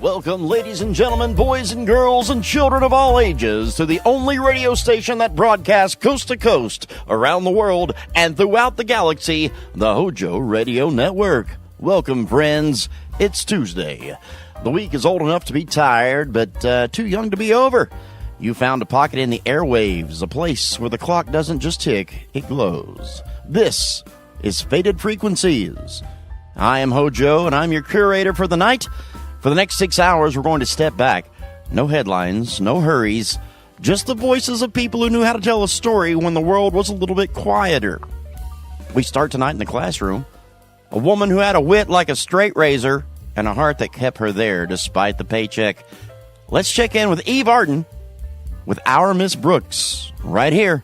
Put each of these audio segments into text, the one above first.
Welcome, ladies and gentlemen, boys and girls, and children of all ages, to the only radio station that broadcasts coast to coast, around the world, and throughout the galaxy, the Hojo Radio Network. Welcome, friends. It's Tuesday. The week is old enough to be tired, but too young to be over. You found a pocket in the airwaves, a place where the clock doesn't just tick, it glows. This is Faded Frequencies. I am Hojo, and I'm your curator for the night. For the next 6 hours, we're going to step back. No headlines, no hurries, just the voices of people who knew how to tell a story when the world was a little bit quieter. We start tonight in the classroom. A woman who had a wit like a straight razor and a heart that kept her there despite the paycheck. Let's check in with Eve Arden with Our Miss Brooks right here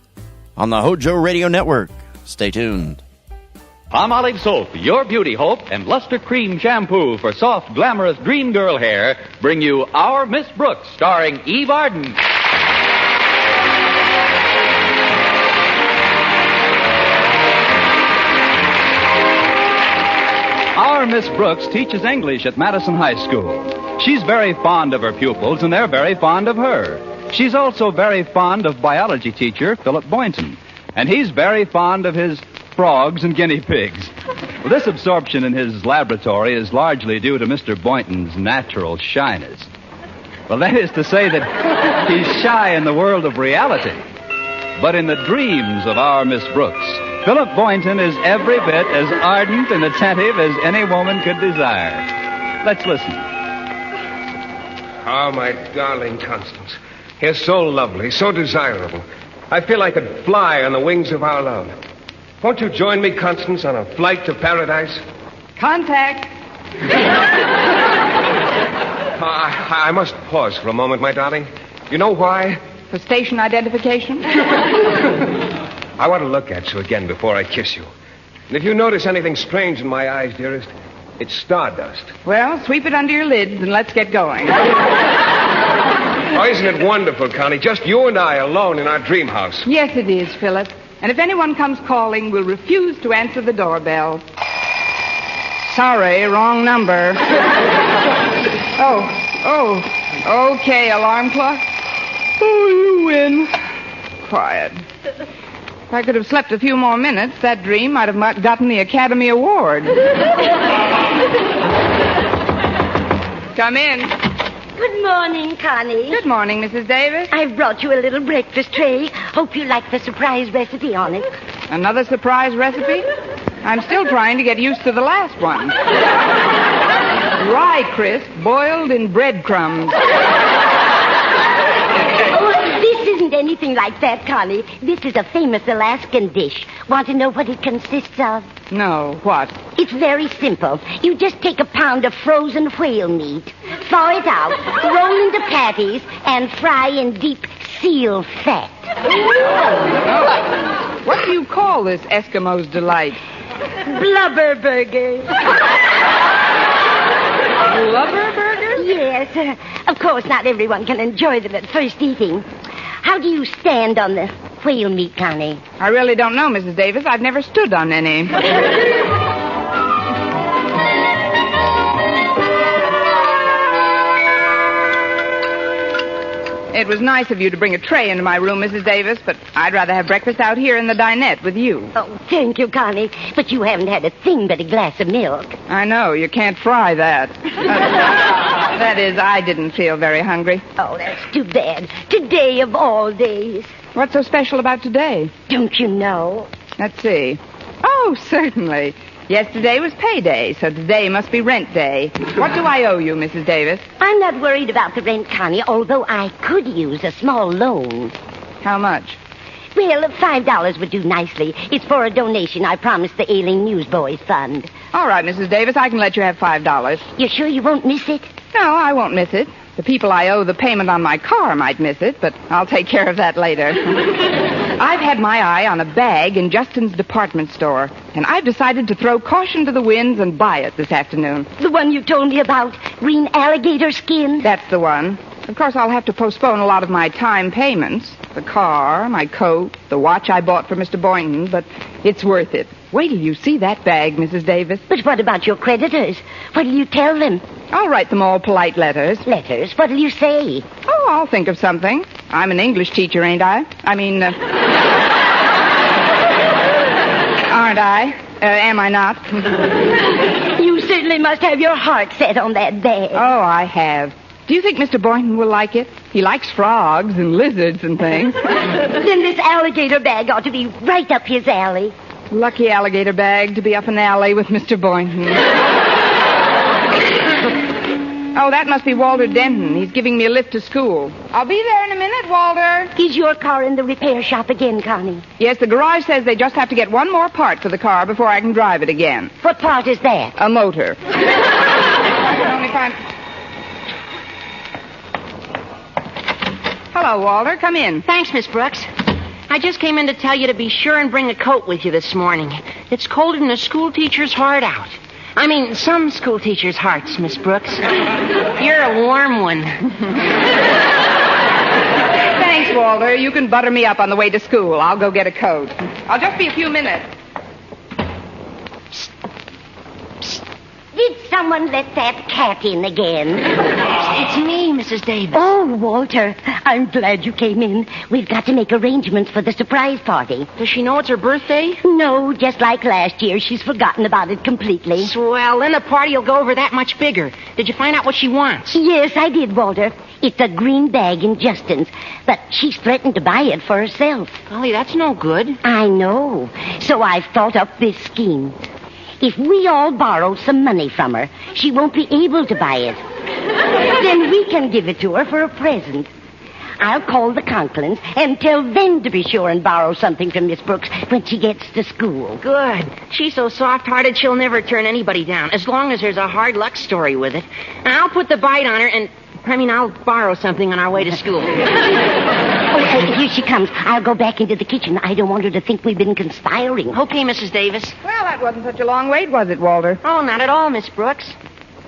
on the Hojo Radio Network. Stay tuned. Palmolive Soap, your beauty hope, and Luster Cream Shampoo for soft, glamorous dream girl hair bring you Our Miss Brooks, starring Eve Arden. Our Miss Brooks teaches English at Madison High School. She's very fond of her pupils, and they're very fond of her. She's also very fond of biology teacher Philip Boynton, and he's very fond of his frogs and guinea pigs. Well, this absorption in his laboratory is largely due to Mr. Boynton's natural shyness. Well, that is to say that he's shy in the world of reality. But in the dreams of our Miss Brooks, Philip Boynton is every bit as ardent and attentive as any woman could desire. Let's listen. Oh, my darling Constance. You're so lovely, so desirable. I feel I could fly on the wings of our love. Won't you join me, Constance, on a flight to paradise? Contact. I must pause for a moment, my darling. You know why? For station identification? I want to look at you again before I kiss you. And if you notice anything strange in my eyes, dearest, it's stardust. Well, sweep it under your lids and let's get going. Oh, isn't it wonderful, Connie? Just you and I alone in our dream house. Yes, it is, Philip. And if anyone comes calling, we'll refuse to answer the doorbell. Sorry, wrong number. Okay, alarm clock. Oh, you win. Quiet. If I could have slept a few more minutes, that dream might have gotten the Academy Award. Come in. Good morning, Connie. Good morning, Mrs. Davis. I've brought you a little breakfast tray. Hope you like the surprise recipe on it. Another surprise recipe? I'm still trying to get used to the last one. Rye crisp boiled in breadcrumbs. Oh, this isn't anything like that, Connie. This is a famous Alaskan dish. Want to know what it consists of? No, what? It's very simple. You just take a pound of frozen whale meat, thaw it out, roll into patties, and fry in deep seal fat. Oh. What do you call this Eskimo's delight? Blubber burger. Blubber burger? Yes. Of course, not everyone can enjoy them at first eating. How do you stand on the whale meat, Connie? I really don't know, Mrs. Davis. I've never stood on any. It was nice of you to bring a tray into my room, Mrs. Davis, but I'd rather have breakfast out here in the dinette with you. Oh, thank you, Connie. But you haven't had a thing but a glass of milk. I know. You can't fry that. That is, I didn't feel very hungry. Oh, that's too bad. Today of all days. What's so special about today? Don't you know? Let's see. Oh, certainly. Yesterday was payday, so today must be rent day. What do I owe you, Mrs. Davis? I'm not worried about the rent, Connie, although I could use a small loan. How much? Well, $5 would do nicely. It's for a donation I promised the Ailing Newsboys Fund. All right, Mrs. Davis, I can let you have $5. You sure you won't miss it? No, I won't miss it. The people I owe the payment on my car might miss it, but I'll take care of that later. I've had my eye on a bag in Justin's department store, and I've decided to throw caution to the winds and buy it this afternoon. The one you told me about? Green alligator skin? That's the one. Of course, I'll have to postpone a lot of my time payments. The car, my coat, the watch I bought for Mr. Boynton, but it's worth it. Wait till you see that bag, Mrs. Davis. But what about your creditors? What'll you tell them? I'll write them all polite letters. Letters? What'll you say? Oh, I'll think of something. I'm an English teacher, ain't I? Aren't I? Am I not? You certainly must have your heart set on that bag. Oh, I have. Do you think Mr. Boynton will like it? He likes frogs and lizards and things. Then this alligator bag ought to be right up his alley. Lucky alligator bag to be up an alley with Mr. Boynton. Oh, that must be Walter Denton. He's giving me a lift to school. I'll be there in a minute, Walter. Is your car in the repair shop again, Connie? Yes, the garage says they just have to get one more part for the car before I can drive it again. What part is that? A motor. I can only find... Hello, Walter. Come in. Thanks, Miss Brooks. I just came in to tell you to be sure and bring a coat with you this morning. It's colder than a school teacher's heart out. I mean, some school teachers' hearts, Miss Brooks. You're a warm one. Thanks, Walter. You can butter me up on the way to school. I'll go get a coat. I'll just be a few minutes. Did someone let that cat in again? It's me, Mrs. Davis. Oh, Walter, I'm glad you came in. We've got to make arrangements for the surprise party. Does she know it's her birthday? No, just like last year, she's forgotten about it completely. Swell. Then the party will go over that much bigger. Did you find out what she wants? Yes, I did, Walter. It's a green bag in Justin's, but she's threatened to buy it for herself. Golly, that's no good. I know. So I've thought up this scheme. If we all borrow some money from her, she won't be able to buy it. Then we can give it to her for a present. I'll call the Conklins and tell them to be sure and borrow something from Miss Brooks when she gets to school. Good. She's so soft-hearted she'll never turn anybody down, as long as there's a hard luck story with it. And I'll put the bite on her and... I'll borrow something on our way to school. Here she comes. I'll go back into the kitchen. I don't want her to think we've been conspiring. Okay, Mrs. Davis. Well, that wasn't such a long wait, was it, Walter? Oh, not at all, Miss Brooks.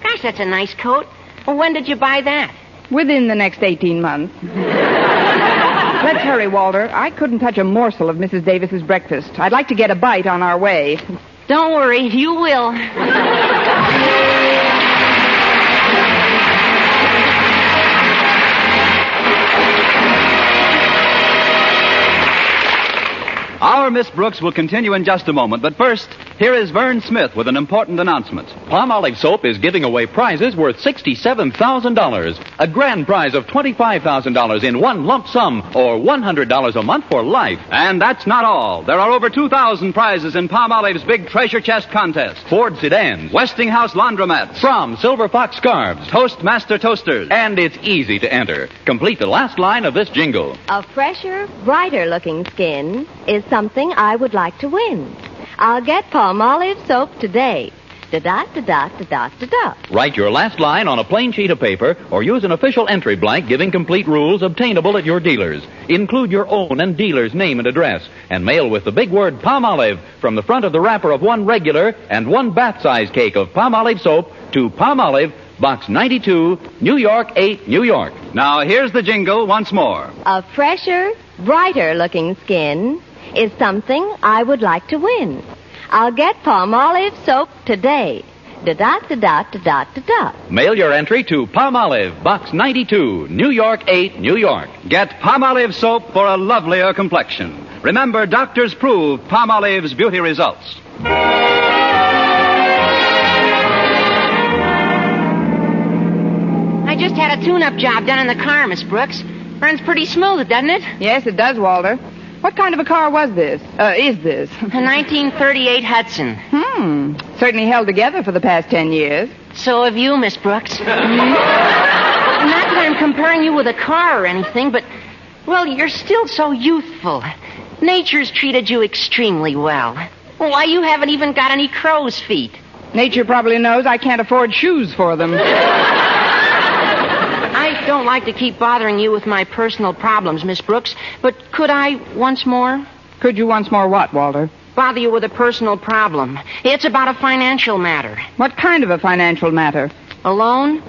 Gosh, that's a nice coat. Well, when did you buy that? Within the next 18 months. Let's hurry, Walter. I couldn't touch a morsel of Mrs. Davis's breakfast. I'd like to get a bite on our way. Don't worry, you will. Our Miss Brooks will continue in just a moment, but first, here is Vern Smith with an important announcement. Palmolive Soap is giving away prizes worth $67,000. A grand prize of $25,000 in one lump sum, or $100 a month for life. And that's not all. There are over 2,000 prizes in Palmolive's big treasure chest contest. Ford sedans, Westinghouse laundromats, From Silver Fox scarves, Toastmaster toasters. and it's easy to enter. Complete the last line of this jingle. A fresher, brighter-looking skin is something I would like to win. I'll get Palmolive soap today. Da-da-da-da-da-da-da-da. Write your last line on a plain sheet of paper or use an official entry blank giving complete rules obtainable at your dealers. Include your own and dealer's name and address and mail with the big word Palmolive from the front of the wrapper of one regular and one bath-size cake of Palmolive soap to Palmolive, Box 92, New York 8, New York. Now, here's the jingle once more. A fresher, brighter-looking skin is something I would like to win. I'll get Palmolive soap today. Da-da-da-da-da-da-da. Mail your entry to Palmolive, Box 92, New York 8, New York. Get Palmolive soap for a lovelier complexion. Remember, doctors prove Palmolive's beauty results. I just had a tune-up job done in the car, Miss Brooks. Runs pretty smooth, doesn't it? Yes, it does, Walter. What kind of a car was this? Is this? A 1938 Hudson. Certainly held together for the past 10 years. So have you, Miss Brooks. Not that I'm comparing you with a car or anything, but, well, you're still so youthful. Nature's treated you extremely well. Why, you haven't even got any crow's feet. Nature probably knows I can't afford shoes for them. I don't like to keep bothering you with my personal problems, Miss Brooks, but could I once more? Could you once more what, Walter? Bother you with a personal problem. It's about a financial matter. What kind of a financial matter? A loan?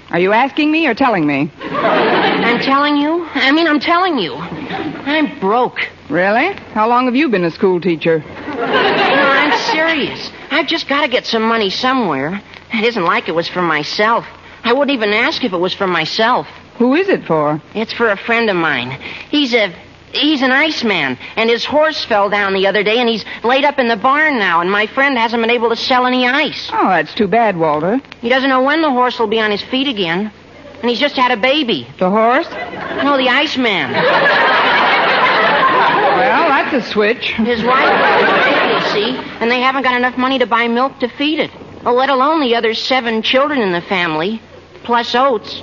Are you asking me or telling me? I'm telling you. I'm telling you. I'm broke. Really? How long have you been a school teacher? I'm serious. I've just got to get some money somewhere. It isn't like it was for myself. I wouldn't even ask if it was for myself. Who is it for? It's for a friend of mine. He's an iceman, and his horse fell down the other day, and he's laid up in the barn now, and my friend hasn't been able to sell any ice. Oh, that's too bad, Walter. He doesn't know when the horse will be on his feet again, and he's just had a baby. The horse? No, the Iceman. Well, that's a switch. His wife is sick, you see, and they haven't got enough money to buy milk to feed it. Oh, let alone the other 7 children in the family, plus oats.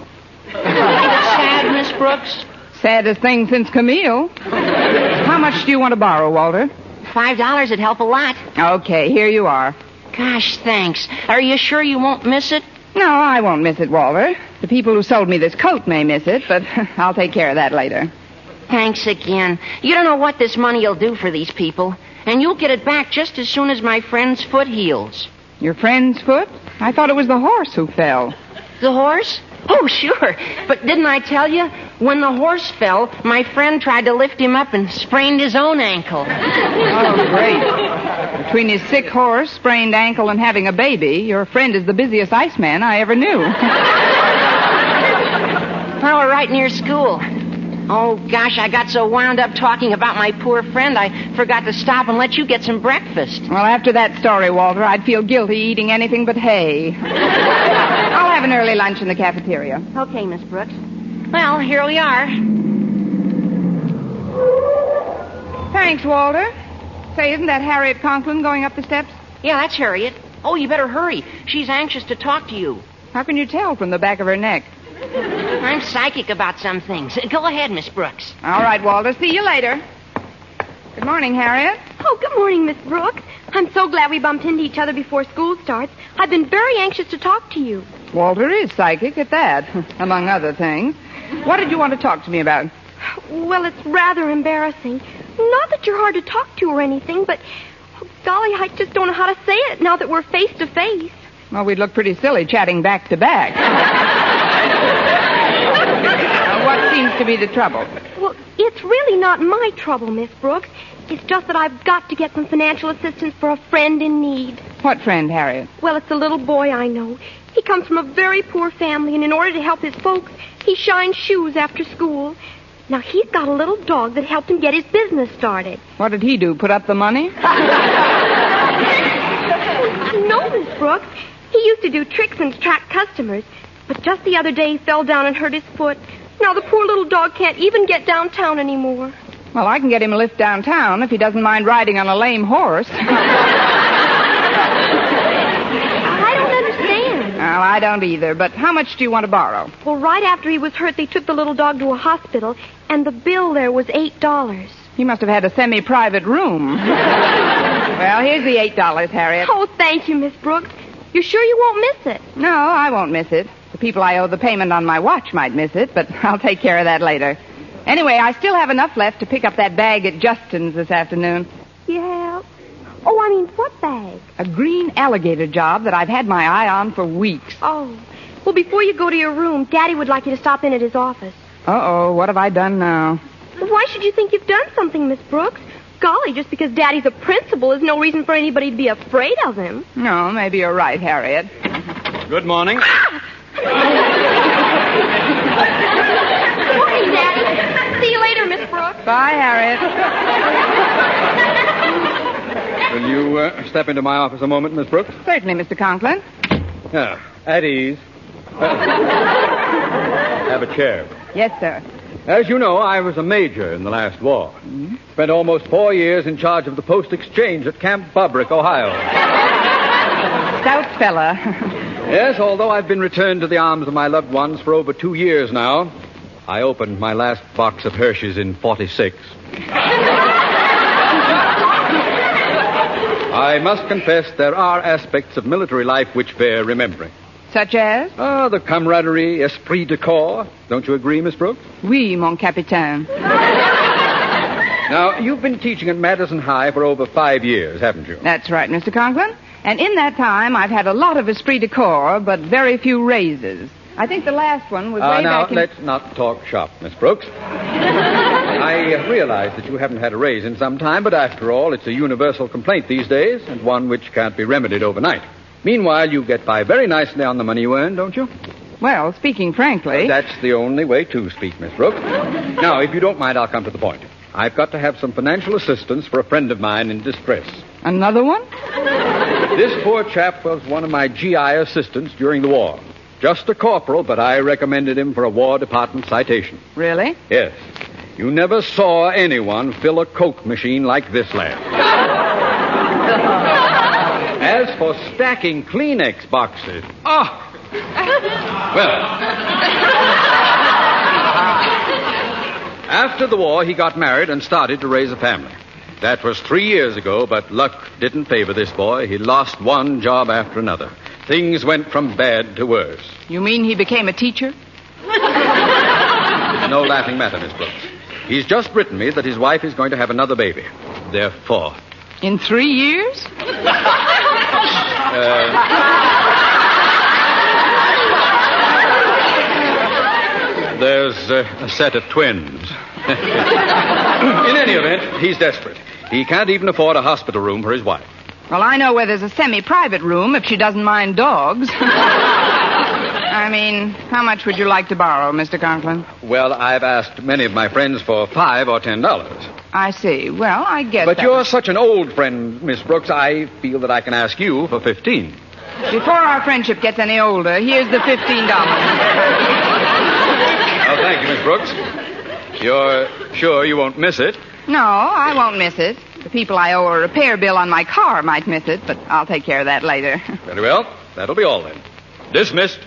Ain't it sad, Miss Brooks? Saddest thing since Camille. How much do you want to borrow, Walter? $5 would help a lot. Okay, here you are. Gosh, thanks. Are you sure you won't miss it? No, I won't miss it, Walter. The people who sold me this coat may miss it, but I'll take care of that later. Thanks again. You don't know what this money will do for these people. And you'll get it back just as soon as my friend's foot heals. Your friend's foot? I thought it was the horse who fell. The horse? Oh, sure. But didn't I tell you? When the horse fell, my friend tried to lift him up and sprained his own ankle. Oh, great. Between his sick horse, sprained ankle, and having a baby, your friend is the busiest iceman I ever knew. Well, we're right near school. Oh, gosh, I got so wound up talking about my poor friend, I forgot to stop and let you get some breakfast. Well, after that story, Walter, I'd feel guilty eating anything but hay. I'll have an early lunch in the cafeteria. Okay, Miss Brooks. Well, here we are. Thanks, Walter. Say, isn't that Harriet Conklin going up the steps? Yeah, that's Harriet. Oh, you better hurry. She's anxious to talk to you. How can you tell from the back of her neck? I'm psychic about some things. Go ahead, Miss Brooks. All right, Walter. See you later. Good morning, Harriet. Oh, good morning, Miss Brooks. I'm so glad we bumped into each other before school starts. I've been very anxious to talk to you. Walter is psychic at that, among other things. What did you want to talk to me about? Well, it's rather embarrassing. Not that you're hard to talk to or anything, but, oh, golly, I just don't know how to say it now that we're face to face. Well, we'd look pretty silly chatting back to back. What seems to be the trouble? Well, it's really not my trouble, Miss Brooks. It's just that I've got to get some financial assistance for a friend in need. What friend, Harriet? Well, it's a little boy I know. He comes from a very poor family, and in order to help his folks, he shines shoes after school. Now, he's got a little dog that helped him get his business started. What did he do, put up the money? No, Miss Brooks. He used to do tricks and attract customers. But just the other day, he fell down and hurt his foot. Now the poor little dog can't even get downtown anymore. Well, I can get him a lift downtown if he doesn't mind riding on a lame horse. I don't understand. Well, I don't either, but how much do you want to borrow? Well, right after he was hurt, they took the little dog to a hospital, and the bill there was $8. He must have had a semi-private room. Well, here's the $8, Harriet. Oh, thank you, Miss Brooks. You're sure you won't miss it? No, I won't miss it. The people I owe the payment on my watch might miss it, but I'll take care of that later. Anyway, I still have enough left to pick up that bag at Justin's this afternoon. Yeah. Oh, I mean, what bag? A green alligator job that I've had my eye on for weeks. Oh. Well, before you go to your room, Daddy would like you to stop in at his office. Uh-oh, what have I done now? Well, why should you think you've done something, Miss Brooks? Golly, just because Daddy's a principal is no reason for anybody to be afraid of him. No, maybe you're right, Harriet. Good morning. Morning, Daddy. See you later, Miss Brooks. Bye, Harriet. Will you step into my office a moment, Miss Brooks? Certainly, Mr. Conklin. Yeah, at ease. Have a chair. Yes, sir. As you know, I was a major in the last war. Mm-hmm. Spent almost 4 years in charge of the post exchange at Camp Bobrick, Ohio. Stout fella. Yes, although I've been returned to the arms of my loved ones for over 2 years now, I opened my last box of Hershey's in 46. I must confess there are aspects of military life which bear remembering. Such as? The camaraderie, esprit de corps. Don't you agree, Miss Brooks? Oui, mon capitaine. Now, you've been teaching at Madison High for over 5 years, haven't you? That's right, Mr. Conklin. And in that time, I've had a lot of esprit de corps, but very few raises. I think the last one was way now, back in... let's not talk shop, Miss Brooks. I realize that you haven't had a raise in some time, but after all, it's a universal complaint these days, and one which can't be remedied overnight. Meanwhile, you get by very nicely on the money you earn, don't you? Well, speaking frankly... That's the only way to speak, Miss Brooks. Now, if you don't mind, I'll come to the point. I've got to have some financial assistance for a friend of mine in distress. Another one? This poor chap was one of my GI assistants during the war. Just a corporal, but I recommended him for a War Department citation. Really? Yes. You never saw anyone fill a Coke machine like this lad. As for stacking Kleenex boxes... Oh! Well... After the war, he got married and started to raise a family. That was 3 years ago, but luck didn't favor this boy. He lost one job after another. Things went from bad to worse. You mean he became a teacher? No laughing matter, Miss Brooks. He's just written me that his wife is going to have another baby. They're 4. In 3 years? There's a set of twins. In any event, he's desperate. He can't even afford a hospital room for his wife. Well, I know where there's a semi-private room if she doesn't mind dogs. I mean, how much would you like to borrow, Mr. Conklin? Well, I've asked many of my friends for $5 or $10. I see. Well, I guess But you're such an old friend, Miss Brooks, I feel that I can ask you for $15. Before our friendship gets any older, here's the $15. Oh, thank you, Miss Brooks. You're sure you won't miss it? No, I won't miss it. The people I owe a repair bill on my car might miss it, but I'll take care of that later. Very well. That'll be all then. Dismissed.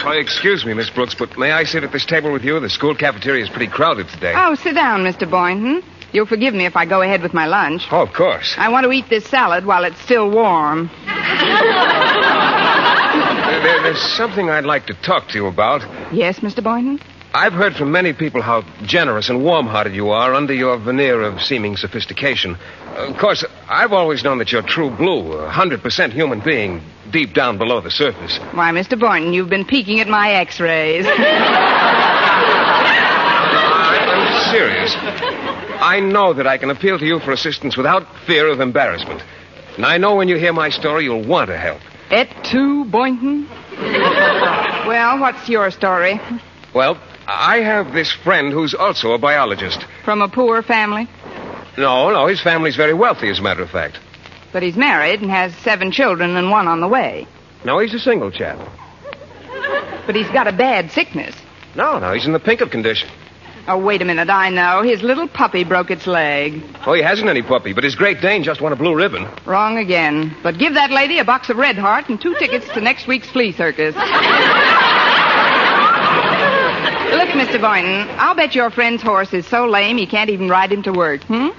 Excuse me, Miss Brooks, but may I sit at this table with you? The school cafeteria is pretty crowded today. Oh, sit down, Mr. Boynton. You'll forgive me if I go ahead with my lunch. Oh, of course. I want to eat this salad while it's still warm. There's something I'd like to talk to you about. Yes, Mr. Boynton? I've heard from many people how generous and warm-hearted you are under your veneer of seeming sophistication. Of course, I've always known that you're true blue, a 100% human being, deep down below the surface. Why, Mr. Boynton, you've been peeking at my x-rays. I'm serious. I know that I can appeal to you for assistance without fear of embarrassment. And I know when you hear my story, you'll want to help. Et tu, Boynton? Well, what's your story? Well, I have this friend who's also a biologist. From a poor family? No, his family's very wealthy, as a matter of fact. But he's married and has 7 children and 1 on the way. No, he's a single chap. But he's got a bad sickness. No, he's in the pink of condition. Oh, wait a minute, I know. His little puppy broke its leg. Oh, he hasn't any puppy, but his Great Dane just won a blue ribbon. Wrong again. But give that lady a box of Red Heart and 2 tickets to next week's flea circus. Look, Mr. Boynton, I'll bet your friend's horse is so lame he can't even ride him to work, Well,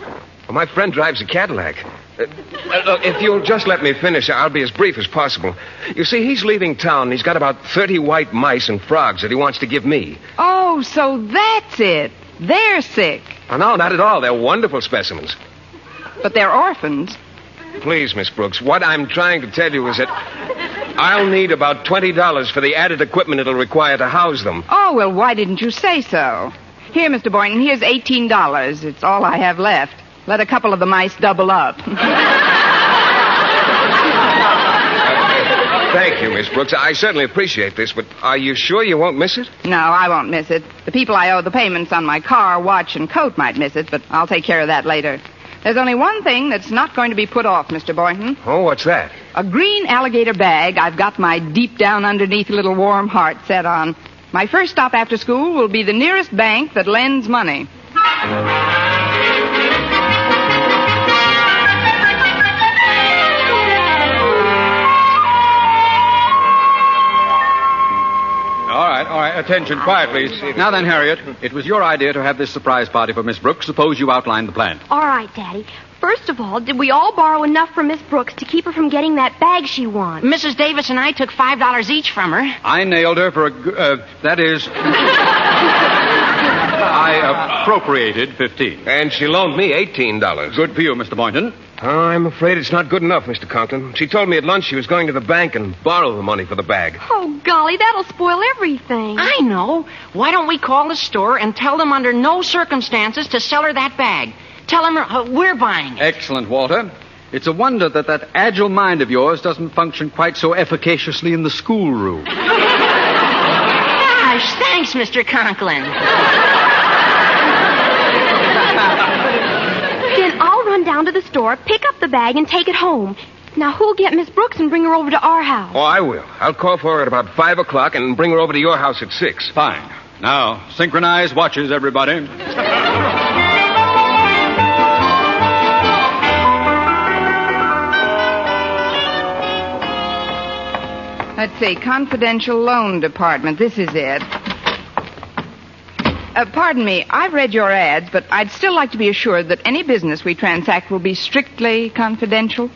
my friend drives a Cadillac. Look, if you'll just let me finish, I'll be as brief as possible. You see, he's leaving town, and he's got about 30 white mice and frogs that he wants to give me. Oh, so that's it. They're sick. Oh, no, not at all. They're wonderful specimens. But they're orphans. Please, Miss Brooks, what I'm trying to tell you is that I'll need about $20 for the added equipment it'll require to house them. Oh, well, why didn't you say so? Here, Mr. Boynton, here's $18. It's all I have left. Let a couple of the mice double up. Thank you, Miss Brooks. I certainly appreciate this, but are you sure you won't miss it? No, I won't miss it. The people I owe the payments on my car, watch, and coat might miss it, but I'll take care of that later. There's only one thing that's not going to be put off, Mr. Boynton. Oh, what's that? A green alligator bag I've got my deep down underneath little warm heart set on. My first stop after school will be the nearest bank that lends money. All right. Attention, quiet, please. Now then, Harriet, it was your idea to have this surprise party for Miss Brooks. Suppose you outline the plan. All right, Daddy. First of all, did we all borrow enough from Miss Brooks to keep her from getting that bag she wants? Mrs. Davis and I took $5 each from her. I nailed her for that is... appropriated $15. And she loaned me $18. Good for you, Mr. Boynton. I'm afraid it's not good enough, Mr. Conklin. She told me at lunch she was going to the bank and borrow the money for the bag. Oh, golly, that'll spoil everything. I know. Why don't we call the store and tell them under no circumstances to sell her that bag? Tell them we're buying it. Excellent, Walter. It's a wonder that agile mind of yours doesn't function quite so efficaciously in the schoolroom. Gosh, thanks, Mr. Conklin. Then I'll run down to the store, pick up the bag, and take it home. Now, who'll get Miss Brooks and bring her over to our house? Oh, I will. I'll call for her at about 5 o'clock and bring her over to your house at 6. Fine. Now, synchronize watches, everybody. Let's see, confidential loan department. This is it. Pardon me, I've read your ads, but I'd still like to be assured that any business we transact will be strictly confidential.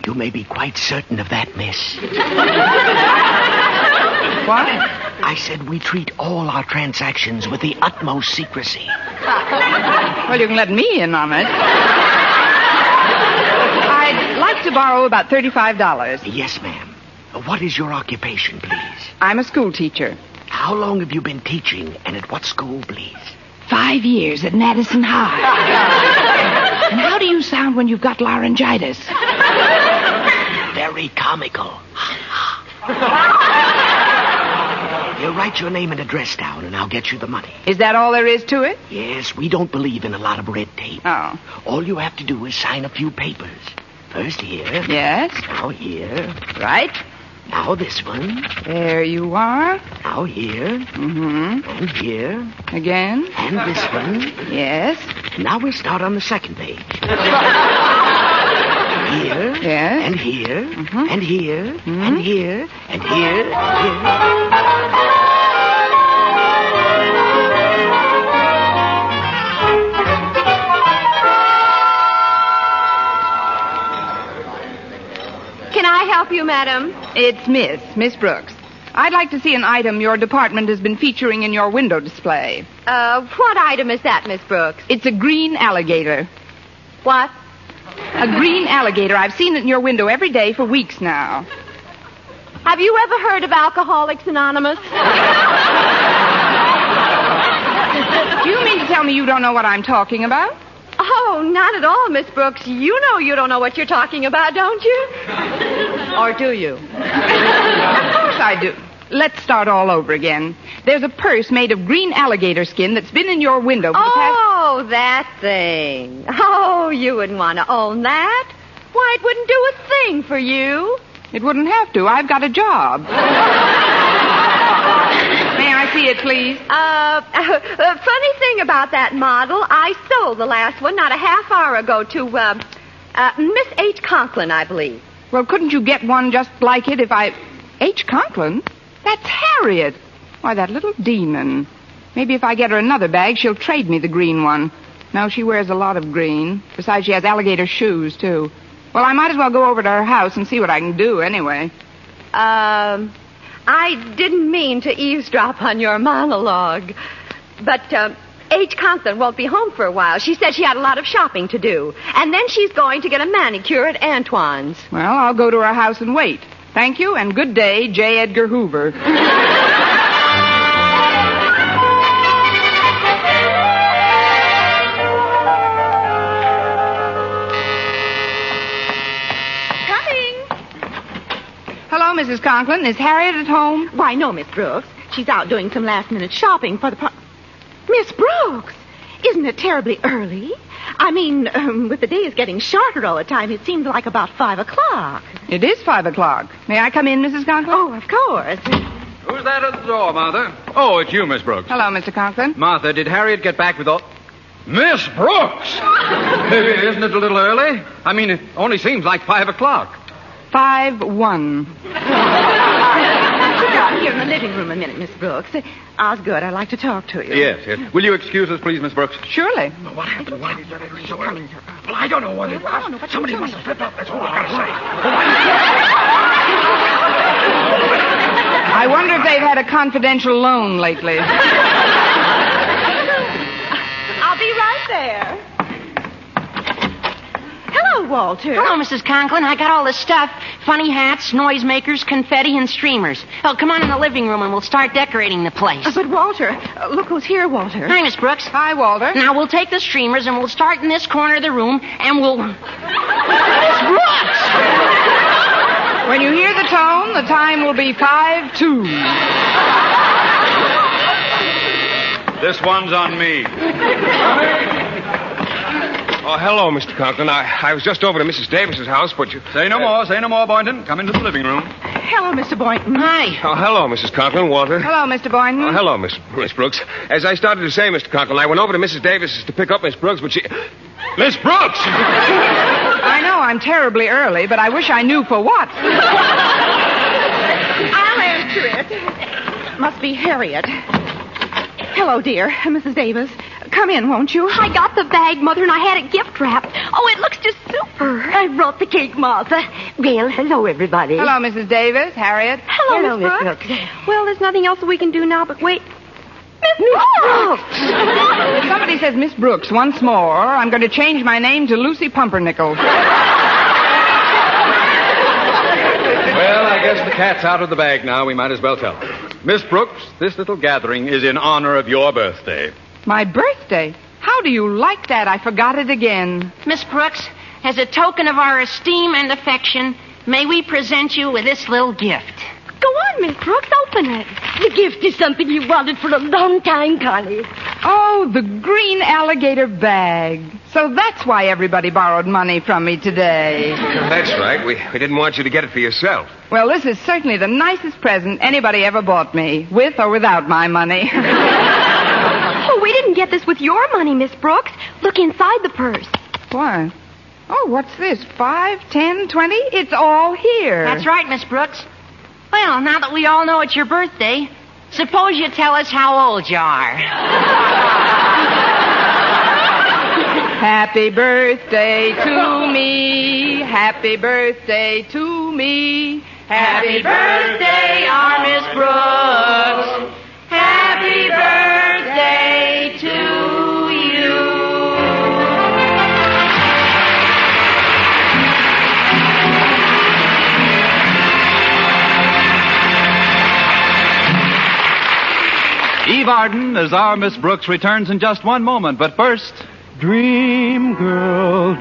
You may be quite certain of that, miss. What? I said we treat all our transactions with the utmost secrecy. Well, you can let me in on it. I'd like to borrow about $35. Yes, ma'am. What is your occupation, please? I'm a school teacher. How long have you been teaching, and at what school, please? 5 years at Madison High. And how do you sound when you've got laryngitis? Very comical. Here, write your name and address down, and I'll get you the money. Is that all there is to it? Yes, we don't believe in a lot of red tape. Oh. All you have to do is sign a few papers. First here. Yes. Now here. Right. Now this one. There you are. Now here. Mm-hmm. And here. Again. And this one. Yes. Now we'll start on the second page. Here. Yes. And here. Mm-hmm. And here. Mm-hmm. And here. And here. Can I help you, madam? It's Miss Brooks. I'd like to see an item your department has been featuring in your window display. What item is that, Miss Brooks? It's a green alligator. What? A green alligator. I've seen it in your window every day for weeks now. Have you ever heard of Alcoholics Anonymous? Do you mean to tell me you don't know what I'm talking about? Oh, not at all, Miss Brooks. You know you don't know what you're talking about, don't you? Or do you? Of course I do. Let's start all over again. There's a purse made of green alligator skin that's been in your window for the past... Oh, that thing. Oh, you wouldn't want to own that. Why, it wouldn't do a thing for you. It wouldn't have to. I've got a job. May I see it, please? Funny thing about that model, I sold the last one not a half hour ago to, Miss H. Conklin, I believe. Well, couldn't you get one just like it if I... H. Conklin? That's Harriet. Why, that little demon. Maybe if I get her another bag, she'll trade me the green one. No, she wears a lot of green. Besides, she has alligator shoes, too. Well, I might as well go over to her house and see what I can do anyway. I didn't mean to eavesdrop on your monologue. But, H. Conklin won't be home for a while. She said she had a lot of shopping to do. And then she's going to get a manicure at Antoine's. Well, I'll go to her house and wait. Thank you, and good day, J. Edgar Hoover. Hello, Mrs. Conklin. Is Harriet at home? Why, no, Miss Brooks. She's out doing some last-minute shopping for the... Miss Brooks, isn't it terribly early? I mean, with the days getting shorter all the time, it seems like about 5 o'clock. It is 5 o'clock. May I come in, Mrs. Conklin? Oh, of course. Who's that at the door, Martha? Oh, it's you, Miss Brooks. Hello, Mr. Conklin. Martha, did Harriet get back with all... Miss Brooks! Isn't it a little early? I mean, it only seems like 5 o'clock. 5-1. Sit down here in the living room a minute, Miss Brooks. Osgood, I'd like to talk to you. Yes. Will you excuse us, please, Miss Brooks? Surely. What happened? Why did that so early? Well, I don't know what it was. Somebody must have slipped up. That's all I've got to say. I wonder if they've had a confidential loan lately. Walter. Hello, Mrs. Conklin. I got all this stuff. Funny hats, noisemakers, confetti, and streamers. Oh, come on in the living room and we'll start decorating the place. But, Walter, look who's here, Walter. Hi, Miss Brooks. Hi, Walter. Now, we'll take the streamers and we'll start in this corner of the room and we'll... Miss Brooks! When you hear the tone, the time will be 5-2. This one's on me. Oh, hello, Mr. Conklin. I was just over to Mrs. Davis's house, but you... Say no more, Boynton. Come into the living room. Hello, Mr. Boynton. Hi. Oh, hello, Mrs. Conklin, Walter. Hello, Mr. Boynton. Oh, hello, Miss Brooks. As I started to say, Mr. Conklin, I went over to Mrs. Davis's to pick up Miss Brooks, but she... Miss Brooks! I know I'm terribly early, but I wish I knew for what. I'll answer it. Must be Harriet. Hello, dear. Mrs. Davis. Come in, won't you? I got the bag, Mother, and I had it gift wrapped. Oh, it looks just super. I brought the cake, Martha. Well, hello, everybody. Hello, Mrs. Davis. Harriet. Hello, Miss Brooks. Well, there's nothing else that we can do now but wait. Miss Brooks! If somebody says Miss Brooks once more, I'm going to change my name to Lucy Pumpernickel. Well, I guess the cat's out of the bag now. We might as well tell her. Miss Brooks, this little gathering is in honor of your birthday. My birthday? How do you like that? I forgot it again. Miss Brooks, as a token of our esteem and affection, may we present you with this little gift. Go on, Miss Brooks. Open it. The gift is something you wanted for a long time, Connie. Oh, the green alligator bag. So that's why everybody borrowed money from me today. That's right. We didn't want you to get it for yourself. Well, this is certainly the nicest present anybody ever bought me, with or without my money. Oh, we didn't get this with your money, Miss Brooks. Look inside the purse. Why? Oh, what's this? 5, 10, 20? It's all here. That's right, Miss Brooks. Well, now that we all know it's your birthday, suppose you tell us how old you are. Happy birthday to me. Happy birthday to me. Happy birthday, our Miss Brooks. Happy birthday to you. Eve Arden as our Miss Brooks returns in just one moment, but first... Dream girl,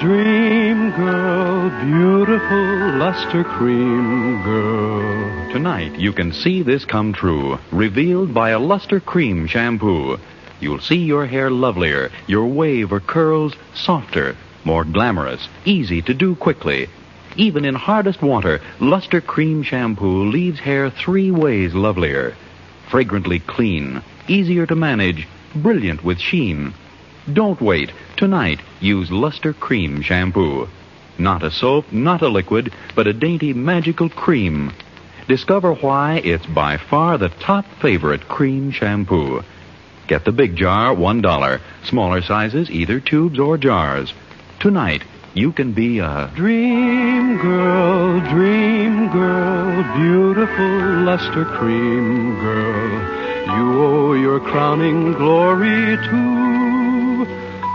beautiful luster cream girl. Tonight, you can see this come true, revealed by a luster cream shampoo. You'll see your hair lovelier, your wave or curls softer, more glamorous, easy to do quickly. Even in hardest water, luster cream shampoo leaves hair 3 ways lovelier. Fragrantly clean, easier to manage, brilliant with sheen. Don't wait. Tonight, use Luster Cream Shampoo. Not a soap, not a liquid, but a dainty magical cream. Discover why it's by far the top favorite cream shampoo. Get the big jar, $1. Smaller sizes, either tubes or jars. Tonight, you can be a Dream girl, beautiful luster cream girl. You owe your crowning glory to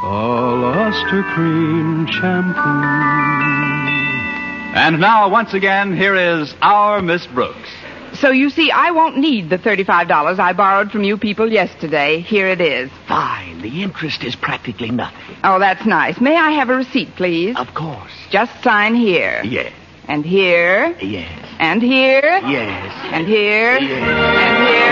a luster cream shampoo. And now, once again, here is our Miss Brooks. So you see, I won't need the $35 I borrowed from you people yesterday. Here it is. Fine. The interest is practically nothing. Oh, that's nice. May I have a receipt, please? Of course. Just sign here. Yes. And here. Yes. And here. Yes. And here. Yes. And here.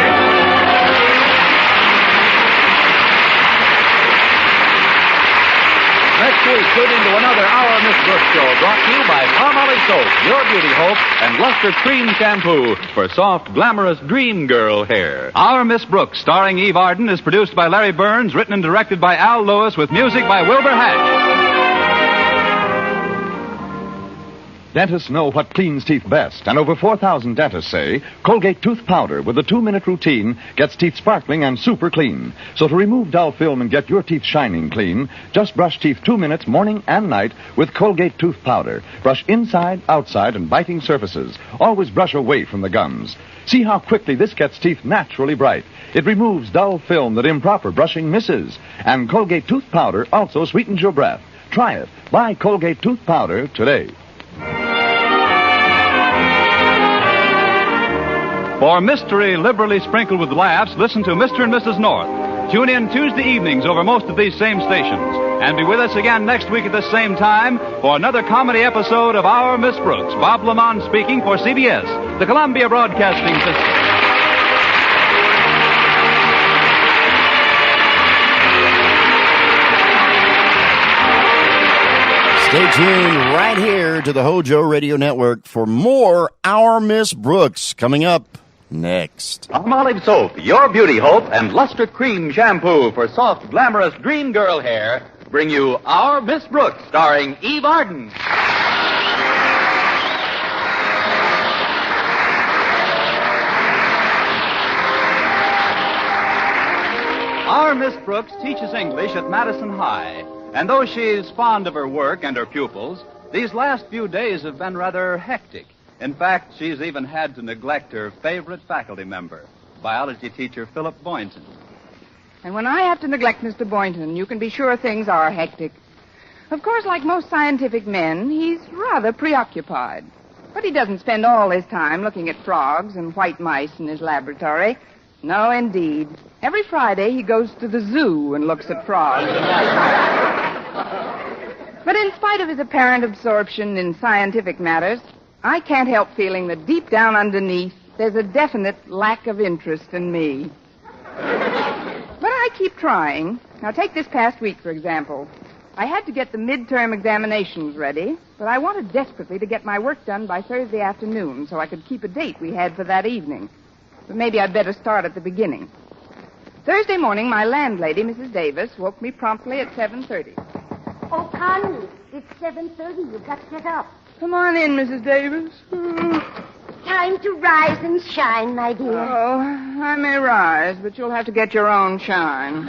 Next week, tune into another Our Miss Brooks show brought to you by Palmolive Soap, Your Beauty Hope, and Luster Cream Shampoo for soft, glamorous dream girl hair. Our Miss Brooks, starring Eve Arden, is produced by Larry Burns, written and directed by Al Lewis, with music by Wilbur Hatch. Dentists know what cleans teeth best, and over 4,000 dentists say Colgate tooth powder with a 2-minute routine gets teeth sparkling and super clean. So to remove dull film and get your teeth shining clean, just brush teeth 2 minutes morning and night with Colgate tooth powder. Brush inside, outside, and biting surfaces. Always brush away from the gums. See how quickly this gets teeth naturally bright. It removes dull film that improper brushing misses. And Colgate tooth powder also sweetens your breath. Try it. Buy Colgate tooth powder today. For mystery liberally sprinkled with laughs, listen to Mr. and Mrs. North. Tune in Tuesday evenings over most of these same stations. And be with us again next week at this same time for another comedy episode of Our Miss Brooks. Bob Lamont speaking for CBS, the Columbia Broadcasting System. Stay tuned right here to the Hojo Radio Network for more Our Miss Brooks coming up next. Palmolive Soap, your beauty hope, and Luster Cream Shampoo for soft, glamorous dream girl hair bring you Our Miss Brooks, starring Eve Arden. Our Miss Brooks teaches English at Madison High. And though she's fond of her work and her pupils, these last few days have been rather hectic. In fact, she's even had to neglect her favorite faculty member, biology teacher Philip Boynton. And when I have to neglect Mr. Boynton, you can be sure things are hectic. Of course, like most scientific men, he's rather preoccupied. But he doesn't spend all his time looking at frogs and white mice in his laboratory. No, indeed. Every Friday he goes to the zoo and looks at frogs. But in spite of his apparent absorption in scientific matters, I can't help feeling that deep down underneath there's a definite lack of interest in me. But I keep trying. Now, take this past week, for example. I had to get the midterm examinations ready, but I wanted desperately to get my work done by Thursday afternoon so I could keep a date we had for that evening. But maybe I'd better start at the beginning. Thursday morning, my landlady, Mrs. Davis, woke me promptly at 7:30. Oh, Connie, it's 7:30. You've got to get up. Come on in, Mrs. Davis. Time to rise and shine, my dear. Oh, I may rise, but you'll have to get your own shine.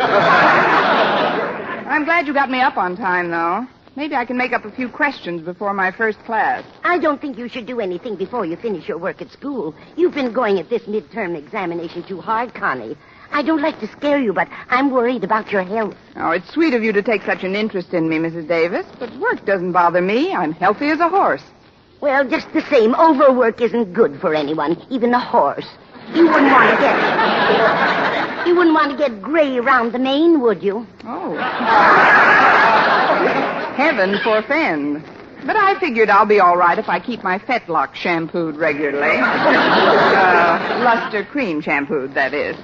I'm glad you got me up on time, though. Maybe I can make up a few questions before my first class. I don't think you should do anything before you finish your work at school. You've been going at this midterm examination too hard, Connie. I don't like to scare you, but I'm worried about your health. Oh, it's sweet of you to take such an interest in me, Mrs. Davis, but work doesn't bother me. I'm healthy as a horse. Well, just the same, overwork isn't good for anyone, even a horse. You wouldn't want to get gray around the mane, would you? Oh. Heaven forfend. But I figured I'll be all right if I keep my fetlock shampooed regularly. Luster cream shampooed, that is.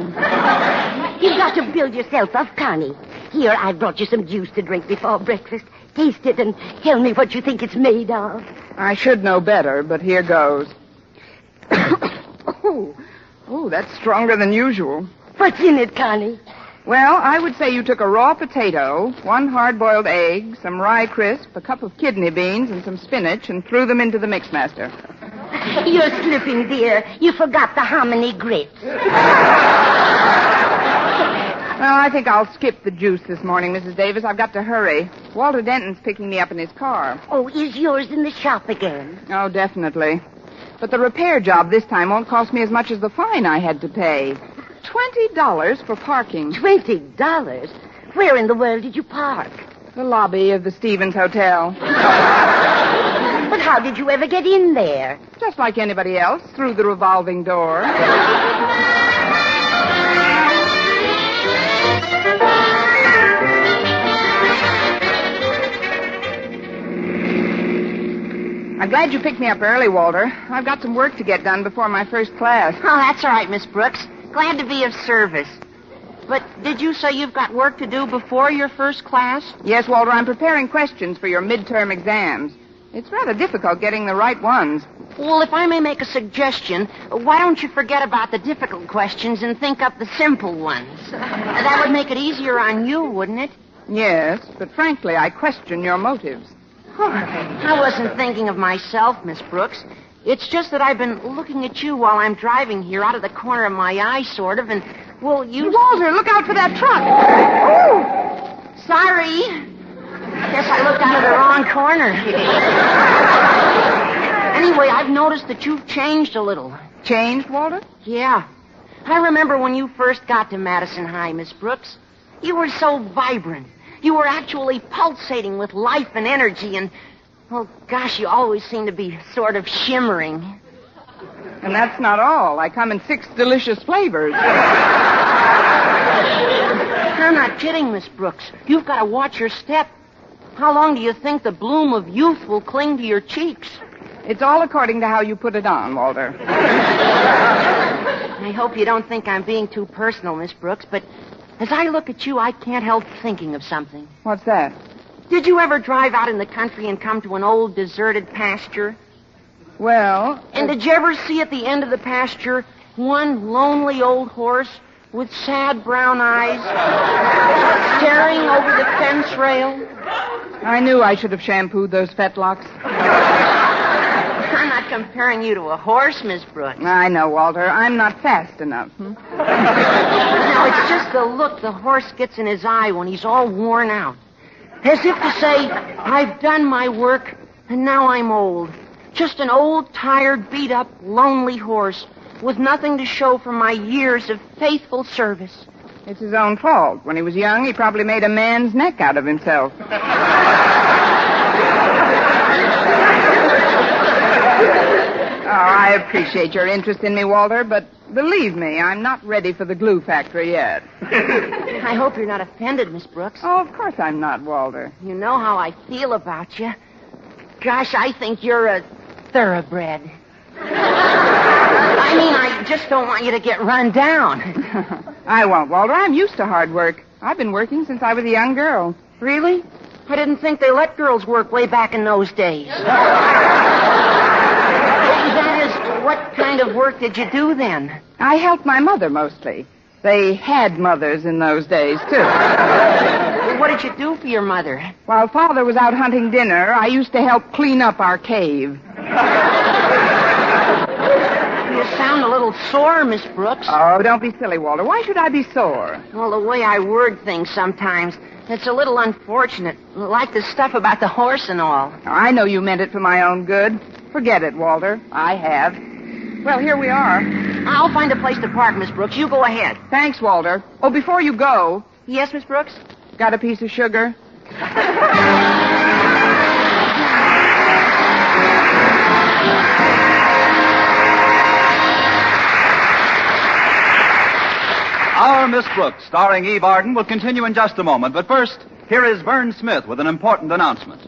You've got to build yourself up, Connie. Here, I've brought you some juice to drink before breakfast. Taste it and tell me what you think it's made of. I should know better, but here goes. Oh, that's stronger than usual. What's in it, Connie? Well, I would say you took a raw potato, 1 hard-boiled egg, some rye crisp, a cup of kidney beans, and some spinach, and threw them into the mixmaster. You're slipping, dear. You forgot the hominy grits. Well, I think I'll skip the juice this morning, Mrs. Davis. I've got to hurry. Walter Denton's picking me up in his car. Oh, is yours in the shop again? Oh, definitely. But the repair job this time won't cost me as much as the fine I had to pay. $20 for parking. $20? Where in the world did you park? The lobby of the Stevens Hotel. But how did you ever get in there? Just like anybody else, through the revolving door. I'm glad you picked me up early, Walter. I've got some work to get done before my first class. Oh, that's all right, Miss Brooks. Glad to be of service. But did you say you've got work to do before your first class? Yes, Walter, I'm preparing questions for your midterm exams. It's rather difficult getting the right ones. Well, if I may make a suggestion, why don't you forget about the difficult questions and think up the simple ones? That would make it easier on you, wouldn't it? Yes, but frankly, I question your motives. I wasn't thinking of myself, Miss Brooks. It's just that I've been looking at you while I'm driving here out of the corner of my eye, sort of, and, well, you... Walter, look out for that truck! Oh! Sorry. Guess I looked out of the wrong corner. Anyway, I've noticed that you've changed a little. Changed, Walter? Yeah. I remember when you first got to Madison High, Miss Brooks. You were so vibrant. You were actually pulsating with life and energy, and, well, gosh, you always seem to be sort of shimmering. And that's not all. I come in 6 delicious flavors. I'm not kidding, Miss Brooks. You've got to watch your step. How long do you think the bloom of youth will cling to your cheeks? It's all according to how you put it on, Walter. I hope you don't think I'm being too personal, Miss Brooks, but as I look at you, I can't help thinking of something. What's that? Did you ever drive out in the country and come to an old deserted pasture? Well... And did you ever see at the end of the pasture one lonely old horse with sad brown eyes staring over the fence rail? I knew I should have shampooed those fetlocks. I'm not comparing you to a horse, Miss Brooks. I know, Walter. I'm not fast enough. Now, it's just the look the horse gets in his eye when he's all worn out. As if to say, I've done my work, and now I'm old. Just an old, tired, beat-up, lonely horse with nothing to show for my years of faithful service. It's his own fault. When he was young, he probably made a man's neck out of himself. I appreciate your interest in me, Walter, but believe me, I'm not ready for the glue factory yet. I hope you're not offended, Miss Brooks. Oh, of course I'm not, Walter. You know how I feel about you. Gosh, I think you're a thoroughbred. I mean, I just don't want you to get run down. I won't, Walter. I'm used to hard work. I've been working since I was a young girl. Really? I didn't think they let girls work way back in those days. That is, what kind of work did you do then? I helped my mother mostly. They had mothers in those days, too. What did you do for your mother? While Father was out hunting dinner, I used to help clean up our cave. You sound a little sore, Miss Brooks. Oh, don't be silly, Walter. Why should I be sore? Well, the way I word things sometimes, it's a little unfortunate. Like the stuff about the horse and all. I know you meant it for my own good. Forget it, Walter. I have. Well, here we are. I'll find a place to park, Miss Brooks. You go ahead. Thanks, Walter. Oh, before you go... Yes, Miss Brooks? Got a piece of sugar? Our Miss Brooks, starring Eve Arden, will continue in just a moment. But first, here is Vern Smith with an important announcement.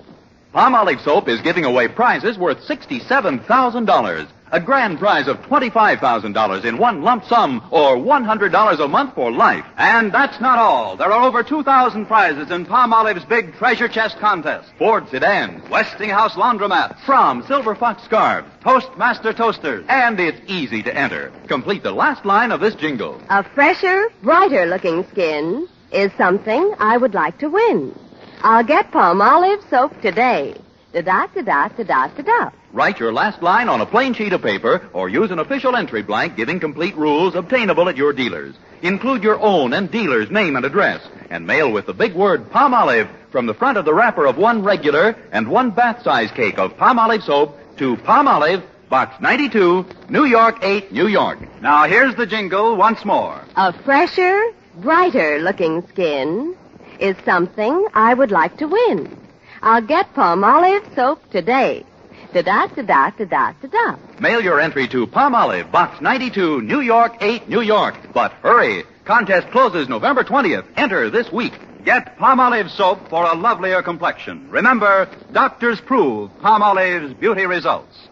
Palmolive Soap is giving away prizes worth $67,000. A grand prize of $25,000 in one lump sum or $100 a month for life. And that's not all. There are over 2,000 prizes in Palmolive's big treasure chest contest. Ford sedans, Westinghouse laundromats, Fromm Silver Fox scarves, Toastmaster toasters. and it's easy to enter. Complete the last line of this jingle. A fresher, brighter-looking skin is something I would like to win. I'll get Palmolive soap today. Da-da-da-da-da-da-da-da. Write your last line on a plain sheet of paper or use an official entry blank giving complete rules obtainable at your dealers. Include your own and dealer's name and address and mail with the big word Palmolive from the front of the wrapper of one regular and one bath-size cake of Palmolive soap to Palmolive, Box 92, New York 8, New York. Now here's the jingle once more. A fresher, brighter-looking skin is something I would like to win. I'll get Palmolive soap today. Da-da-da-da-da-da-da. Mail your entry to Palmolive, Box 92, New York 8, New York. But hurry! Contest closes November 20th. Enter this week. Get Palmolive soap for a lovelier complexion. Remember, doctors prove Palmolive's beauty results.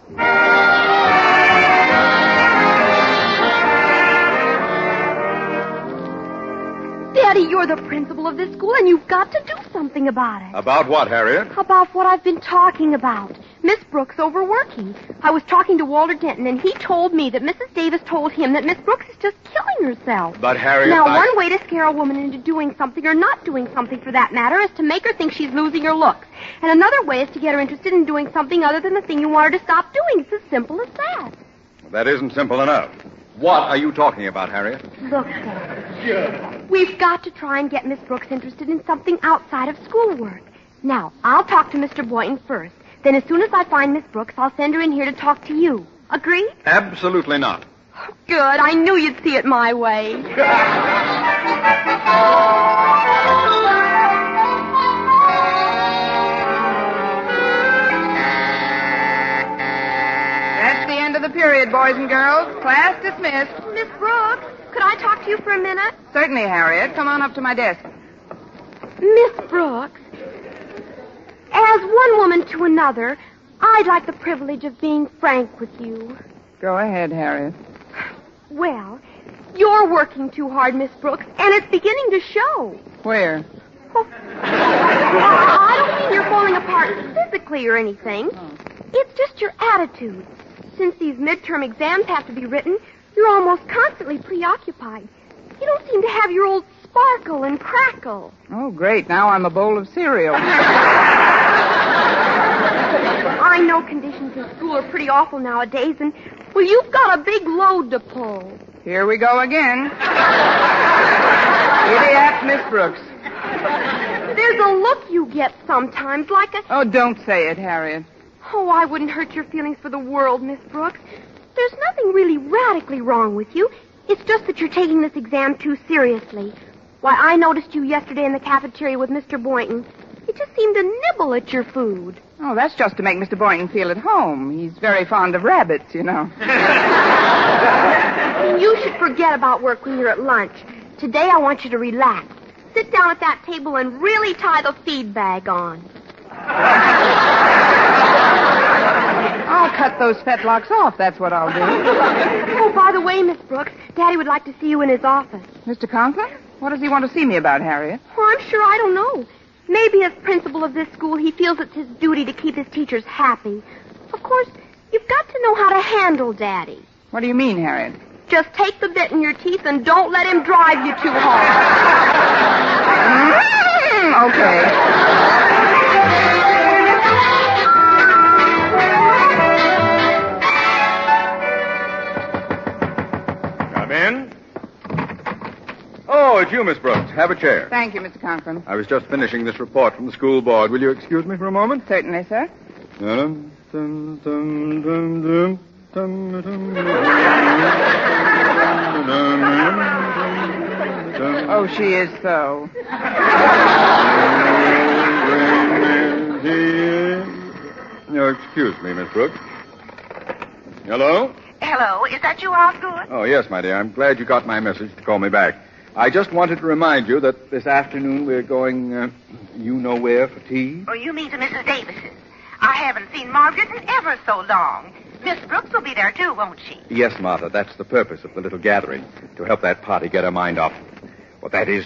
Daddy, you're the principal of this school, and you've got to do something about it. About what, Harriet? About what I've been talking about. Miss Brooks overworking. I was talking to Walter Denton, and he told me that Mrs. Davis told him that Miss Brooks is just killing herself. But, Harriet, Now, one way to scare a woman into doing something, or not doing something for that matter, is to make her think she's losing her looks. And another way is to get her interested in doing something other than the thing you want her to stop doing. It's as simple as that. That isn't simple enough. What are you talking about, Harriet? Look, Dad. We've got to try and get Miss Brooks interested in something outside of schoolwork. Now, I'll talk to Mr. Boynton first. Then as soon as I find Miss Brooks, I'll send her in here to talk to you. Agree? Absolutely not. Good. I knew you'd see it my way. boys and girls. Class dismissed. Miss Brooks, could I talk to you for a minute? Certainly, Harriet. Come on up to my desk. Miss Brooks, as one woman to another, I'd like the privilege of being frank with you. Go ahead, Harriet. Well, you're working too hard, Miss Brooks, and it's beginning to show. Where? I don't mean you're falling apart physically or anything. It's just your attitude. Since these midterm exams have to be written, you're almost constantly preoccupied. You don't seem to have your old sparkle and crackle. Oh, great. Now I'm a bowl of cereal. I know conditions in school are pretty awful nowadays, and, well, you've got a big load to pull. Here we go again. Idiot, Miss Brooks. There's a look you get sometimes, like a... Oh, don't say it, Harriet. Oh, I wouldn't hurt your feelings for the world, Miss Brooks. There's nothing really radically wrong with you. It's just that you're taking this exam too seriously. Why, I noticed you yesterday in the cafeteria with Mr. Boynton. You just seemed to nibble at your food. Oh, that's just to make Mr. Boynton feel at home. He's very fond of rabbits, you know. You should forget about work when you're at lunch. Today I want you to relax. Sit down at that table and really tie the feed bag on. I'll cut those fetlocks off, that's what I'll do. Oh, by the way, Miss Brooks, Daddy would like to see you in his office. Mr. Conklin? What does he want to see me about, Harriet? Oh, I'm sure I don't know. Maybe as principal of this school, he feels it's his duty to keep his teachers happy. Of course, you've got to know how to handle Daddy. What do you mean, Harriet? Just take the bit in your teeth and don't let him drive you too hard. Okay. Come in. Oh, it's you, Miss Brooks. Have a chair. Thank you, Mr. Conklin. I was just finishing this report from the school board. Will you excuse me for a moment? Certainly, sir. Oh, she is so. No, excuse me, Miss Brooks. Hello? Hello, is that you, Osgood? Oh, yes, my dear. I'm glad you got my message to call me back. I just wanted to remind you that this afternoon we're going, you know where for tea. Oh, you mean to Mrs. Davis's. I haven't seen Margaret in ever so long. Miss Brooks will be there, too, won't she? Yes, Martha, that's the purpose of the little gathering, to help that party get her mind off. Well, that is,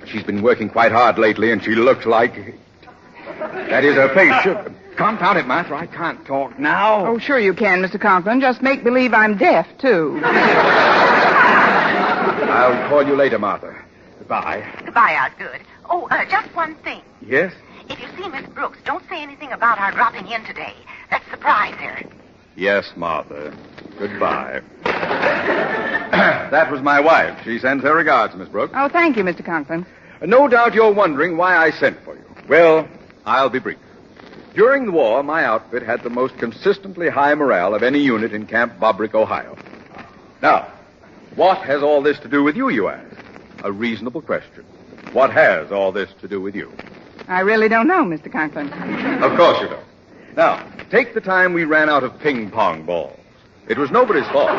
she's been working quite hard lately, and she looks like... That is her face. Confound it, Martha, I can't talk now. Oh, sure you can, Mr. Conklin. Just make believe I'm deaf, too. I'll call you later, Martha. Goodbye. Goodbye, Osgood. Oh, just one thing. Yes? If you see Miss Brooks, don't say anything about our dropping in today. Let's surprise her. Yes, Martha. Goodbye. That was my wife. She sends her regards, Miss Brooks. Oh, thank you, Mr. Conklin. No doubt you're wondering why I sent for you. Well, I'll be brief. During the war, my outfit had the most consistently high morale of any unit in Camp Bobrick, Ohio. Now, what has all this to do with you, you ask? A reasonable question. What has all this to do with you? I really don't know, Mr. Conklin. Of course you don't. Now, take the time we ran out of ping-pong balls. It was nobody's fault.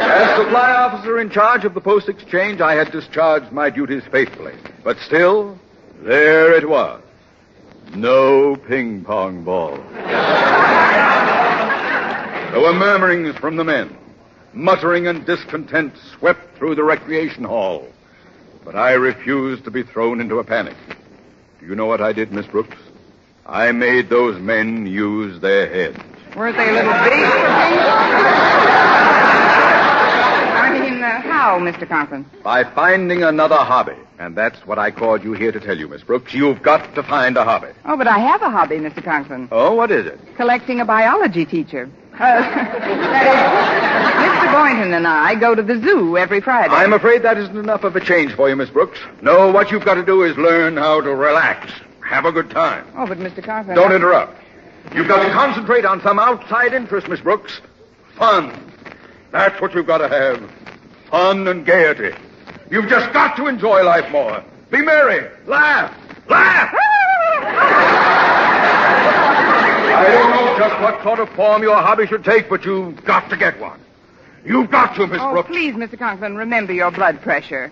As supply officer in charge of the post exchange, I had discharged my duties faithfully. But still, there it was. No ping-pong balls. There were murmurings from the men. Muttering and discontent swept through the recreation hall. But I refused to be thrown into a panic. Do you know what I did, Miss Brooks? I made those men use their heads. Weren't they a little big? I mean, how, Mr. Conklin? By finding another hobby. And that's what I called you here to tell you, Miss Brooks. You've got to find a hobby. Oh, but I have a hobby, Mr. Conklin. Oh, what is it? Collecting a biology teacher. That is, Mr. Boynton and I go to the zoo every Friday. I'm afraid that isn't enough of a change for you, Miss Brooks. No, what you've got to do is learn how to relax. Have a good time. Oh, but Mr. Conklin... Don't interrupt. You've got to concentrate on some outside interest, Miss Brooks. Fun. That's what you've got to have. Fun and gaiety. You've just got to enjoy life more. Be merry. Laugh. Laugh! I don't know just what sort of form your hobby should take, but you've got to get one. You've got to, Miss Brooks. Please, Mr. Conklin, remember your blood pressure.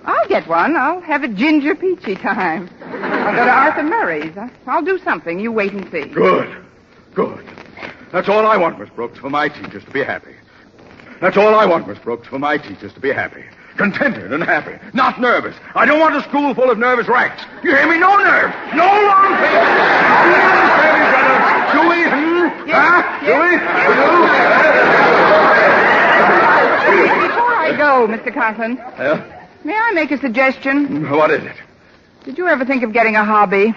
I'll get one. I'll have a ginger peachy time. I'll go to Arthur Murray's. I'll do something. You wait and see. Good. That's all I want, Miss Brooks, for my teachers to be happy. That's all I want, Miss Brooks, for my teachers to be happy. Contented and happy. Not nervous. I don't want a school full of nervous wrecks. You hear me? No nerves. No long faces. Do we understand each other? Do we? Do we? Before I go, Mr. Conklin, may I make a suggestion? What is it? Did you ever think of getting a hobby?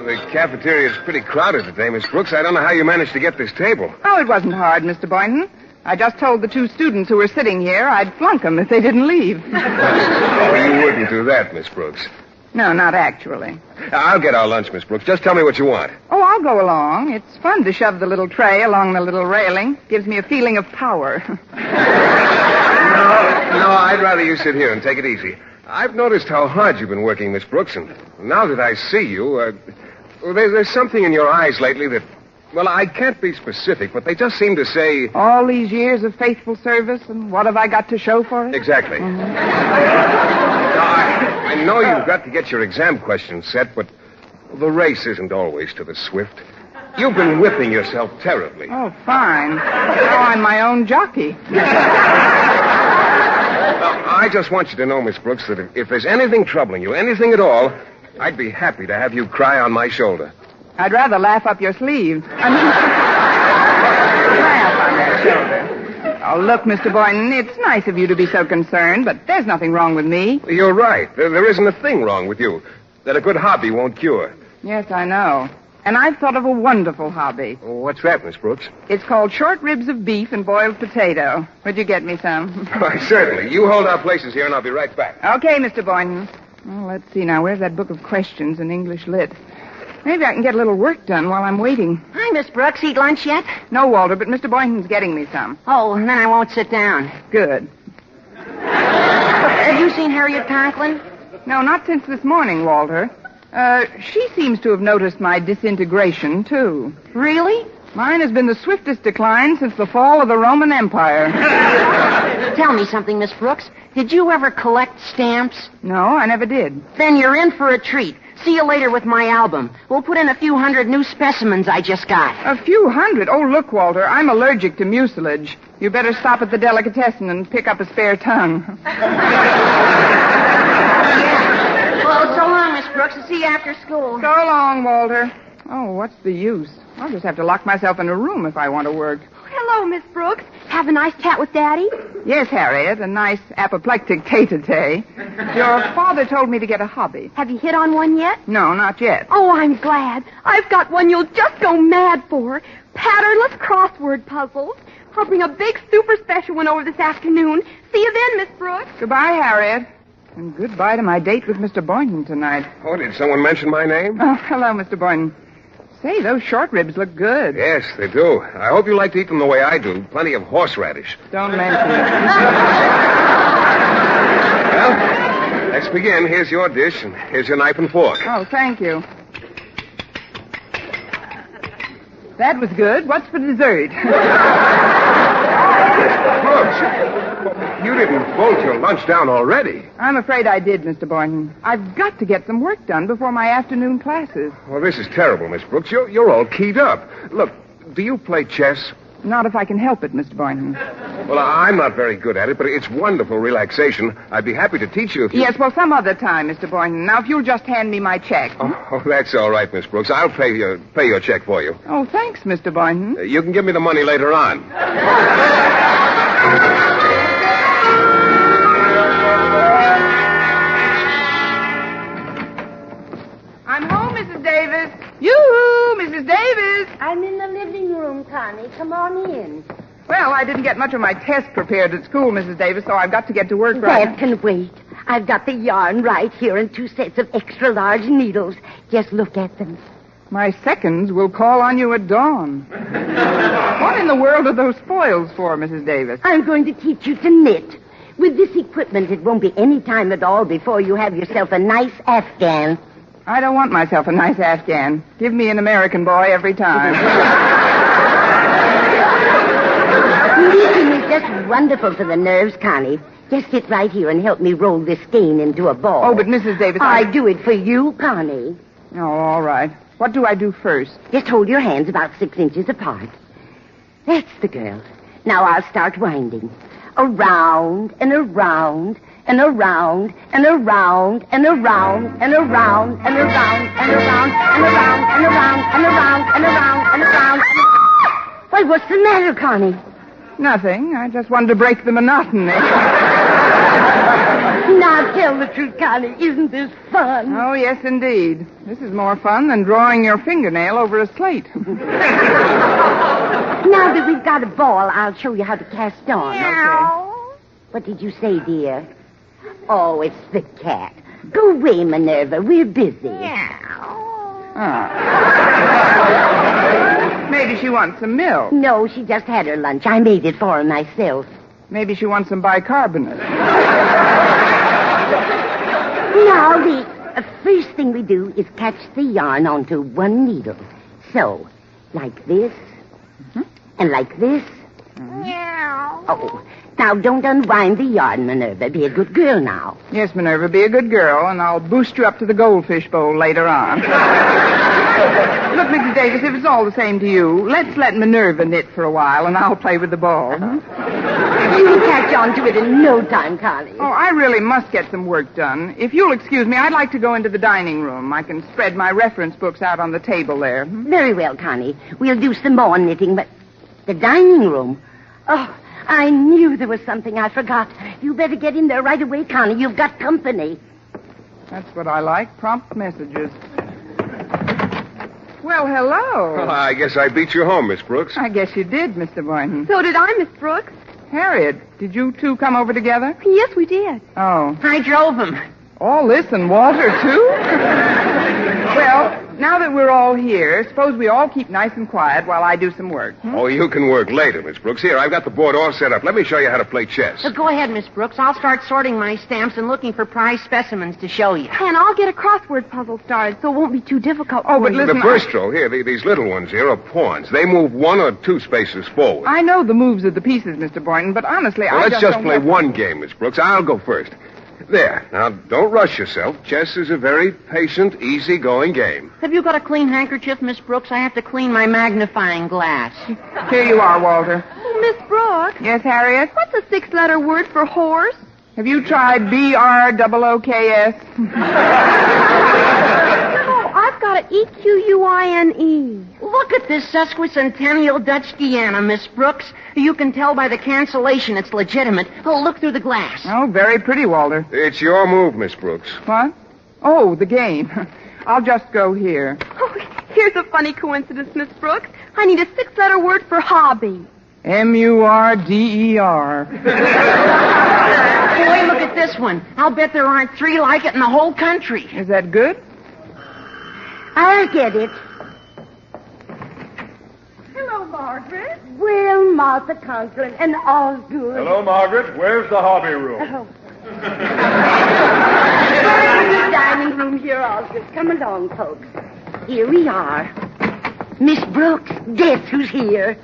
The cafeteria is pretty crowded today, Miss Brooks. I don't know how you managed to get this table. Oh, it wasn't hard, Mr. Boynton. I just told the 2 students who were sitting here I'd flunk them if they didn't leave. Oh, you wouldn't do that, Miss Brooks. No, not actually. I'll get our lunch, Miss Brooks. Just tell me what you want. Oh, I'll go along. It's fun to shove the little tray along the little railing. Gives me a feeling of power. No, I'd rather you sit here and take it easy. I've noticed how hard you've been working, Miss Brooks, and now that I see you, there's something in your eyes lately that, well, I can't be specific, but they just seem to say... All these years of faithful service, and what have I got to show for it? Exactly. I know you've got to get your exam questions set, but the race isn't always to the swift. You've been whipping yourself terribly. Oh, fine. Now I'm my own jockey. I just want you to know, Miss Brooks, that if there's anything troubling you, anything at all, I'd be happy to have you cry on my shoulder. I'd rather laugh up your sleeve. Laugh on that shoulder. Oh, look, Mr. Boynton, it's nice of you to be so concerned, but there's nothing wrong with me. You're right. There isn't a thing wrong with you that a good hobby won't cure. Yes, I know. And I've thought of a wonderful hobby. What's that, Miss Brooks? It's called short ribs of beef and boiled potato. Would you get me some? Why, certainly. You hold our places here, and I'll be right back. Okay, Mr. Boynton. Well, let's see now. Where's that book of questions in English Lit? Maybe I can get a little work done while I'm waiting. Hi, Miss Brooks. Eat lunch yet? No, Walter, but Mr. Boynton's getting me some. Oh, then I won't sit down. Good. Have you seen Harriet Conklin? No, not since this morning, Walter. She seems to have noticed my disintegration, too. Really? Mine has been the swiftest decline since the fall of the Roman Empire. Tell me something, Miss Brooks. Did you ever collect stamps? No, I never did. Then you're in for a treat. See you later with my album. We'll put in a few hundred new specimens I just got. A few hundred? Oh, look, Walter, I'm allergic to mucilage. You better stop at the delicatessen and pick up a spare tongue. Well, so long, Miss Brooks. I'll see you after school. So long, Walter. Oh, what's the use? I'll just have to lock myself in a room if I want to work. Hello, Miss Brooks. Have a nice chat with Daddy? Yes, Harriet, a nice apoplectic tete-a-tete. Your father told me to get a hobby. Have you hit on one yet? No, not yet. Oh, I'm glad. I've got one you'll just go mad for. Patternless crossword puzzles. I'll bring a big super special one over this afternoon. See you then, Miss Brooks. Goodbye, Harriet. And goodbye to my date with Mr. Boynton tonight. Oh, did someone mention my name? Oh, hello, Mr. Boynton. Say, those short ribs look good. Yes, they do. I hope you like to eat them the way I do. Plenty of horseradish. Don't mention it. Well, let's begin. Here's your dish, and here's your knife and fork. Oh, thank you. That was good. What's for dessert? Brooks, you didn't bolt your lunch down already. I'm afraid I did, Mr. Boynton. I've got to get some work done before my afternoon classes. Well, this is terrible, Miss Brooks. You're all keyed up. Look, do you play chess? Not if I can help it, Mr. Boynton. Well, I'm not very good at it, but it's wonderful relaxation. I'd be happy to teach you if you... Yes, well, some other time, Mr. Boynton. Now, if you'll just hand me my check. Oh, that's all right, Miss Brooks. I'll pay your check for you. Oh, thanks, Mr. Boynton. You can give me the money later on. I'm home, Mrs. Davis. Yoo-hoo, Mrs. Davis. I'm in the living room, Connie. Come on in. Well, I didn't get much of my test prepared at school, Mrs. Davis, so I've got to get to work right That can wait. I've got the yarn right here and 2 sets of extra-large needles. Just look at them. My seconds will call on you at dawn. What in the world are those foils for, Mrs. Davis? I'm going to teach you to knit. With this equipment, it won't be any time at all before you have yourself a nice Afghan. I don't want myself a nice Afghan. Give me an American boy every time. Knitting is just wonderful for the nerves, Connie. Just sit right here and help me roll this skein into a ball. Oh, but Mrs. Davis, I do it for you, Connie. Oh, all right. What do I do first? Just hold your hands about 6 inches apart. That's the girl. Now I'll start winding. Around and around and around and around and around and around and around and around and around and around and around and around and around. Why, what's the matter, Connie? Nothing. I just wanted to break the monotony. Now tell the truth, Connie. Isn't this fun? Oh, yes, indeed. This is more fun than drawing your fingernail over a slate. Now that we've got a ball, I'll show you how to cast on. Okay. What did you say, dear? Oh, it's the cat. Go away, Minerva. We're busy. Maybe she wants some milk. No, she just had her lunch. I made it for her myself. Maybe she wants some bicarbonate. Now, the first thing we do is catch the yarn onto one needle. So, like this, and like this. Oh, now don't unwind the yarn, Minerva. Be a good girl now. Yes, Minerva, be a good girl, and I'll boost you up to the goldfish bowl later on. Look, Mrs. Davis, if it's all the same to you, let's let Minerva knit for a while, and I'll play with the ball. You'll catch on to it in no time, Connie. Oh, I really must get some work done. If you'll excuse me, I'd like to go into the dining room. I can spread my reference books out on the table there. Very well, Connie. We'll do some more knitting, but the dining room? Oh, I knew there was something I forgot. You better get in there right away, Connie. You've got company. That's what I like, prompt messages. Well, hello. Well, I guess I beat you home, Miss Brooks. I guess you did, Mr. Boynton. So did I, Miss Brooks. Harriet, did you two come over together? Yes, we did. Oh. I drove him. All this and Walter, too? Well, now that we're all here, suppose we all keep nice and quiet while I do some work. Oh, you can work later, Miss Brooks. Here, I've got the board all set up. Let me show you how to play chess. So go ahead, Miss Brooks. I'll start sorting my stamps and looking for prize specimens to show you. And I'll get a crossword puzzle started so it won't be too difficult Oh, for but you. listen, The first row, here, these little ones here are pawns. They move 1 or 2 spaces forward. I know the moves of the pieces, Mr. Boynton, but honestly, Well, I let's just don't play have- one game, Miss Brooks. I'll go first. There. Now, don't rush yourself. Chess is a very patient, easy-going game. Have you got a clean handkerchief, Miss Brooks? I have to clean my magnifying glass. Here you are, Walter. Oh, Miss Brooks, Yes, Harriet? what's a 6-letter word for horse? Have you tried BROOKS? Oh, I've got it EQUINE. Look at this sesquicentennial Dutch Guiana, Miss Brooks. You can tell by the cancellation it's legitimate. Oh, look through the glass. Oh, very pretty, Walter. It's your move, Miss Brooks. What? Oh, the game. I'll just go here. Oh, here's a funny coincidence, Miss Brooks. I need a 6-letter word for hobby. MURDER. Boy, look at this one. I'll bet there aren't 3 like it in the whole country. Is that good? I'll get it. Hello, Margaret. Well, Martha Conklin, and all's good. Hello, Margaret. Where's the hobby room? Oh. In the dining room here, Osgood. Come along, folks. Here we are. Miss Brooks, guess who's here?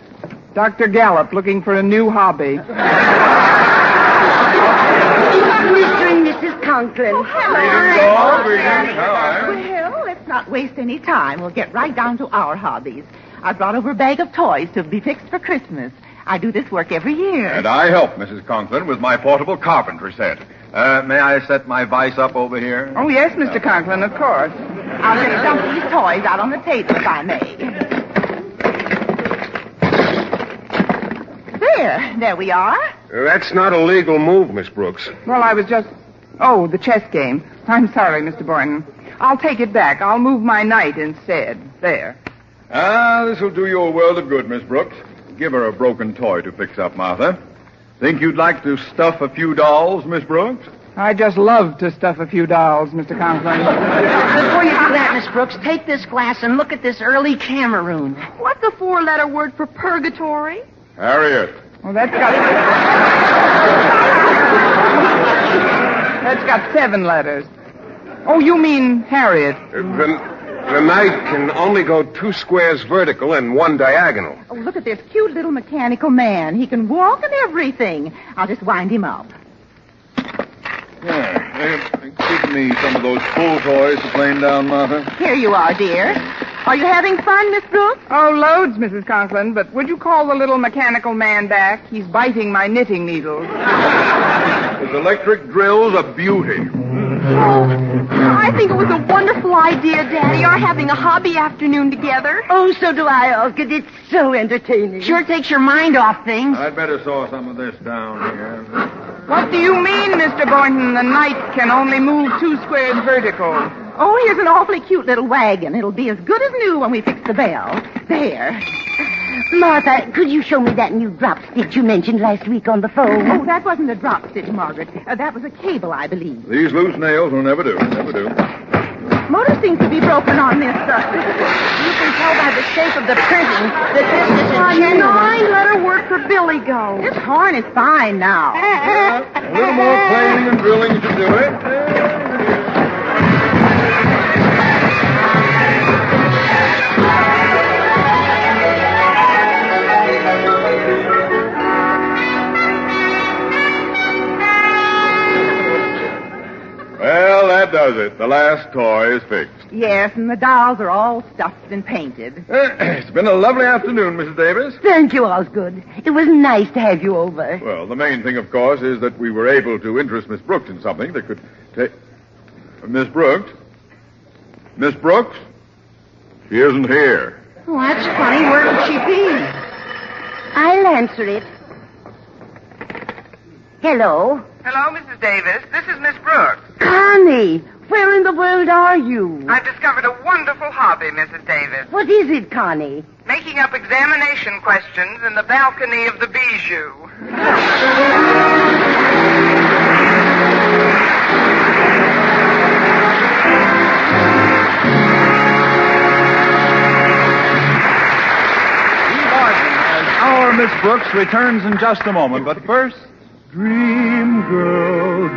Dr. Gallup looking for a new hobby. Mr. and Mrs. Conklin. Well, let's not waste any time. We'll get right down to our hobbies. I brought over a bag of toys to be fixed for Christmas. I do this work every year. And I help Mrs. Conklin with my portable carpentry set. May I set my vise up over here? Oh, yes, Mr. Conklin, of course. I'll just dump these toys out on the table, if I may. There we are. That's not a legal move, Miss Brooks. Well, I was just... Oh, the chess game. I'm sorry, Mr. Boynton. I'll take it back. I'll move my knight instead. There. This will do you a world of good, Miss Brooks. Give her a broken toy to fix up, Martha. Think you'd like to stuff a few dolls, Miss Brooks? I just love to stuff a few dolls, Mr. Conklin. Before you do that, Miss Brooks, take this glass and look at this early Cameroon. What's a 4-letter word for purgatory? Harriet. Well, that's got... That's got 7 letters. Oh, you mean Harriet. The knight can only go 2 squares vertical and 1 diagonal. Oh, look at this cute little mechanical man. He can walk and everything. I'll just wind him up. Give me some of those pool toys to plane down, Martha. Here you are, dear. Are you having fun, Miss Brooks? Oh, loads, Mrs. Conklin, but would you call the little mechanical man back? He's biting my knitting needles. His electric drill's a beauty. I think it was a wonderful idea, Daddy, our having a hobby afternoon together. Oh, so do I, Osgood. It's so entertaining. Sure takes your mind off things. I'd better saw some of this down here. What do you mean, Mr. Boynton? The knight can only move 2 squares vertical. Oh, here's an awfully cute little wagon. It'll be as good as new when we fix the bell. There. Martha, could you show me that new drop stitch you mentioned last week on the phone? Oh, that wasn't a drop stitch, Margaret. That was a cable, I believe. These loose nails will never do. Never do. Motor seems to be broken on this. You can tell by the shape of the printing that this is a genuine. Let her work for Billy go. This horn is fine now. A little more planing and drilling should do it. Well, that does it. The last toy is fixed. Yes, and the dolls are all stuffed and painted. It's been a lovely afternoon, Mrs. Davis. Thank you, Osgood. It was nice to have you over. Well, the main thing, of course, is that we were able to interest Miss Brooks in something that could take... Miss Brooks? Miss Brooks? She isn't here. Oh, that's funny. Where could she be? I'll answer it. Hello? Hello, Mrs. Davis. This is Miss Brooks. Connie, where in the world are you? I've discovered a wonderful hobby, Mrs. Davis. What is it, Connie? Making up examination questions in the balcony of the Bijou. Our Miss Brooks returns in just a moment, but first... Dream girl,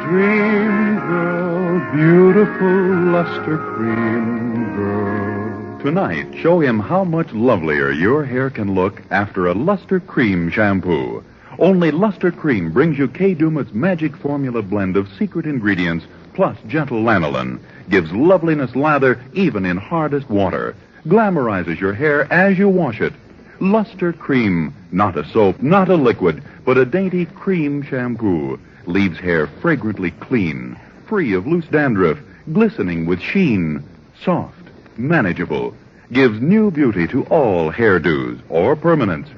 beautiful luster cream girl. Tonight, show him how much lovelier your hair can look after a Luster Cream shampoo. Only Luster Cream brings you Kay Duma's magic formula blend of secret ingredients plus gentle lanolin. Gives loveliness lather even in hardest water. Glamorizes your hair as you wash it. Luster Cream, not a soap, not a liquid, but a dainty cream shampoo. Leaves hair fragrantly clean, free of loose dandruff, glistening with sheen, soft, manageable. Gives new beauty to all hairdos or permanents.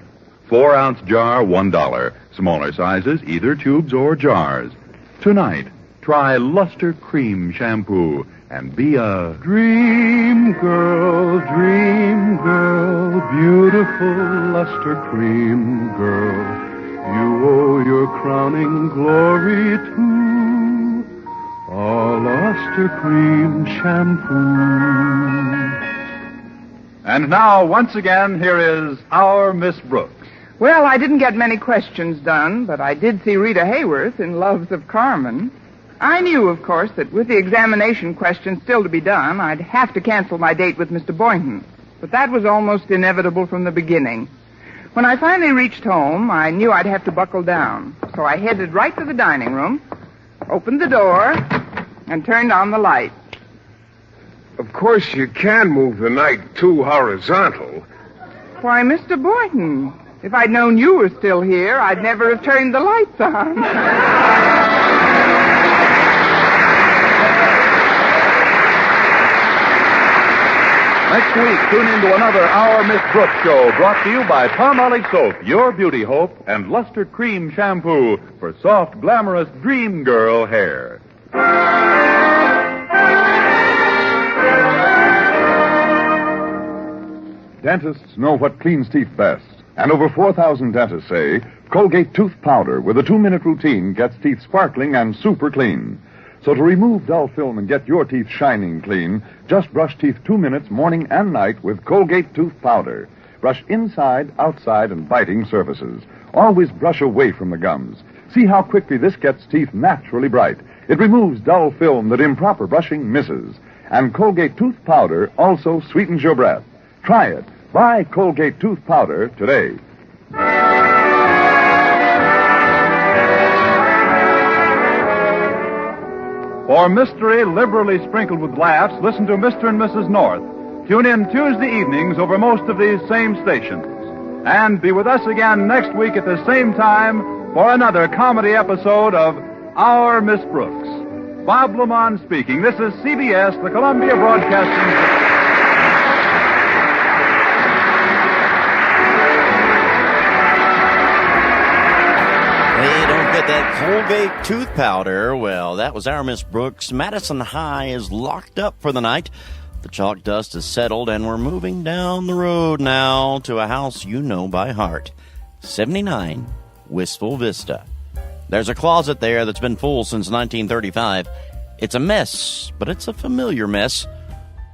4-ounce jar, $1. Smaller sizes, either tubes or jars. Tonight, try Luster Cream shampoo and be a Dream girl, beautiful luster cream girl. You owe your crowning glory to a luster cream shampoo. And now, once again, here is our Miss Brooks. Well, I didn't get many questions done, but I did see Rita Hayworth in Loves of Carmen. I knew, of course, that with the examination questions still to be done, I'd have to cancel my date with Mr. Boynton. But that was almost inevitable from the beginning. When I finally reached home, I knew I'd have to buckle down. So I headed right to the dining room, opened the door, and turned on the light. Of course, you can move the knight too horizontal. Why, Mr. Boynton, if I'd known you were still here, I'd never have turned the lights on. Next week, tune into another Our Miss Brooks show brought to you by Palmolive Soap, your beauty hope, and Luster Cream Shampoo for soft, glamorous dream girl hair. Dentists know what cleans teeth best. And over 4,000 dentists say Colgate tooth powder with a 2-minute routine gets teeth sparkling and super clean. So to remove dull film and get your teeth shining clean, just brush teeth 2 minutes morning and night with Colgate tooth powder. Brush inside, outside, and biting surfaces. Always brush away from the gums. See how quickly this gets teeth naturally bright. It removes dull film that improper brushing misses. And Colgate Tooth Powder also sweetens your breath. Try it. Buy Colgate Tooth Powder today. For mystery liberally sprinkled with laughs, listen to Mr. and Mrs. North. Tune in Tuesday evenings over most of these same stations. And be with us again next week at the same time for another comedy episode of Our Miss Brooks. Bob Lamont speaking. This is CBS, the Columbia Broadcasting System. Hey, don't get that Colgate tooth powder. Well, that was Our Miss Brooks. Madison High is locked up for the night. The chalk dust is settled, and we're moving down the road now to a house you know by heart. 79 Wistful Vista. There's a closet there that's been full since 1935. It's a mess, but it's a familiar mess.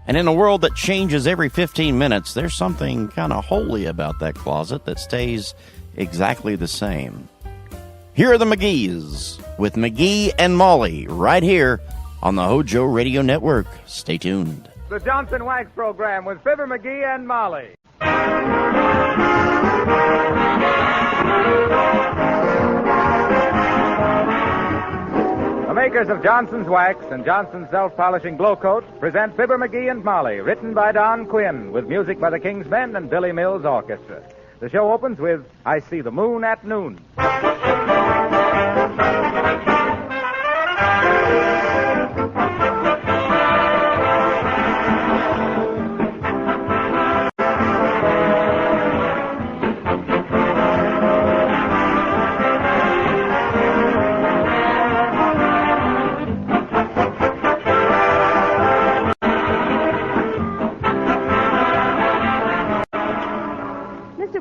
And in a world that changes every 15 minutes, there's something kind of holy about that closet that stays exactly the same. Here are the McGees with McGee and Molly right here on the Hojo Radio Network. Stay tuned. The Johnson Wax Program with Fibber, McGee, and Molly. The makers of Johnson's Wax and Johnson's Self-Polishing Glow Coat present Fibber, McGee, and Molly, written by Don Quinn, with music by the King's Men and Billy Mills Orchestra. The show opens with I See the Moon at Noon.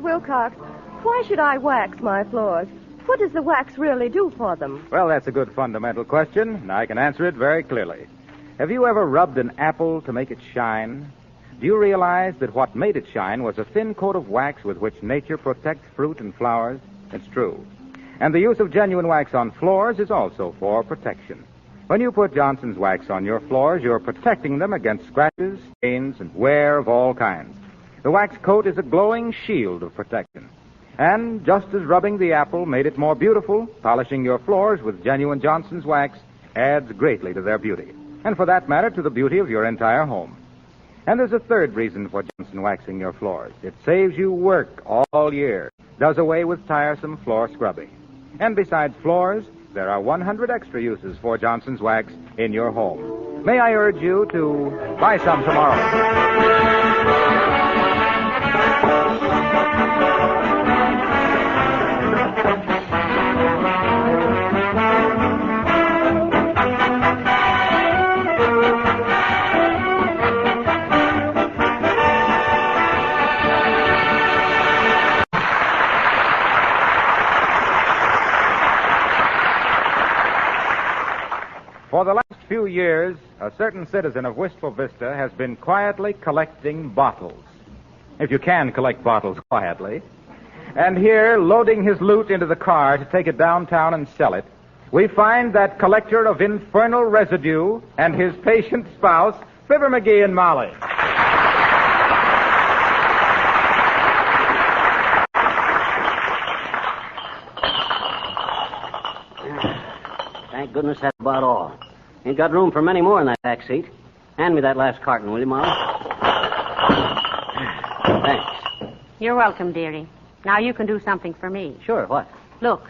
Wilcox, why should I wax my floors? What does the wax really do for them? Well, that's a good fundamental question, and I can answer it very clearly. Have you ever rubbed an apple to make it shine? Do you realize that what made it shine was a thin coat of wax with which nature protects fruit and flowers? It's true. And the use of genuine wax on floors is also for protection. When you put Johnson's Wax on your floors, you're protecting them against scratches, stains, and wear of all kinds. The wax coat is a glowing shield of protection. And just as rubbing the apple made it more beautiful, polishing your floors with genuine Johnson's Wax adds greatly to their beauty. And for that matter, to the beauty of your entire home. And there's a third reason for Johnson waxing your floors. It saves you work all year, does away with tiresome floor scrubbing. And besides floors, there are 100 extra uses for Johnson's Wax in your home. May I urge you to buy some tomorrow? For the last few years, a certain citizen of Wistful Vista has been quietly collecting bottles. If you can collect bottles quietly. And here, loading his loot into the car to take it downtown and sell it, we find that collector of infernal residue and his patient spouse, Fibber, McGee, and Molly. Thank goodness that's about all. Ain't got room for many more in that back seat. Hand me that last carton, will you, Molly? Thanks. You're welcome, dearie. Now you can do something for me. Sure, what? Look,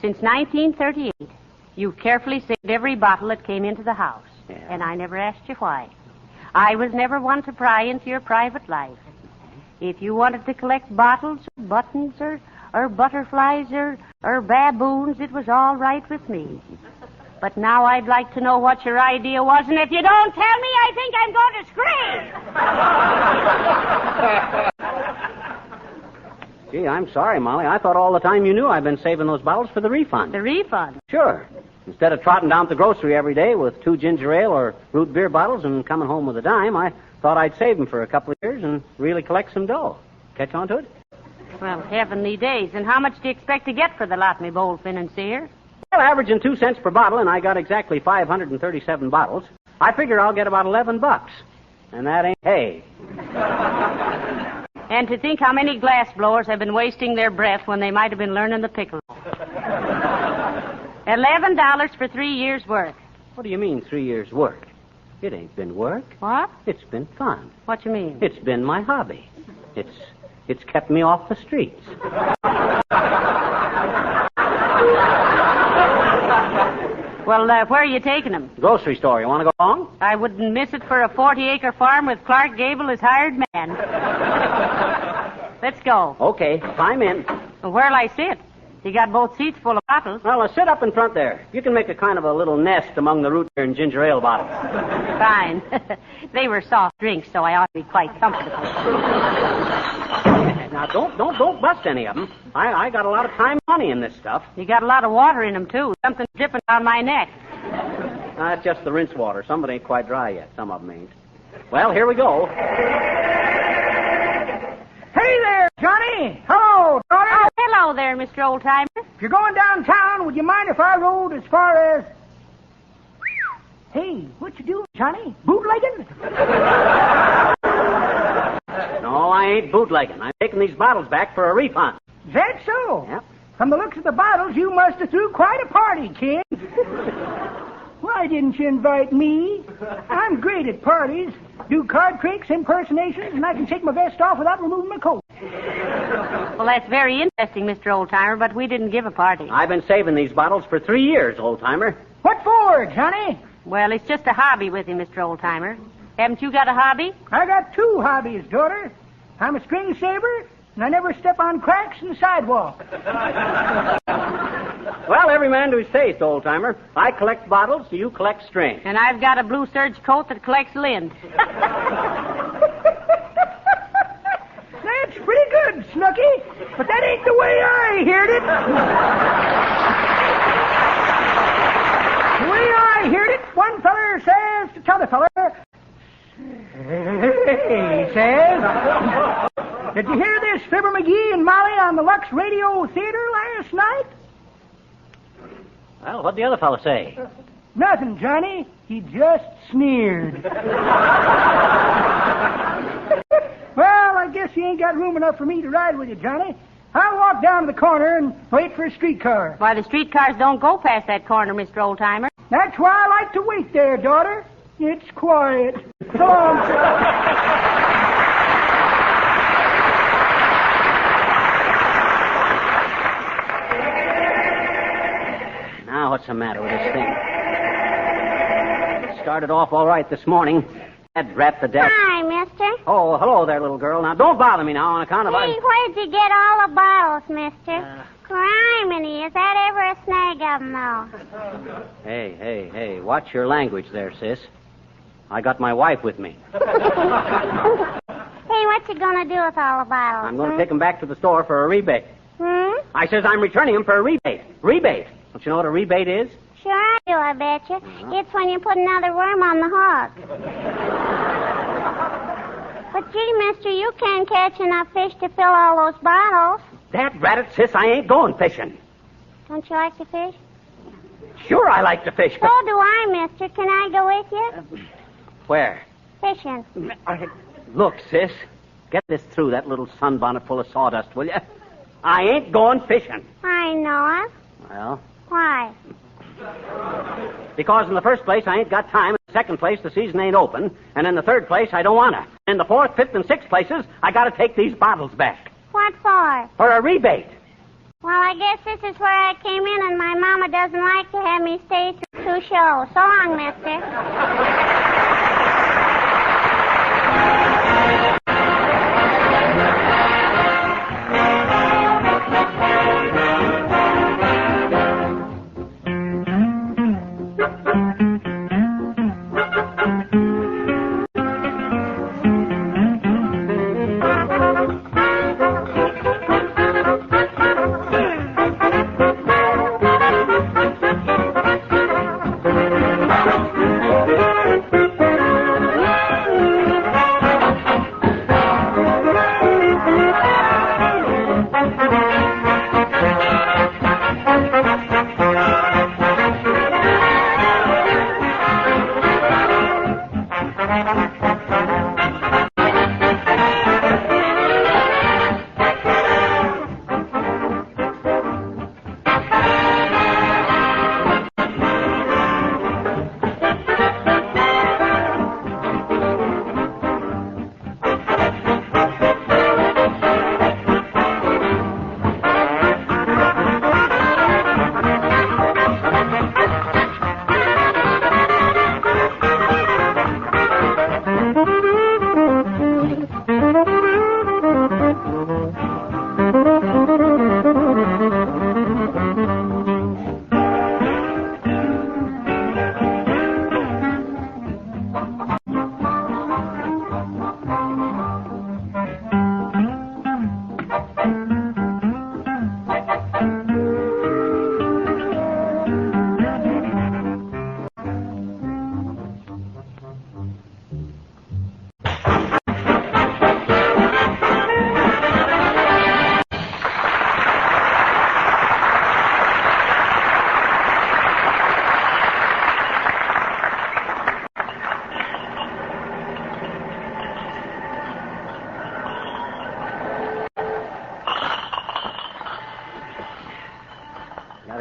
since 1938, you've carefully saved every bottle that came into the house. Yeah. And I never asked you why. I was never one to pry into your private life. If you wanted to collect bottles or buttons or butterflies or baboons, it was all right with me. But now I'd like to know what your idea was, and if you don't tell me, I think I'm going to scream. Gee, I'm sorry, Molly. I thought all the time you knew I'd been saving those bottles for the refund. The refund? Sure. Instead of trotting down to the grocery every day with 2 ginger ale or root beer bottles and coming home with a dime, I thought I'd save them for a couple of years and really collect some dough. Catch on to it? Well, heavenly days. And how much do you expect to get for the lot, me bold financier? Well, averaging 2 cents per bottle, and I got exactly 537 bottles. I figure I'll get about $11. And that ain't hay. And to think how many glass blowers have been wasting their breath when they might have been learning the piccolo. $11 for 3 years' work. What do you mean, 3 years' work? It ain't been work. What? It's been fun. What you mean? It's been my hobby. It's kept me off the streets. Well, where are you taking them? Grocery store. You want to go along? I wouldn't miss it for a 40-acre farm with Clark Gable as hired man. Let's go. Okay, climb in. Well, where'll I sit? You got both seats full of bottles. Well, sit up in front there. You can make a kind of a little nest among the root beer and ginger ale bottles. Fine. They were soft drinks, so I ought to be quite comfortable. Now, don't bust any of them. I got a lot of time and money in this stuff. You got a lot of water in them, too. Something dripping down my neck. That's just the rinse water. Some of it ain't quite dry yet. Some of them ain't. Well, here we go. Hey there, Johnny. Hello, daughter. Oh, hello there, Mr. Oldtimer. If you're going downtown, would you mind if I rode as far as... Hey, what you doing, Johnny? Bootlegging? No, I ain't bootlegging. I'm taking these bottles back for a refund. Is that so? Yep. From the looks of the bottles, you must have threw quite a party, kid. Why didn't you invite me? I'm great at parties. Do card tricks, impersonations, and I can take my vest off without removing my coat. Well, that's very interesting, Mr. Oldtimer, but we didn't give a party. I've been saving these bottles for 3 years, old-timer. What for, Johnny? Well, it's just a hobby with you, Mr. Oldtimer. Haven't you got a hobby? I got 2 hobbies, daughter. I'm a string saver, and I never step on cracks in the sidewalk. Well, every man to his taste, old-timer. I collect bottles, so you collect string. And I've got a blue serge coat that collects lint. That's pretty good, Snooky, but that ain't the way I heard it. The way I heard it, one feller says to t'other feller, he says, did you hear this, Fibber, McGee, and Molly on the Lux Radio Theater last night? Well, what'd the other fellow say? Nothing, Johnny. He just sneered. Well, I guess you ain't got room enough for me to ride with you, Johnny. I'll walk down to the corner and wait for a streetcar. Why, the streetcars don't go past that corner, Mr. Oldtimer. That's why I like to wait there, daughter. It's quiet. So long. Now, what's the matter with this thing? It started off all right this morning. That rat to death. Hi, mister. Oh, hello there, little girl. Now, don't bother me now on account of... Hey, where'd you get all the bottles, mister? Criminy, is that ever a snag of them, though? Hey, watch your language there, sis. I got my wife with me. Hey, what you gonna do with all the bottles? I'm going to take them back to the store for a rebate. I says I'm returning them for a rebate. Rebate. Don't you know what a rebate is? Sure I do, I bet you. It's when you put another worm on the hook. But gee, mister, you can't catch enough fish to fill all those bottles. That rat, sis, I ain't going fishing. Don't you like to fish? Sure I like to fish, So but... do I, mister. Can I go with you? Where? Fishing. Look, sis, get this through that little sunbonnet full of sawdust, will you? I ain't going fishing. I know it. Well, Why? because in the first place, I ain't got time. In the second place, the season ain't open. And in the third place, I don't want to. In the fourth, fifth, and sixth places, I got to take these bottles back. What for? For a rebate. Well, I guess this is where I came in, and my mama doesn't like to have me stay through 2 shows. So long, mister.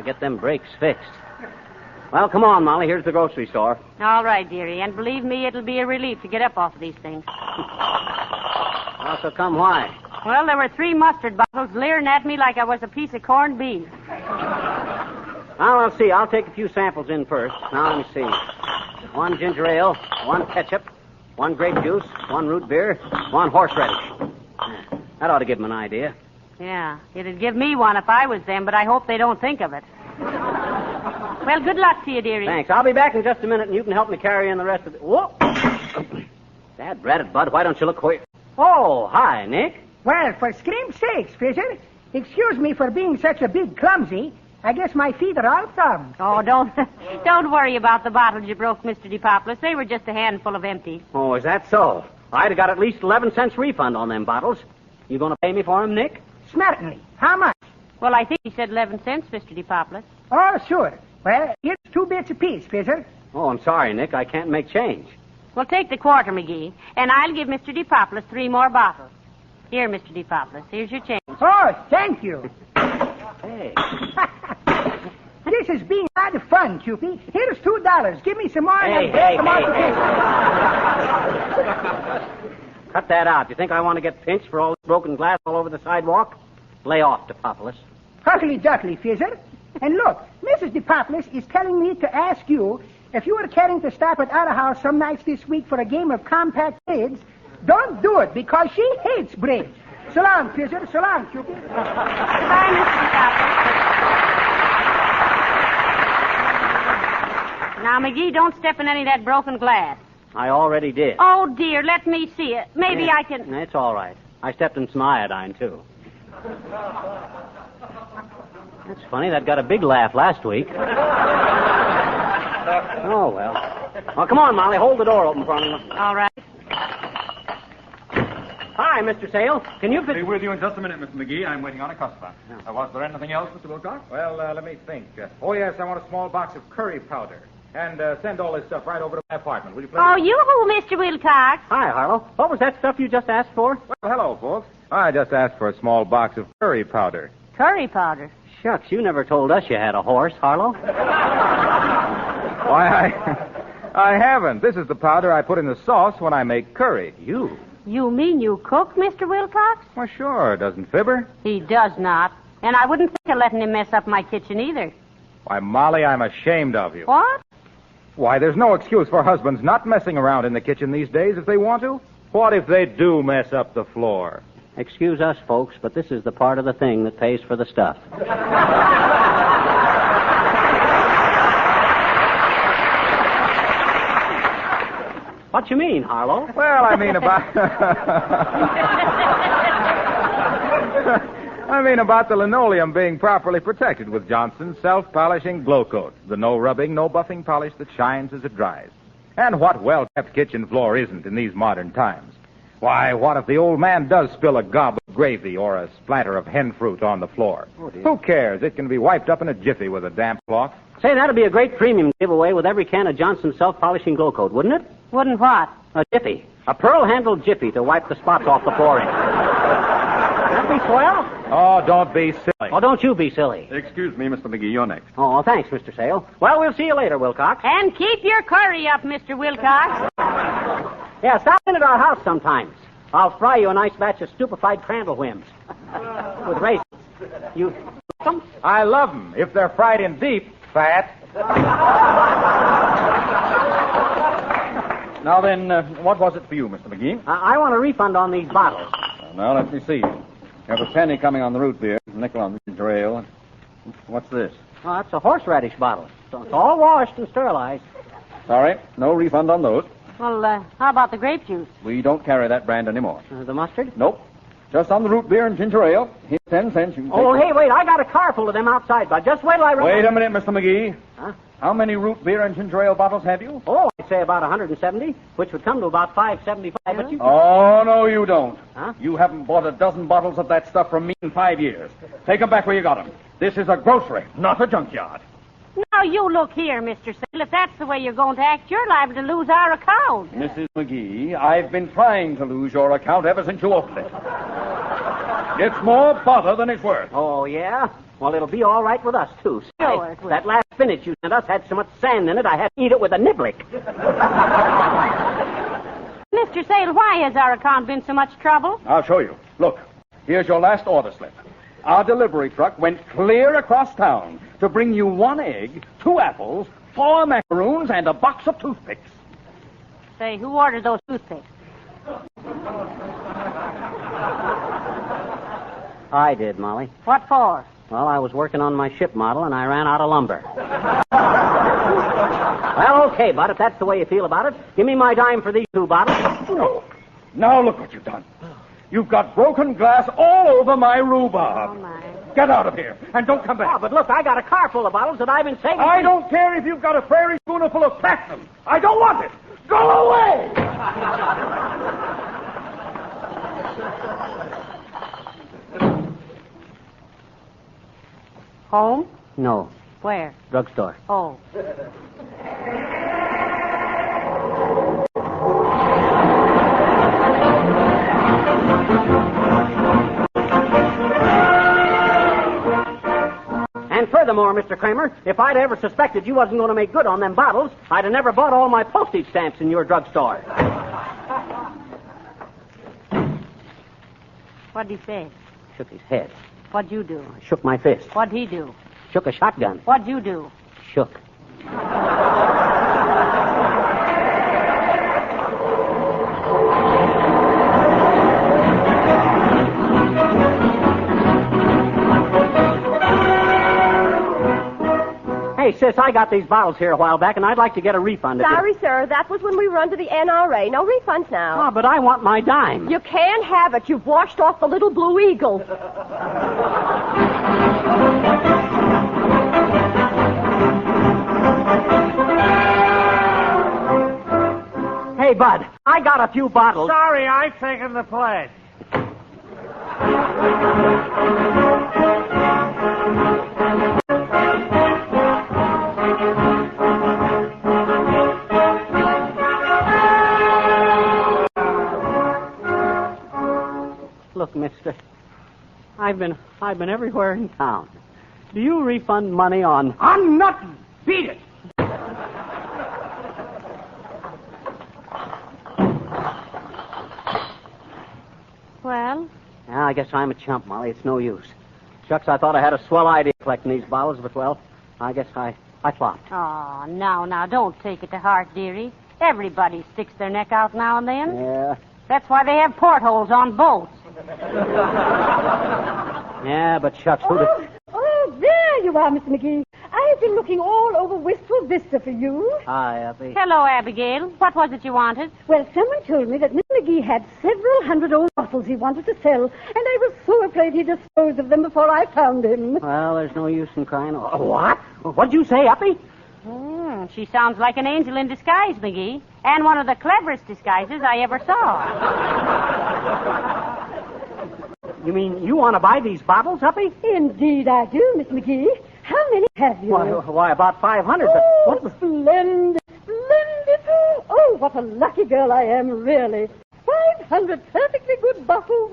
Gotta get them brakes fixed. Well, come on, Molly. Here's the grocery store. All right, dearie. And believe me, it'll be a relief to get up off of these things. Also, come why? Well, there were 3 mustard bottles leering at me like I was a piece of corned beef. Well, I'll see. I'll take a few samples in first. Now, let me see. 1 ginger ale, 1 ketchup, 1 grape juice, 1 root beer, 1 horseradish. That ought to give them an idea. Yeah, it'd give me one if I was them, but I hope they don't think of it. Well, good luck to you, dearie. Thanks. I'll be back in just a minute, and you can help me carry in the rest of the... Whoa! Dad, Bradett, Bud, why don't you look where... Oh, hi, Nick. Well, for scream's sakes, Fisher, excuse me for being such a big clumsy. I guess my feet are all thumbs. Oh, don't worry about the bottles you broke, Mr. DePoplis. They were just a handful of empties. Oh, is that so? I'd have got at least 11 cents refund on them bottles. You going to pay me for them, Nick? Certainly. How much? Well, I think he said 11 cents, Mr. DePoplis. Oh, sure. Well, here's 2 bits apiece, Fisher. Oh, I'm sorry, Nick. I can't make change. Well, take the quarter, McGee, and I'll give Mr. DePoplis 3 more bottles. Here, Mr. DePoplis, here's your change. Oh, thank you. Hey. This is being a lot of fun, Cupid. Here's $2. Give me some more. Hey. Cut that out. You think I want to get pinched for all this broken glass all over the sidewalk? Lay off, DePoplis. Huckly duckly, Fisher. And look, Mrs. DePoplis is telling me to ask you if you were caring to stop at our house some nights this week for a game of compact bridge. Don't do it because she hates bridge. So long, Fisher. So long, Cupid. Goodbye, Mr. DePoplis. Now, McGee, don't step in any of that broken glass. I already did. Oh, dear, let me see it. Maybe I can... It's all right. I stepped in some iodine, too. That's funny. That got a big laugh last week. Oh, well. Well, come on, Molly. Hold the door open for me. All right. Hi, Mr. Sale. Can you... Be with you in just a minute, Mr. McGee. I'm waiting on a customer. Was there anything else, Mr. Wilcox? Well, let me think. Oh, yes, I want a small box of curry powder. And send all this stuff right over to my apartment, will you, please? Oh, yoo-hoo, Mr. Wilcox. Hi, Harlow. What was that stuff you just asked for? Well, hello, folks. I just asked for a small box of curry powder. Curry powder? Shucks, you never told us you had a horse, Harlow. Why, I haven't. This is the powder I put in the sauce when I make curry. You? You mean you cook, Mr. Wilcox? Well, sure, doesn't Fibber? He does not. And I wouldn't think of letting him mess up my kitchen either. Why, Molly, I'm ashamed of you. What? Why, there's no excuse for husbands not messing around in the kitchen these days if they want to. What if they do mess up the floor? Excuse us, folks, but this is the part of the thing that pays for the stuff. What you mean, Harlow? Well, I mean about... I mean about the linoleum being properly protected with Johnson's self-polishing glow coat. The no-rubbing, no-buffing polish that shines as it dries. And what well-kept kitchen floor isn't in these modern times? Why, what if the old man does spill a gob of gravy or a splatter of hen fruit on the floor? Oh, dear. Who cares? It can be wiped up in a jiffy with a damp cloth. Say, that'd be a great premium giveaway with every can of Johnson's self-polishing glow coat, wouldn't it? Wouldn't what? A jiffy. A pearl-handled jiffy to wipe the spots off the floor in. That'd be swell. Oh, don't be silly. Oh, don't you be silly. Excuse me, Mr. McGee. You're next. Oh, thanks, Mr. Sale. Well, we'll see you later, Wilcox. And keep your curry up, Mr. Wilcox. Yeah, stop in at our house sometimes. I'll fry you a nice batch of stupefied crandall whims. With raisins. You like them? I love them. If they're fried in deep fat. Now then, what was it for you, Mr. McGee? I want a refund on these bottles. Now, let me see. You have a penny coming on the root beer, a nickel on the ginger ale. What's this? Oh, that's a horseradish bottle. So it's all washed and sterilized. Sorry, no refund on those. Well, how about the grape juice? We don't carry that brand anymore. The mustard? Nope. Just on the root beer and ginger ale. Here's 10 cents. You can Oh, take hey, wait. I got a car full of them outside, but just wait till I run. Wait a minute, Mr. McGee. Huh? How many root beer and ginger ale bottles have you? Oh, I'd say about 170, which would come to about $5.75, but you... Oh, no, you don't. Huh? You haven't bought a dozen bottles of that stuff from me in 5 years. Take them back where you got them. This is a grocery, not a junkyard. Now, you look here, Mr. Sale. If that's the way you're going to act, you're liable to lose our account. Mrs. McGee, I've been trying to lose your account ever since you opened it. It's more bother than it's worth. Oh, yeah? Well, it'll be all right with us, too. Sure it will. That last spinach you sent us had so much sand in it, I had to eat it with a niblick. Mr. Sale, why has our account been so much trouble? I'll show you. Look, here's your last order slip. Our delivery truck went clear across town to bring you 1 egg, 2 apples, 4 macaroons, and a box of toothpicks. Say, who ordered those toothpicks? I did, Molly. What for? Well, I was working on my ship model, and I ran out of lumber. Well, okay, Bud, if that's the way you feel about it, give me my dime for these 2 bottles. No. Now look what you've done. You've got broken glass all over my rhubarb. Oh, my. Get out of here, and don't come back. Oh, but look, I got a car full of bottles that I've been saving. I don't care if you've got a prairie schooner full of platinum. I don't want it. Go away! Home? No. Where? Drugstore. Oh. And furthermore, Mr. Kramer, if I'd ever suspected you wasn't going to make good on them bottles, I'd have never bought all my postage stamps in your drugstore. What'd he say? Shook his head. What'd you do? I shook my fist. What'd he do? Shook a shotgun. What'd you do? Shook. Hey, sis, I got these bottles here a while back, and I'd like to get a refund. Sorry, sir. That was when we run to the NRA. No refunds now. Oh, but I want my dime. You can't have it. You've washed off the little blue eagle. Hey, Bud, I got a few bottles. Sorry, I've taken the pledge. Look, mister, I've been everywhere in town. Do you refund money on... On nothing. Beat it. Well? Yeah, I guess I'm a chump, Molly. It's no use. Shucks, I thought I had a swell idea collecting these bottles, but, well, I guess I flopped. Oh, now, don't take it to heart, dearie. Everybody sticks their neck out now and then. Yeah. That's why they have portholes on boats. Yeah, but shucks, who'd have... Oh, there you are, Mr. McGee. I've been looking all over Wistful Vista for you. Hi, Abby. Hello, Abigail. What was it you wanted? Well, someone told me that Mr. McGee had several hundred old bottles he wanted to sell, and I was so afraid he'd dispose of them before I found him. Well, there's no use in crying. Oh, what? What'd you say, Uppy? She sounds like an angel in disguise, McGee, and one of the cleverest disguises I ever saw. You mean you want to buy these bottles, Uppy? Indeed I do, Miss McGee. How many have you? Why about 500, but... Oh, splendid, splendid. Oh, what a lucky girl I am, really. 500 perfectly good bottles.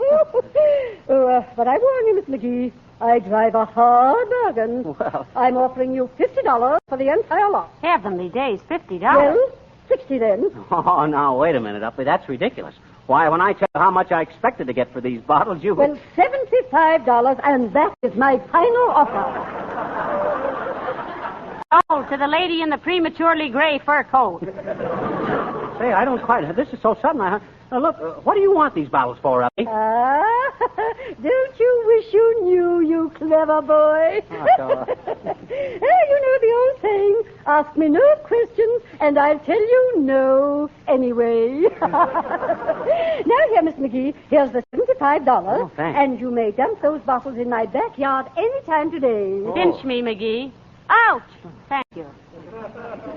But I warn you, Miss McGee, I drive a hard bargain. Well... I'm offering you $50 for the entire lot. Heavenly days, $50. Well, 60 then. Oh, now, wait a minute, Uppy. That's ridiculous. Why, when I tell you how much I expected to get for these bottles, you... Well, $75, and that is my final offer. Oh, to the lady in the prematurely gray fur coat. Say, I don't quite... This is so sudden. Now, look, what do you want these bottles for, Uppy? Don't you wish you knew, you clever boy? You know the old saying, ask me no questions, and I'll tell you no anyway. Now, here, Miss McGee, here's the $75, oh, thanks. And you may dump those bottles in my backyard any time today. Pinch me, McGee. Ouch! Thank you.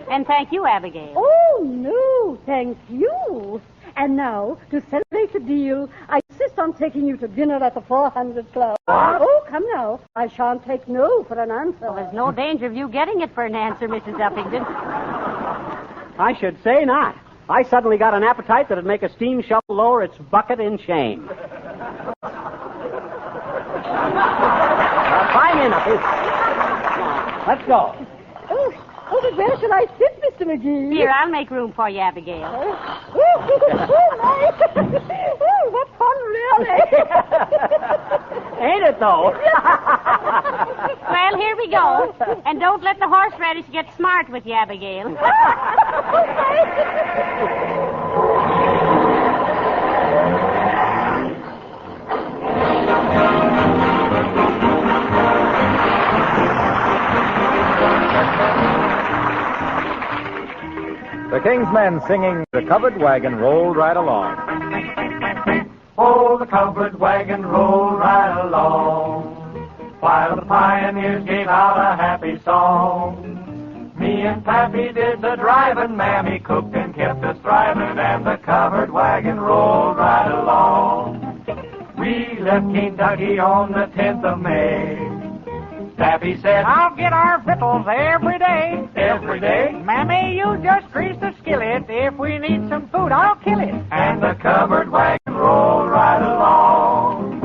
And thank you, Abigail. Oh, no, thank you. And now, to celebrate the deal, I insist on taking you to dinner at the 400 Club. Oh, come now. I shan't take no for an answer. Well, there's no danger of you getting it for an answer, Mrs. Uppington. I should say not. I suddenly got an appetite that'd make a steam shovel lower its bucket in shame. Climb in, Uppy. Let's go. Oh, but where shall I sit, Mr. McGee? Here, I'll make room for you, Abigail. Oh, what fun, really. Ain't it, though? Well, here we go. And don't let the horseradish get smart with you, Abigail. The King's Men singing The Covered Wagon Rolled Right Along. Oh, the covered wagon rolled right along, while the pioneers gave out a happy song. Me and Pappy did the driving, Mammy cooked and kept us thriving, and the covered wagon rolled right along. We left Kentucky on the 10th of May. Pappy said, I'll get our victuals every day. every day, Mammy, you just grease the skillet. If we need some food, I'll kill it. and the covered wagon rolled right along.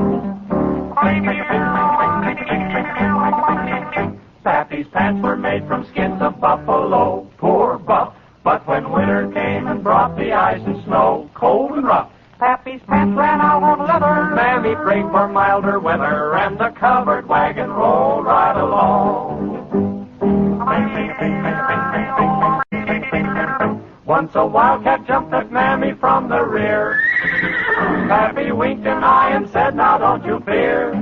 Pappy's pants were made from skins of buffalo, poor buff. But when winter came and brought the ice and snow, cold and rough, Pappy's pants ran out of leather. Mammy prayed for milder weather, and the covered wagon rolled right along. Once a wildcat jumped at Mammy from the rear. Pappy winked an eye and said, now don't you fear.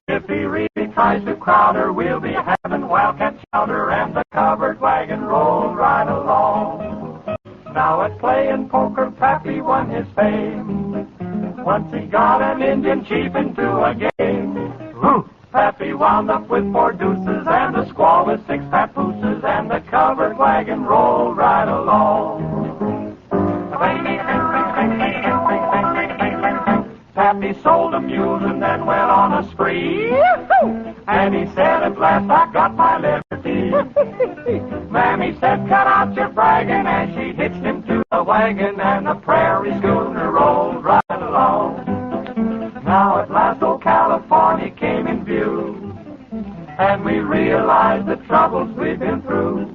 If he really tries to crowd her, we'll be having wildcat chowder, and the covered wagon rolled right along. Now at playing poker, Pappy won his fame. Once he got an Indian chief into a game. Pappy wound up with 4 deuces and a squaw with 6 papooses, and the covered wagon rolled right along. Pappy sold a mule and then went on a spree. And he said, at last I got my liberty. Mammy said, cut out your bragging, and she hitched him to the wagon, and the prairie schooner rolled right along. Now at last old California came in view, and we realized the troubles we've been through.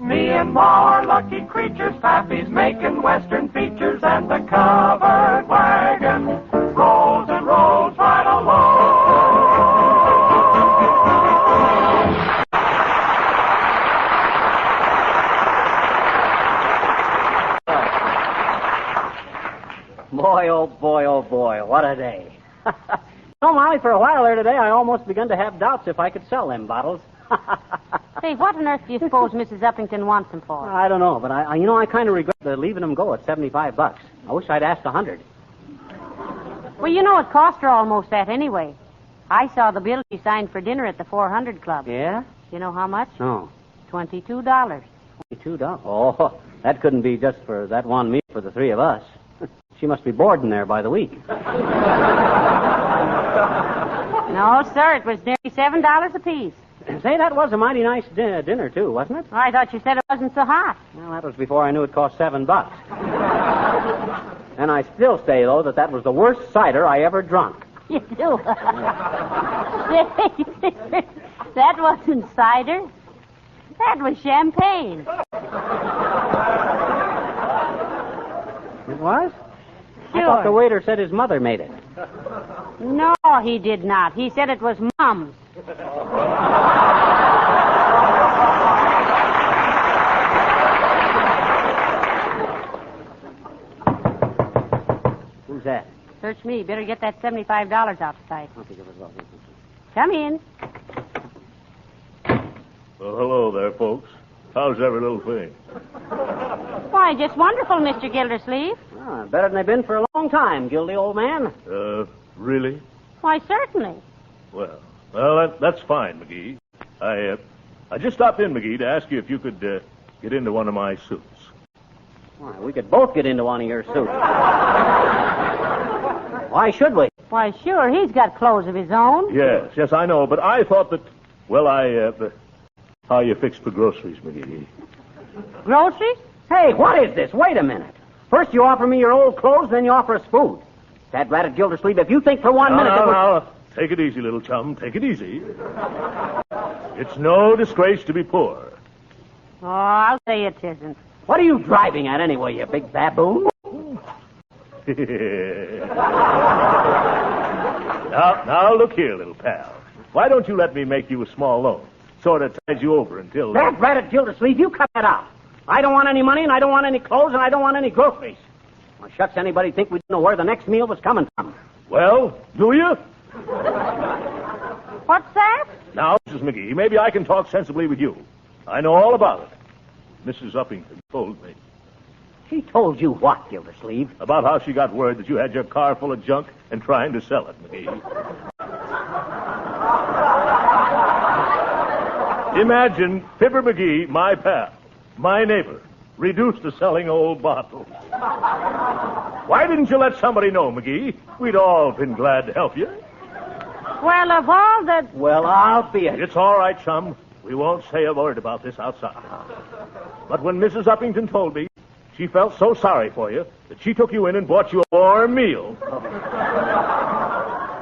Me and Ma are lucky creatures, Pappy's making western features, and the covered wagon rolls and rolls right along. Boy, oh boy, oh boy, what a day. Oh, Molly, for a while there today, I almost begun to have doubts if I could sell them bottles. Say, what on earth do you suppose Mrs. Uppington wants them for? I don't know, but I kind of regret leaving them go at $75. I wish I'd asked $100. Well, you know, it cost her almost that anyway. I saw the bill she signed for dinner at the 400 Club. Yeah? You know how much? No. $22. $22? Oh, that couldn't be just for that one meal for the 3 of us. She must be boarding there by the week. No, sir, it was nearly $7 apiece. Say, that was a mighty nice dinner, too, wasn't it? I thought you said it wasn't so hot. Well, that was before I knew it cost $7. And I still say, though, that was the worst cider I ever drunk. You do? That wasn't cider. That was champagne. It was? Sure. I thought the waiter said his mother made it. No, he did not. He said it was Mom's. Who's that? Search me. Better get that $75 out of sight. Come in. Well, hello there, folks. How's every little thing? Why, just wonderful, Mr. Gildersleeve. Ah, better than they've been for a long time, guilty old man. Really? Why, certainly. Well, that's fine, McGee. I just stopped in, McGee, to ask you if you could get into one of my suits. Why, we could both get into one of your suits. Why should we? Why, sure, he's got clothes of his own. Yes, I know, but I thought that, well, how you fix for groceries, McGee? Groceries? Hey, what is this? Wait a minute. First you offer me your old clothes, then you offer us food. That rat at Gildersleeve, if you think for 1 minute... No. take it easy, little chum. Take it easy. It's no disgrace to be poor. Oh, I'll say it isn't. What are you driving at anyway, you big baboon? Now, look here, little pal. Why don't you let me make you a small loan? Sort of ties you over until... That ratted Gildersleeve, you cut that out. I don't want any money, and I don't want any clothes, and I don't want any groceries. Well, shucks, anybody think we didn't know where the next meal was coming from? Well, do you? What's that? Now, Mrs. McGee, maybe I can talk sensibly with you. I know all about it. Mrs. Uppington told me. She told you what, Gildersleeve? About how she got word that you had your car full of junk and trying to sell it, McGee. Imagine Fibber McGee, my pal, my neighbor, reduced to selling old bottles. Why didn't you let somebody know, McGee? We'd all been glad to help you. Well, of all the... Well, I'll be it. It's all right, chum. We won't say a word about this outside. But when Mrs. Uppington told me, she felt so sorry for you that she took you in and bought you a warm meal.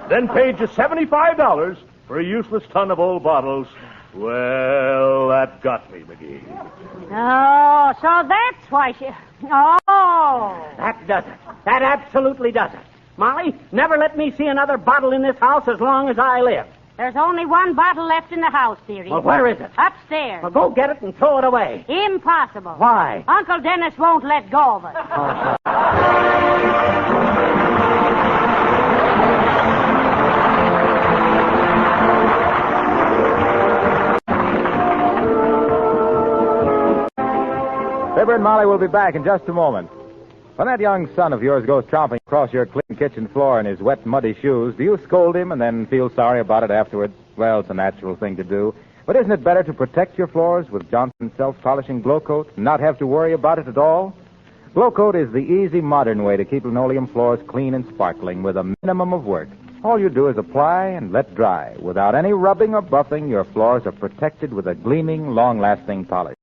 Then paid you $75 for a useless ton of old bottles. Well, that got me, McGee. Oh, so that's why she... Oh. That does it. That absolutely does it. Molly, never let me see another bottle in this house as long as I live. There's only one bottle left in the house, dearie. Well, where is it? Upstairs. Well, go get it and throw it away. Impossible. Why? Uncle Dennis won't let go of it. Fibber and Molly will be back in just a moment. When that young son of yours goes tromping across your clean kitchen floor in his wet, muddy shoes, do you scold him and then feel sorry about it afterwards? Well, it's a natural thing to do. But isn't it better to protect your floors with Johnson's self-polishing Glow Coat and not have to worry about it at all? Glow Coat is the easy, modern way to keep linoleum floors clean and sparkling with a minimum of work. All you do is apply and let dry. Without any rubbing or buffing, your floors are protected with a gleaming, long-lasting polish.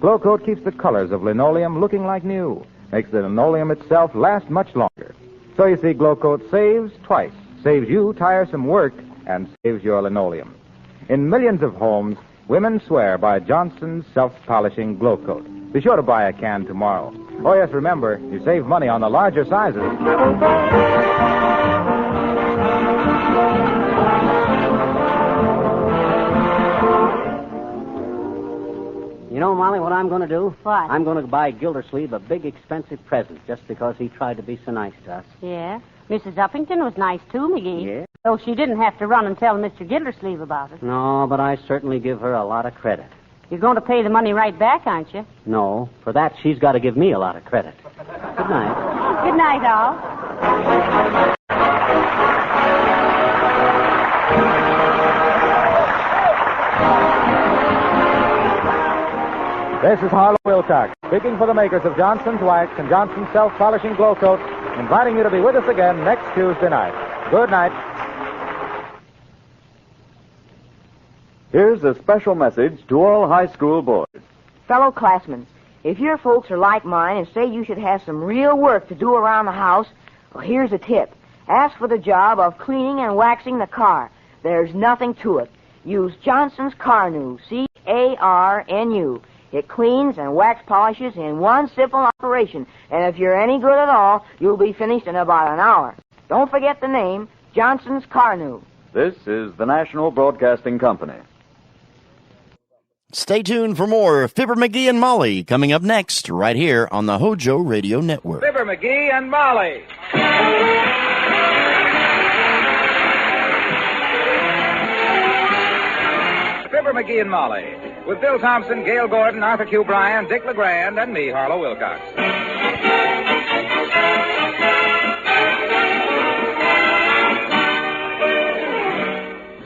Glow Coat keeps the colors of linoleum looking like new. Makes the linoleum itself last much longer. So you see, Glow Coat saves twice. Saves you tiresome work and saves your linoleum. In millions of homes, women swear by Johnson's self-polishing Glow Coat. Be sure to buy a can tomorrow. Oh, yes, remember, you save money on the larger sizes. You know, Molly, what I'm going to do? What? I'm going to buy Gildersleeve a big, expensive present just because he tried to be so nice to us. Yeah. Mrs. Uppington was nice, too, McGee. Yeah? Though she didn't have to run and tell Mr. Gildersleeve about it. No, but I certainly give her a lot of credit. You're going to pay the money right back, aren't you? No, for that, she's got to give me a lot of credit. Good night. Good night, all. This is Harlow Wilcox, speaking for the makers of Johnson's Wax and Johnson's Self-Polishing Glow Coat, inviting you to be with us again next Tuesday night. Good night. Here's a special message to all high school boys. Fellow classmen, if your folks are like mine and say you should have some real work to do around the house, well, here's a tip. Ask for the job of cleaning and waxing the car. There's nothing to it. Use Johnson's Carnu, C-A-R-N-U. It cleans and wax polishes in one simple operation, and if you're any good at all, you'll be finished in about an hour. Don't forget the name, Johnson's Carnu. This is the National Broadcasting Company. Stay tuned for more Fibber, McGee, and Molly coming up next right here on the Hojo Radio Network. Fibber, McGee, and Molly. Fibber, McGee, and Molly. With Bill Thompson, Gail Gordon, Arthur Q. Bryan, Dick LeGrand, and me, Harlow Wilcox.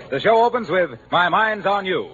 The show opens with My Mind's on You.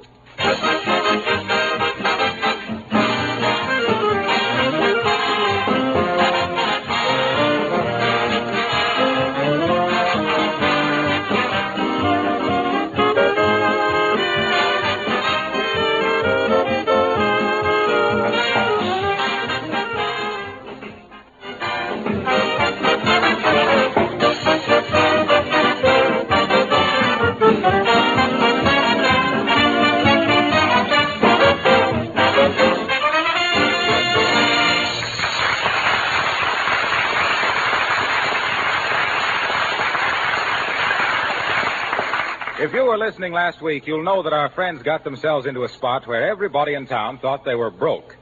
were listening last week, you'll know that our friends got themselves into a spot where everybody in town thought they were broke.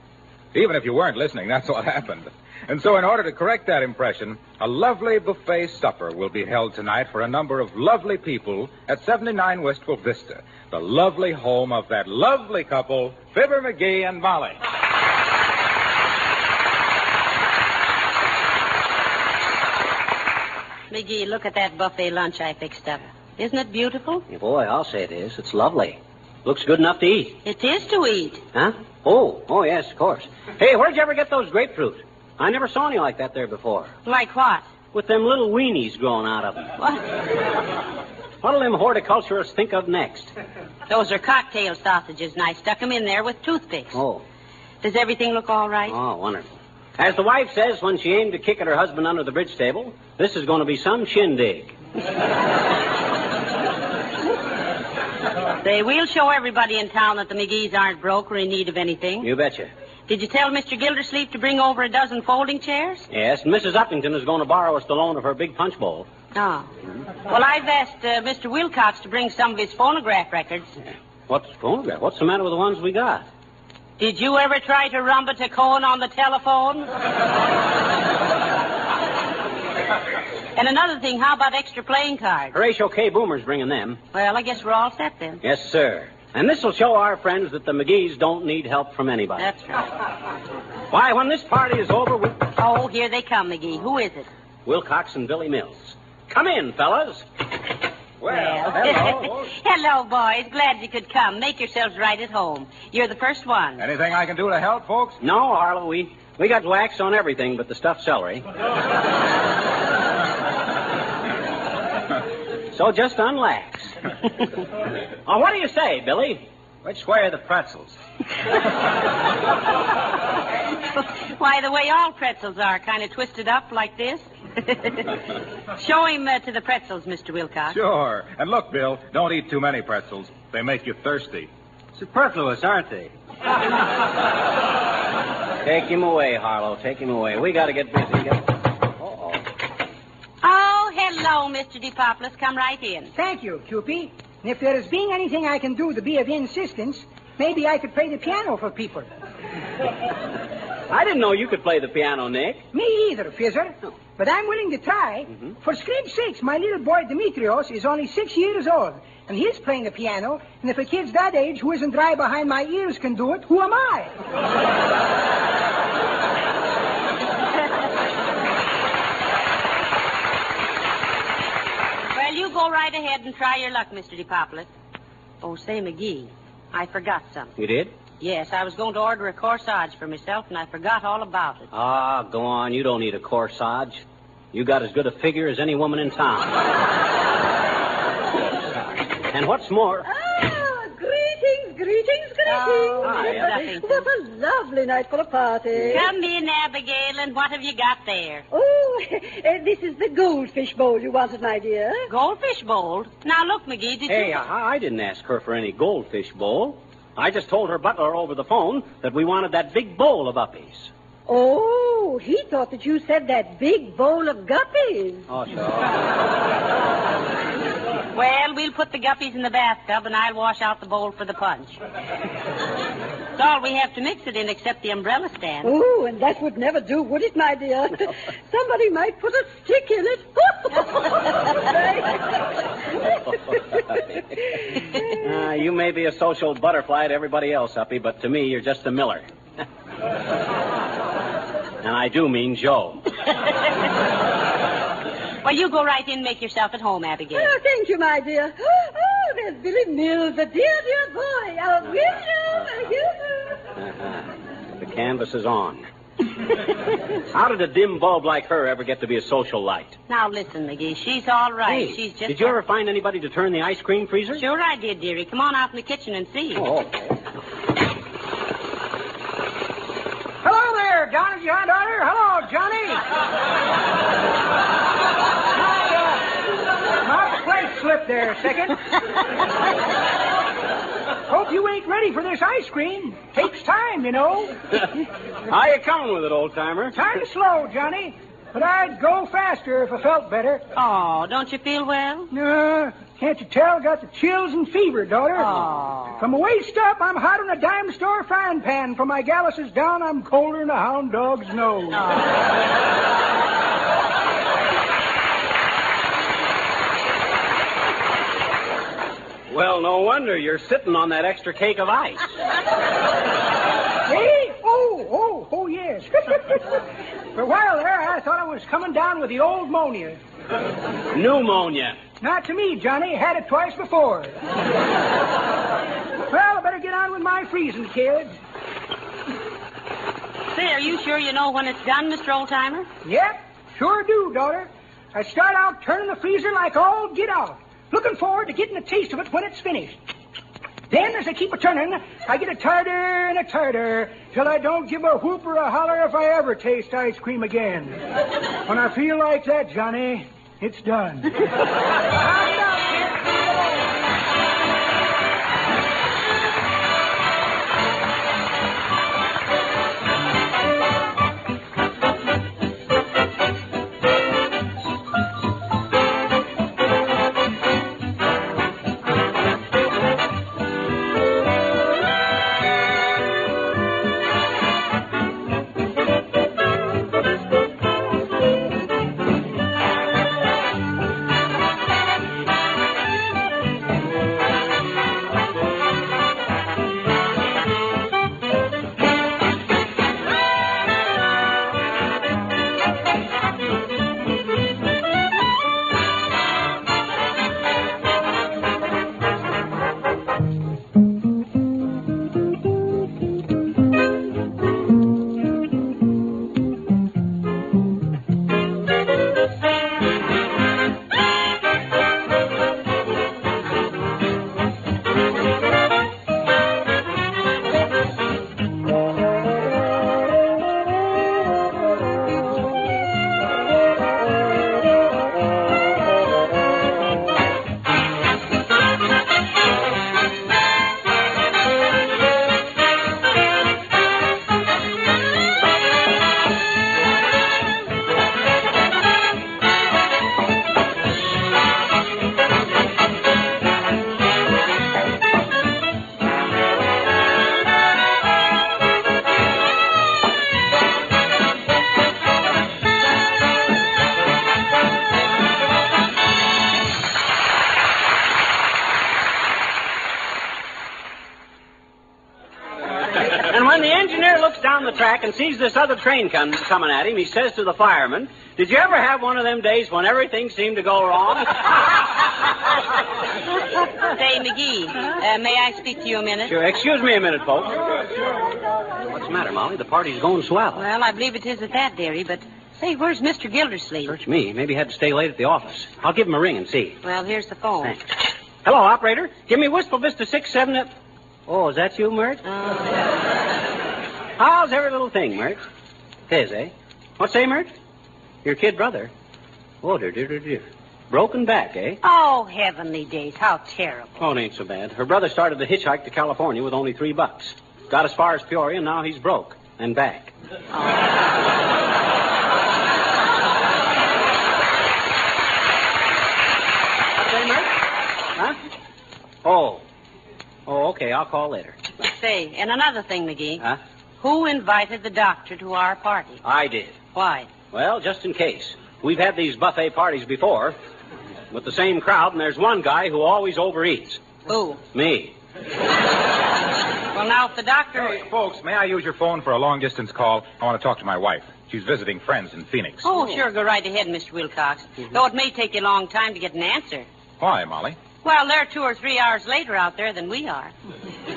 Even if you weren't listening, that's what happened. And so in order to correct that impression, a lovely buffet supper will be held tonight for a number of lovely people at 79 Wistful Vista, the lovely home of that lovely couple, Fibber, McGee, and Molly. McGee, look at that buffet lunch I fixed up. Isn't it beautiful? Yeah, boy, I'll say it is. It's lovely. Looks good enough to eat. It is to eat. Huh? Oh, yes, of course. Hey, where'd you ever get those grapefruit? I never saw any like that there before. Like what? With them little weenies growing out of them. What? What'll them horticulturists think of next? Those are cocktail sausages, and I stuck them in there with toothpicks. Oh. Does everything look all right? Oh, wonderful. As the wife says when she aimed to kick at her husband under the bridge table, this is going to be some shindig. Say, we'll show everybody in town that the McGees aren't broke or in need of anything. You betcha. Did you tell Mr. Gildersleeve to bring over a dozen folding chairs? Yes, and Mrs. Uppington is going to borrow us the loan of her big punch bowl. Oh. Well, I've asked Mr. Wilcox to bring some of his phonograph records. What's phonograph? What's the matter with the ones we got? Did you ever try to rumba to Cohen on the telephone? And another thing, how about extra playing cards? Horatio K. Boomer's bringing them. Well, I guess we're all set then. Yes, sir. And this will show our friends that the McGees don't need help from anybody. That's right. Why, when this party is over, we'll... Oh, here they come, McGee. Who is it? Wilcox and Billy Mills. Come in, fellas. Well, hello. Hello, boys. Glad you could come. Make yourselves right at home. You're the first one. Anything I can do to help, folks? No, Harlow. We got wax on everything but the stuffed celery. So just unlax. Oh, what do you say, Billy? Which way are the pretzels? Why, the way all pretzels are, kind of twisted up like this. Show him to the pretzels, Mr. Wilcox. Sure. And look, Bill, don't eat too many pretzels. They make you thirsty. Superfluous, aren't they? Take him away, Harlow. Take him away. We got to get busy. Oh, hello, Mr. DePoplis. Come right in. Thank you, Cupie. And if there is being anything I can do to be of assistance, maybe I could play the piano for people. I didn't know you could play the piano, Nick. Me either, Fizzer. But I'm willing to try. Mm-hmm. For scrib's sakes, my little boy Demetrios is only 6 years old, and he's playing the piano. And if a kid's that age who isn't dry behind my ears can do it, who am I? Well, you go right ahead and try your luck, Mr. DePoplis. Oh, say, McGee, I forgot something. You did? Yes, I was going to order a corsage for myself, and I forgot all about it. Ah, go on. You don't need a corsage. You got as good a figure as any woman in town. And what's more... Greetings. Oh, hi. What a lovely night for a party. Come in, Abigail, and what have you got there? Oh, this is the goldfish bowl you wanted, my dear. Goldfish bowl? Now, look, McGee, did you... Hey, I didn't ask her for any goldfish bowl. I just told her butler over the phone that we wanted that big bowl of uppies. Oh, he thought that you said that big bowl of guppies. Oh, sure. Well, we'll put the guppies in the bathtub, and I'll wash out the bowl for the punch. That's all we have to mix it in except the umbrella stand. Oh, and that would never do, would it, my dear? Somebody might put a stick in it. You may be a social butterfly to everybody else, Uppy, but to me, you're just a miller. And I do mean Joe. Well, you go right in and make yourself at home, Abigail. Oh, thank you, my dear. Oh, there's Billy Mills, a dear boy. I'll give you. The canvas is on. How did a dim bulb like her ever get to be a social light? Now, listen, McGee, she's all right. Hey, she's just... Did you ever find anybody to turn the ice cream freezer? Sure I did, dearie. Come on out in the kitchen and see. Oh, okay. Hello there, Johnny, your daughter. Hello, Johnny. My plate slipped there a second. Hope you ain't ready for this ice cream. Takes time, you know. How you coming with it, old-timer? Kind of slow, Johnny. But I'd go faster if I felt better. Oh, don't you feel well? No, Can't you tell? Got the chills and fever, daughter. Aww. From my waist up, I'm hot on a dime store frying pan. From my galluses down, I'm colder than a hound dog's nose. Well, no wonder you're sitting on that extra cake of ice. Hey? Oh, yes. For a while there, I thought I was coming down with the old pneumonia. Pneumonia. Not to me, Johnny. Had it twice before. Well, I better get on with my freezing, kids. Say, are you sure you know when it's done, Mr. Oldtimer? Yep, sure do, daughter. I start out turning the freezer like all get out. Looking forward to getting a taste of it when it's finished. Then, as I keep a turning, I get a tighter and a tighter till I don't give a whoop or a holler if I ever taste ice cream again. When I feel like that, Johnny, it's done. Down the track and sees this other train coming at him, he says to the fireman, "Did you ever have one of them days when everything seemed to go wrong?" Say, McGee, may I speak to you a minute? Sure. Excuse me a minute, folks. What's the matter, Molly? The party's going swell. Well, I believe it is at that, dearie, but say, where's Mr. Gildersleeve? Search me. Maybe he had to stay late at the office. I'll give him a ring and see. Well, here's the phone. Thanks. Hello, operator. Give me Wistful Vista 6-7... Oh, is that you, Mert? How's every little thing, Mert? Tis, eh? What say, Mert? Your kid brother? Oh, dear. Broken back, eh? Oh, heavenly days. How terrible. Oh, it ain't so bad. Her brother started to hitchhike to California with only $3. Got as far as Peoria, and now he's broke. And back. What say, Mert? Huh? Oh, okay. I'll call later. Say, and another thing, McGee. Huh? Who invited the doctor to our party? I did. Why? Well, just in case. We've had these buffet parties before with the same crowd, and there's one guy who always overeats. Who? Me. Well, now, if the doctor... Hey, folks, may I use your phone for a long-distance call? I want to talk to my wife. She's visiting friends in Phoenix. Oh, sure. Go right ahead, Mr. Wilcox. Though it may take you a long time to get an answer. Why, Molly? Well, they're 2 or 3 hours later out there than we are.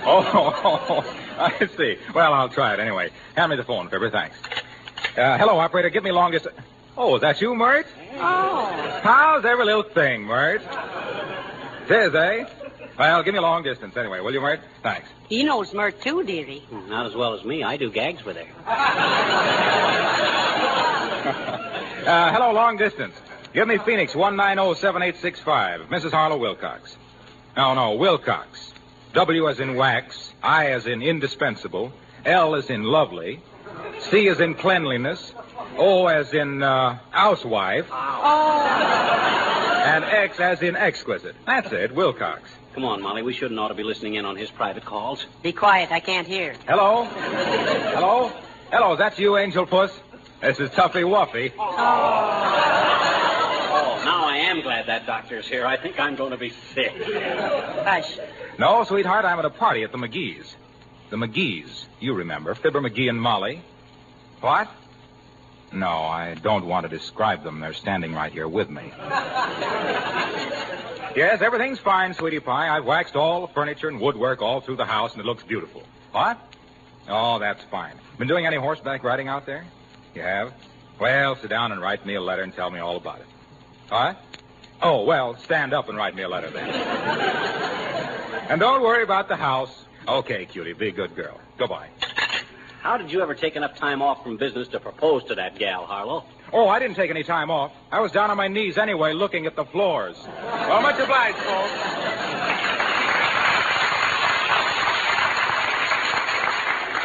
Oh, I see. Well, I'll try it anyway. Hand me the phone, Fibber. Thanks. Hello, operator. Give me longest... Oh, is that you, Mert? Oh. How's every little thing, Mert? Tis, eh? Well, give me long distance anyway, will you, Mert? Thanks. He knows Mert, too, dearie. Not as well as me. I do gags with her. Hello, long distance. Give me Phoenix 190-7865. Mrs. Harlow Wilcox. No, Wilcox. W as in wax, I as in indispensable, L as in lovely, C as in cleanliness, O as in housewife. Oh. And X as in exquisite. That's it, Wilcox. Come on, Molly. We shouldn't ought to be listening in on his private calls. Be quiet. I can't hear. Hello? Hello? Hello, that's you, Angel Puss? This is Tuffy Wuffy. Oh, now I am glad that doctor's here. I think I'm going to be sick. Hush. No, sweetheart, I'm at a party at the McGee's. The McGee's. You remember. Fibber, McGee, and Molly. What? No, I don't want to describe them. They're standing right here with me. Yes, everything's fine, sweetie pie. I've waxed all the furniture and woodwork all through the house, and it looks beautiful. What? Oh, that's fine. Been doing any horseback riding out there? You have? Well, sit down and write me a letter and tell me all about it. What? Oh, well, stand up and write me a letter then. And don't worry about the house. Okay, cutie, be a good girl. Goodbye. How did you ever take enough time off from business to propose to that gal, Harlow? Oh, I didn't take any time off. I was down on my knees anyway, looking at the floors. Well, much obliged, folks.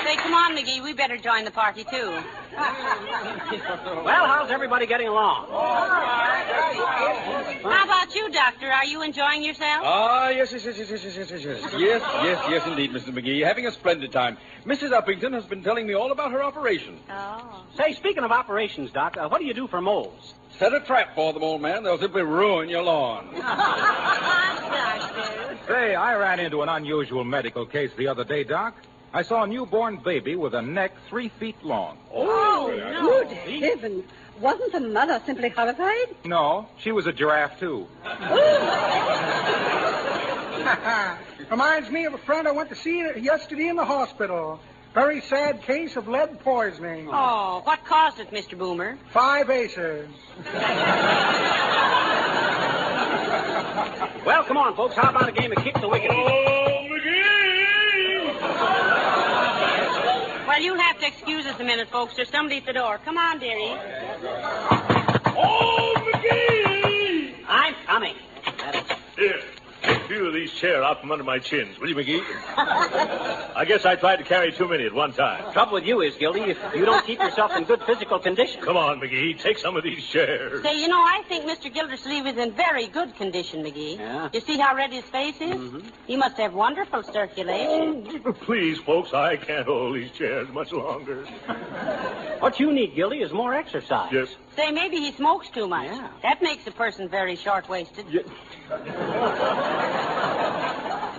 Say, come on, McGee. We better join the party, too. Well, how's everybody getting along? How about you, Doctor? Are you enjoying yourself? Ah, yes, indeed, Mr. McGee. Having a splendid time. Mrs. Uppington has been telling me all about her operation. Oh. Say, speaking of operations, Doc, what do you do for moles? Set a trap for them, old man. They'll simply ruin your lawn. Say, I ran into an unusual medical case the other day, Doc. I saw a newborn baby with a neck 3 feet long. Oh, no. Good heavens. Wasn't the mother simply horrified? No, she was a giraffe, too. Reminds me of a friend I went to see yesterday in the hospital. Very sad case of lead poisoning. Oh, what caused it, Mr. Boomer? 5 aces. Well, come on, folks. How about a game of kick the wicket? Oh, McGee! Well, you'll have to excuse us a minute, folks. There's somebody at the door. Come on, dearie. Oh, McGee! I'm coming. Here, take a few of these chairs out from under my chins, will you, McGee? I guess I tried to carry too many at one time. Trouble with you is, Gildy, if you don't keep yourself in good physical condition. Come on, McGee. Take some of these chairs. Say, you know, I think Mr. Gildersleeve is in very good condition, McGee. Yeah? You see how red his face is? Mm-hmm. He must have wonderful circulation. Oh, please, folks, I can't hold these chairs much longer. What you need, Gildy, is more exercise. Yes. Say, maybe he smokes too much. Yeah. That makes a person very short-waisted.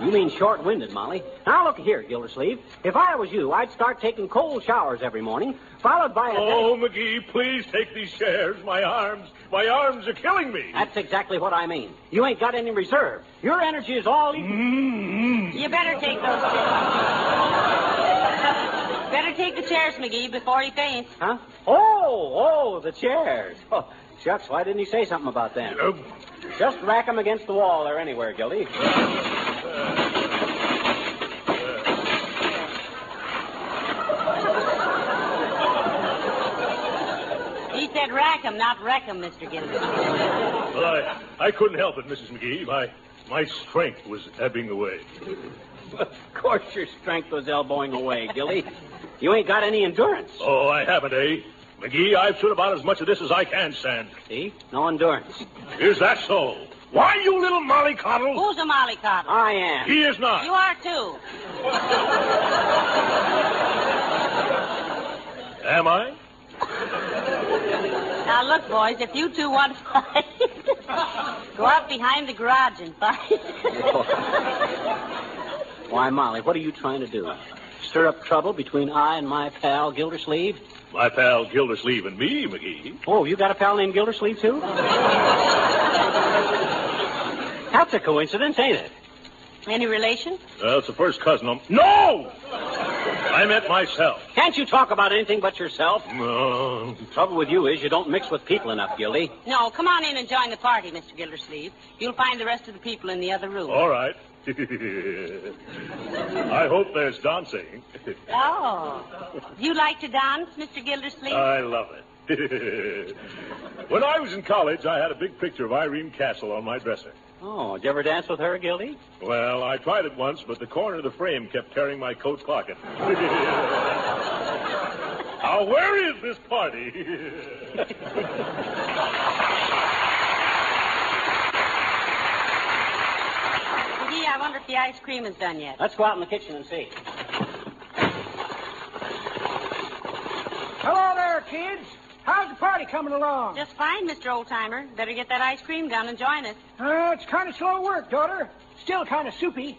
You mean short-winded, Molly. Now, look here, Gildersleeve. If I was you, I'd start taking cold showers every morning, followed by a... Oh, McGee, please take these chairs. My arms are killing me. That's exactly what I mean. You ain't got any reserve. Your energy is all... You better take those chairs. Better take the chairs, McGee, before he faints. Huh? Oh, the chairs. Oh, shucks, why didn't he say something about that? Just rack them against the wall or anywhere, Gildy. He said rack 'em, not wreck 'em, Mr. Gildersleeve. Well, I couldn't help it, Mrs. McGee. My strength was ebbing away. Of course your strength was elbowing away, Gildy. You ain't got any endurance. Oh, I haven't, eh? McGee, I've stood about as much of this as I can stand. See? No endurance. Is that so? Why, you little mollycoddle? Who's a mollycoddle? I am. He is not. You are, too. Am I? Now, look, boys, if you two want to fight, go out behind the garage and fight. Why, Molly, what are you trying to do? Stir up trouble between I and my pal Gildersleeve? My pal Gildersleeve and me, McGee. Oh, you got a pal named Gildersleeve, too? That's a coincidence, ain't it? Any relation? It's the first cousin of... No! I meant myself. Can't you talk about anything but yourself? No. Trouble with you is you don't mix with people enough, Gildy. No, come on in and join the party, Mr. Gildersleeve. You'll find the rest of the people in the other room. All right. I hope there's dancing. Oh. Do you like to dance, Mr. Gildersleeve? I love it. When I was in college, I had a big picture of Irene Castle on my dresser. Oh, did you ever dance with her, Gildy? Well, I tried it once, but the corner of the frame kept tearing my coat pocket. Now, where is this party? McGee, I wonder if the ice cream is done yet. Let's go out in the kitchen and see. Hello there, kids. How's the party coming along? Just fine, Mr. Oldtimer. Better get that ice cream done and join us. It's kind of slow work, daughter. Still kind of soupy.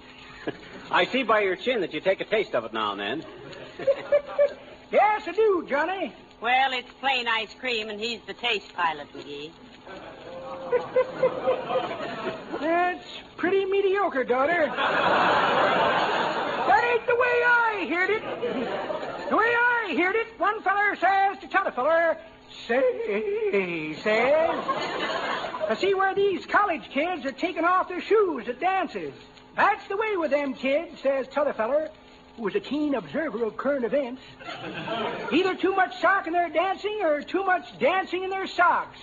I see by your chin that you take a taste of it now and then. Yes, I do, Johnny. Well, it's plain ice cream, and he's the taste pilot, McGee. That's pretty mediocre, daughter. That ain't the way I heard it. The way I heard it, one feller says to t'other feller, says, I see where these college kids are taking off their shoes at dances. That's the way with them kids, says t'other feller, who was a keen observer of current events. Either too much sock in their dancing or too much dancing in their socks.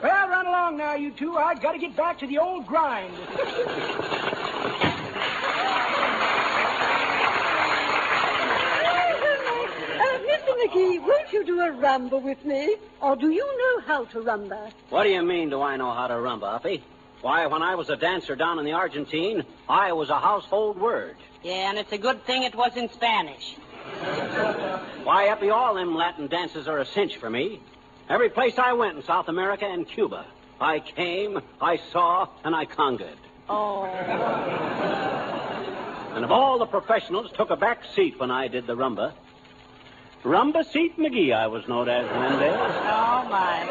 Well, run along now, you two. I've got to get back to the old grind. Mr. McGee, won't you do a rumba with me? Or do you know how to rumba? What do you mean, do I know how to rumba, Uppy? Why, when I was a dancer down in the Argentine, I was a household word. Yeah, and it's a good thing it was in Spanish. Why, Uppy, all them Latin dances are a cinch for me. Every place I went in South America and Cuba, I came, I saw, and I conquered. Oh. And of all the professionals, took a back seat when I did the rumba. Rumba Seat McGee, I was known as in them days. Oh, my.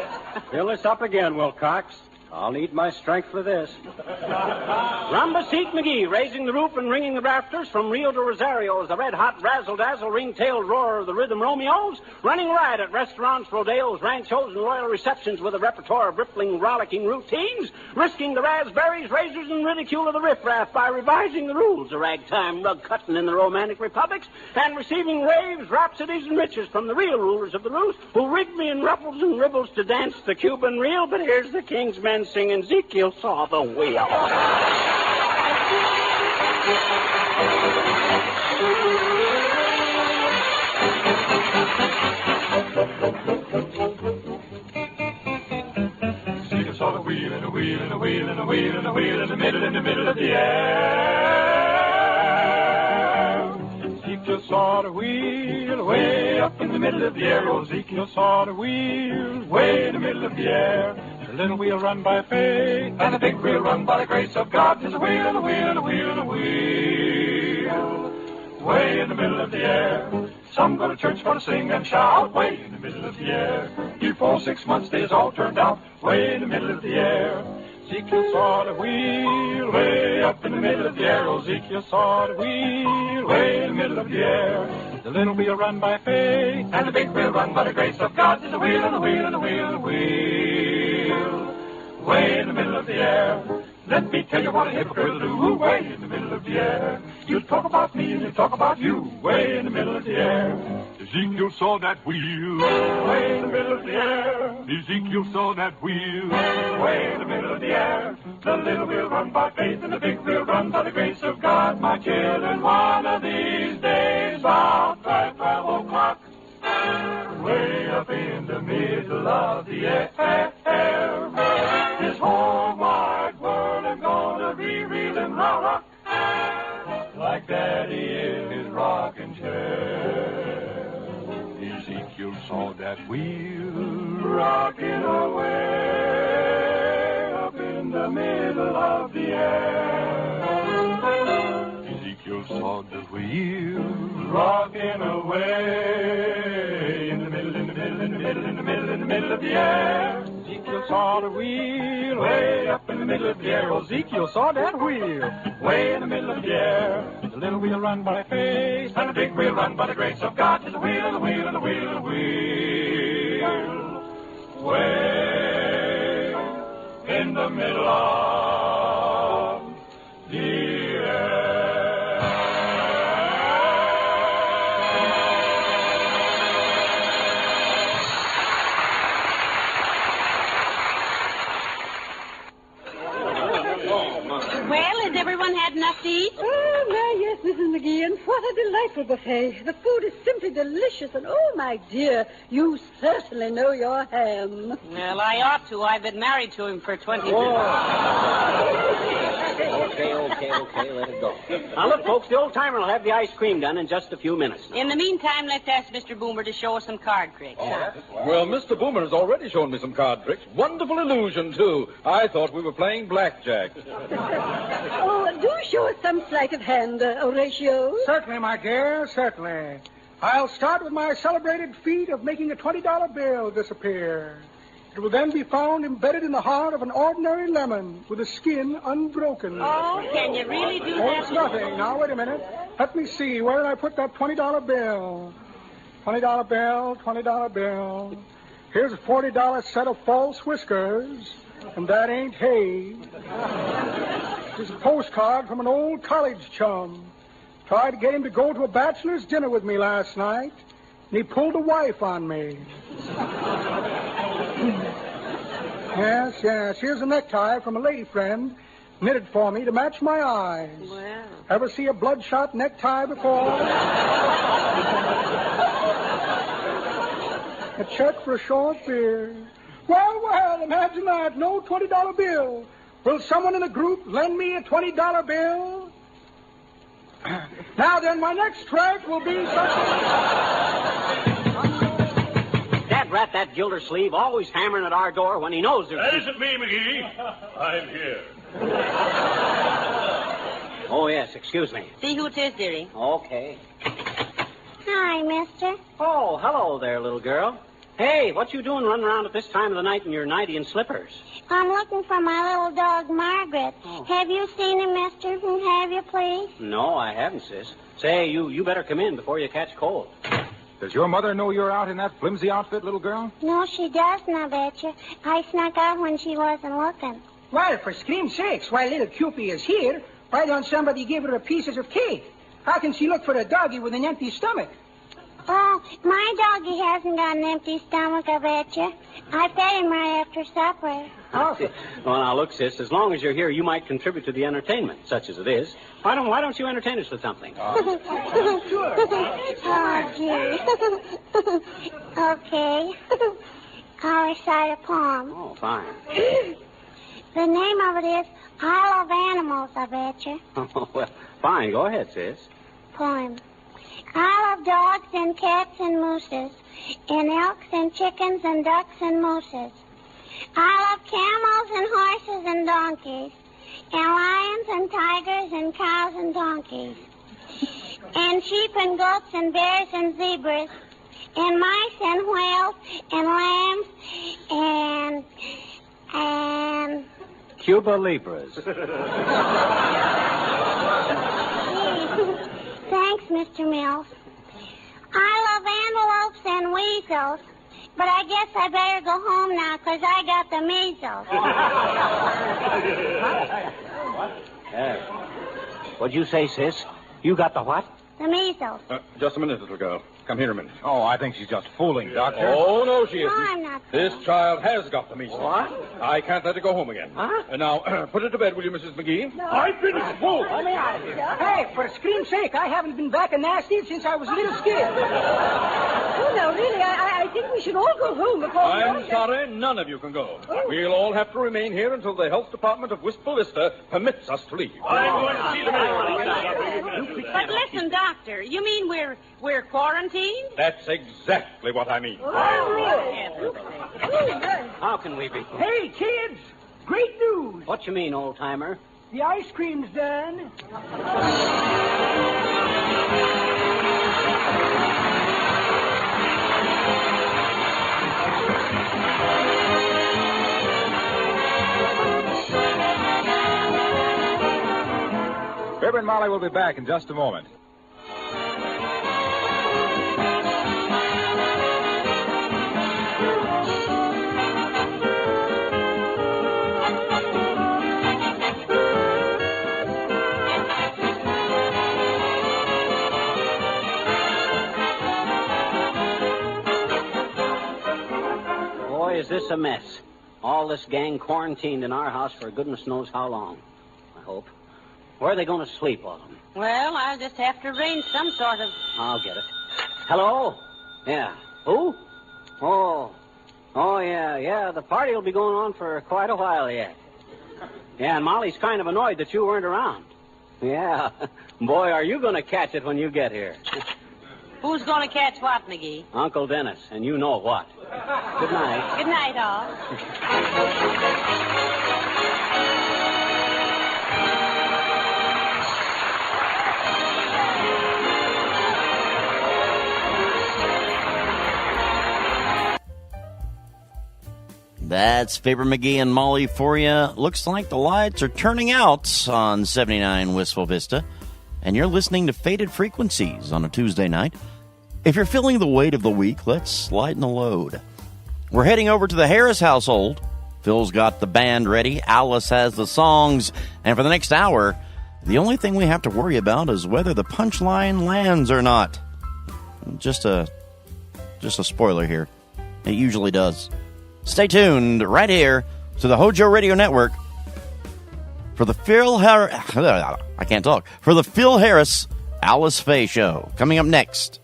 Fill this up again, Wilcox. I'll need my strength for this. Rumba Seat McGee, raising the roof and ringing the rafters from Rio de Rosario as the red-hot razzle-dazzle ring-tailed roar of the rhythm Romeos, running riot at restaurants, rodeos, ranchos, and royal receptions with a repertoire of rippling, rollicking routines, risking the raspberries, razors, and ridicule of the riffraff by revising the rules of ragtime rug-cutting in the romantic republics, and receiving raves, rhapsodies, and riches from the real rulers of the roost, who rigged me in ruffles and ribbles to dance the Cuban reel, but here's the king's men singing Ezekiel saw the wheel. Ezekiel saw the wheel and a wheel and a wheel and a wheel and a wheel in the middle of the air. Ezekiel saw the wheel way up in the middle of the air. Oh, Ezekiel saw the wheel way in the middle of the air. A little wheel run by faith, and a big wheel run by the grace of God. There's a wheel and a wheel and a wheel and a wheel, way in the middle of the air. Some go to church for to sing and shout, way in the middle of the air. Here for 6 months days all turned out, way in the middle of the air. Ezekiel saw the wheel way up in the middle of the air. Oh, Ezekiel saw the wheel way in the middle of the air. The little wheel run by faith, and the big wheel run by the grace of God. There's a wheel and a wheel and a wheel and a wheel, way in the middle of the air. Let me tell you what a hypocrite will do, way in the middle of the air. You talk about me and you talk about you, way in the middle of the air. Ezekiel saw that wheel, way in the middle of the air. Ezekiel saw that wheel, way in the middle of the air. The little wheel run by faith and the big wheel run by the grace of God. My children, one of these days, about 12 o'clock, way up in the middle of the air, this whole wide world is gonna be reeling rock, like Daddy in his rocking chair. Ezekiel saw that wheel rocking away up in the middle of the air. Ezekiel saw the wheel rocking away in the middle, in the middle, in the middle, in the middle, in the middle of the air. Ezekiel saw the wheel way up in the middle of the air. Oh, Ezekiel saw that wheel way in the middle of the air. The little wheel run by faith, and the big wheel run by the grace of God. There's a wheel and a wheel and a wheel and a wheel, way in the middle of the air. Well, has everyone had enough to eat? Oh, my, yes, yes, Mrs. McGee, and what a delightful buffet. The food is simply delicious, and oh, my dear, you certainly know your ham. Well, I ought to. I've been married to him for 20 years. Okay, let it go. Now, look, folks, the old-timer will have the ice cream done in just a few minutes. In the meantime, let's ask Mr. Boomer to show us some card tricks. Well, Mr. Boomer has already shown me some card tricks. Wonderful illusion, too. I thought we were playing blackjack. Oh, do show us some sleight of hand, Horatio. Certainly, my dear, certainly. I'll start with my celebrated feat of making a $20 bill disappear. It will then be found embedded in the heart of an ordinary lemon with the skin unbroken. Oh, can you really do Oh, that? it's nothing. Now, wait a minute. Let me see. Where did I put that $20 bill? $20 bill, $20 bill. Here's a $40 set of false whiskers, and that ain't hay. Here's a postcard from an old college chum. Tried to get him to go to a bachelor's dinner with me last night, and he pulled a wife on me. Yes. Here's a necktie from a lady friend, knitted for me to match my eyes. Wow. Ever see a bloodshot necktie before? A check for a short beer. Well, imagine that. No $20 bill. Will someone in the group lend me a $20 bill? Now then, my next track will be Dad rat, that Gildersleeve, always hammering at our door when he knows there's... That isn't me, McGee. I'm here. Oh, yes, excuse me. See who it is, dearie. Okay. Hi, mister. Oh, hello there, little girl. Hey, what you doing running around at this time of the night in your nightie and slippers? I'm looking for my little dog, Margaret. Have you seen him, mister? Have you, please? No, I haven't, sis. Say, you better come in before you catch cold. Does your mother know you're out in that flimsy outfit, little girl? No, she doesn't, I betcha. I snuck out when she wasn't looking. Well, for scream's sakes, while little Cupie is here, why don't somebody give her a pieces of cake? How can she look for a doggy with an empty stomach? Oh, my doggy hasn't got an empty stomach, I betcha. I fed him right after supper. Well, now, look, sis, as long as you're here, you might contribute to the entertainment, such as it is. Why don't you entertain us with something? Sure. Oh, gee. Okay. I'll recite a poem. Oh, fine. The name of it is I Love Animals, I betcha. Oh, well, fine. Go ahead, sis. Poem. I love dogs and cats and mooses, and elks and chickens and ducks and mooses. I love camels and horses and donkeys, and lions and tigers and cows and donkeys, and sheep and goats and bears and zebras, and mice and whales and lambs and... Cuba Libras. Thanks, Mr. Mills. I love antelopes and weasels, but I guess I better go home now because I got the measles. What'd you say, sis? You got the what? The measles. Just a minute, little girl. Come here a minute. Oh, I think she's just fooling, Doctor. Oh, no, she isn't. No, I'm not. This child has got the measles. What? I can't let her go home again. Huh? Now, put her to bed, will you, Mrs. McGee? No. I've been fooled. Let me out of here. Hey, for scream's sake, I haven't been back in nasty since I was a little scared. Oh, no, really, I think we should all go home before I'm sorry, none of you can go. We'll all have to remain here until the health department of Wistful Vista permits us to leave. I'm going to see the man. But listen, Doctor, you mean we're quarantined? That's exactly what I mean. How can we be? Hey, kids! Great news! What you mean, old-timer? The ice cream's done. Fibber and Molly will be back in just a moment. Boy, is this a mess. All this gang quarantined in our house for goodness knows how long. I hope. Where are they going to sleep, all of them? Well, I'll just have to arrange some sort of... I'll get it. Hello? Yeah. Who? Oh, yeah. The party will be going on for quite a while yet. Yeah, and Molly's kind of annoyed that you weren't around. Yeah. Boy, are you going to catch it when you get here. Who's going to catch what, McGee? Uncle Dennis, and you know what. Good night. Good night, all. That's Fibber, McGee, and Molly for you. Looks like the lights are turning out on 79 Wistful Vista, and you're listening to Faded Frequencies on a Tuesday night. If you're feeling the weight of the week, let's lighten the load. We're heading over to the Harris household. Phil's got the band ready. Alice has the songs. And for the next hour, the only thing we have to worry about is whether the punchline lands or not. Just a spoiler here. It usually does. Stay tuned right here to the Hojo Radio Network for the Phil Harris-Alice Faye Show. Coming up next.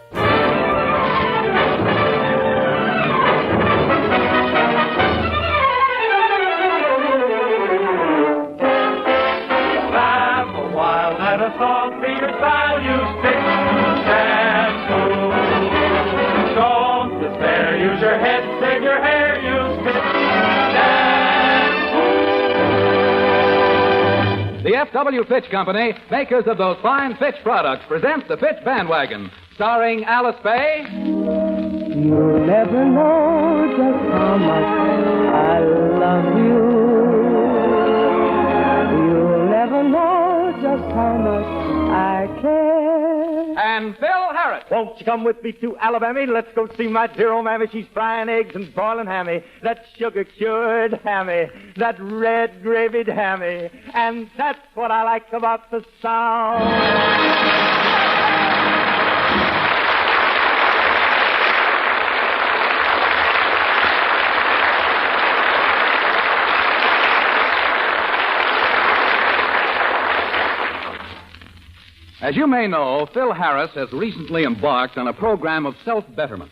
Laugh a while, let us all see your values stick and smooth. Don't despair, use your head, save your hair, use The F.W. Fitch Company, makers of those fine Fitch products, present the Fitch Bandwagon, starring Alice Faye. You'll never know just how much I love you. You'll never know just how much I care. And Phil Harris. Won't you come with me to Alabama? Let's go see my dear old mammy. She's frying eggs and boiling hammy. That sugar-cured hammy. That red gravied hammy. And that's what I like about the sound. As you may know, Phil Harris has recently embarked on a program of self-betterment.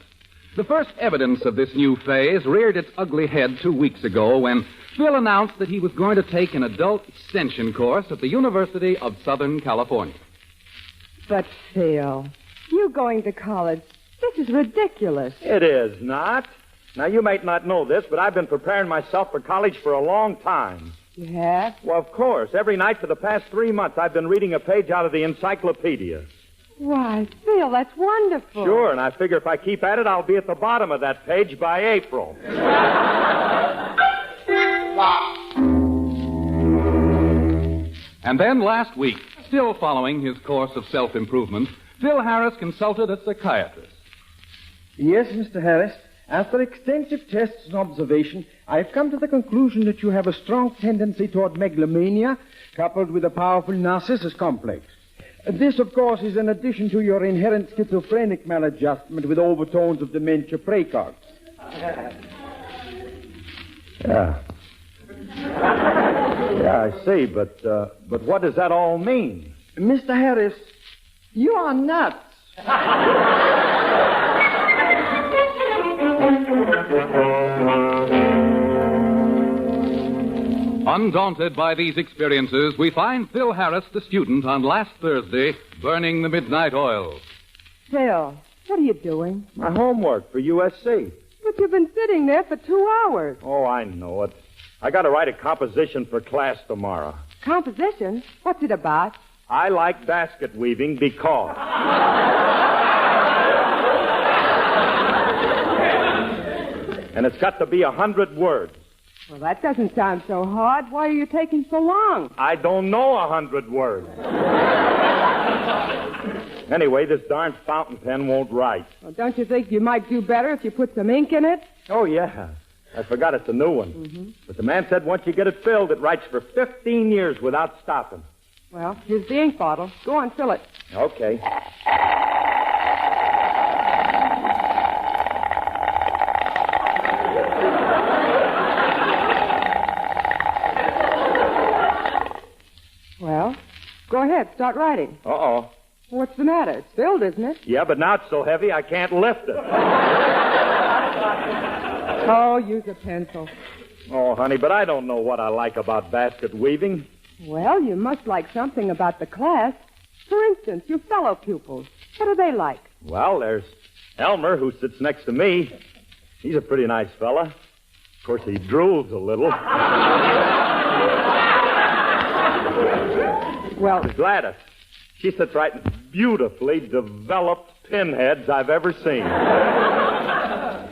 The first evidence of this new phase reared its ugly head 2 weeks ago when Phil announced that he was going to take an adult extension course at the University of Southern California. But, Phil, you going to college, this is ridiculous. It is not. Now, you might not know this, but I've been preparing myself for college for a long time. You have? Well, of course. Every night for the past 3 months, I've been reading a page out of the encyclopedia. Why, Phil, that's wonderful. Sure, and I figure if I keep at it, I'll be at the bottom of that page by April. And then last week, still following his course of self-improvement, Phil Harris consulted a psychiatrist. Yes, Mr. Harris. After extensive tests and observation, I've come to the conclusion that you have a strong tendency toward megalomania, coupled with a powerful narcissist complex. This, of course, is in addition to your inherent schizophrenic maladjustment with overtones of dementia praecox. Yeah. Yeah, I see, but what does that all mean? Mr. Harris, you are nuts. Undaunted by these experiences, we find Phil Harris, the student, on last Thursday, burning the midnight oil. Phil, what are you doing? My homework for USC. But you've been sitting there for 2 hours. Oh, I know it. I got to write a composition for class tomorrow. Composition? What's it about? I like basket weaving because... And it's got to be 100 words. Well, that doesn't sound so hard. Why are you taking so long? I don't know 100 words. Anyway, this darn fountain pen won't write. Well, don't you think you might do better if you put some ink in it? Oh, yeah. I forgot it's a new one. Mm-hmm. But the man said once you get it filled, it writes for 15 years without stopping. Well, here's the ink bottle. Go on, fill it. Okay. Well, go ahead. Start writing. Uh-oh. What's the matter? It's filled, isn't it? Yeah, but now it's so heavy I can't lift it. Oh, use a pencil. Oh, honey, but I don't know what I like about basket weaving. Well, you must like something about the class. For instance, your fellow pupils. What do they like? Well, there's Elmer, who sits next to me. He's a pretty nice fella. Of course, he drools a little. Well, Gladys. She sits right in beautifully developed pinheads I've ever seen.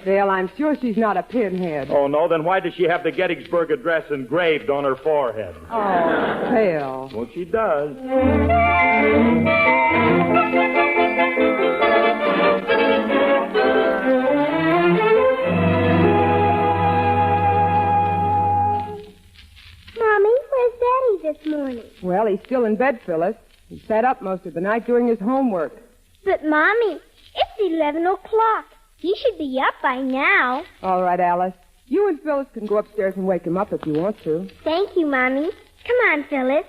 Phil, I'm sure she's not a pinhead. Oh, no? Then why does she have the Gettysburg Address engraved on her forehead? Oh, Phil. Well, she does. Mommy, where's Daddy this morning? Well, he's still in bed, Phyllis. He sat up most of the night doing his homework. But, Mommy, it's 11 o'clock. He should be up by now. All right, Alice. You and Phyllis can go upstairs and wake him up if you want to. Thank you, Mommy. Come on, Phyllis.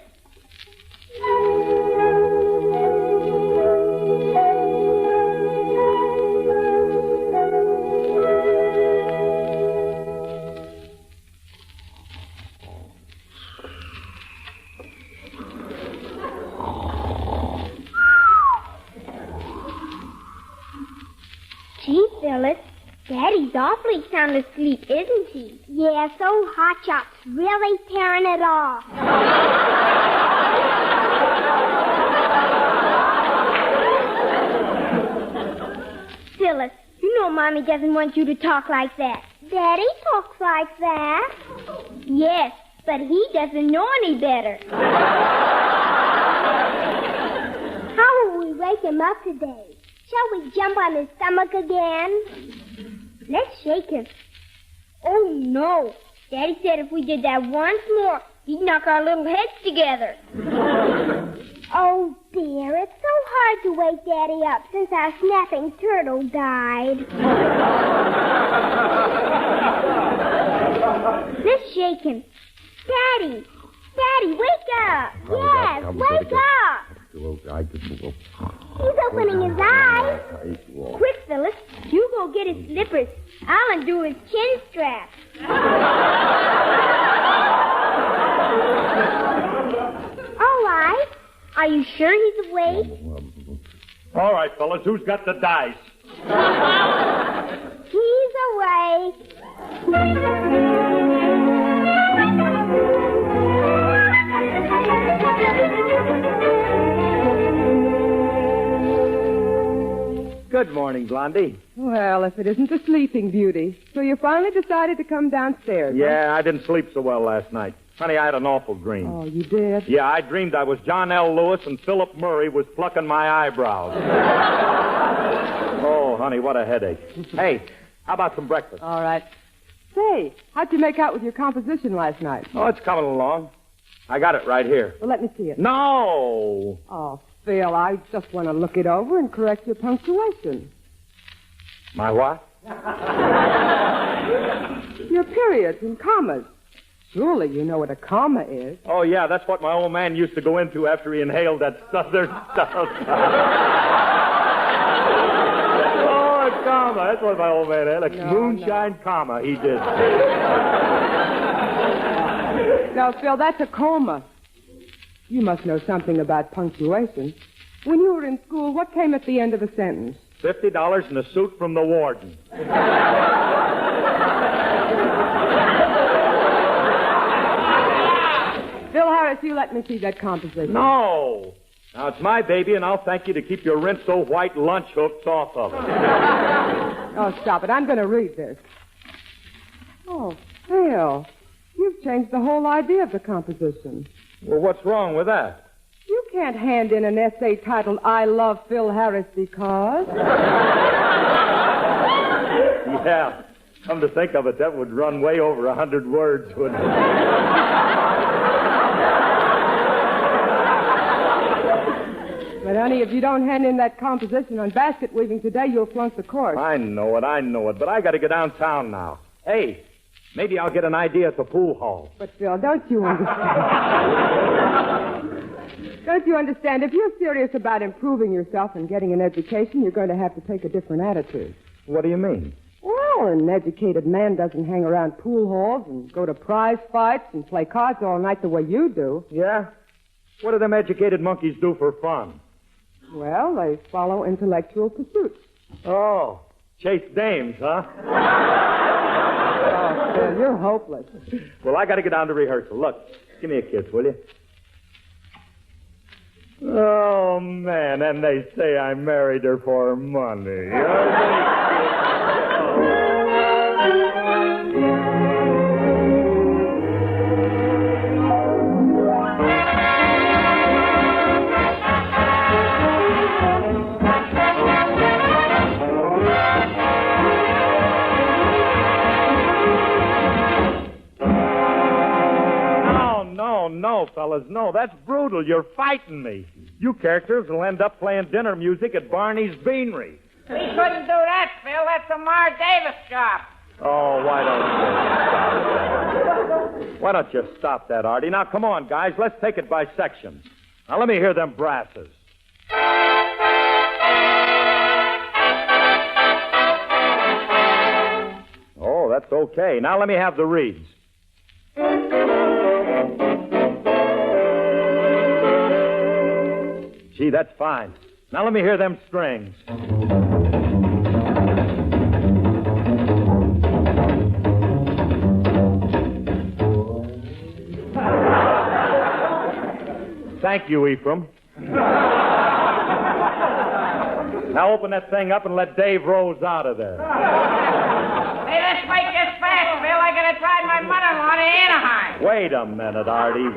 Gee, Phyllis, Daddy's awfully sound asleep, isn't he? Yeah, so Hotshot's really tearing it off. Phyllis, you know Mommy doesn't want you to talk like that. Daddy talks like that. Yes, but he doesn't know any better. How will we wake him up today? Shall we jump on his stomach again? Let's shake him. Oh, no. Daddy said if we did that once more, he'd knock our little heads together. Oh, dear. It's so hard to wake Daddy up since our snapping turtle died. Let's shake him. Daddy! Daddy, wake up! Yes, wake up! He's opening his eyes. Quick, Phyllis. You go get his slippers. I'll undo his chin strap. All right. Are you sure he's awake? All right, fellas. Who's got the dice? He's awake. Good morning, Blondie. Well, if it isn't the Sleeping Beauty. So you finally decided to come downstairs, huh? Yeah, I didn't sleep so well last night. Honey, I had an awful dream. Oh, you did? Yeah, I dreamed I was John L. Lewis and Philip Murray was plucking my eyebrows. Oh, honey, what a headache. Hey, how about some breakfast? All right. Say, how'd you make out with your composition last night? Oh, it's coming along. I got it right here. Well, let me see it. No! Oh, Phil, I just want to look it over and correct your punctuation. My what? Your periods and commas. Surely you know what a comma is. Oh, yeah, that's what my old man used to go into after he inhaled that southern stuff. Oh, a comma. That's what my old man had. A moonshine comma. He did. No, Phil, that's a coma. You must know something about punctuation. When you were in school, what came at the end of a sentence? $50 and a suit from the warden. Phil Harris, you let me see that composition. No. Now, it's my baby, and I'll thank you to keep your rinse-so-white lunch hooks off of it. Oh, stop it. I'm going to read this. Oh, Phil, you've changed the whole idea of the composition. Well, what's wrong with that? You can't hand in an essay titled, I Love Phil Harris Because. Yeah. Come to think of it, that would run way over 100 words, wouldn't it? But, honey, if you don't hand in that composition on basket weaving today, you'll flunk the course. I know it. But I got to go downtown now. Hey, maybe I'll get an idea at the pool hall. But, Phil, don't you understand? Don't you understand? If you're serious about improving yourself and getting an education, you're going to have to take a different attitude. What do you mean? Well, an educated man doesn't hang around pool halls and go to prize fights and play cards all night the way you do. Yeah? What do them educated monkeys do for fun? Well, they follow intellectual pursuits. Oh, chase dames, huh? Oh, Phil, you're hopeless. Well, I got to get down to rehearsal. Look, give me a kiss, will you? Oh, man, and they say I married her for money. No, fellas, no. That's brutal. You're fighting me. You characters will end up playing dinner music at Barney's Beanery. We couldn't do that, Phil. That's a Mar Davis job. Oh, why don't you stop that, Artie? Now, come on, guys. Let's take it by sections. Now, let me hear them brasses. Oh, that's okay. Now, let me have the reeds. Gee, that's fine. Now let me hear them strings. Thank you, Ephraim. Now open that thing up and let Dave Rose out of there. Hey, let's make this fast, Phil. I gotta drive my mother-in-law to Anaheim. Wait a minute, Artie.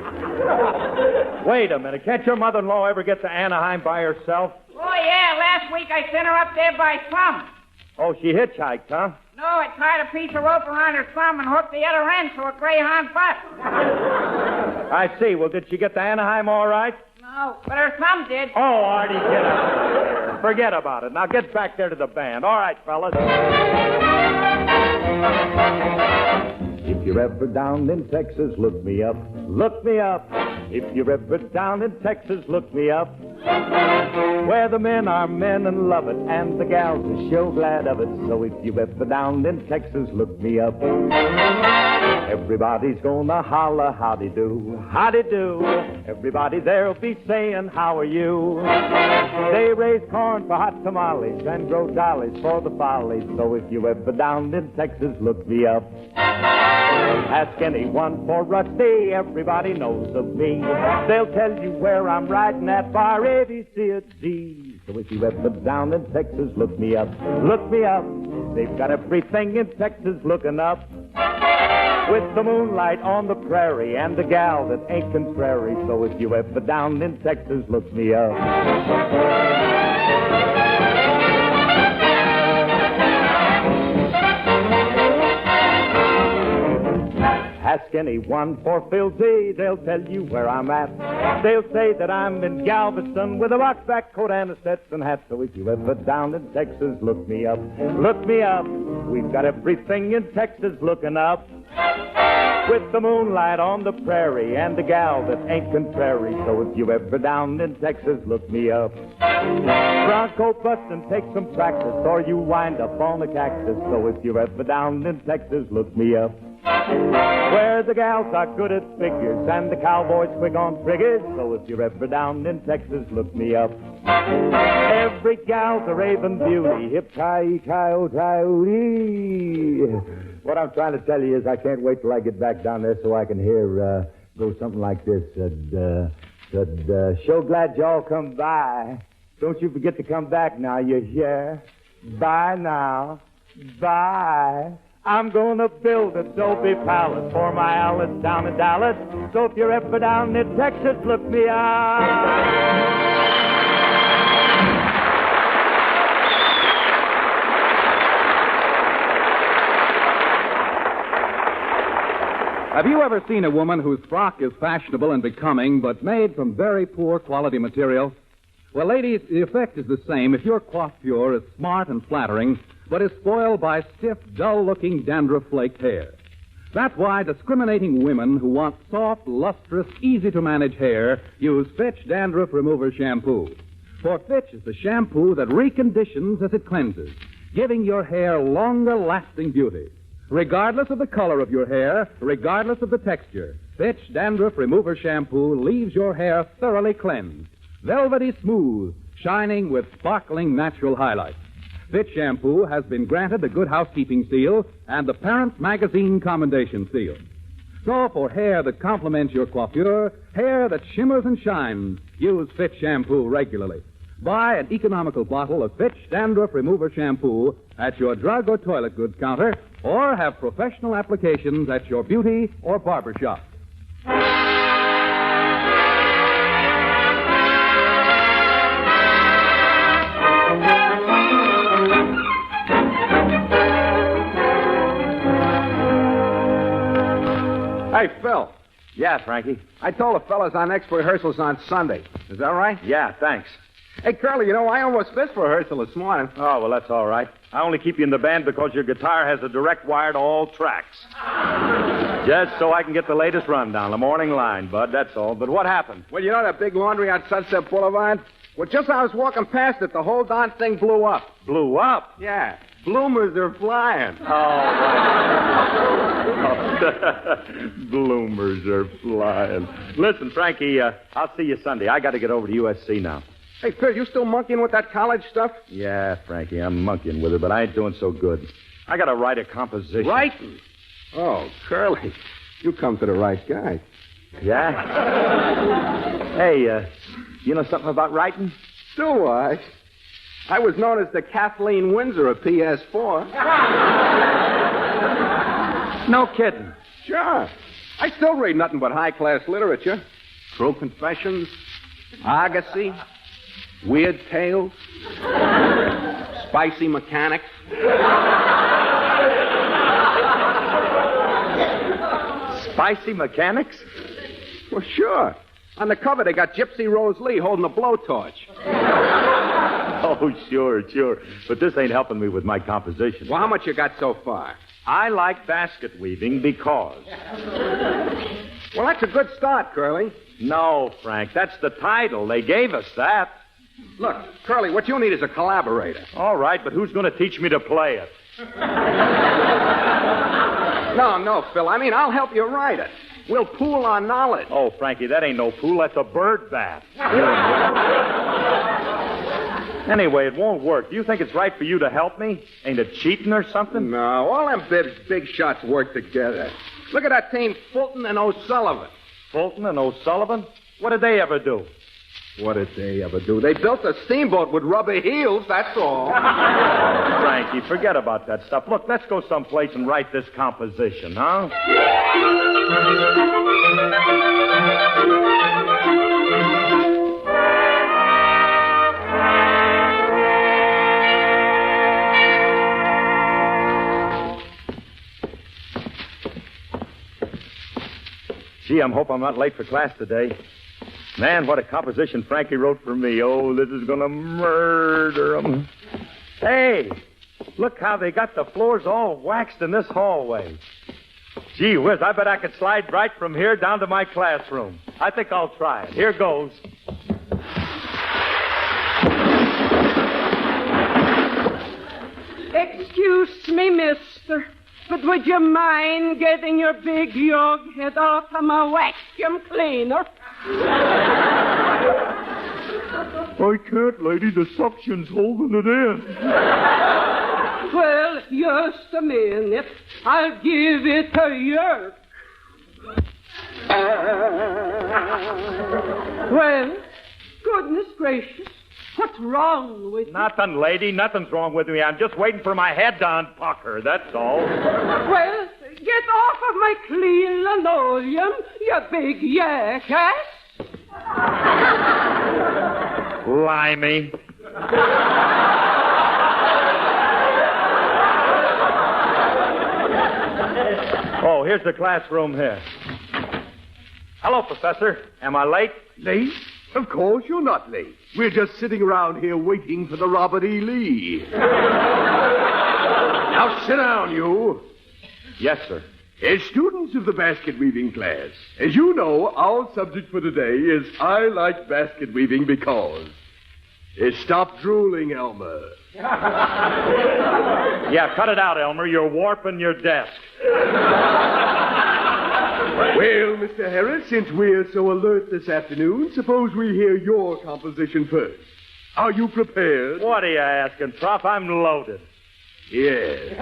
Wait a minute. Can't your mother-in-law ever get to Anaheim by herself? Oh, yeah. Last week I sent her up there by thumb. Oh, she hitchhiked, huh? No, I tied a piece of rope around her thumb and hooked the other end to a Greyhound bus. I see. Well, did she get to Anaheim all right? No, but her thumb did. Oh, Artie, get out. Forget about it. Now get back there to the band. All right, fellas. If you're ever down in Texas, look me up. Look me up. If you're ever down in Texas, look me up. Where the men are men and love it, and the gals are sure glad of it. So if you're ever down in Texas, look me up. Everybody's gonna holler, howdy-do, howdy-do. Everybody there'll be saying, how are you? They raise corn for hot tamales and grow dollies for the follies. So if you're ever down in Texas, look me up. Ask anyone for Rusty, everybody knows of me. They'll tell you where I'm riding at bar A, B, C, or D. So if you're ever down in Texas, look me up. Look me up. They've got everything in Texas looking up. With the moonlight on the prairie and the gal that ain't contrary. So if you ever down in Texas, look me up. Ask anyone for Phil Z, they'll tell you where I'm at. They'll say that I'm in Galveston with a box-back coat and a Stetson hat. So if you're ever down in Texas, look me up. Look me up. We've got everything in Texas looking up. With the moonlight on the prairie and the gal that ain't contrary. So if you're ever down in Texas, look me up. Bronco bustin', take some practice, or you wind up on a cactus. So if you're ever down in Texas, look me up. Where the gals are good at figures and the cowboys quick on triggers. So if you're ever down in Texas, look me up. Every gal's a raven beauty, hip-ki-ki-o-ki-o-dee. What I'm trying to tell you is I can't wait till I get back down there so I can hear go something like this. So glad y'all come by. Don't you forget to come back now, you hear? Bye now. Bye. I'm gonna build a Dolby Palace for my Alice down in Dallas. So if you're ever down in Texas, look me up. Have you ever seen a woman whose frock is fashionable and becoming, but made from very poor quality material? Well, ladies, the effect is the same if your coiffure is smart and flattering, but is spoiled by stiff, dull-looking, dandruff-flaked hair. That's why discriminating women who want soft, lustrous, easy-to-manage hair use Fitch Dandruff Remover Shampoo. For Fitch is the shampoo that reconditions as it cleanses, giving your hair longer-lasting beauty. Regardless of the color of your hair, regardless of the texture, Fitch Dandruff Remover Shampoo leaves your hair thoroughly cleansed, velvety smooth, shining with sparkling natural highlights. Fitch Shampoo has been granted the Good Housekeeping Seal and the Parents Magazine Commendation Seal. So for hair that complements your coiffure, hair that shimmers and shines, use Fitch Shampoo regularly. Buy an economical bottle of Fitch Dandruff Remover Shampoo at your drug or toilet goods counter, or have professional applications at your beauty or barber shop. Hey, Phil. Yeah, Frankie. I told the fellas our next rehearsal's on Sunday. Is that right? Yeah, thanks. Hey, Curly, I almost missed rehearsal this morning. Oh, well, that's all right. I only keep you in the band because your guitar has a direct wire to all tracks. Just so I can get the latest rundown, the morning line, Bud, that's all. But what happened? Well, that big laundry on Sunset Boulevard? Well, just as I was walking past it, the whole darn thing blew up. Blew up? Yeah. Bloomers are flying. Bloomers are flying. Listen, Frankie, I'll see you Sunday. I got to get over to USC now. Hey, Phil, you still monkeying with that college stuff? Yeah, Frankie, I'm monkeying with it, but I ain't doing so good. I got to write a composition. Writing? Oh, Curly, you come to the right guy. Yeah? Hey, you know something about writing? Do I? I was known as the Kathleen Windsor of PS4. No kidding. Sure. I still read nothing but high-class literature. True Confessions, Argosy, Weird Tales, Spicy Mechanics. Spicy Mechanics? Well, sure. On the cover, they got Gypsy Rose Lee holding a blowtorch. Oh, sure. But this ain't helping me with my composition. Well, how much you got so far? I like basket weaving because... Well, that's a good start, Curly. No, Frank, that's the title. They gave us that. Look, Curly, what you need is a collaborator. All right, but who's going to teach me to play it? No, Phil. I mean, I'll help you write it. We'll pool our knowledge. Oh, Frankie, that ain't no pool. That's a bird bath. Anyway, it won't work. Do you think it's right for you to help me? Ain't it cheating or something? No, all them big shots work together. Look at that team, Fulton and O'Sullivan. Fulton and O'Sullivan? What did they ever do? What did they ever do? They built a steamboat with rubber heels, that's all. Oh, Frankie, forget about that stuff. Look, let's go someplace and write this composition, huh? Gee, I hope I'm not late for class today. Man, what a composition Frankie wrote for me. Oh, this is going to murder 'em. Hey, look how they got the floors all waxed in this hallway. Gee whiz, I bet I could slide right from here down to my classroom. I think I'll try it. Here goes. Excuse me, mister, but would you mind getting your big yog head off of my vacuum cleaner? I can't, lady. The suction's holding it in. Well, just a minute. I'll give it a yerk. Well, goodness gracious. What's wrong with you? Nothing, lady. Nothing's wrong with me. I'm just waiting for my head to unpucker, that's all. Well, get off of my clean linoleum, you big jackass. Limey. Oh, here's the classroom here. Hello, Professor. Am I late? Late? Of course you're not late. We're just sitting around here waiting for the Robert E. Lee. Now sit down, you. Yes, sir. Astute students of the basket weaving class. As you know, our subject for today is I like basket weaving because. Stop drooling, Elmer. Yeah, cut it out, Elmer. You're warping your desk. Well, Mr. Harris, since we're so alert this afternoon, suppose we hear your composition first. Are you prepared? What are you asking, Prof? I'm loaded. Yes.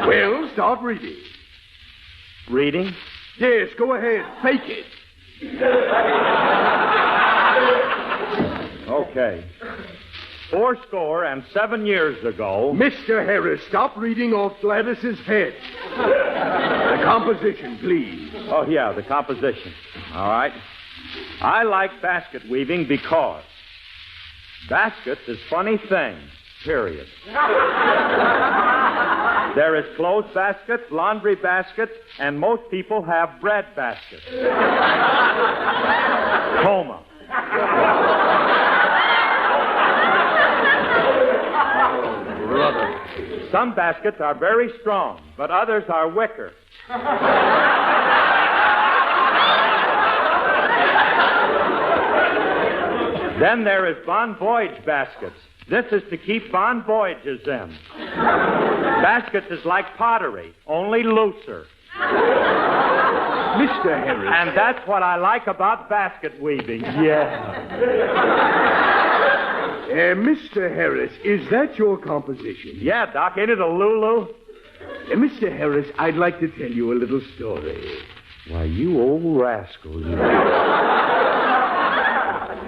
Well, start reading. Reading? Yes, go ahead. Fake it. Okay. 77 years ago... Mr. Harris, stop reading off Gladys's head. The composition, please. Oh, yeah, the composition. All right. I like basket weaving because baskets is funny thing, period. There is clothes baskets, laundry baskets, and most people have bread baskets. Coma. Brother. Some baskets are very strong, but others are wicker. Then there is bon voyage baskets. This is to keep bon voyages in. Baskets is like pottery, only looser. Mr. Harris. And that's what I like about basket weaving. Yeah. Mr. Harris, is that your composition? Yeah, Doc, ain't it a Lulu? Mr. Harris, I'd like to tell you a little story. Why, you old rascal, you.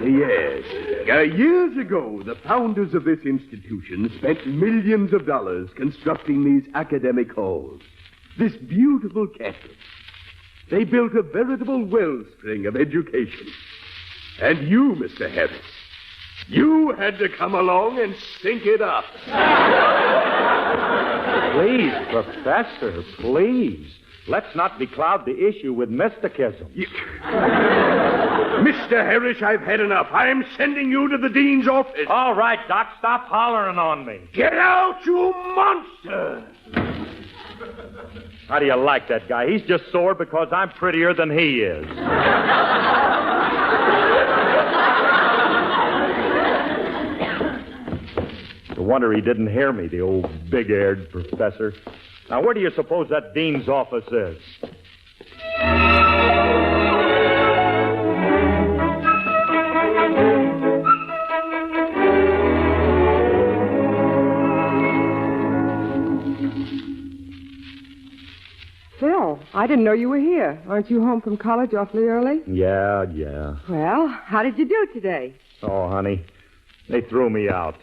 Yes. Years ago, the founders of this institution spent millions of dollars constructing these academic halls. This beautiful campus. They built a veritable wellspring of education. And you, Mr. Harris, you had to come along and sink it up. Please, Professor, please. Let's not becloud the issue with mysticism. Mr. Harris, I've had enough. I'm sending you to the dean's office. All right, Doc, stop hollering on me. Get out, you monster! How do you like that guy? He's just sore because I'm prettier than he is. No wonder he didn't hear me, the old big-eared professor. Now, where do you suppose that dean's office is? Phil, I didn't know you were here. Aren't you home from college awfully early? Yeah. Well, how did you do today? Oh, honey, they threw me out.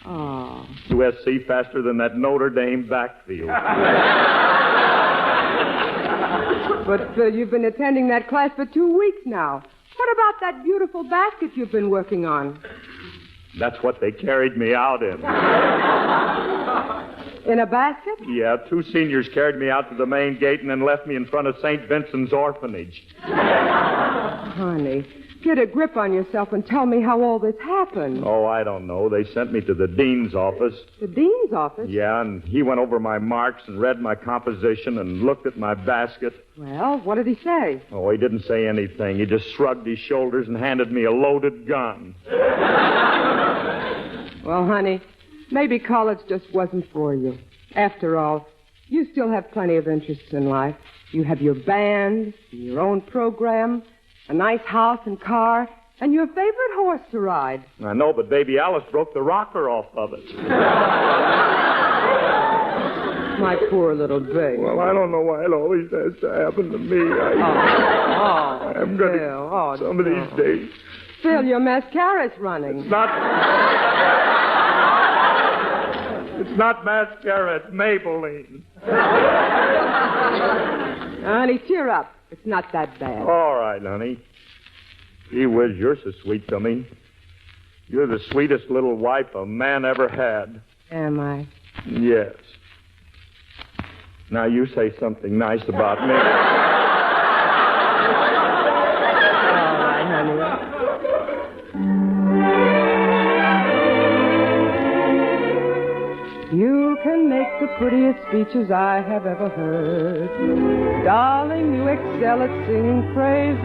Oh. USC faster than that Notre Dame backfield. But, Phil, you've been attending that class for 2 weeks now. What about that beautiful basket you've been working on? That's what they carried me out in. In a basket? Yeah, 2 seniors carried me out to the main gate and then left me in front of St. Vincent's orphanage. Honey, get a grip on yourself and tell me how all this happened. Oh, I don't know. They sent me to the dean's office. The dean's office? Yeah, and he went over my marks and read my composition and looked at my basket. Well, what did he say? Oh, he didn't say anything. He just shrugged his shoulders and handed me a loaded gun. Well, honey, maybe college just wasn't for you. After all, you still have plenty of interests in life. You have your band, your own program, a nice house and car, and your favorite horse to ride. I know, but Baby Alice broke the rocker off of it. My poor little baby. Well, I don't know why it always has to happen to me. I'm going to some of these days. Phil, your mascara's running. It's not mascara, it's Maybelline. Honey, cheer up. It's not that bad. All right, honey. Gee whiz, you're so sweet to me. You're the sweetest little wife a man ever had. Am I? Yes. Now you say something nice about me. All right, honey. You can make the prettiest speeches I have ever heard. Darling, you excel at singing praises.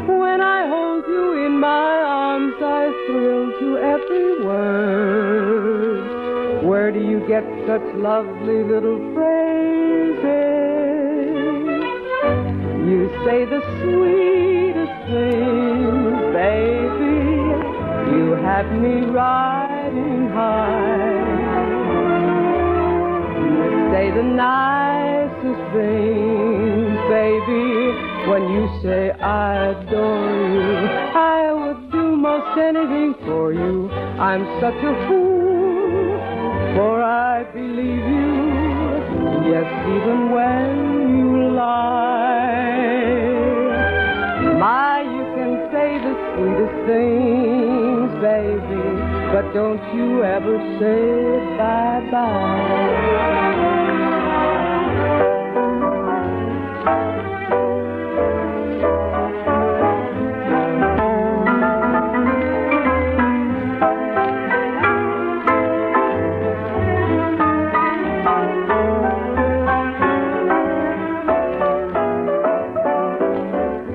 When I hold you in my arms, I thrill to every word. Where do you get such lovely little phrases? You say the sweetest things, baby. You have me riding high. You say the nicest things, baby. When you say I adore you, I would do most anything for you. I'm such a fool, for I believe you. Yes, even when you lie. My, you can say the sweetest things, baby, but don't you ever say bye-bye.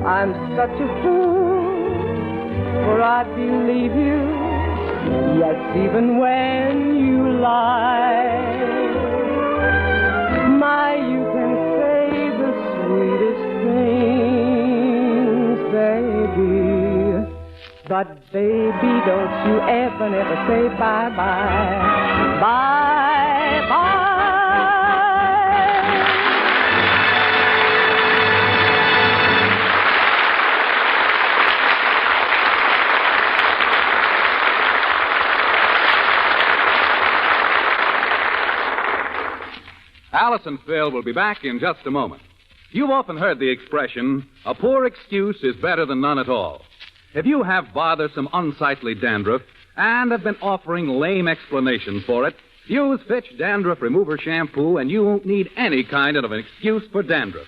I'm such a fool, for I believe you, yes, even when you lie. My, you can say the sweetest things, baby, but baby, don't you ever, never say bye-bye, bye-bye. Alice and Phil will be back in just a moment. You've often heard the expression, a poor excuse is better than none at all. If you have bothersome, unsightly dandruff and have been offering lame explanations for it, use Fitch Dandruff Remover Shampoo and you won't need any kind of an excuse for dandruff.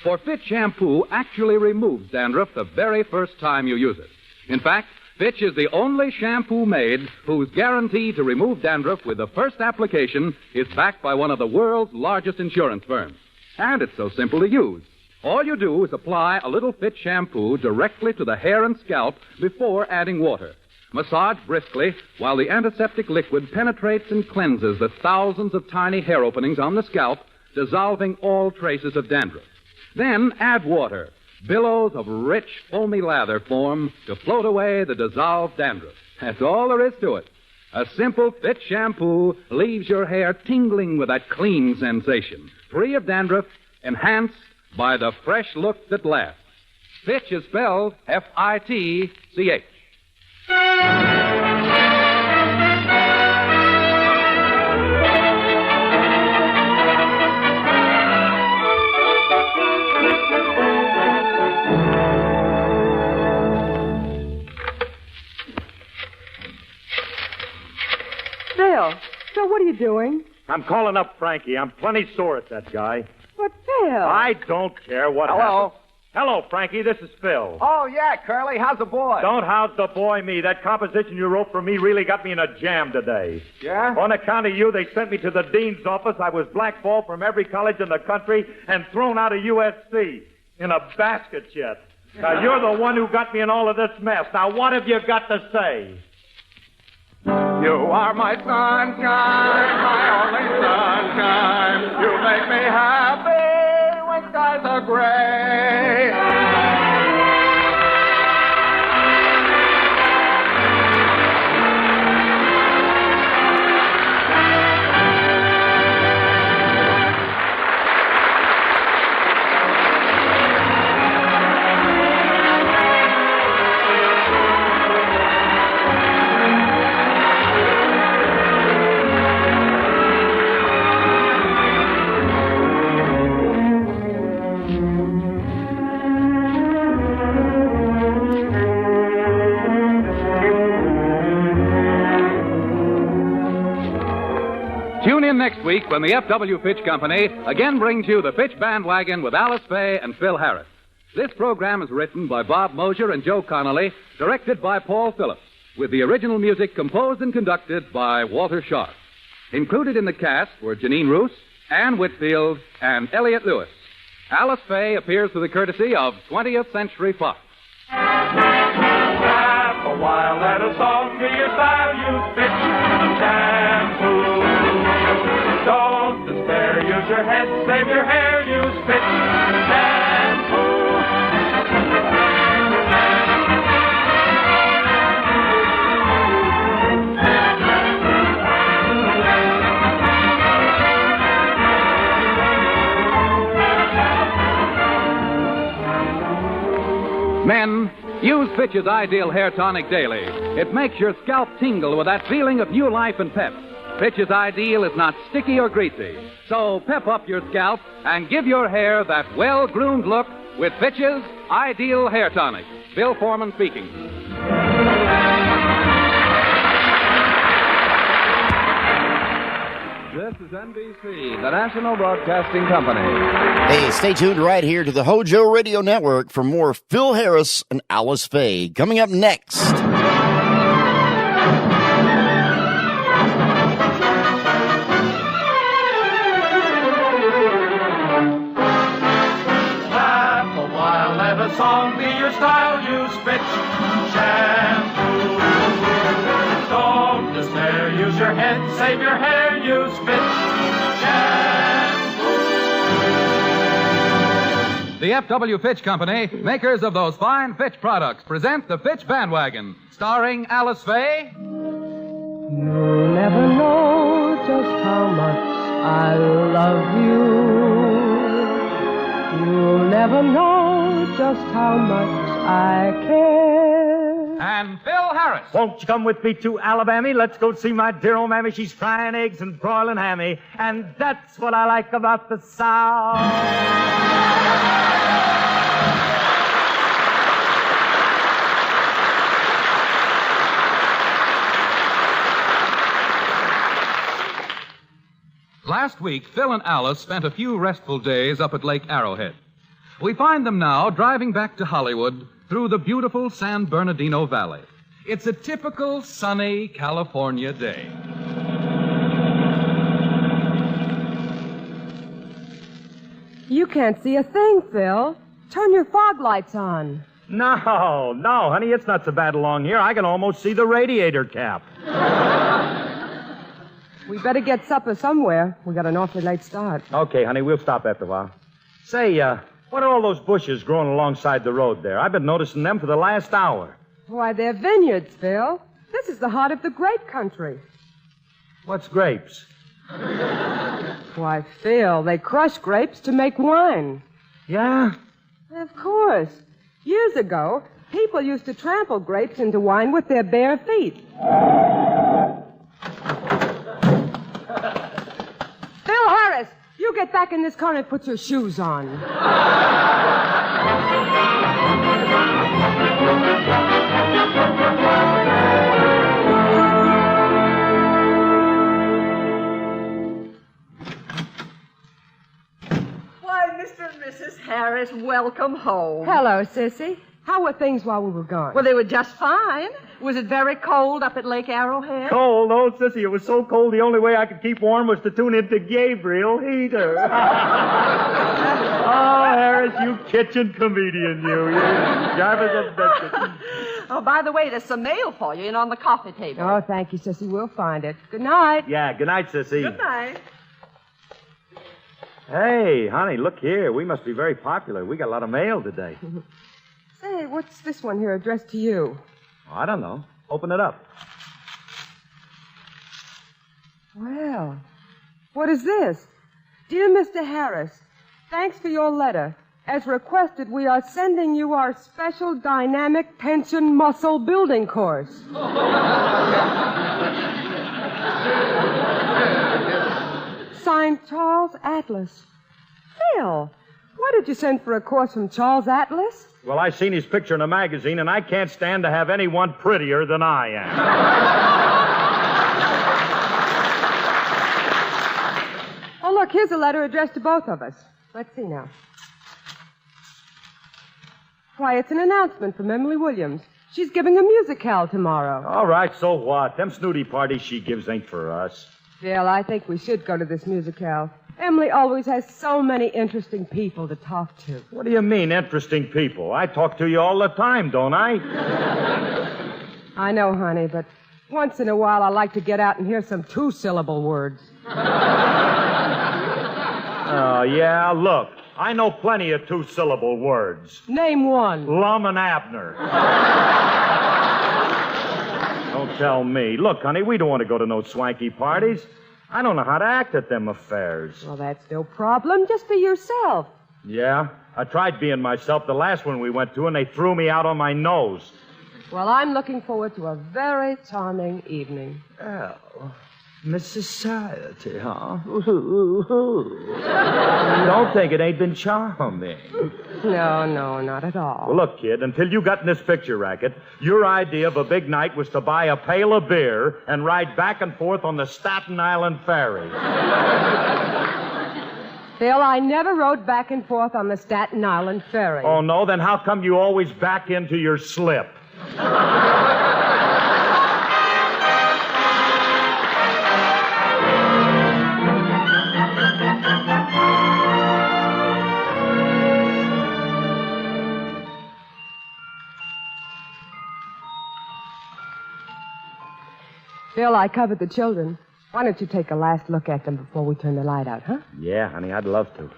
For Fitch Shampoo actually removes dandruff the very first time you use it. In fact, Fitch is the only shampoo made whose guarantee to remove dandruff with the first application is backed by one of the world's largest insurance firms. And it's so simple to use. All you do is apply a little Fitch shampoo directly to the hair and scalp before adding water. Massage briskly while the antiseptic liquid penetrates and cleanses the thousands of tiny hair openings on the scalp, dissolving all traces of dandruff. Then add water. Billows of rich, foamy lather form to float away the dissolved dandruff. That's all there is to it. A simple Fitch shampoo leaves your hair tingling with that clean sensation, free of dandruff, enhanced by the fresh look that lasts. Fitch is spelled F-I-T-C-H. Phil, so what are you doing? I'm calling up Frankie. I'm plenty sore at that guy. But, Phil... I don't care what Hello? happens. Hello, Frankie. This is Phil. Oh, yeah, Curly. How's the boy? Don't house the boy me. That composition you wrote for me really got me in a jam today. Yeah? On account of you, they sent me to the dean's office. I was blackballed from every college in the country and thrown out of USC in a basket yet. Now, you're the one who got me in all of this mess. Now, what have you got to say? You are my sunshine, my only sunshine. You make me happy when skies are gray. Tune in next week when the F.W. Fitch Company again brings you the Fitch Bandwagon with Alice Faye and Phil Harris. This program is written by Bob Mosier and Joe Connolly, directed by Paul Phillips, with the original music composed and conducted by Walter Sharp. Included in the cast were Janine Roos, Ann Whitfield, and Elliot Lewis. Alice Faye appears through the courtesy of 20th Century Fox. Laugh a while, let a song be your style. Use Fitch shampoo. Don't despair, use your head, save your hair. Use Fitch shampoo. Men, use Fitch's Ideal Hair Tonic daily. It makes your scalp tingle with that feeling of new life and pep. Fitch's Ideal is not sticky or greasy. So pep up your scalp and give your hair that well-groomed look with Fitch's Ideal Hair Tonic. Bill Foreman speaking. This is NBC, the National Broadcasting Company. Hey, stay tuned right here to the Hojo Radio Network for more Phil Harris and Alice Faye. Coming up next. Laugh a while, let a song be your style. Use Fitch shampoo. Don't despair, use your head, save your hair. Use Fitch shampoo. The F.W. Fitch Company, makers of those fine Fitch products, present the Fitch Bandwagon, starring Alice Faye. You'll never know just how much I love you. You'll never know just how much I care. And Phil Harris. Won't you come with me to Alabama? Let's go see my dear old mammy. She's frying eggs and broiling hammy. And that's what I like about the South. Last week, Phil and Alice spent a few restful days up at Lake Arrowhead. We find them now driving back to Hollywood through the beautiful San Bernardino Valley. It's a typical sunny California day. You can't see a thing, Phil. Turn your fog lights on. No, honey, it's not so bad along here. I can almost see the radiator cap. We better get supper somewhere. We got an awfully late start. Okay, honey, we'll stop after a while. Say, what are all those bushes growing alongside the road there? I've been noticing them for the last hour. Why, they're vineyards, Phil. This is the heart of the grape country. What's grapes? Why, Phil, they crush grapes to make wine. Yeah? Of course. Years ago, people used to trample grapes into wine with their bare feet. Phil Harris, you get back in this car and put your shoes on. Why, Mr. and Mrs. Harris, welcome home. Hello, Sissy. How were things while we were gone? Well, they were just fine. Was it very cold up at Lake Arrowhead? Cold? Oh, Sissy, it was so cold the only way I could keep warm was to tune into Gabriel Heater. Oh, Harris, you kitchen comedian, you. Jarvis of Bedford. Oh, by the way, there's some mail for you in on the coffee table. Oh, thank you, Sissy. We'll find it. Good night. Yeah, good night, Sissy. Good night. Hey, honey, look here. We must be very popular. We got a lot of mail today. Say, what's this one here addressed to you? Oh, I don't know. Open it up. Well, what is this? Dear Mr. Harris, thanks for your letter. As requested, we are sending you our special dynamic tension muscle building course. Signed, Charles Atlas. Phil, why did you send for a course from Charles Atlas? Well, I seen his picture in a magazine, and I can't stand to have anyone prettier than I am. Oh, look, here's a letter addressed to both of us. Let's see now. Why, it's an announcement from Emily Williams. She's giving a musicale tomorrow. All right, so what? Them snooty parties she gives ain't for us. Phil, I think we should go to this musicale. Emily always has so many interesting people to talk to. What do you mean, interesting people? I talk to you all the time, don't I? I know, honey, but once in a while I like to get out and hear some two-syllable words. Oh, yeah, look. I know plenty of two-syllable words. Name one. Lum and Abner. Don't tell me. Look, honey, we don't want to go to no swanky parties. I don't know how to act at them affairs. Well, that's no problem. Just be yourself. Yeah? I tried being myself the last one we went to, and they threw me out on my nose. Well, I'm looking forward to a very charming evening. Oh, Miss Society, huh? Don't think it ain't been charming. No, not at all. Well, look, kid, until you got in this picture racket, your idea of a big night was to buy a pail of beer and ride back and forth on the Staten Island Ferry. Phil, I never rode back and forth on the Staten Island Ferry. Oh, no? Then how come you always back into your slip? Phil, I covered the children. Why don't you take a last look at them before we turn the light out, huh? Yeah, honey, I'd love to.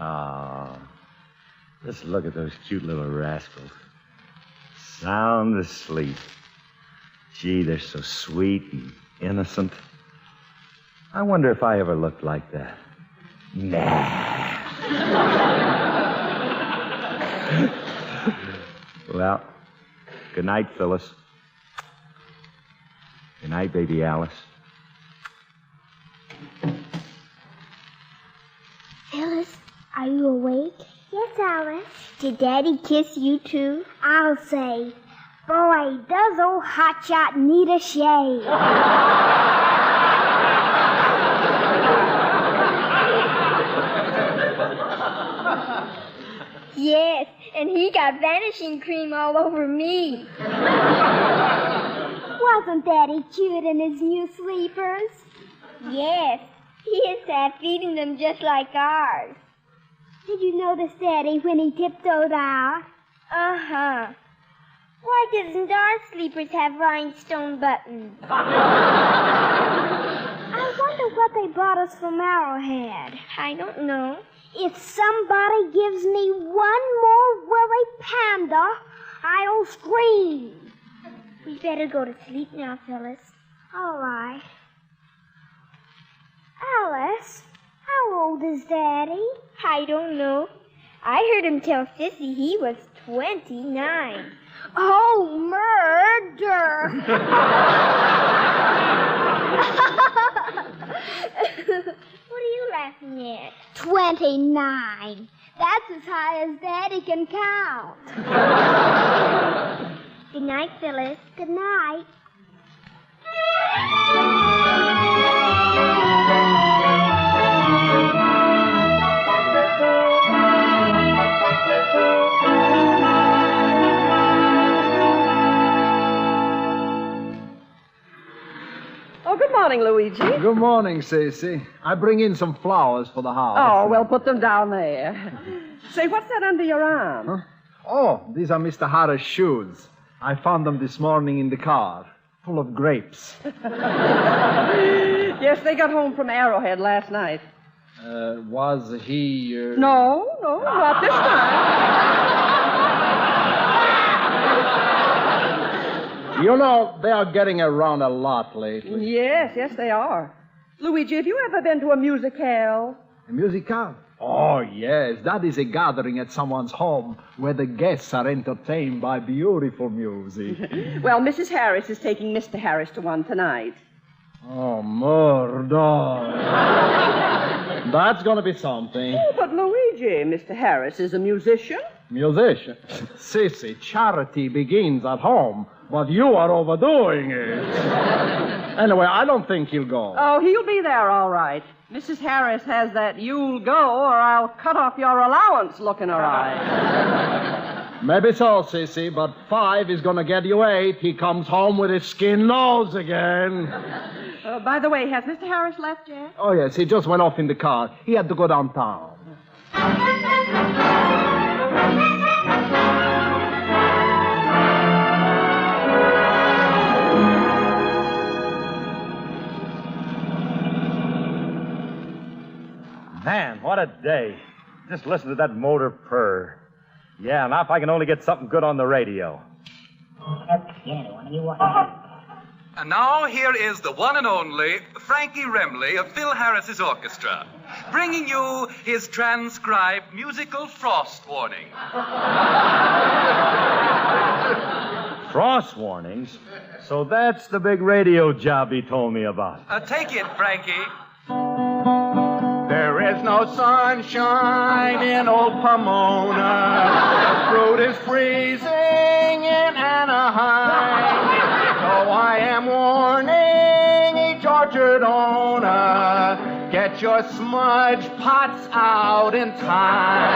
Oh, just look at those cute little rascals. Sound asleep. Gee, they're so sweet and innocent. I wonder if I ever looked like that. Nah. Well, good night, Phyllis. Good night, baby Alice. Phyllis, are you awake? Yes, Alice. Did Daddy kiss you, too? I'll say, boy, does old hotshot need a shave. Yes, and he got vanishing cream all over me. Wasn't Daddy cute in his new sleepers? Yes, he is feeding them just like ours. Did you notice Daddy when he tiptoed out? Uh-huh. Why doesn't our sleepers have rhinestone buttons? I wonder what they brought us from Arrowhead. I don't know. If somebody gives me one more woolly panda, I'll scream. We better go to sleep now, Phyllis. All right. Alice, how old is Daddy? I don't know. I heard him tell Sissy he was 29. Oh, murder! What are you laughing at? 29. That's as high as Daddy can count. Good night, Phyllis. Good night. Oh, good morning, Luigi. Good morning, Cece. I bring in some flowers for the house. Oh, well, put them down there. Say, what's that under your arm? Huh? Oh, these are Mr. Harris' shoes. I found them this morning in the car, full of grapes. Yes, they got home from Arrowhead last night. Was he... No, not this time. You know, they are getting around a lot lately. Yes, they are. Luigi, have you ever been to a musicale? A musicale? Oh, yes. That is a gathering at someone's home where the guests are entertained by beautiful music. Well, Mrs. Harris is taking Mr. Harris to one tonight. Oh, murder. That's going to be something. Oh, but Luigi, Mr. Harris is a musician. Musician? Sissy, charity begins at home, but you are overdoing it. Anyway, I don't think he'll go. Oh, he'll be there all right. Mrs. Harris has that "you'll go or I'll cut off your allowance" look in her eye. Maybe so, Sissy, but 5 is going to get you 8. He comes home with his skin nose again. By the way, has Mr. Harris left yet? Oh, yes, he just went off in the car. He had to go downtown. Man, what a day. Just listen to that motor purr. Yeah, now if I can only get something good on the radio. And now here is the one and only Frankie Remley of Phil Harris's orchestra, bringing you his transcribed musical frost warning. Frost warnings? So that's the big radio job he told me about. Take it, Frankie. There is no sunshine in old Pomona. The fruit is freezing in Anaheim. So I am warning each orchard owner, get your smudge pots out in time.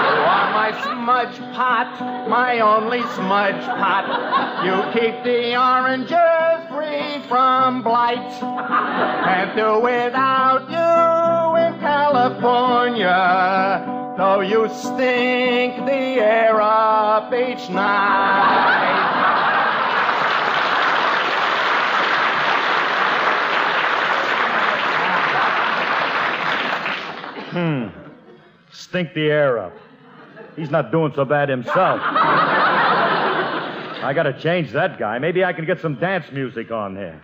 You are my smudge pot, my only smudge pot. You keep the oranges free from blight. Can't do without you in California, though you stink the air up each night. Stink the air up. He's not doing so bad himself. I gotta change that guy. Maybe I can get some dance music on here.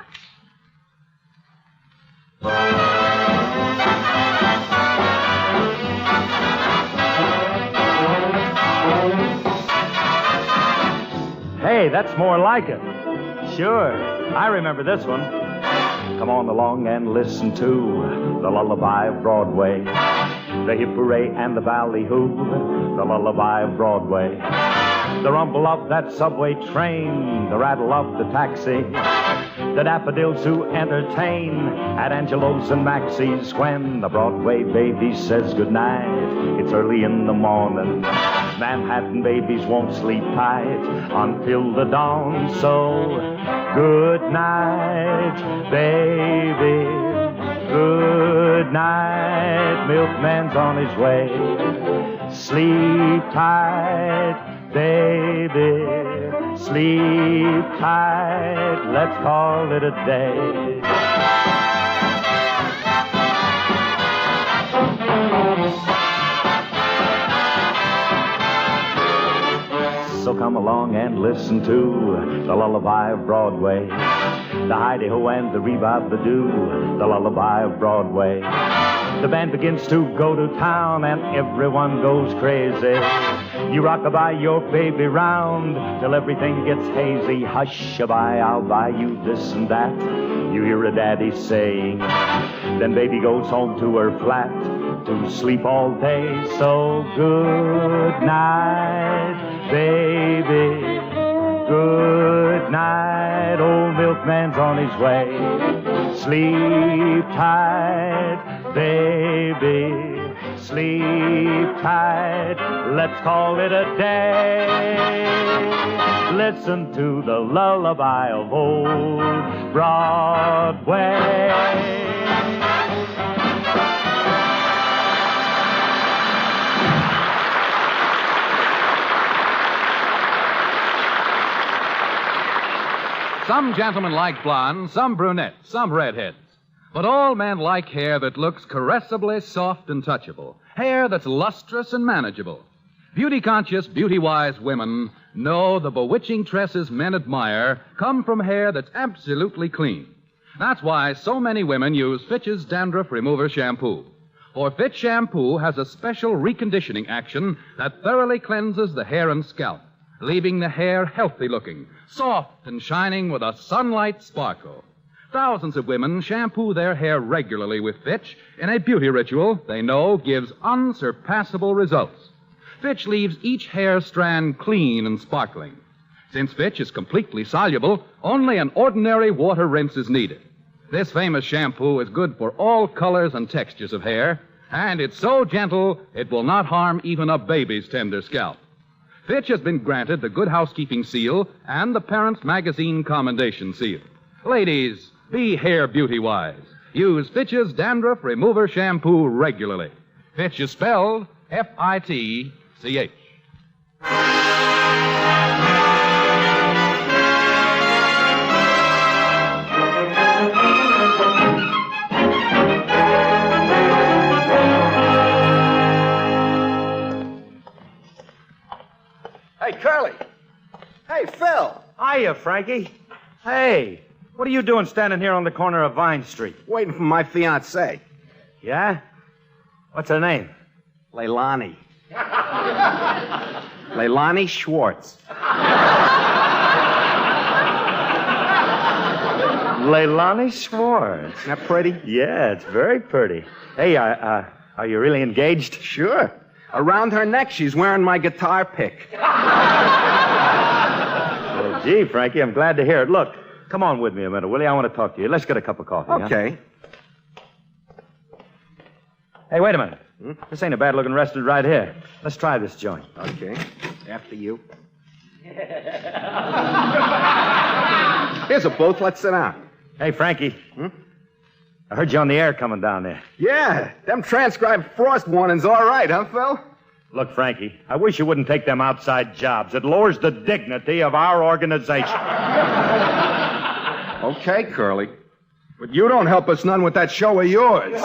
Hey, that's more like it. Sure, I remember this one. Come on along and listen to the lullaby of Broadway. The hip hooray and the ballyhoo, the lullaby of Broadway. The rumble of that subway train, the rattle of the taxi, the daffodils who entertain at Angelo's and Maxie's when the Broadway baby says goodnight. It's early in the morning. Manhattan babies won't sleep tight until the dawn. So good night, baby. Good night, milkman's on his way. Sleep tight, baby. Sleep tight, let's call it a day. So come along and listen to the lullaby of Broadway. The hidey-ho and the revive-the-doo, the lullaby of Broadway. The band begins to go to town and everyone goes crazy. You rock-a-bye your baby round till everything gets hazy. Hush-a-bye, I'll buy you this and that, you hear a daddy saying. Then baby goes home to her flat to sleep all day. So good night, baby. Good night, old milkman's on his way. Sleep tight, baby. Sleep tight, let's call it a day. Listen to the lullaby of old Broadway. Some gentlemen like blondes, some brunettes, some redheads. But all men like hair that looks caressably soft and touchable. Hair that's lustrous and manageable. Beauty-conscious, beauty-wise women know the bewitching tresses men admire come from hair that's absolutely clean. That's why so many women use Fitch's Dandruff Remover Shampoo. For Fitch Shampoo has a special reconditioning action that thoroughly cleanses the hair and scalp, leaving the hair healthy-looking, soft and shining with a sunlight sparkle. Thousands of women shampoo their hair regularly with Fitch in a beauty ritual they know gives unsurpassable results. Fitch leaves each hair strand clean and sparkling. Since Fitch is completely soluble, only an ordinary water rinse is needed. This famous shampoo is good for all colors and textures of hair, and it's so gentle it will not harm even a baby's tender scalp. Fitch has been granted the Good Housekeeping Seal and the Parents Magazine Commendation Seal. Ladies, be hair beauty-wise. Use Fitch's Dandruff Remover Shampoo regularly. Fitch is spelled F-I-T-C-H. Hey, Curly. Hey, Phil. Hiya, Frankie. Hey, what are you doing standing here on the corner of Vine Street? Waiting for my fiancée. Yeah? What's her name? Leilani. Leilani Schwartz. Leilani Schwartz. Isn't that pretty? Yeah, it's very pretty. Hey, are you really engaged? Sure. Around her neck, she's wearing my guitar pick. Well, gee, Frankie, I'm glad to hear it. Look, come on with me a minute, will you? I want to talk to you. Let's get a cup of coffee. Okay. Huh? Hey, wait a minute. This ain't a bad-looking restaurant right here. Let's try this joint. Okay. After you. Here's a booth. Let's sit down. Hey, Frankie. I heard you on the air coming down there. Yeah, them transcribed frost warnings all right, huh, Phil? Look, Frankie, I wish you wouldn't take them outside jobs. It lowers the dignity of our organization. Okay, Curly. But you don't help us none with that show of yours.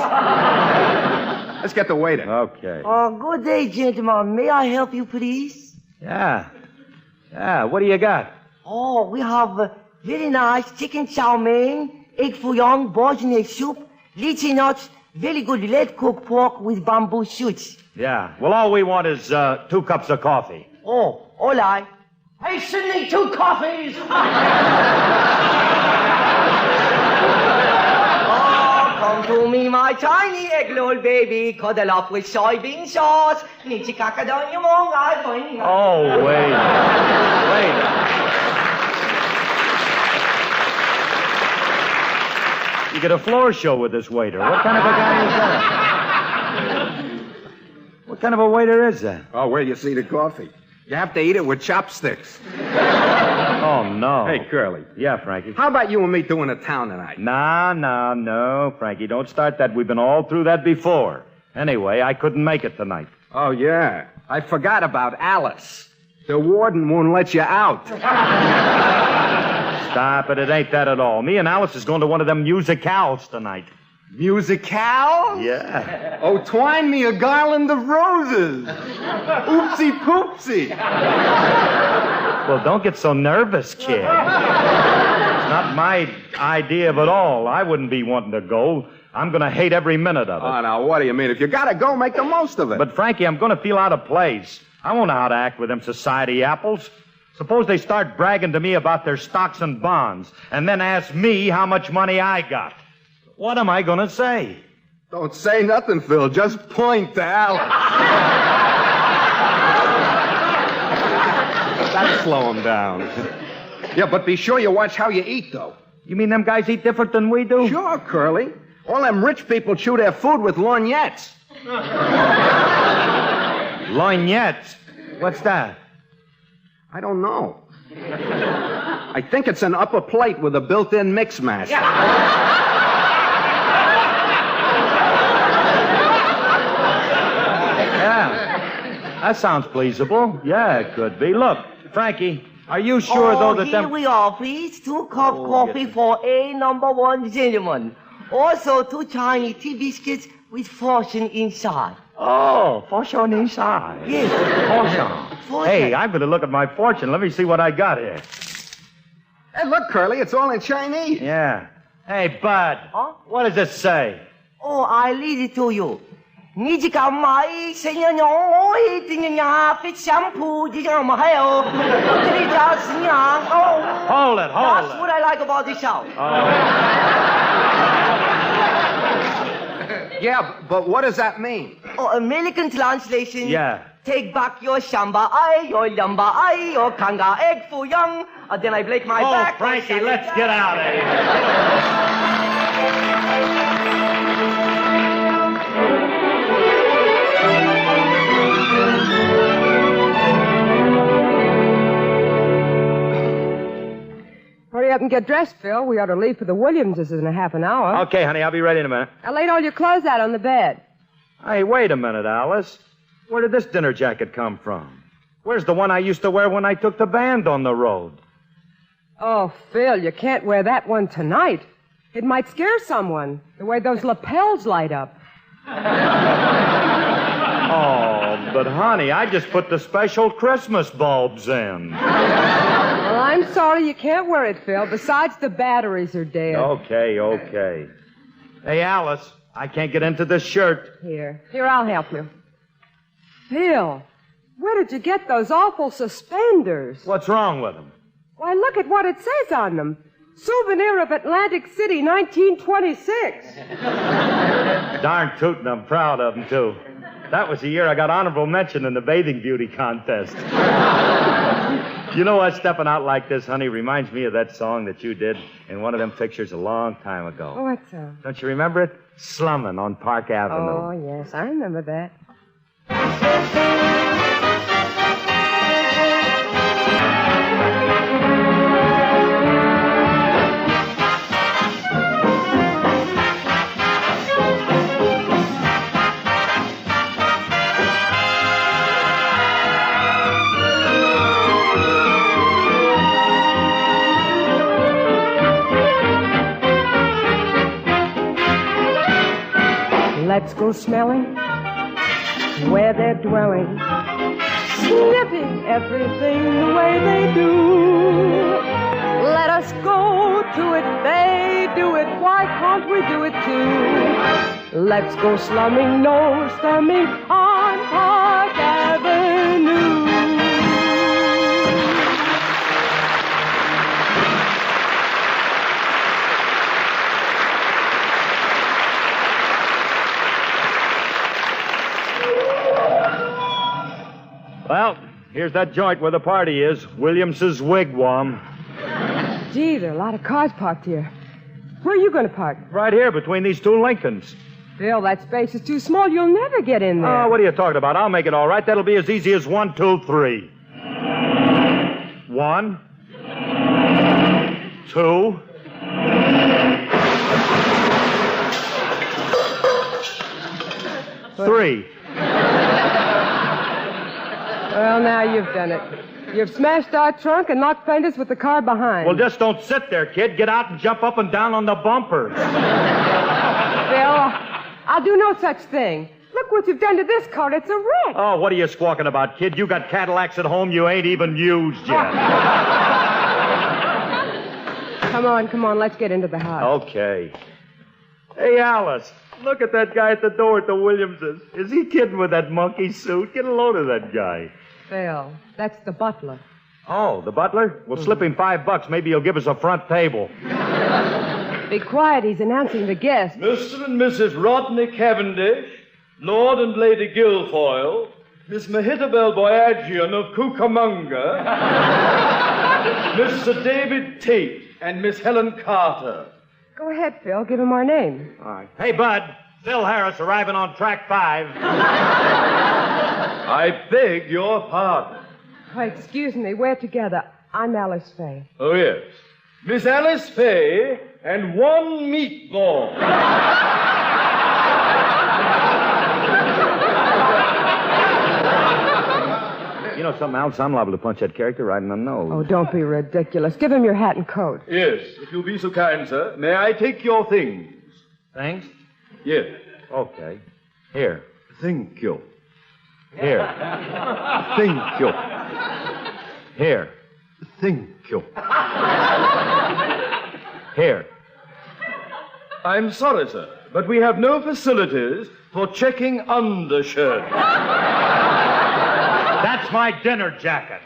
Let's get the waiter. Okay. Good day, gentlemen. May I help you, please? Yeah, what do you got? Oh, we have very nice chicken chow mein, egg fouillon, bourgeois soup, lychee nuts, very good lead-cooked pork with bamboo shoots. Yeah, well, all we want is 2 cups of coffee. Oh, all right. Hey, Sidney, 2 coffees! Come to me, my tiny egg-roll baby, cuddle up with soybean sauce. Oh, wait. You get a floor show with this waiter. What kind of a guy is that? What kind of a waiter is that? Oh, where you see the coffee. You have to eat it with chopsticks. Oh, no. Hey, Curly. Yeah, Frankie. How about you and me doing a town tonight? No, Frankie. Don't start that. We've been all through that before. Anyway, I couldn't make it tonight. Oh, yeah. I forgot about Alice. The warden won't let you out. Stop it. It ain't that at all. Me and Alice is going to one of them musicals tonight. Musicals? Yeah. Oh, twine me a garland of roses. Oopsie poopsie. Well, don't get so nervous, kid. It's not my idea of it all. I wouldn't be wanting to go. I'm going to hate every minute of it. Oh, now, what do you mean? If you got to go, make the most of it. But, Frankie, I'm going to feel out of place. I won't know how to act with them society apples. Suppose they start bragging to me about their stocks and bonds, and then ask me how much money I got. What am I going to say? Don't say nothing, Phil. Just point to Alice. That'll slow him down. Yeah, but be sure you watch how you eat, though. You mean them guys eat different than we do? Sure, Curly. All them rich people chew their food with lorgnettes. Lorgnettes? What's that? I don't know. I think it's an upper plate with a built-in mix master. Yeah, that sounds pleasable. Yeah, it could be. Look, Frankie, are you sure, though, that here them... we are, please. 2 cup coffee for a number 1 gentleman. Also, 2 tiny tea biscuits with fortune inside. Oh, fortune inside. Yes. Fortune. Hey, I'm going to look at my fortune. Let me see what I got here. Hey, look, Curly, it's all in Chinese. Yeah. Hey, Bud. Huh? What does it say? Oh, I read it to you. Hold it. That's what I like about this show. Yeah, but what does that mean? Oh, American translation. Yeah. Take back your shamba, your yamba, your kanga, egg foo young. Then I break my back. Oh, Frankie, let's get out of here. hurry up and get dressed, Phil. We ought to leave for the Williamses in a half an hour. Okay, honey, I'll be ready in a minute. I laid all your clothes out on the bed. Hey, wait a minute, Alice. Where did this dinner jacket come from? Where's the one I used to wear when I took the band on the road? Oh, Phil, you can't wear that one tonight. It might scare someone, the way those lapels light up. Oh, but honey, I just put the special Christmas bulbs in. Well, I'm sorry you can't wear it, Phil. Besides, the batteries are dead. Okay. Hey, Alice, I can't get into this shirt. Here, I'll help you. Phil, where did you get those awful suspenders? What's wrong with them? Why, look at what it says on them. Souvenir of Atlantic City, 1926. Darn tootin', I'm proud of them, too. That was the year I got honorable mention in the bathing beauty contest. You know what? Stepping out like this, honey, reminds me of that song that you did in one of them pictures a long time ago. Oh, what song? Don't you remember it? Slummin' on Park Avenue. Oh, yes, I remember that. Let's go smelling where they're dwelling, sniffing everything the way they do. Let us go to it, they do it, why can't we do it too? Let's go slumming, no slumming on Park Avenue. Well, here's that joint where the party is, Williams's Wigwam. Gee, there are a lot of cars parked here. Where are you going to park? Right here, between these two Lincolns. Phil, that space is too small. You'll never get in there. Oh, what are you talking about? I'll make it all right. That'll be as easy as 1, 2, 3. 1, 2. Three. Well, now you've done it. You've smashed our trunk and knocked fenders with the car behind. Well, just don't sit there, kid. Get out and jump up and down on the bumpers. Phil, I'll do no such thing. Look what you've done to this car. It's a wreck. Oh, what are you squawking about, kid? You got Cadillacs at home you ain't even used yet. Come on. Let's get into the house. Okay. Hey, Alice, look at that guy at the door at the Williamses. Is he kidding with that monkey suit? Get a load of that guy. Phil, that's the butler. Oh, the butler? Well, slip him $5. Maybe he'll give us a front table. Be quiet. He's announcing the guests. Mr. and Mrs. Rodney Cavendish, Lord and Lady Guilfoyle, Miss Mehitabel Boyagian of Cucamonga, Mr. David Tate, and Miss Helen Carter. Go ahead, Phil. Give him our name. All right. Hey, Bud. Phil Harris arriving on track 5. I beg your pardon. Oh, excuse me. We're together. I'm Alice Faye. Oh, yes. Miss Alice Faye and 1 meatball. You know something else? I'm liable to punch that character right in the nose. Oh, don't be ridiculous. Give him your hat and coat. Yes, if you'll be so kind, sir. May I take your things? Thanks? Yes. Okay. Here. Thank you. Here. Thank you. Here. Thank you. Here. I'm sorry, sir, but we have no facilities for checking undershirts. That's my dinner jacket.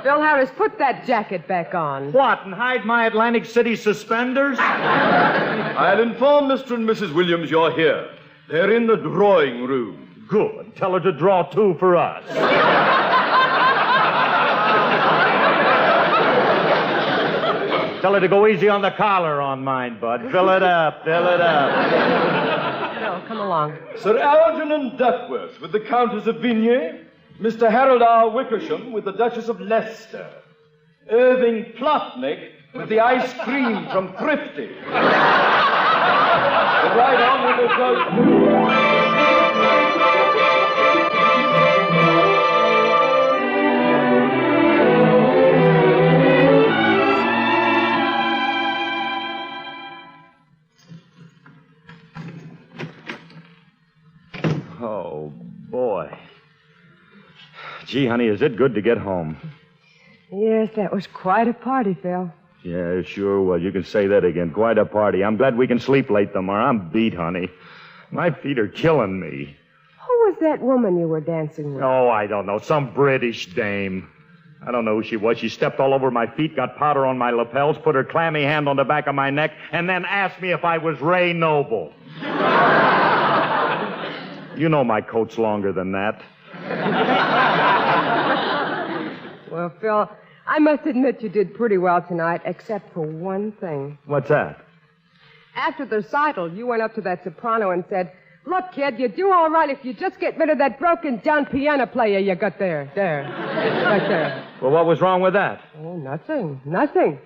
Phil Harris, put that jacket back on. What, and hide my Atlantic City suspenders? I'll inform Mr. and Mrs. Williams you're here. They're in the drawing room. Good. Tell her to draw 2 for us. Tell her to go easy on the collar on mine, Bud. Fill it up. No, come along. Sir Algernon Duckworth with the Countess of Vigny, Mr. Harold R. Wickersham with the Duchess of Leicester, Irving Plotnick with the ice cream from Thrifty. The right honorable Judge. Oh, boy. Gee, honey, is it good to get home? Yes, that was quite a party, Phil. Yeah, it sure was. You can say that again. Quite a party. I'm glad we can sleep late tomorrow. I'm beat, honey. My feet are killing me. Who was that woman you were dancing with? Oh, I don't know. Some British dame. I don't know who she was. She stepped all over my feet, got powder on my lapels, put her clammy hand on the back of my neck, and then asked me if I was Ray Noble. You know my coat's longer than that. Well, Phil, I must admit you did pretty well tonight, except for one thing. What's that? After the recital, you went up to that soprano and said, "Look, kid, you'd do all right if you just get rid of that broken-down piano player you got there. There. Right there." Well, what was wrong with that? Oh, nothing. Nothing.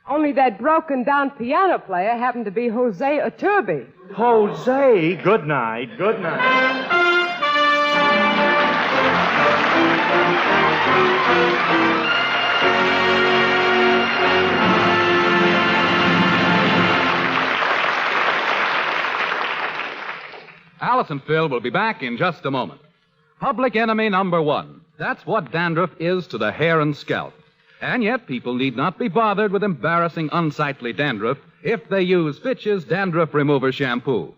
Only that broken-down piano player happened to be Jose Iturbe. Jose? Good night. Good night. Alice and Phil will be back in just a moment. Public enemy number one. That's what dandruff is to the hair and scalp. And yet people need not be bothered with embarrassing, unsightly dandruff if they use Fitch's Dandruff Remover Shampoo.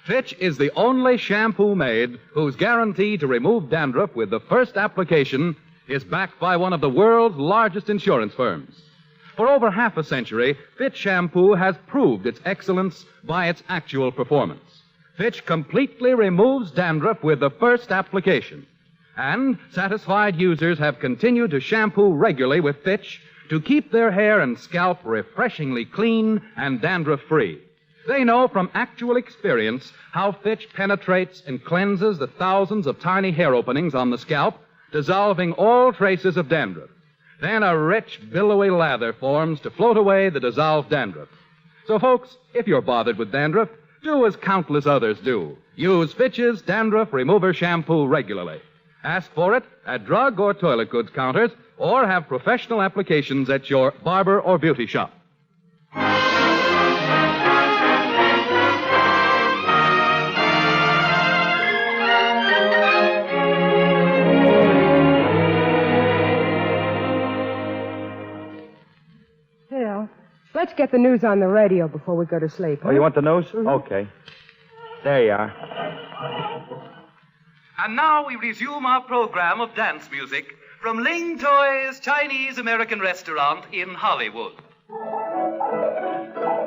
Fitch is the only shampoo made whose guarantee to remove dandruff with the first application is backed by one of the world's largest insurance firms. For over half a century, Fitch shampoo has proved its excellence by its actual performance. Fitch completely removes dandruff with the first application. And satisfied users have continued to shampoo regularly with Fitch to keep their hair and scalp refreshingly clean and dandruff-free. They know from actual experience how Fitch penetrates and cleanses the thousands of tiny hair openings on the scalp, dissolving all traces of dandruff. Then a rich, billowy lather forms to float away the dissolved dandruff. So, folks, if you're bothered with dandruff, do as countless others do. Use Fitch's Dandruff Remover Shampoo regularly. Ask for it at drug or toilet goods counters, or have professional applications at your barber or beauty shop. Phil, let's get the news on the radio before we go to sleep. Oh, you want the news? Mm-hmm. Okay. There you are. And now we resume our program of dance music from Ling Toy's Chinese-American restaurant in Hollywood.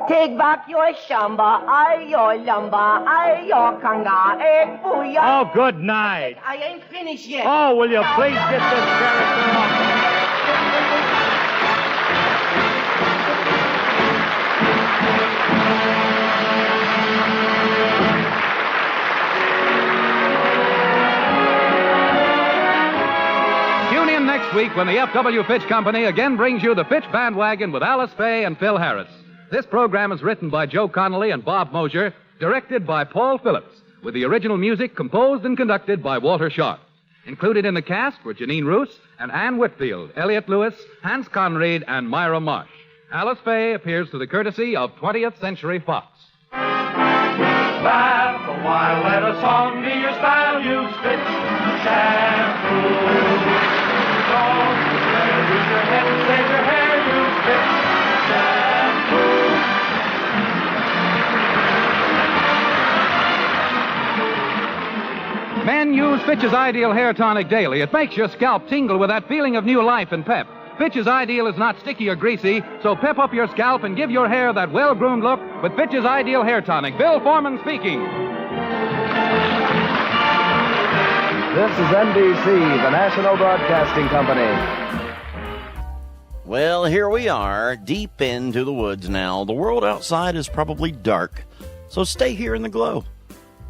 Take back your shamba, I your lumber, I your kanga, egg for your... Oh, good night. I ain't finished yet. Oh, will you please get this character off? Next week when the F.W. Fitch Company again brings you the Fitch Bandwagon with Alice Faye and Phil Harris. This program is written by Joe Connolly and Bob Mosier, directed by Paul Phillips, with the original music composed and conducted by Walter Sharp. Included in the cast were Janine Roos and Ann Whitfield, Elliot Lewis, Hans Conried, and Myra Marsh. Alice Faye appears through the courtesy of 20th Century Fox. Laugh a while, let a song be your style, use Fitch shampoo. Don't declare, use your head and save your hair, use Fitch shampoo. Men use Fitch's Ideal Hair Tonic daily. It makes your scalp tingle with that feeling of new life and pep. Fitch's Ideal is not sticky or greasy, so pep up your scalp and give your hair that well-groomed look with Fitch's Ideal Hair Tonic. Bill Foreman speaking. This is NBC, the National Broadcasting Company. Well, here we are, deep into the woods now. The world outside is probably dark, so stay here in the glow.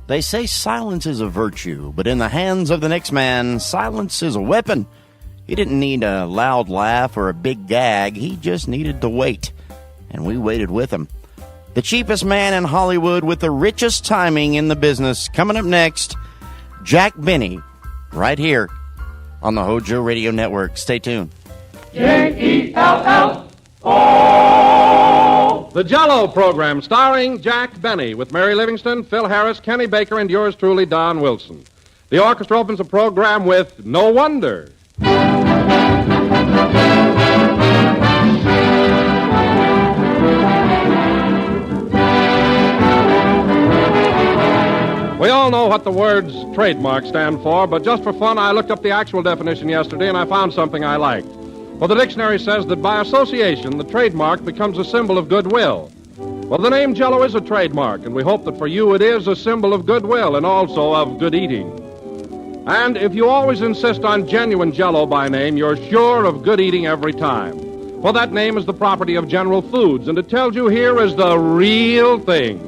They say silence is a virtue, but in the hands of the next man, silence is a weapon. He didn't need a loud laugh or a big gag. He just needed to wait. and we waited with him. The cheapest man in Hollywood with the richest timing in the business. Coming up next, Jack Benny, right here on the Hojo Radio Network. Stay tuned. J-E-L-L-O. The Jell-O program starring Jack Benny with Mary Livingston, Phil Harris, Kenny Baker, and yours truly, Don Wilson. The orchestra opens the program with No Wonder. We all know what the words trademark stand for, but just for fun, I looked up the actual definition yesterday and I found something I liked. Well, the dictionary says that by association, the trademark becomes a symbol of goodwill. Well, the name Jell-O is a trademark, and we hope that for you it is a symbol of goodwill and also of good eating. And if you always insist on genuine Jell-O by name, you're sure of good eating every time. Well, that name is the property of General Foods, and it tells you here is the real thing,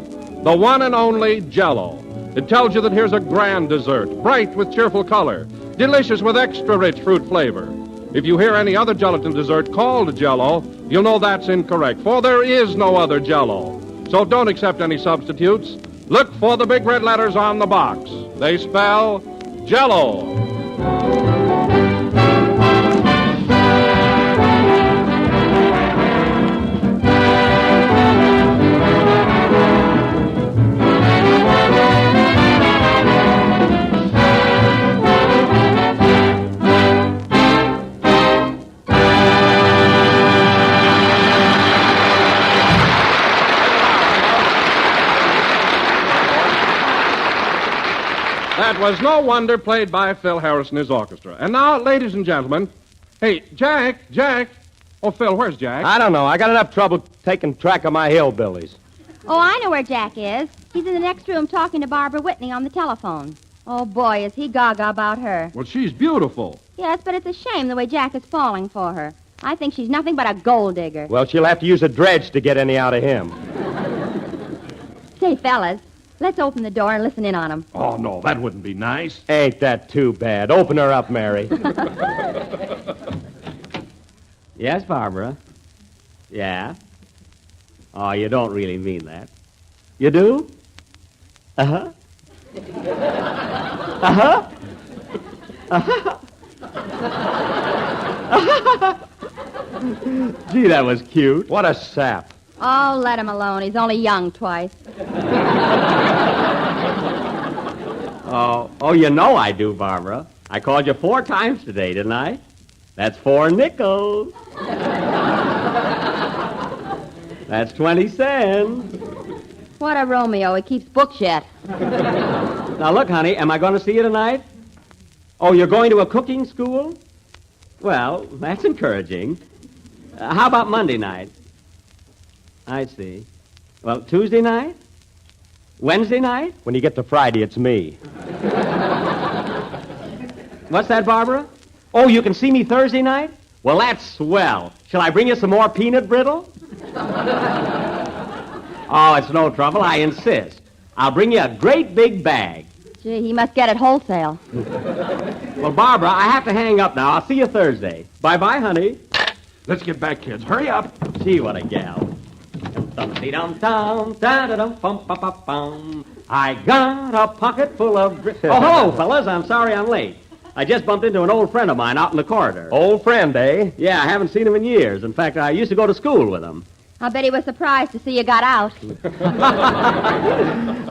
the one and only Jell-O. It tells you that here's a grand dessert, bright with cheerful color, delicious with extra rich fruit flavor. If you hear any other gelatin dessert called Jell-O, you'll know that's incorrect, for there is no other Jell-O. So don't accept any substitutes. Look for the big red letters on the box. They spell Jell-O. That was No Wonder, played by Phil Harris and his orchestra. And now, ladies and gentlemen, hey, Jack. Oh, Phil, where's Jack? I don't know. I got enough trouble taking track of my hillbillies. Oh, I know where Jack is. He's in the next room talking to Barbara Whitney on the telephone. Oh, boy, is he gaga about her. Well, she's beautiful. Yes, but it's a shame the way Jack is falling for her. I think she's nothing but a gold digger. Well, she'll have to use a dredge to get any out of him. Say, fellas, let's open the door and listen in on him. Oh, no, that wouldn't be nice. Ain't that too bad? Open her up, Mary. Yes, Barbara? Yeah? Oh, you don't really mean that. You do? Uh-huh. Uh-huh. Uh-huh. Gee, that was cute. What a sap. Oh, let him alone. He's only young twice. Oh, you know I do, Barbara. I called you 4 times today, didn't I? That's 4 nickels. That's 20 cents. What a Romeo. He keeps books yet. Now, look, honey, am I going to see you tonight? Oh, you're going to a cooking school? Well, that's encouraging. How about Monday night? I see. Well, Tuesday night? Wednesday night? When you get to Friday, it's me. What's that, Barbara? Oh, you can see me Thursday night? Well, that's swell. Shall I bring you some more peanut brittle? Oh, it's no trouble. I insist. I'll bring you a great big bag. Gee, he must get it wholesale. Well, Barbara, I have to hang up now. I'll see you Thursday. Bye-bye, honey. Let's get back, kids. Hurry up. Gee, what a gal. I got a pocket full of... Oh, hello, fellas. I'm sorry I'm late. I just bumped into an old friend of mine out in the corridor. Old friend, eh? Yeah, I haven't seen him in years. In fact, I used to go to school with him. I bet he was surprised to see you got out.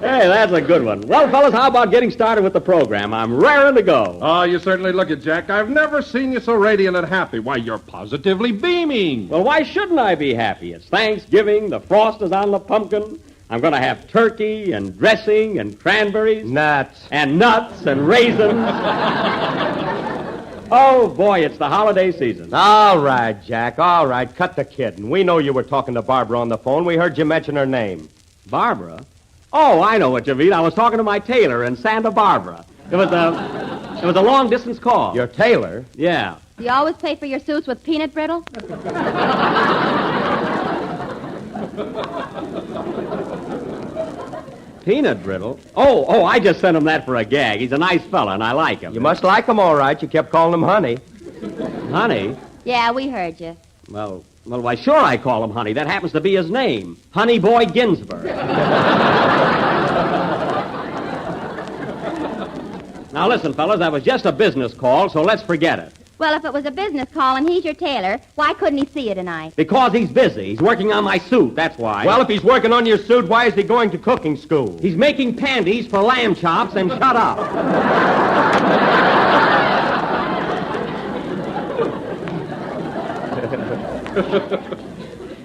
Hey, that's a good one. Well, fellas, how about getting started with the program? I'm raring to go. Oh, you certainly look it, Jack. I've never seen you so radiant and happy. Why, you're positively beaming. Well, why shouldn't I be happy? It's Thanksgiving. The frost is on the pumpkin. I'm going to have turkey and dressing and cranberries. Nuts. And nuts and raisins. Oh, boy, it's the holiday season. All right, Jack, all right. Cut the kidding. We know you were talking to Barbara on the phone. We heard you mention her name. Barbara? Oh, I know what you mean. I was talking to my tailor in Santa Barbara. It was a long-distance call. Your tailor? Yeah. Do you always pay for your suits with peanut brittle? Peanut brittle? Oh, I just sent him that for a gag. He's a nice fella, and I like him. You must like him all right. You kept calling him Honey. Honey? Yeah, we heard you. Well, Well, why, sure I call him Honey. That happens to be his name. Honey Boy Ginsburg. Now, listen, fellas, that was just a business call, so let's forget it. Well, if it was a business call and he's your tailor, why couldn't he see you tonight? Because he's busy. He's working on my suit, that's why. Well, if he's working on your suit, why is he going to cooking school? He's making panties for lamb chops, and shut up.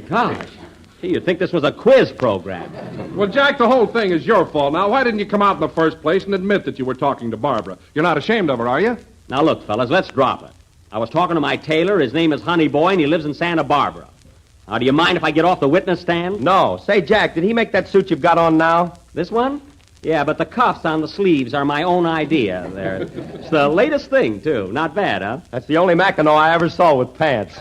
Gosh, gee, you'd think this was a quiz program. Well, Jack, the whole thing is your fault. Now, why didn't you come out in the first place and admit that you were talking to Barbara? You're not ashamed of her, are you? Now, look, fellas, let's drop it. I was talking to my tailor. His name is Honey Boy, and he lives in Santa Barbara. Now, do you mind if I get off the witness stand? No. Say, Jack, did he make that suit you've got on now? This one? Yeah, but the cuffs on the sleeves are my own idea. It's the latest thing, too. Not bad, huh? That's the only Mackinaw I ever saw with pants.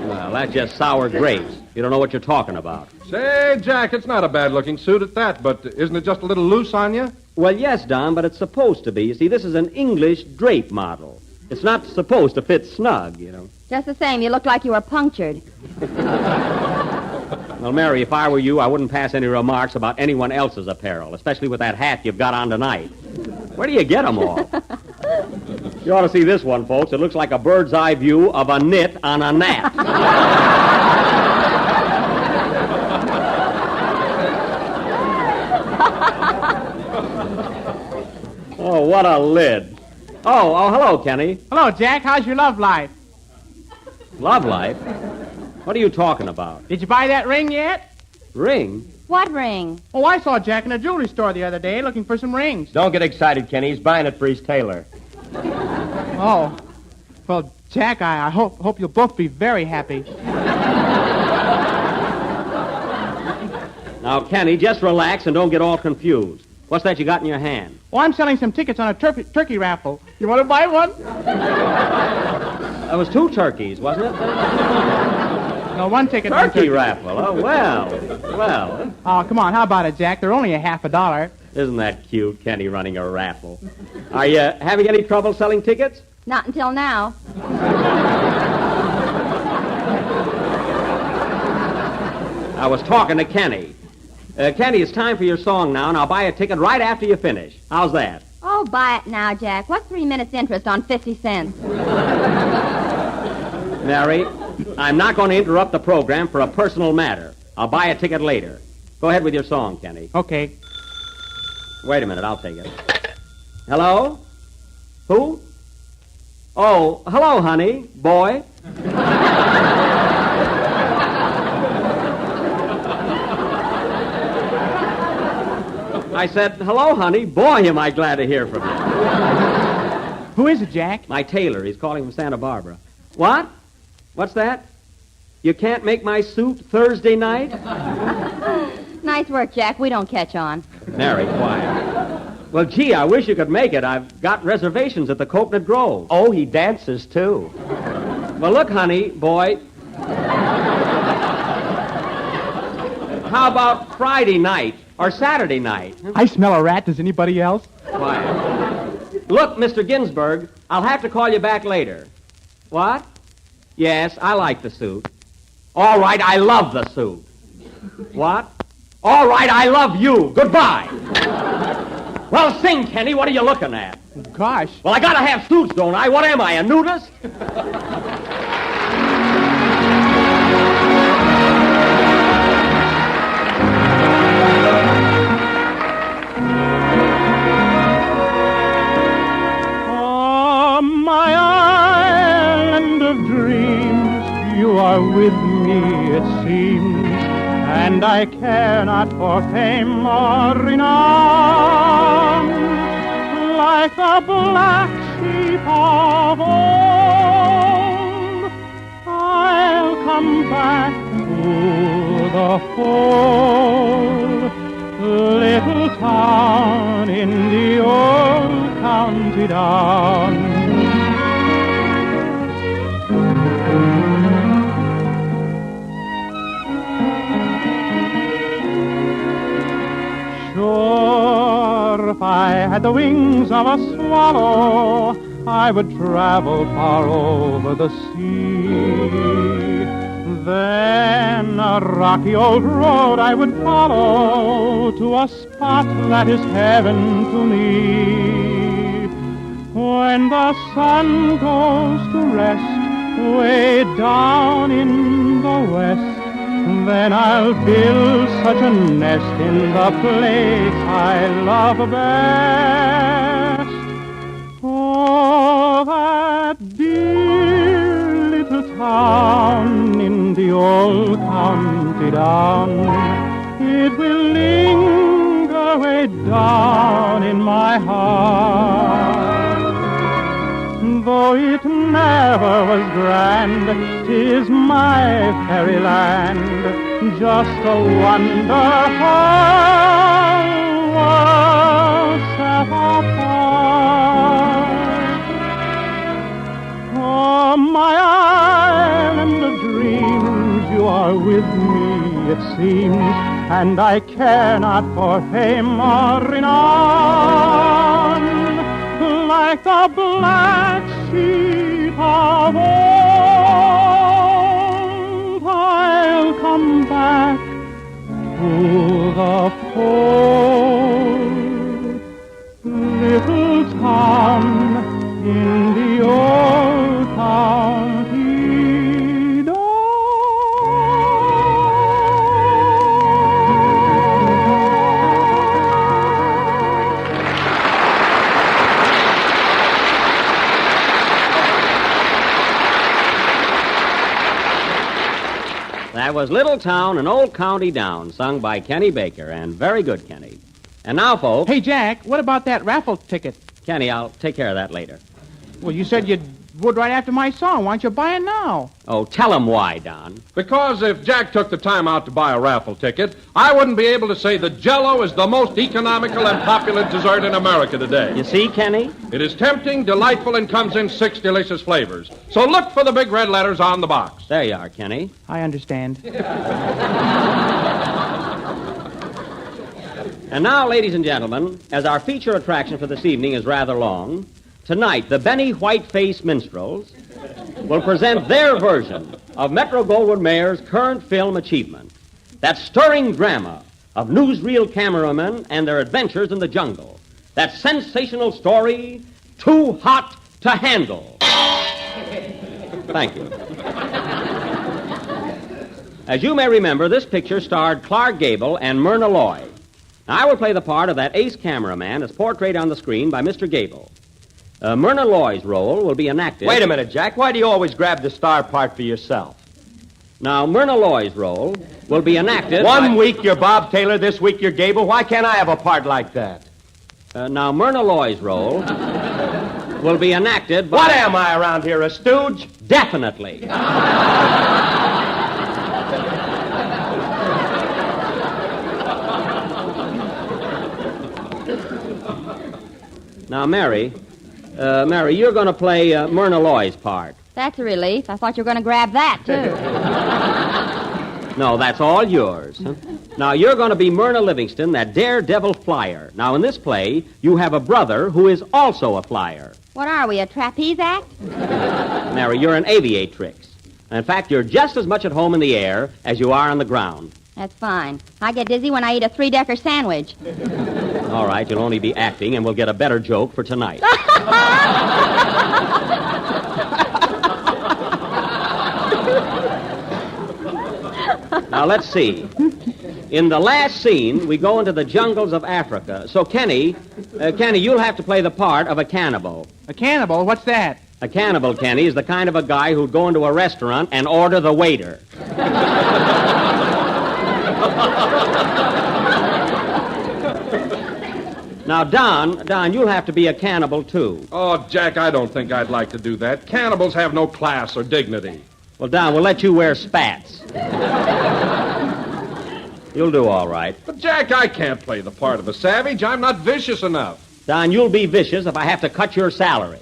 Well, that's just sour grapes. You don't know what you're talking about. Say, Jack, it's not a bad-looking suit at that, but isn't it just a little loose on you? Well, yes, Don, but it's supposed to be. You see, this is an English drape model. It's not supposed to fit snug, you know. Just the same, you look like you were punctured. Well, Mary, if I were you, I wouldn't pass any remarks about anyone else's apparel, especially with that hat you've got on tonight. Where do you get them all? You ought to see this one, folks. It looks like a bird's eye view of a nit on a gnat. Oh, what a lid. Oh, hello, Kenny. Hello, Jack. How's your love life? Love life? What are you talking about? Did you buy that ring yet? Ring? What ring? Oh, I saw Jack in a jewelry store the other day looking for some rings. Don't get excited, Kenny. He's buying it for his tailor. Oh. Well, Jack, I hope you'll both be very happy. Now, Kenny, just relax and don't get all confused. What's that you got in your hand? Oh, I'm selling some tickets on a turkey raffle. You want to buy one? That was 2 turkeys, wasn't it? No, 1 ticket. Turkey raffle. Oh, well. Oh, come on. How about it, Jack? They're only $50. Isn't that cute, Kenny running a raffle? Are you having any trouble selling tickets? Not until now. I was talking to Kenny. Kenny, it's time for your song now, and I'll buy a ticket right after you finish. How's that? Oh, buy it now, Jack. What's 3 minutes interest on 50 cents? Mary, I'm not going to interrupt the program for a personal matter. I'll buy a ticket later. Go ahead with your song, Kenny. Okay. Wait a minute, I'll take it. Hello? Who? Oh, hello, honey. Boy. I said, hello, honey. Boy, am I glad to hear from you. Who is it, Jack? My tailor. He's calling from Santa Barbara. What? What's that? You can't make my suit Thursday night? Nice work, Jack. We don't catch on. Mary, quiet. Well, gee, I wish you could make it. I've got reservations at the Coconut Grove. Oh, he dances, too. Well, look, honey, boy. How about Friday night or Saturday night? I smell a rat. Does anybody else? Quiet. Look, Mr. Ginsburg, I'll have to call you back later. What? Yes, I like the suit. All right, I love the suit. What? All right, I love you. Goodbye. Well, sing, Kenny. What are you looking at? Gosh. Well, I gotta have suits, don't I? What am I, a nudist? On my island of dreams, you are with me, it seems, and I care not for fame or renown. Like the black sheep of old, I'll come back to the fold. Little town in the old county down. Sure, if I had the wings of a swallow, I would travel far over the sea. Then a rocky old road I would follow to a spot that is heaven to me. When the sun goes to rest way down in the west, then I'll build such a nest in the place I love best. Oh, that dear little town in the old county down, it will linger way down in my heart. Though it never was grand, 'tis my fairyland, just a wonderful world set apart. Oh, my island of dreams, you are with me, it seems, and I care not for fame or renown. Like the black sheep of old, I'll come back to the fold. Little town in the old county. That was Little Town and Old County Down, sung by Kenny Baker, and very good, Kenny. And now, folks... Hey, Jack, what about that raffle ticket? Kenny, I'll take care of that later. Well, you said you would right after my song. Why don't you buy it now? Oh, tell him why, Don. Because if Jack took the time out to buy a raffle ticket, I wouldn't be able to say that Jell-O is the most economical and popular dessert in America today. You see, Kenny? It is tempting, delightful, and comes in 6 delicious flavors. So look for the big red letters on the box. There you are, Kenny. I understand. And now, ladies and gentlemen, as our feature attraction for this evening is rather long, tonight the Benny Whiteface Minstrels will present their version of Metro-Goldwyn-Mayer's current film achievement, that stirring drama of newsreel cameramen and their adventures in the jungle, that sensational story, Too Hot to Handle. Thank you. As you may remember, this picture starred Clark Gable and Myrna Loy. Now, I will play the part of that ace cameraman as portrayed on the screen by Mr. Gable. Myrna Loy's role will be enacted... Wait a minute, Jack. Why do you always grab the star part for yourself? Now, Myrna Loy's role will be enacted... One week you're Bob Taylor, this week you're Gable. Why can't I have a part like that? Now, Myrna Loy's role will be enacted by... What am I around here, a stooge? Definitely. Now, Mary, you're going to play Myrna Loy's part. That's a relief. I thought you were going to grab that, too. No, that's all yours. Now, you're going to be Myrna Livingston, that daredevil flyer. Now, in this play, you have a brother who is also a flyer. What are we, a trapeze act? Mary, you're an aviatrix. In fact, you're just as much at home in the air as you are on the ground. That's fine. I get dizzy when I eat a 3-decker sandwich. All right, you'll only be acting, and we'll get a better joke for tonight. Now, let's see. In the last scene, we go into the jungles of Africa. So, Kenny, you'll have to play the part of a cannibal. A cannibal? What's that? A cannibal, Kenny, is the kind of a guy who'd go into a restaurant and order the waiter. Now, Don, you'll have to be a cannibal, too. Oh, Jack, I don't think I'd like to do that. Cannibals have no class or dignity. Well, Don, we'll let you wear spats. You'll do all right. But, Jack, I can't play the part of a savage. I'm not vicious enough. Don, you'll be vicious if I have to cut your salary.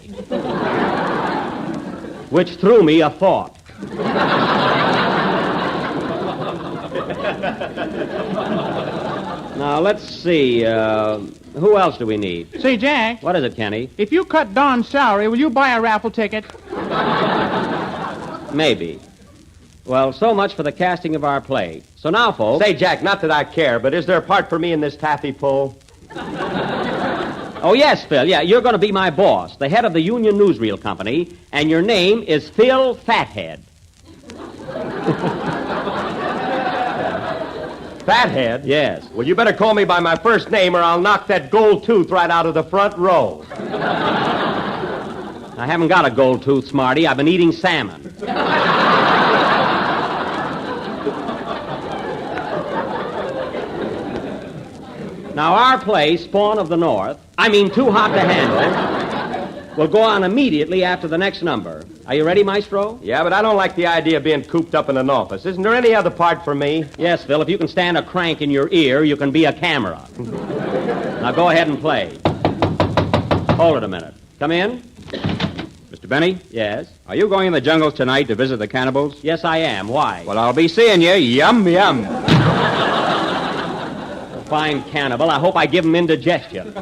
Which threw me a thought. Now, let's see. Who else do we need? Say, Jack. What is it, Kenny? If you cut Don's salary, will you buy a raffle ticket? Maybe. Well, so much for the casting of our play. So now, folks... Say, Jack, not that I care, but is there a part for me in this taffy pull? Oh, yes, Phil. Yeah, you're going to be my boss, the head of the Union Newsreel Company, and your name is Phil Fathead. Fathead? Yes. Well, you better call me by my first name or I'll knock that gold tooth right out of the front row. I haven't got a gold tooth, Smarty. I've been eating salmon. Now, our play, Spawn of the North, Too Hot to Handle, will go on immediately after the next number. Are you ready, Maestro? Yeah, but I don't like the idea of being cooped up in an office. Isn't there any other part for me? Yes, Phil. If you can stand a crank in your ear, you can be a camera. Now, go ahead and play. Hold it a minute. Come in. Mr. Benny? Yes? Are you going in the jungles tonight to visit the cannibals? Yes, I am. Why? Well, I'll be seeing you. Yum, yum. Fine cannibal. I hope I give him indigestion.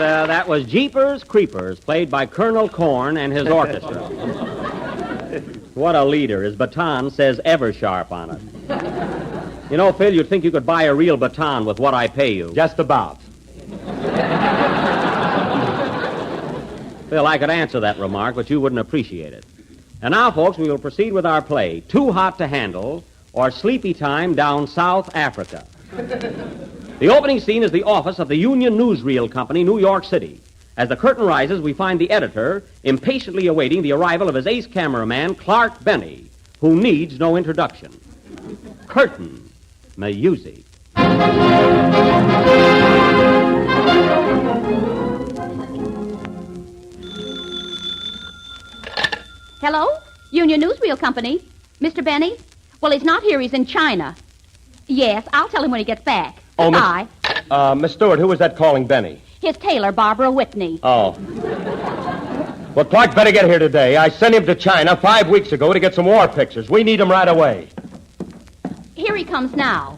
That was Jeepers Creepers, played by Colonel Corn and his orchestra. What a leader. His baton says Eversharp on it. You know, Phil, you'd think you could buy a real baton with what I pay you. Just about. Phil, I could answer that remark, but you wouldn't appreciate it. And now, folks, we will proceed with our play, Too Hot to Handle, or Sleepy Time Down South Africa. The opening scene is the office of the Union Newsreel Company, New York City. As the curtain rises, we find the editor impatiently awaiting the arrival of his ace cameraman, Clark Benny, who needs no introduction. Curtain music. Hello? Union Newsreel Company. Mr. Benny? Well, he's not here. He's in China. Yes, I'll tell him when he gets back. Goodbye. Miss Stewart, who was that calling Benny? His tailor, Barbara Whitney. Oh. Well, Clark better get here today. I sent him to China 5 weeks ago to get some war pictures. We need him right away. Here he comes now.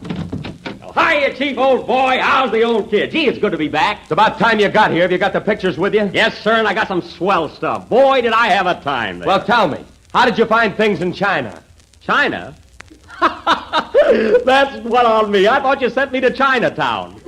Oh, hiya, Chief, old boy. How's the old kid? Gee, it's good to be back. It's about time you got here. Have you got the pictures with you? Yes, sir, and I got some swell stuff. Boy, did I have a time there. Well, tell me, how did you find things in China? China? That's what on me. I thought you sent me to Chinatown.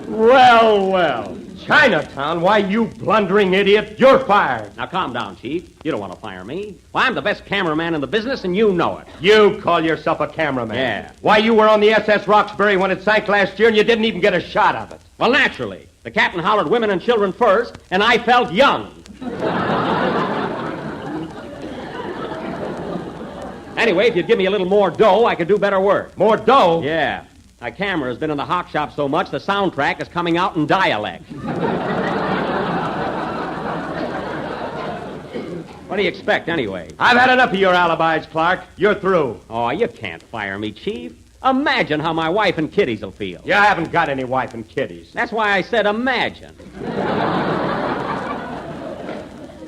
Well. Chinatown? Why, you blundering idiot. You're fired. Now, calm down, Chief. You don't want to fire me. Well, I'm the best cameraman in the business, and you know it. You call yourself a cameraman? Yeah. Why, you were on the SS Roxbury when it sank last year, and you didn't even get a shot of it. Well, naturally. The captain hollered women and children first, and I felt young. Anyway, if you'd give me a little more dough, I could do better work. More dough? Yeah. My camera has been in the hock shop so much, the soundtrack is coming out in dialect. What do you expect, anyway? I've had enough of your alibis, Clark. You're through. Oh, you can't fire me, Chief. Imagine how my wife and kiddies will feel. You haven't got any wife and kiddies. That's why I said imagine.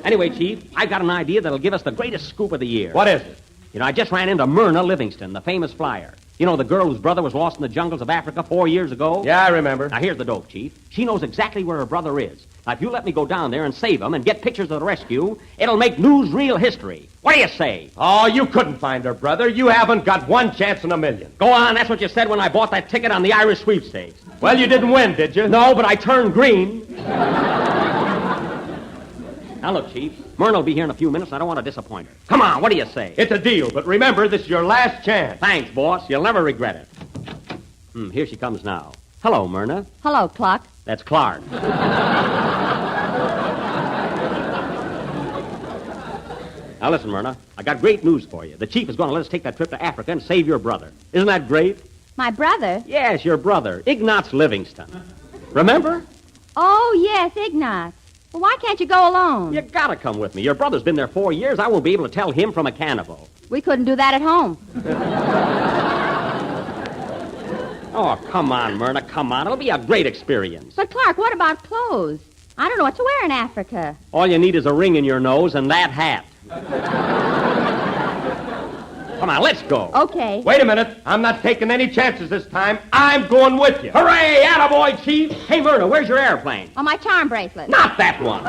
Anyway, Chief, I've got an idea that'll give us the greatest scoop of the year. What is it? You know, I just ran into Myrna Livingston, the famous flyer. You know, the girl whose brother was lost in the jungles of Africa 4 years ago? Yeah, I remember. Now, here's the dope, Chief. She knows exactly where her brother is. Now, if you let me go down there and save him and get pictures of the rescue, it'll make newsreel history. What do you say? Oh, you couldn't find her, brother. You haven't got one chance in a million. Go on, that's what you said when I bought that ticket on the Irish sweepstakes. Well, you didn't win, did you? No, but I turned green. Now, look, Chief, Myrna will be here in a few minutes, and I don't want to disappoint her. Come on, what do you say? It's a deal, but remember, this is your last chance. Thanks, boss. You'll never regret it. Here she comes now. Hello, Myrna. Hello, Clark. That's Clark. Now, listen, Myrna, I got great news for you. The Chief is going to let us take that trip to Africa and save your brother. Isn't that great? My brother? Yes, your brother, Ignaz Livingston. Remember? Oh, yes, Ignaz. Well, why can't you go alone? You gotta come with me. Your brother's been there 4 years. I won't be able to tell him from a cannibal. We couldn't do that at home. Oh, come on, Myrna, come on. It'll be a great experience. But, Clark, what about clothes? I don't know what to wear in Africa. All you need is a ring in your nose and that hat. Come on, let's go. Okay. Wait a minute. I'm not taking any chances this time. I'm going with you. Hooray! Attaboy, Chief! Hey, Myrna, where's your airplane? Oh, my charm bracelet. Not that one.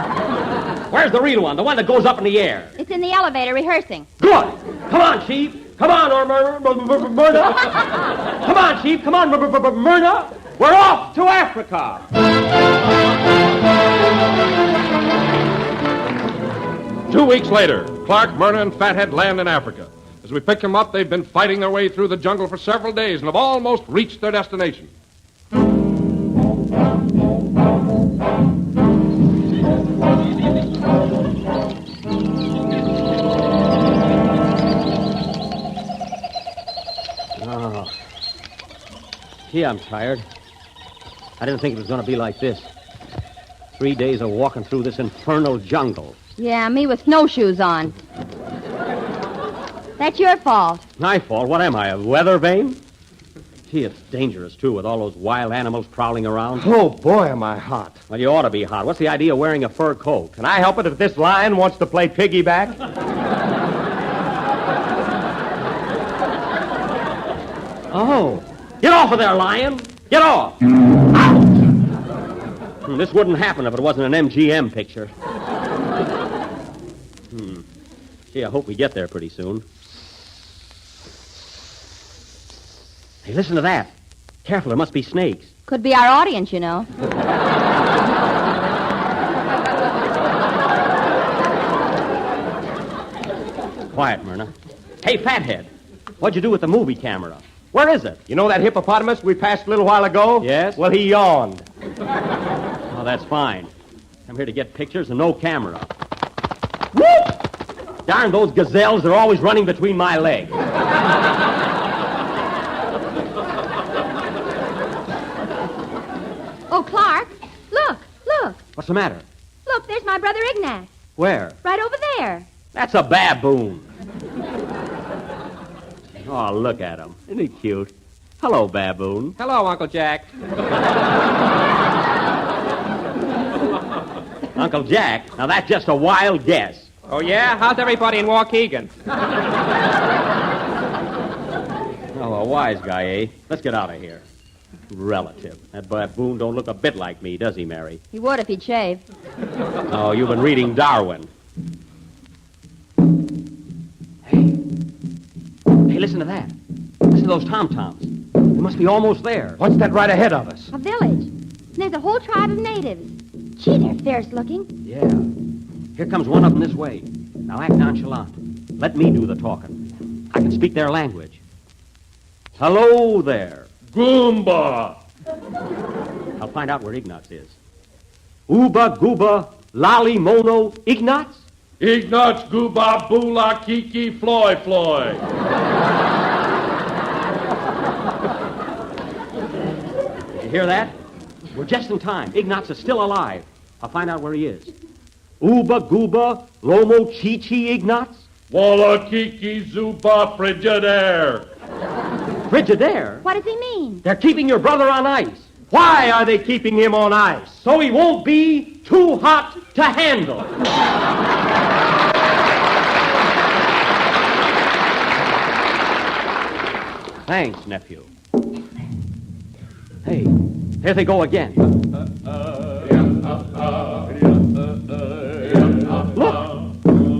Where's the real one, the one that goes up in the air? It's in the elevator rehearsing. Good. Come on, Chief. Come on, Myrna. Come on, Chief. Come on, Myrna. We're off to Africa. 2 weeks later, Clark, Myrna, and Fathead land in Africa. As we pick them up, they've been fighting their way through the jungle for several days and have almost reached their destination. Oh. Gee, I'm tired. I didn't think it was going to be like this. 3 days of walking through this infernal jungle. Yeah, me with snowshoes on. That's your fault. My fault? What am I, a weather vane? Gee, it's dangerous, too, with all those wild animals prowling around. Oh, boy, am I hot. Well, you ought to be hot. What's the idea of wearing a fur coat? Can I help it if this lion wants to play piggyback? Oh. Get off of there, lion. Get off. This wouldn't happen if it wasn't an MGM picture. Gee, I hope we get there pretty soon. Hey, listen to that. Careful, there must be snakes. Could be our audience, you know. Quiet, Myrna. Hey, Fathead, what'd you do with the movie camera? Where is it? You know that hippopotamus we passed a little while ago? Yes? Well, he yawned. Oh, that's fine. I'm here to get pictures and no camera. Whoop! Darn those gazelles, they're always running between my legs. Oh, Clark, look. What's the matter? Look, there's my brother Ignaz. Where? Right over there. That's a baboon. Oh, look at him. Isn't he cute? Hello, baboon. Hello, Uncle Jack. Uncle Jack? Now, that's just a wild guess. Oh, yeah? How's everybody in Waukegan? Oh, a wise guy, eh? Let's get out of here. Relative. That baboon don't look a bit like me, does he, Mary? He would if he'd shave. Oh, you've been reading Darwin. Hey, listen to that. Listen to those tom-toms. We must be almost there. What's that right ahead of us? A village. And there's a whole tribe of natives. Gee, they're fierce looking. Yeah. Here comes one of them this way. Now act nonchalant. Let me do the talking. I can speak their language. Hello there. Goomba. I'll find out where Ignaz is. Uba, Gooba, Lolly, Mono, Ignaz? Ignaz, Gooba, Bula, Kiki, Floy. Did you hear that? We're just in time. Ignaz is still alive. I'll find out where he is. Uba Gooba Lomo Chi Ignatz? Walla Kiki Zuba Frigidaire. Frigidaire? What does he mean? They're keeping your brother on ice. Why are they keeping him on ice? So he won't be too hot to handle. Thanks, nephew. Hey, here they go again.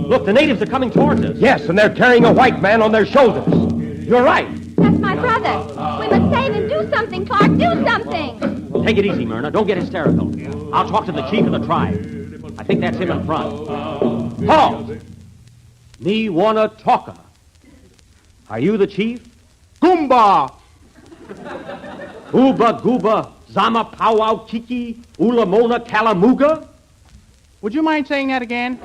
Look, the natives are coming towards us. Yes, and they're carrying a white man on their shoulders. You're right. That's my brother. We must save him. Do something, Clark. Do something. Take it easy, Myrna. Don't get hysterical. I'll talk to the chief of the tribe. I think that's him in front. Halt! Me wanna talker. Are you the chief? Goomba! Uba Gooba Zama Powwow Kiki Ulamona Kalamuga? Would you mind saying that again?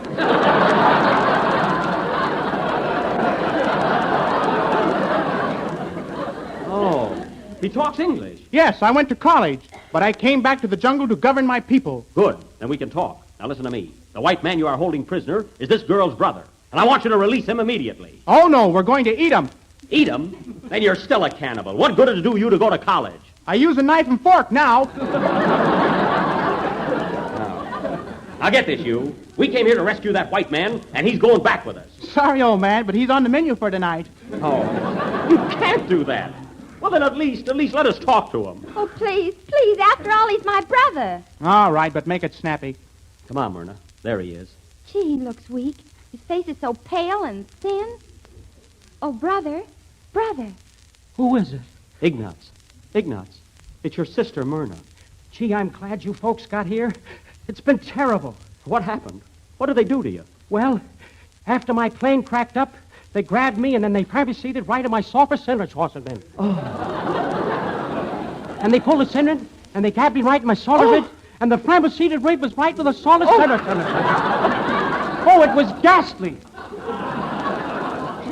Oh, he talks English. Yes, I went to college, but I came back to the jungle to govern my people. Good, then we can talk. Now listen to me. The white man you are holding prisoner is this girl's brother, and I want you to release him immediately. Oh, no, we're going to eat him. Eat him? Then you're still a cannibal. What good did it do you to go to college? I use a knife and fork now. Now get this, you. We came here to rescue that white man, and he's going back with us. Sorry, old man, but he's on the menu for tonight. Oh, you can't do that. Well, then at least let us talk to him. Oh, please, please. After all, he's my brother. All right, but make it snappy. Come on, Myrna. There he is. Gee, he looks weak. His face is so pale and thin. Oh, brother. Who is it? Ignatz. It's your sister, Myrna. Gee, I'm glad you folks got here. It's been terrible. What happened? What did they do to you? Well, after my plane cracked up, they grabbed me and then they privacy-seated right in my sulfur sandwich horseman. Oh. And they pulled the sandwich and they grabbed me right in my solid and the privacy-seated rib was right with the solid sandwich. Oh, it was ghastly.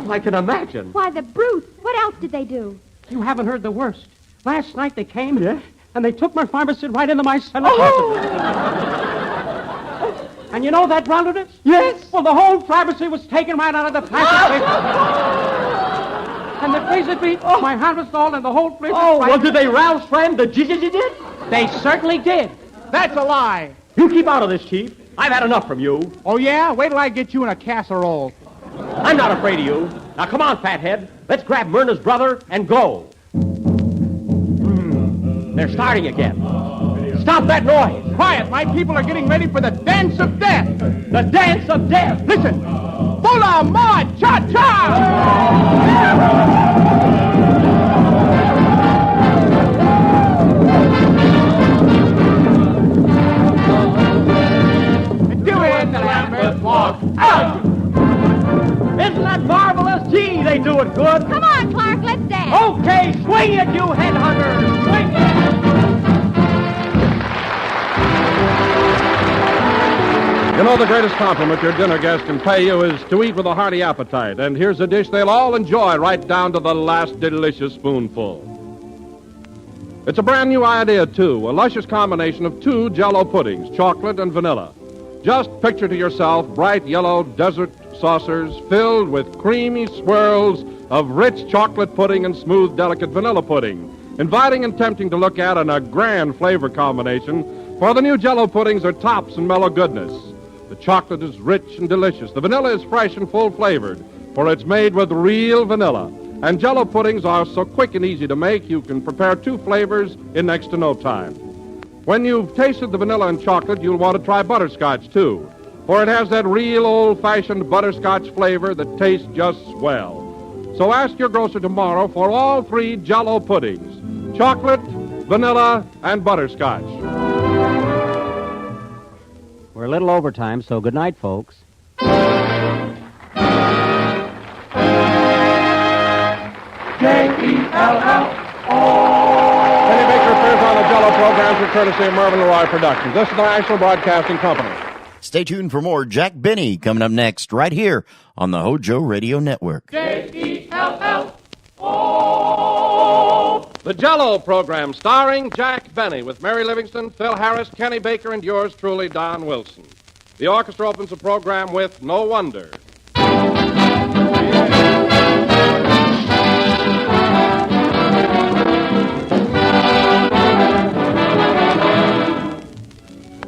I can imagine. Why, the brute. What else did they do? You haven't heard the worst. Last night they came and they took my pharmacist right into my cellar. And you know that rounded? Yes. Well, the whole pharmacy was taken right out of the plastic. And the freezer beat my harvestall and the whole freezer. Oh, well, did they rouse friend the did? They certainly did. That's a lie. You keep out of this, Chief. I've had enough from you. Oh, yeah? Wait till I get you in a casserole. I'm not afraid of you. Now, come on, fathead. Let's grab Myrna's brother and go. They're starting again. Stop that noise. Quiet. My people are getting ready for the dance of death. The dance of death. Listen. Bula ma cha-cha! Do it, the Lambert walk out. Isn't that marvelous? Gee, they do it good. Come on, Clark, let's dance. Okay, swing it, you headhunter. Swing it. You know, the greatest compliment your dinner guest can pay you is to eat with a hearty appetite. And here's a dish they'll all enjoy right down to the last delicious spoonful. It's a brand new idea, too. A luscious combination of two Jell-O puddings, chocolate and vanilla. Just picture to yourself bright yellow desert saucers filled with creamy swirls of rich chocolate pudding and smooth, delicate vanilla pudding. Inviting and tempting to look at and a grand flavor combination, for the new Jell-O puddings are tops and mellow goodness. The chocolate is rich and delicious. The vanilla is fresh and full-flavored, for it's made with real vanilla. And Jell-O puddings are so quick and easy to make, you can prepare two flavors in next to no time. When you've tasted the vanilla and chocolate, you'll want to try butterscotch, too, for it has that real old-fashioned butterscotch flavor that tastes just swell. So ask your grocer tomorrow for all three Jell-O puddings, chocolate, vanilla, and butterscotch. We're a little overtime, so good night, folks. J-E-L-L-O. Penny Baker appears on the Jell-O programs with courtesy of Marvin Leroy Productions. This is the National Broadcasting Company. Stay tuned for more Jack Benny coming up next right here on the Hojo Radio Network. J-E-L-L-O. The Jell-O program starring Jack Benny with Mary Livingston, Phil Harris, Kenny Baker, and yours truly, Don Wilson. The orchestra opens the program with No Wonder.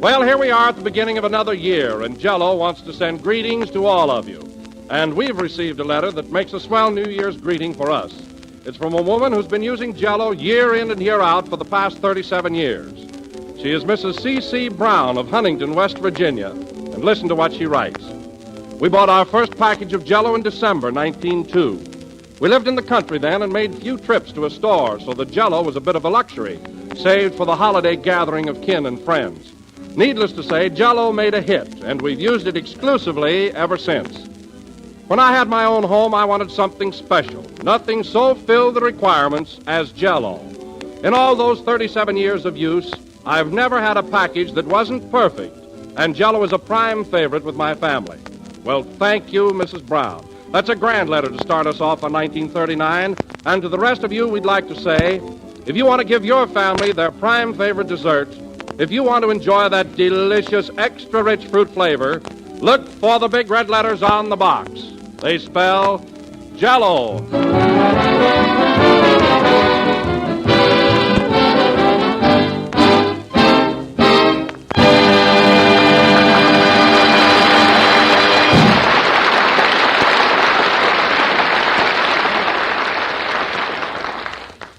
Well, here we are at the beginning of another year, and Jell-O wants to send greetings to all of you. And we've received a letter that makes a swell New Year's greeting for us. It's from a woman who's been using Jell-O year in and year out for the past 37 years. She is Mrs. C.C. Brown of Huntington, West Virginia. And listen to what she writes. We bought our first package of Jell-O in December 1902. We lived in the country then and made few trips to a store, so the Jell-O was a bit of a luxury, saved for the holiday gathering of kin and friends. Needless to say, Jell-O made a hit, and we've used it exclusively ever since. When I had my own home, I wanted something special. Nothing so filled the requirements as Jell-O. In all those 37 years of use, I've never had a package that wasn't perfect, and Jell-O is a prime favorite with my family. Well, thank you, Mrs. Brown. That's a grand letter to start us off on 1939, and to the rest of you, we'd like to say, if you want to give your family their prime favorite dessert, if you want to enjoy that delicious, extra-rich fruit flavor, look for the big red letters on the box. They spell Jell-O.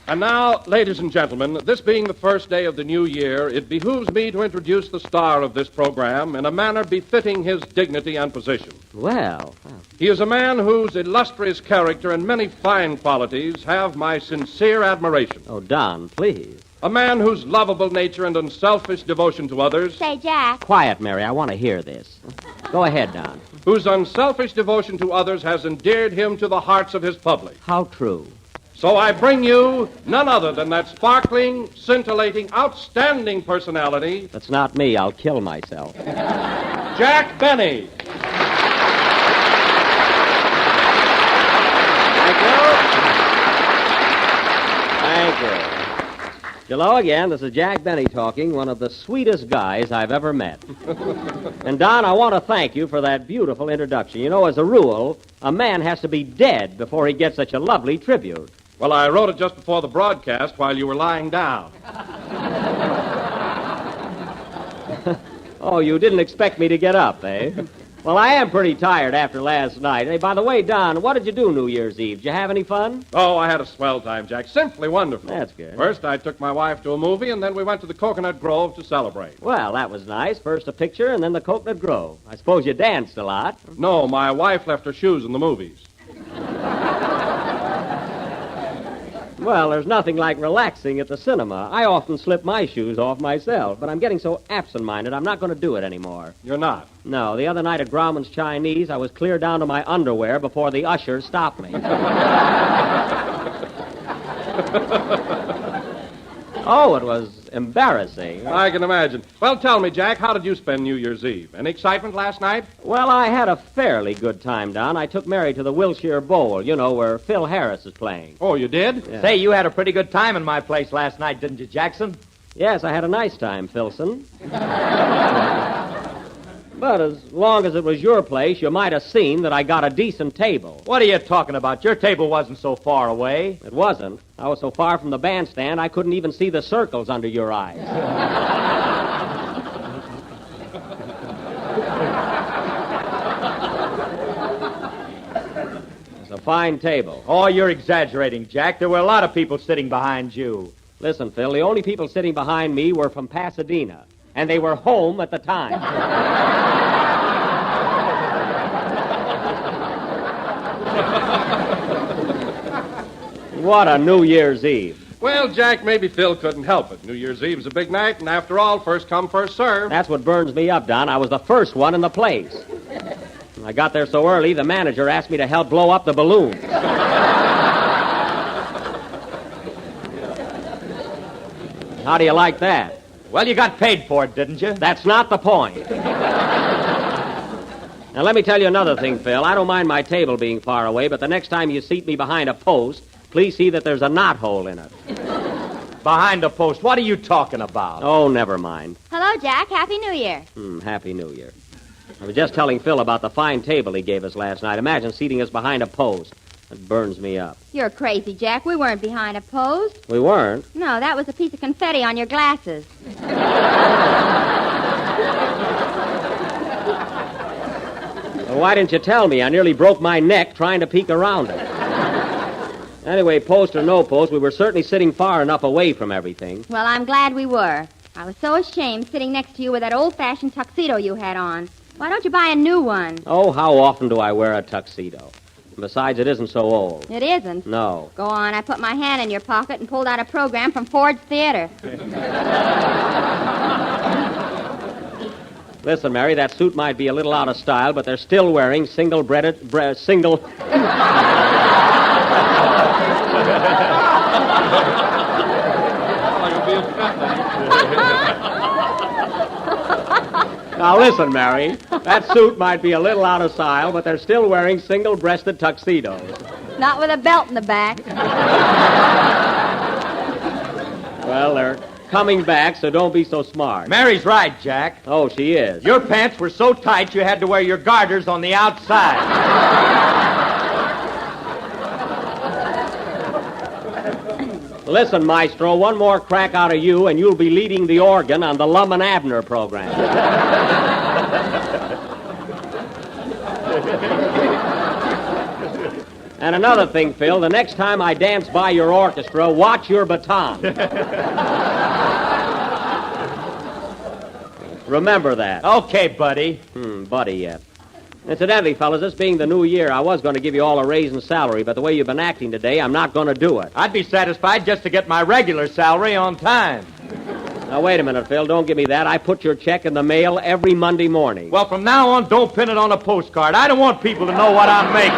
And now, ladies and gentlemen, this being the first day of the new year, it behooves me to introduce the star of this program in a manner befitting his dignity and position. Well. He is a man whose illustrious character and many fine qualities have my sincere admiration. Oh, Don, please. A man whose lovable nature and unselfish devotion to others... Say, Jack. Quiet, Mary. I want to hear this. Go ahead, Don. Whose unselfish devotion to others has endeared him to the hearts of his public. How true. So I bring you none other than that sparkling, scintillating, outstanding personality... That's not me. I'll kill myself. Jack Benny. Thank you. Hello again. This is Jack Benny talking, one of the sweetest guys I've ever met. And, Don, I want to thank you for that beautiful introduction. You know, as a rule, a man has to be dead before he gets such a lovely tribute. Well, I wrote it just before the broadcast while you were lying down. Oh, you didn't expect me to get up, eh? Well, I am pretty tired after last night. Hey, by the way, Don, what did you do New Year's Eve? Did you have any fun? Oh, I had a swell time, Jack. Simply wonderful. That's good. First, I took my wife to a movie, and then we went to the Coconut Grove to celebrate. Well, that was nice. First a picture, and then the Coconut Grove. I suppose you danced a lot. No, my wife left her shoes in the movies. Well, there's nothing like relaxing at the cinema. I often slip my shoes off myself, but I'm getting so absent-minded I'm not going to do it anymore. You're not? No, the other night at Grauman's Chinese, I was clear down to my underwear before the usher stopped me. Oh, it was embarrassing. I can imagine. Well, tell me, Jack, how did you spend New Year's Eve? Any excitement last night? Well, I had a fairly good time, Don. I took Mary to the Wilshire Bowl, you know, where Phil Harris is playing. Oh, you did? Yeah. Say, you had a pretty good time in my place last night, didn't you, Jackson? Yes, I had a nice time, Philson. But as long as it was your place, you might have seen that I got a decent table. What are you talking about? Your table wasn't so far away. It wasn't. I was so far from the bandstand, I couldn't even see the circles under your eyes. It's a fine table. Oh, you're exaggerating, Jack. There were a lot of people sitting behind you. Listen, Phil, the only people sitting behind me were from Pasadena, and they were home at the time. What a New Year's Eve. Well, Jack, maybe Phil couldn't help it. New Year's Eve's a big night, and after all, first come, first serve. That's what burns me up, Don. I was the first one in the place. I got there so early, the manager asked me to help blow up the balloons. How do you like that? Well, you got paid for it, didn't you? That's not the point. Now, let me tell you another thing, Phil. I don't mind my table being far away, but the next time you seat me behind a post, please see that there's a knothole in it. Behind a post? What are you talking about? Oh, never mind. Hello, Jack. Happy New Year. Happy New Year. I was just telling Phil about the fine table he gave us last night. Imagine seating us behind a post. It burns me up. You're crazy, Jack. We weren't behind a post. We weren't? No, that was a piece of confetti on your glasses. Well, why didn't you tell me? I nearly broke my neck trying to peek around it. Anyway, post or no post, we were certainly sitting far enough away from everything. Well, I'm glad we were. I was so ashamed sitting next to you with that old-fashioned tuxedo you had on. Why don't you buy a new one? Oh, how often do I wear a tuxedo? Besides, it isn't so old. It isn't? No. Go on. I put my hand in your pocket and pulled out a program from Ford's Theater. Listen, Mary, that suit might be a little out of style, but they're still wearing single... Now, listen, Mary. That suit might be a little out of style, but they're still wearing single-breasted tuxedos. Not with a belt in the back. Well, they're coming back, so don't be so smart. Mary's right, Jack. Oh, she is. Your pants were so tight you had to wear your garters on the outside. Listen, Maestro, one more crack out of you, and you'll be leading the organ on the Lum and Abner program. And another thing, Phil, the next time I dance by your orchestra, watch your baton. Remember that. Okay, buddy. Buddy, yet. Incidentally, fellas, this being the new year, I was going to give you all a raise in salary, but the way you've been acting today, I'm not going to do it. I'd be satisfied just to get my regular salary on time. Now, wait a minute, Phil. Don't give me that. I put your check in the mail every Monday morning. Well, from now on, don't pin it on a postcard. I don't want people to know what I'm making.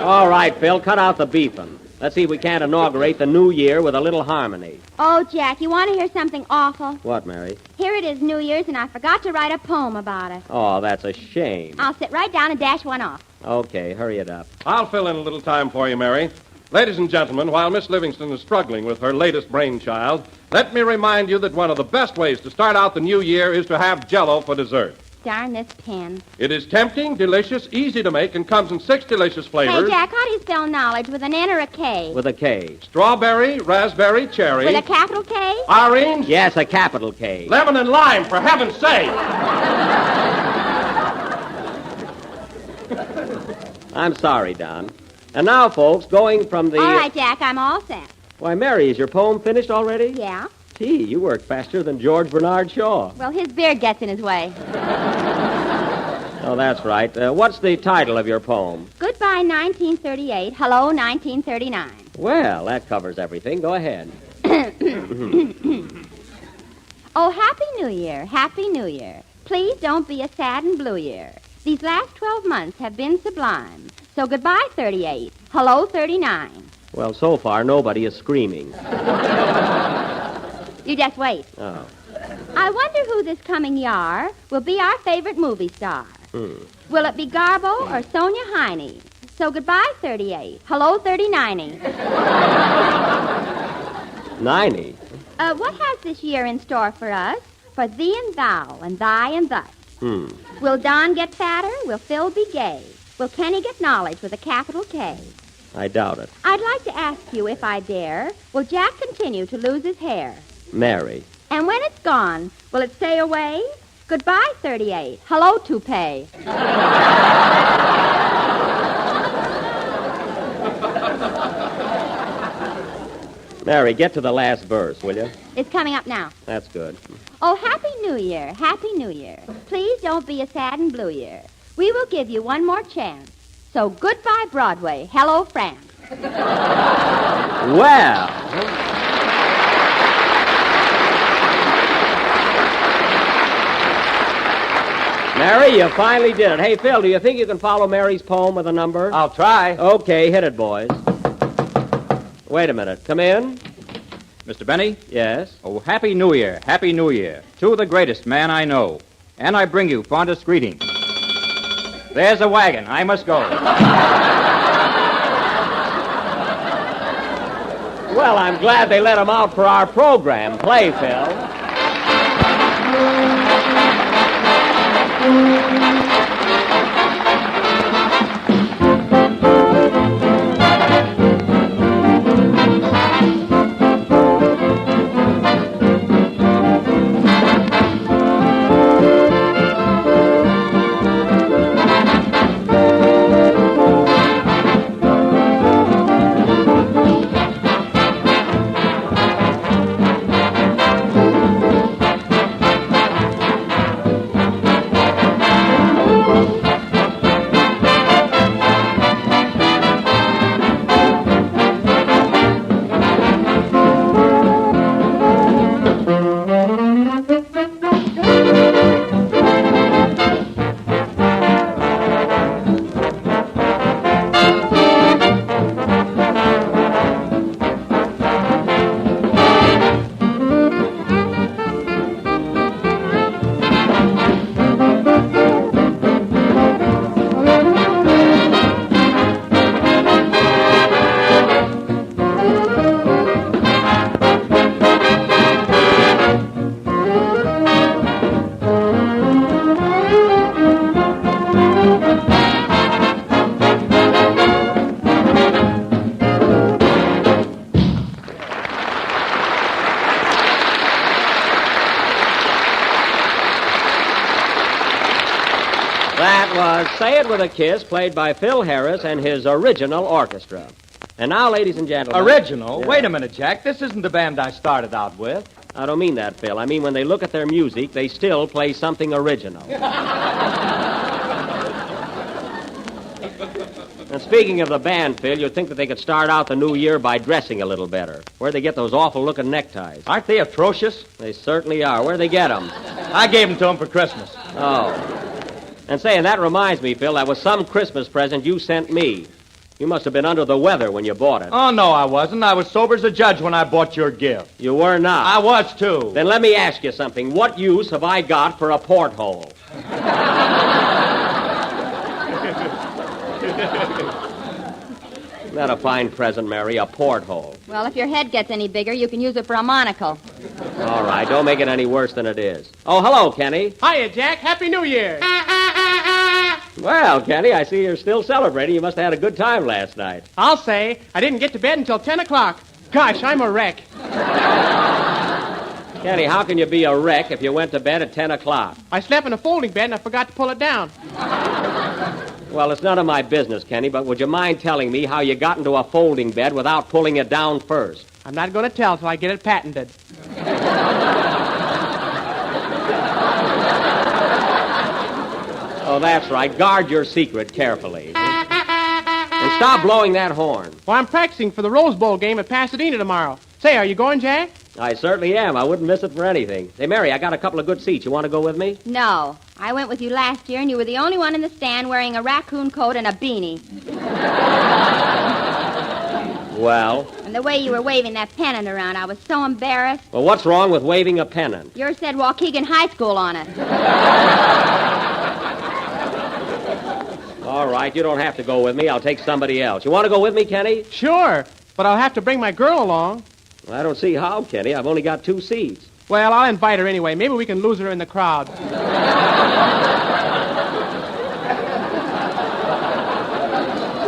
All right, Phil, cut out the beefing. Let's see if we can't inaugurate the new year with a little harmony. Oh, Jack, you want to hear something awful? What, Mary? Here it is, New Year's, and I forgot to write a poem about it. Oh, that's a shame. I'll sit right down and dash one off. Okay, hurry it up. I'll fill in a little time for you, Mary. Ladies and gentlemen, while Miss Livingston is struggling with her latest brainchild, let me remind you that one of the best ways to start out the new year is to have Jell-O for dessert. Darn this pen. It is tempting, delicious, easy to make, and comes in 6 delicious flavors. Hey, Jack, how do you spell knowledge, with an N or a K? With a K. Strawberry, raspberry, cherry. With a capital K? Orange. Yes, a capital K. Lemon and lime, for heaven's sake. I'm sorry, Don. And now, folks, going from the... All right, Jack, I'm all set. Why, Mary, is your poem finished already? Yeah. Gee, you work faster than George Bernard Shaw. Well, his beard gets in his way. Oh, that's right. What's the title of your poem? Goodbye, 1938. Hello, 1939. Well, that covers everything. Go ahead. Oh, Happy New Year, Happy New Year. Please don't be a sad and blue year. These last 12 months have been sublime. So goodbye, 38. Hello, 39. Well, so far, nobody is screaming. You just wait. Oh. I wonder who this coming year will be our favorite movie star. Will it be Garbo or Sonia Heine? So goodbye, 38. Hello, 39. 90? What has this year in store for us? For thee and thou, and thy and thus. Will Don get fatter? Will Phil be gay? Will Kenny get knowledge with a capital K? I doubt it. I'd like to ask you, if I dare, will Jack continue to lose his hair? Mary. And when it's gone, will it stay away? Goodbye, 38. Hello, toupee. Mary, get to the last verse, will you? It's coming up now. That's good. Oh, Happy New Year, Happy New Year. Please don't be a sad and blue year. We will give you one more chance. So goodbye, Broadway. Hello, France. Well. Mary, you finally did it. Hey, Phil, do you think you can follow Mary's poem with a number? I'll try. Okay, hit it, boys. Wait a minute. Come in. Mr. Benny? Yes? Oh, Happy New Year, Happy New Year, to the greatest man I know. And I bring you fondest greetings. There's a wagon. I must go. Well, I'm glad they let him out for our program. Play, Phil. Say It With a Kiss, played by Phil Harris and his original orchestra. And now, ladies and gentlemen... Original? Yeah. Wait a minute, Jack. This isn't the band I started out with. I don't mean that, Phil. I mean when they look at their music, they still play something original. And speaking of the band, Phil, you'd think that they could start out the new year by dressing a little better. Where'd they get those awful-looking neckties? Aren't they atrocious? They certainly are. Where'd they get them? I gave them to them for Christmas. Oh. And saying that reminds me, Phil, that was some Christmas present you sent me. You must have been under the weather when you bought it. Oh, no, I wasn't. I was sober as a judge when I bought your gift. You were not. I was, too. Then let me ask you something. What use have I got for a porthole? Isn't that a fine present, Mary? A porthole. Well, if your head gets any bigger, you can use it for a monocle. All right, don't make it any worse than it is. Oh, hello, Kenny. Hiya, Jack. Happy New Year. Well, Kenny, I see you're still celebrating. You must have had a good time last night. I'll say. I didn't get to bed until 10 o'clock. Gosh, I'm a wreck. Kenny, how can you be a wreck if you went to bed at 10 o'clock? I slept in a folding bed and I forgot to pull it down. Well, it's none of my business, Kenny, but would you mind telling me how you got into a folding bed without pulling it down first? I'm not going to tell till I get it patented. Oh, that's right. Guard your secret carefully. And stop blowing that horn. Well, I'm practicing for the Rose Bowl game at Pasadena tomorrow. Say, are you going, Jack? I certainly am. I wouldn't miss it for anything. Hey, Mary, I got a couple of good seats. You want to go with me? No. I went with you last year, and you were the only one in the stand wearing a raccoon coat and a beanie. Well? And the way you were waving that pennant around, I was so embarrassed. Well, what's wrong with waving a pennant? Yours said Waukegan High School on it. All right, you don't have to go with me. I'll take somebody else. You want to go with me, Kenny? Sure, but I'll have to bring my girl along. Well, I don't see how, Kenny. I've only got 2 seats. Well, I'll invite her anyway. Maybe we can lose her in the crowd.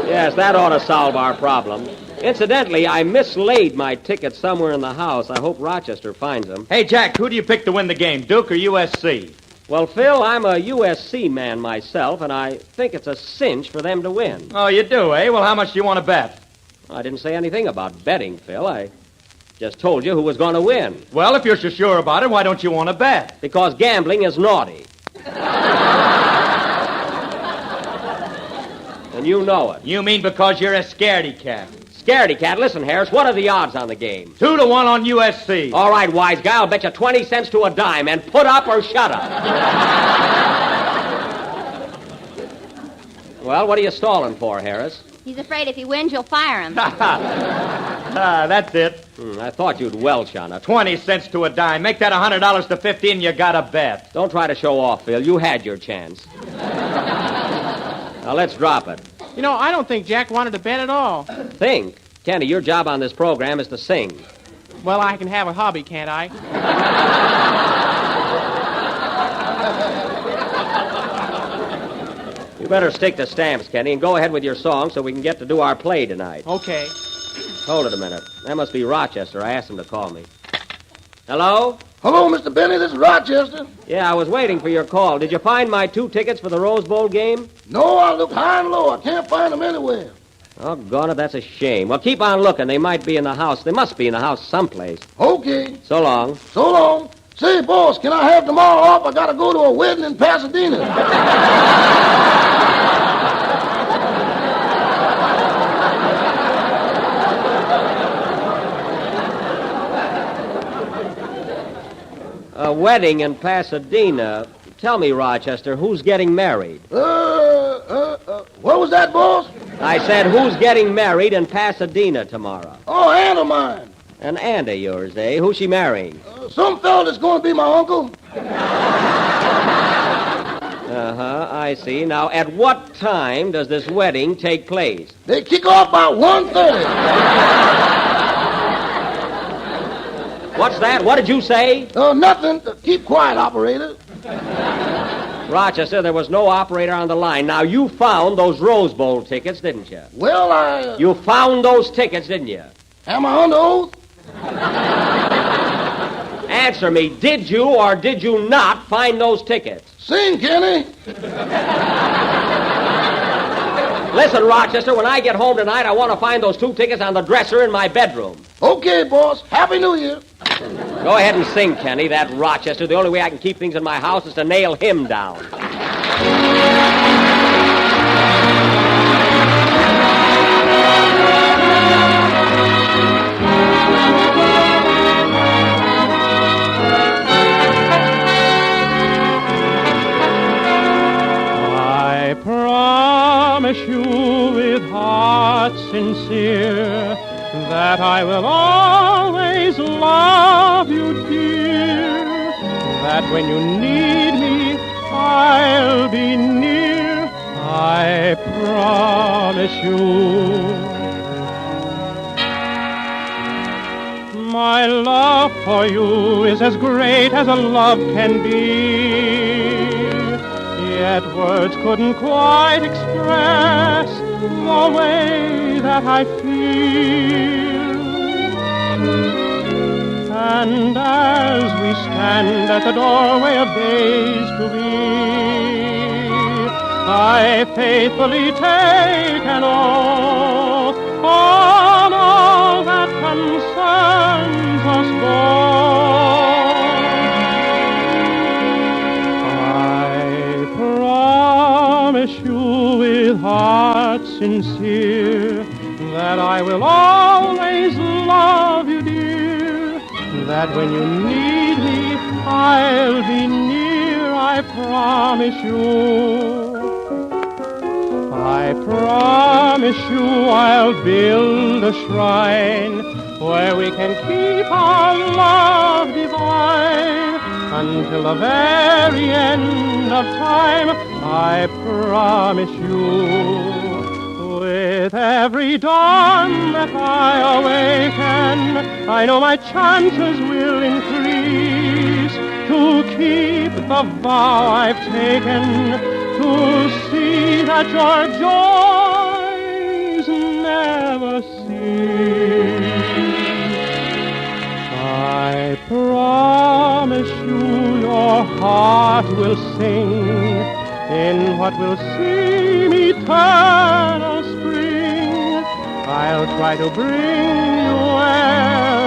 Yes, that ought to solve our problem. Incidentally, I mislaid my ticket somewhere in the house. I hope Rochester finds them. Hey, Jack, who do you pick to win the game, Duke or USC? Well, Phil, I'm a USC man myself, and I think it's a cinch for them to win. Oh, you do, eh? Well, how much do you want to bet? I didn't say anything about betting, Phil. I just told you who was going to win. Well, if you're so sure about it, why don't you want to bet? Because gambling is naughty. And you know it. You mean because you're a scaredy cat? Scaredy cat. Listen, Harris, what are the odds on the game? 2-1 on USC. All right, wise guy, I'll bet you 20 cents to a dime, and put up or shut up. Well, what are you stalling for, Harris? He's afraid if he wins, you'll fire him. That's it. I thought you'd welch on it. 20 cents to a dime. Make that $100 to 50 and you got a bet. Don't try to show off, Phil. You had your chance. Now, let's drop it. You know, I don't think Jack wanted to bet at all. Think? Kenny, your job on this program is to sing. Well, I can have a hobby, can't I? You better stick to stamps, Kenny, and go ahead with your song so we can get to do our play tonight. Okay. Hold it a minute. That must be Rochester. I asked him to call me. Hello? Hello, Mr. Benny. This is Rochester. Yeah, I was waiting for your call. Did you find my 2 tickets for the Rose Bowl game? No, I looked high and low. I can't find them anywhere. Oh, gone it. That's a shame. Well, keep on looking. They might be in the house. They must be in the house someplace. Okay. So long. So long. Say, boss, can I have tomorrow off? I got to go to a wedding in Pasadena. A wedding in Pasadena. Tell me, Rochester, who's getting married? What was that, boss? I said, who's getting married in Pasadena tomorrow? Oh, aunt of mine. An aunt of yours, eh? Who's she marrying? Some fella that's going to be my uncle. Uh-huh, I see. Now, at what time does this wedding take place? They kick off by 1:30. What's that? What did you say? Nothing. Keep quiet, operator. Rochester, there was no operator on the line. Now, you found those Rose Bowl tickets, didn't you? Well, You found those tickets, didn't you? Am I under oath? Answer me. Did you or did you not find those tickets? Sing, Kenny. Listen, Rochester, when I get home tonight, I want to find those 2 tickets on the dresser in my bedroom. Okay, boss. Happy New Year. Go ahead and sing, Kenny. That Rochester. The only way I can keep things in my house is to nail him down. I promise you with heart sincere that I will always love you, dear. That when you need me, I'll be near. I promise you. My love for you is as great as a love can be. Yet words couldn't quite express the way that I feel. And as we stand at the doorway of days to be, I faithfully take an oath on all that concerns us both. I promise you with heart sincere that I will always love you, dear. That when you need me, I'll be near. I promise you. I promise you I'll build a shrine where we can keep our love divine until the very end of time. I promise you. With every dawn that I awaken, I know my chances will increase to keep the vow I've taken, to see that your joys never cease. I promise you your heart will sing in what will seem eternal spring. I'll try to bring you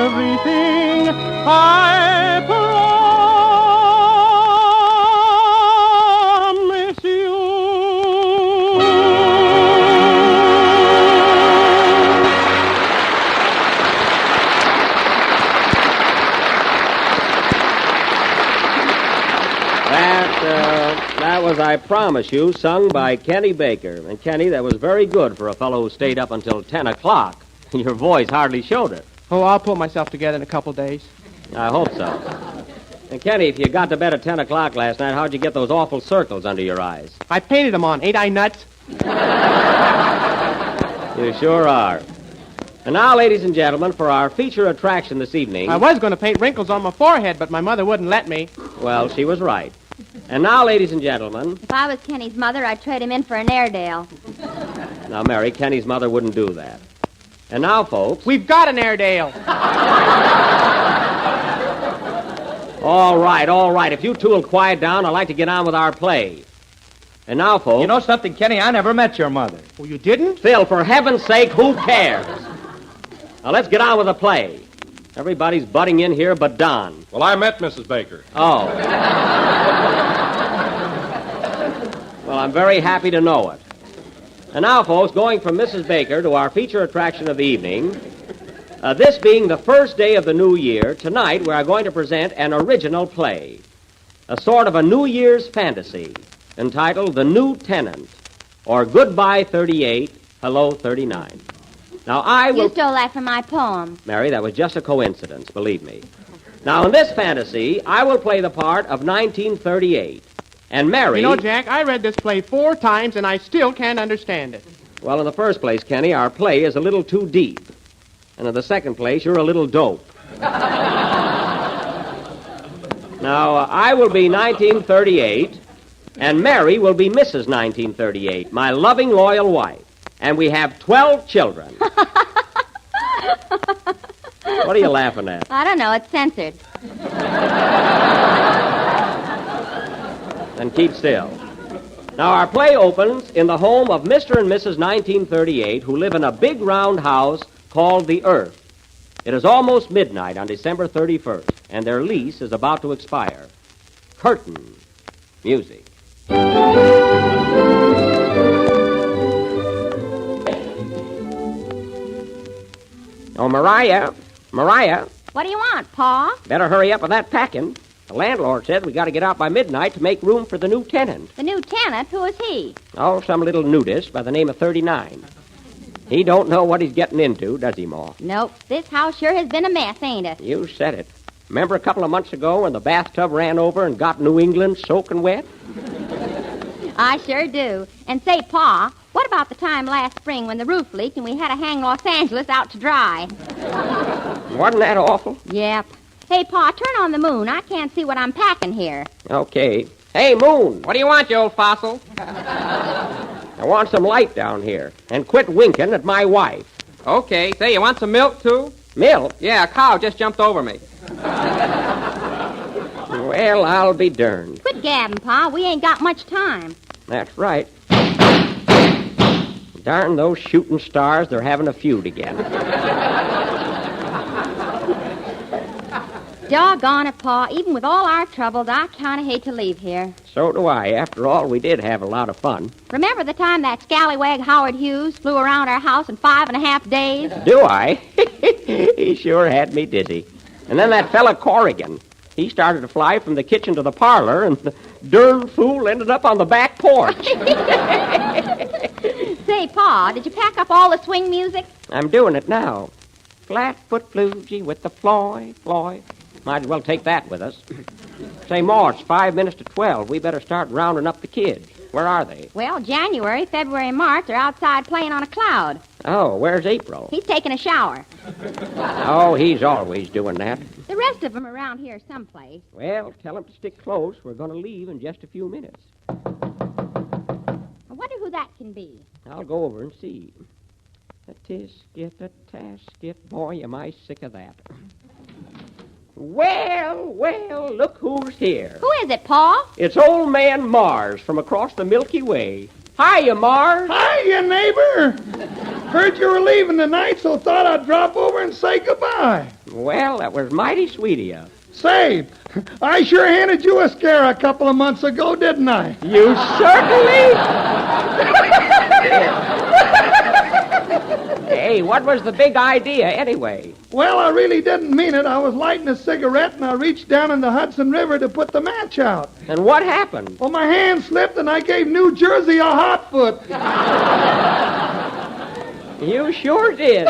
everything I promise you. That was I Promise You, sung by Kenny Baker. And, Kenny, that was very good for a fellow who stayed up until 10 o'clock. Your voice hardly showed it. Oh, I'll pull myself together in a couple days. I hope so. And, Kenny, if you got to bed at 10 o'clock last night, how'd you get those awful circles under your eyes? I painted them on. Ain't I nuts? You sure are. And now, ladies and gentlemen, for our feature attraction this evening. I was going to paint wrinkles on my forehead, but my mother wouldn't let me. Well, she was right. And now, ladies and gentlemen. If I was Kenny's mother, I'd trade him in for an Airedale. Now, Mary, Kenny's mother wouldn't do that. And now, folks. We've got an Airedale. All right. If you two will quiet down, I'd like to get on with our play. And now, folks. You know something, Kenny? I never met your mother. Oh, you didn't? Phil, for heaven's sake, who cares? Now, let's get on with the play. Everybody's butting in here but Don. Well, I met Mrs. Baker. Oh. Well, I'm very happy to know it. And now, folks, going from Mrs. Baker to our feature attraction of the evening, this being the first day of the new year, tonight we are going to present an original play, a sort of a New Year's fantasy, entitled The New Tenant, or Goodbye 38, Hello 39. Now, I will... You stole that from my poem. Mary, that was just a coincidence, believe me. Now, in this fantasy, I will play the part of 1938. And Mary... You know, Jack, I read this play 4 times, and I still can't understand it. Well, in the first place, Kenny, our play is a little too deep. And in the second place, you're a little dope. Now, I will be 1938, and Mary will be Mrs. 1938, my loving, loyal wife. And we have 12 children. What are you laughing at? I don't know. It's censored. Then keep still. Now, our play opens in the home of Mr. and Mrs. 1938, who live in a big round house called the Earth. It is almost midnight on December 31st, and their lease is about to expire. Curtain. Music. Oh, Mariah. What do you want, Pa? Better hurry up with that packing. The landlord said we got to get out by midnight to make room for the new tenant. The new tenant? Who is he? Oh, some little nudist by the name of 39. He don't know what he's getting into, does he, Ma? Nope. This house sure has been a mess, ain't it? You said it. Remember a couple of months ago when the bathtub ran over and got New England soaking wet? I sure do. And say, Pa, what about the time last spring when the roof leaked and we had to hang Los Angeles out to dry? Wasn't that awful? Yep. Hey, Pa, turn on the moon. I can't see what I'm packing here. Okay. Hey, Moon. What do you want, you old fossil? I want some light down here. And quit winking at my wife. Okay. Say, you want some milk, too? Milk? Yeah, a cow just jumped over me. Well, I'll be darned. Quit gabbing, Pa. We ain't got much time. That's right. Darn those shooting stars, they're having a feud again. Doggone it, Pa. Even with all our troubles, I kind of hate to leave here. So do I. After all, we did have a lot of fun. Remember the time that scallywag Howard Hughes flew around our house in 5.5 days? Do I? He sure had me dizzy. And then that fella Corrigan. He started to fly from the kitchen to the parlor, and the darn fool ended up on the back porch. Say, Pa, did you pack up all the swing music? I'm doing it now. Flatfoot Flugie with the Floyd. Might as well take that with us. Say, Ma, it's 5 minutes to 12. We better start rounding up the kids. Where are they? Well, January, February, and March are outside playing on a cloud. Oh, where's April? He's taking a shower. Oh, he's always doing that. The rest of them are around here someplace. Well, tell them to stick close. We're going to leave in just a few minutes. I wonder who that can be. I'll go over and see. A tasket. Boy, am I sick of that. Well, look who's here. Who is it, Pa? It's old man Mars from across the Milky Way. Hiya, Mars. Hiya, neighbor. Heard you were leaving tonight, so thought I'd drop over and say goodbye. Well, that was mighty sweet of you. Say, I sure handed you a scare a couple of months ago, didn't I? You certainly... Hey, what was the big idea, anyway? Well, I really didn't mean it. I was lighting a cigarette, and I reached down in the Hudson River to put the match out. And what happened? Well, my hand slipped, and I gave New Jersey a hot foot. You sure did.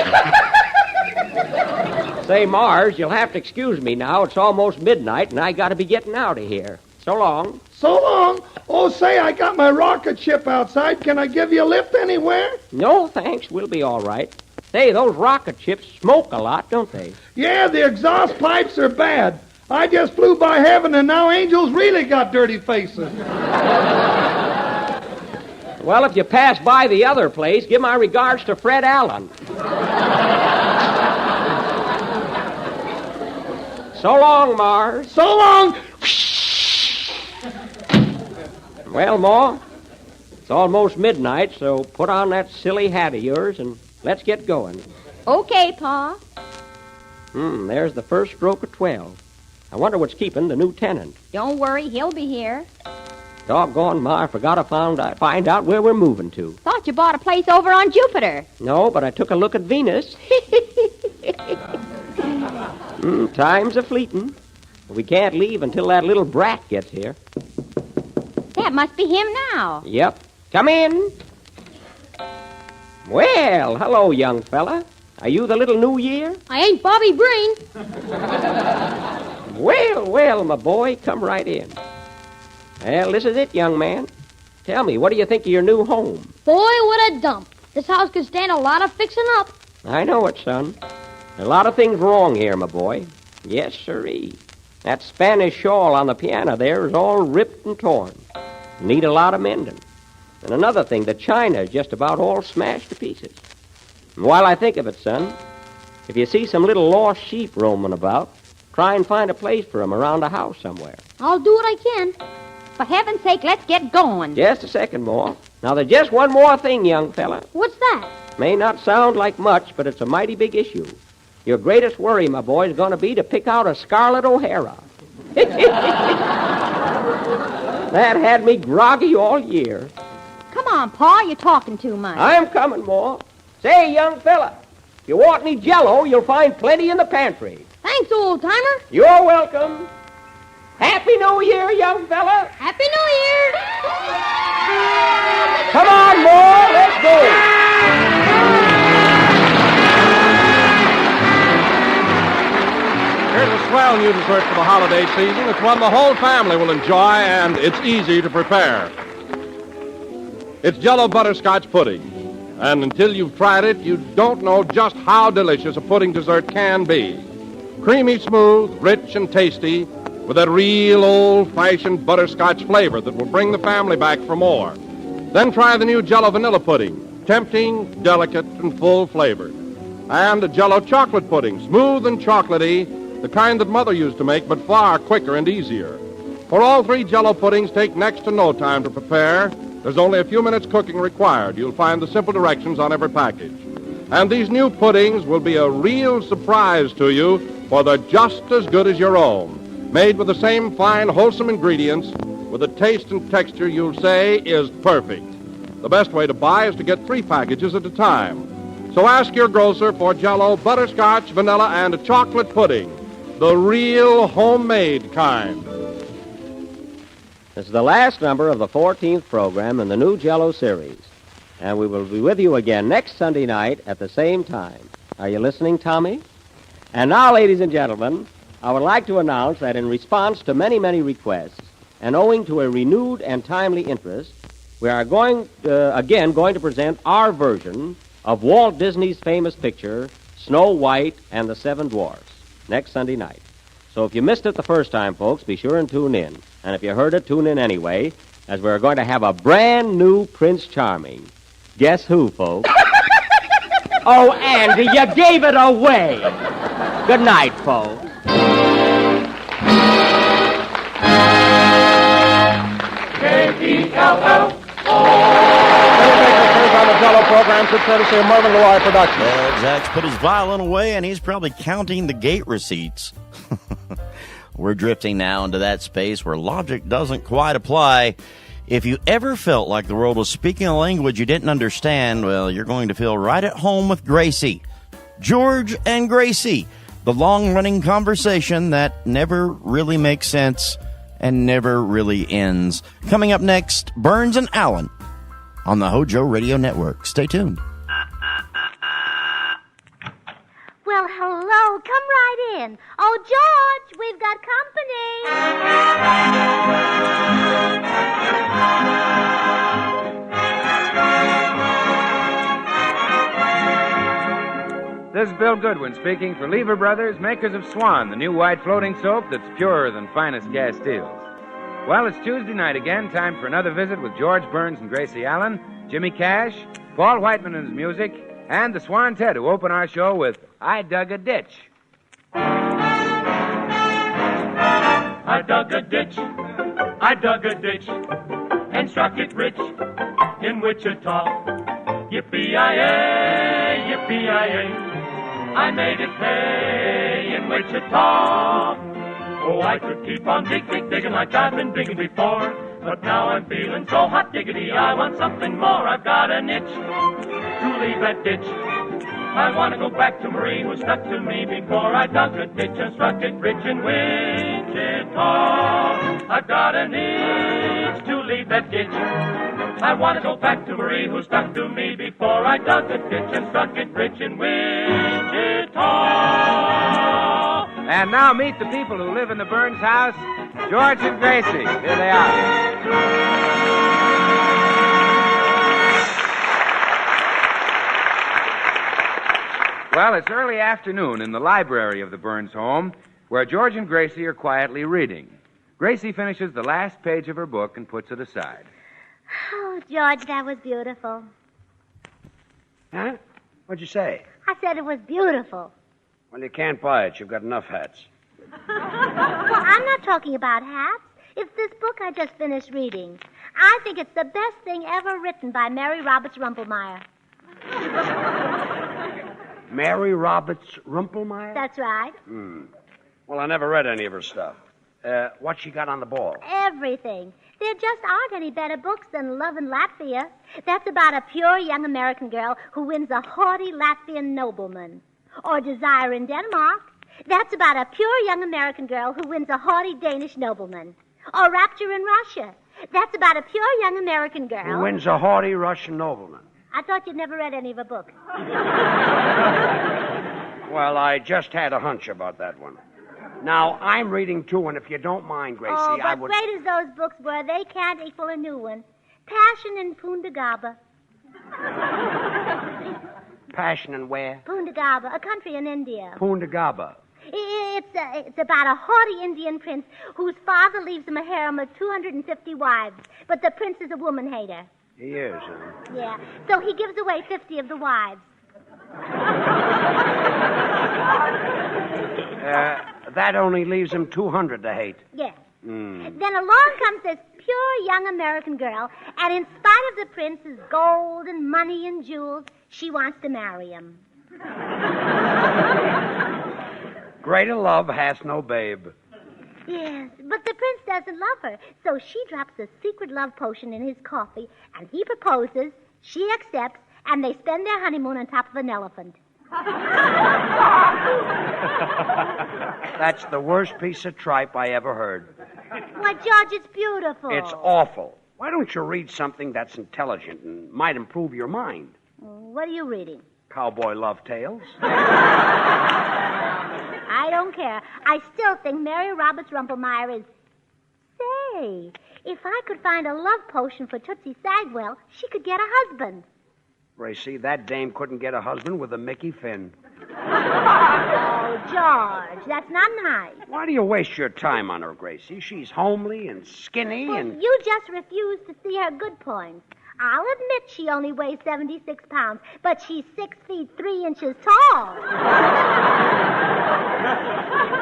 Say, Mars, you'll have to excuse me now. It's almost midnight, and I got to be getting out of here. So long. So long. Oh, say, I got my rocket ship outside. Can I give you a lift anywhere? No, thanks. We'll be all right. Say, those rocket ships smoke a lot, don't they? Yeah, the exhaust pipes are bad. I just flew by heaven, and now angels really got dirty faces. Well, if you pass by the other place, give my regards to Fred Allen. So long, Mars. So long. Well, Ma, it's almost midnight, so put on that silly hat of yours and let's get going. Okay, Pa. There's the first stroke of 12. I wonder what's keeping the new tenant. Don't worry, he'll be here. Doggone, Ma, I forgot to find out where we're moving to. Thought you bought a place over on Jupiter. No, but I took a look at Venus. Time's a-fleeting. We can't leave until that little brat gets here. That must be him now. Yep. Come in. Well, hello, young fella. Are you the little New Year? I ain't Bobby Breen. Well, my boy, come right in. Well, this is it, young man. Tell me, what do you think of your new home? Boy, what a dump. This house could stand a lot of fixing up. I know it, son. A lot of things wrong here, my boy. Yes, sirree. That Spanish shawl on the piano there is all ripped and torn. Need a lot of mending. And another thing, the china is just about all smashed to pieces. And while I think of it, son, if you see some little lost sheep roaming about, try and find a place for them around the house somewhere. I'll do what I can. For heaven's sake, let's get going. Just a second more. Now, there's just one more thing, young fella. What's that? May not sound like much, but it's a mighty big issue. Your greatest worry, my boy, is going to be to pick out a Scarlett O'Hara. That had me groggy all year. Come on, Pa, you're talking too much. I'm coming, Ma. Say, young fella, if you want any Jell-O, you'll find plenty in the pantry. Thanks, old-timer. You're welcome. Happy New Year, young fella. Happy New Year. Come on, Ma, let's go. Here's a swell new dessert for the holiday season. It's one the whole family will enjoy, and it's easy to prepare. It's Jell-O butterscotch pudding. And until you've tried it, you don't know just how delicious a pudding dessert can be. Creamy smooth, rich and tasty, with that real old-fashioned butterscotch flavor that will bring the family back for more. Then try the new Jell-O vanilla pudding. Tempting, delicate, and full-flavored. And a Jell-O chocolate pudding, smooth and chocolatey, the kind that Mother used to make, but far quicker and easier. For all three Jell-O puddings take next to no time to prepare. There's only a few minutes cooking required. You'll find the simple directions on every package. And these new puddings will be a real surprise to you, for they're just as good as your own. Made with the same fine, wholesome ingredients, with a taste and texture you'll say is perfect. The best way to buy is to get 3 packages at a time. So ask your grocer for Jell-O butterscotch, vanilla, and a chocolate pudding. The real homemade kind. This is the last number of the 14th program in the new Jell-O series. And we will be with you again next Sunday night at the same time. Are you listening, Tommy? And now, ladies and gentlemen, I would like to announce that in response to many, many requests, and owing to a renewed and timely interest, we are going to present our version of Walt Disney's famous picture, Snow White and the Seven Dwarfs, next Sunday night. So if you missed it the first time, folks, be sure and tune in. And if you heard it, tune in anyway, as we're going to have a brand new Prince Charming. Guess who, folks? Oh, Andy, you gave it away. Good night, folks. K-E-L-L. On the Jell-O program, should courtesy of Mervyn LeRoy Productions. Zach's put his violin away, and he's probably counting the gate receipts. We're drifting now into that space where logic doesn't quite apply. If you ever felt like the world was speaking a language you didn't understand, well, you're going to feel right at home with Gracie. George and Gracie, the long-running conversation that never really makes sense and never really ends. Coming up next, Burns and Allen on the Hojo Radio Network. Stay tuned. Well, hello. Come right in. Oh, George, we've got company. This is Bill Goodwin speaking for Lever Brothers, makers of Swan, the new white floating soap that's purer than finest Castiles. Well, it's Tuesday night again, time for another visit with George Burns and Gracie Allen, Jimmy Cash, Paul Whiteman and his music, and the Swan Ted, who open our show with I Dug a Ditch. I dug a ditch, and struck it rich in Wichita. Yippee-yi-yay, yippee-yi-yay, I made it pay in Wichita. Oh, I could keep on digging like I've been digging before, but now I'm feeling so hot diggity, I want something more. I've got an itch to leave that ditch. I want to go back to Marie, who stuck to me before. I dug a ditch and struck it rich in Wichita. I've got an itch to leave that ditch. I want to go back to Marie, who stuck to me before. I dug a ditch and struck it rich in Wichita. And now meet the people who live in the Burns house, George and Gracie. Here they are. Well, it's early afternoon in the library of the Burns home, where George and Gracie are quietly reading. Gracie finishes the last page of her book and puts it aside. Oh, George, that was beautiful. Huh? What'd you say? I said it was beautiful. Well, you can't buy it. You've got enough hats. Well, I'm not talking about hats. It's this book I just finished reading. I think it's the best thing ever written by Mary Roberts Rumpelmeyer. Mary Roberts Rumpelmeyer? That's right. Well, I never read any of her stuff. What she got on the ball? Everything. There just aren't any better books than Love in Latvia. That's about a pure young American girl who wins a haughty Latvian nobleman. Or Desire in Denmark. That's about a pure young American girl who wins a haughty Danish nobleman. Or Rapture in Russia. That's about a pure young American girl Who wins a haughty Russian nobleman. I thought you'd never read any of her books. Well, I just had a hunch about that one. Now, I'm reading two, and if you don't mind, Gracie, but I would... great as those books were, they can't equal a new one. Passion in Pundagaba. Passion and where? Pundagaba, a country in India. Pundagaba. It's about a haughty Indian prince whose father leaves him a harem of 250 wives, but the prince is a woman hater. He is, Yeah, so he gives away 50 of the wives. That only leaves him 200 to hate. Yes. Then along comes this pure young American girl, and in spite of the prince's gold and money and jewels, she wants to marry him. Greater love hath no babe. Yes, but the prince doesn't love her, so she drops a secret love potion in his coffee, and he proposes, she accepts, and they spend their honeymoon on top of an elephant. That's the worst piece of tripe I ever heard. Why, George, it's beautiful. It's awful. Why don't you read something that's intelligent and might improve your mind? What are you reading? Cowboy love tales. I don't care. I still think Mary Roberts Rumpelmeyer is... Say, if I could find a love potion for Tootsie Sagwell, she could get a husband. Gracie, that dame couldn't get a husband with a Mickey Finn. Oh, George, that's not nice. Why do you waste your time on her, Gracie? She's homely and skinny and... You just refuse to see her good points. I'll admit she only weighs 76 pounds, but she's 6 feet 3 inches tall.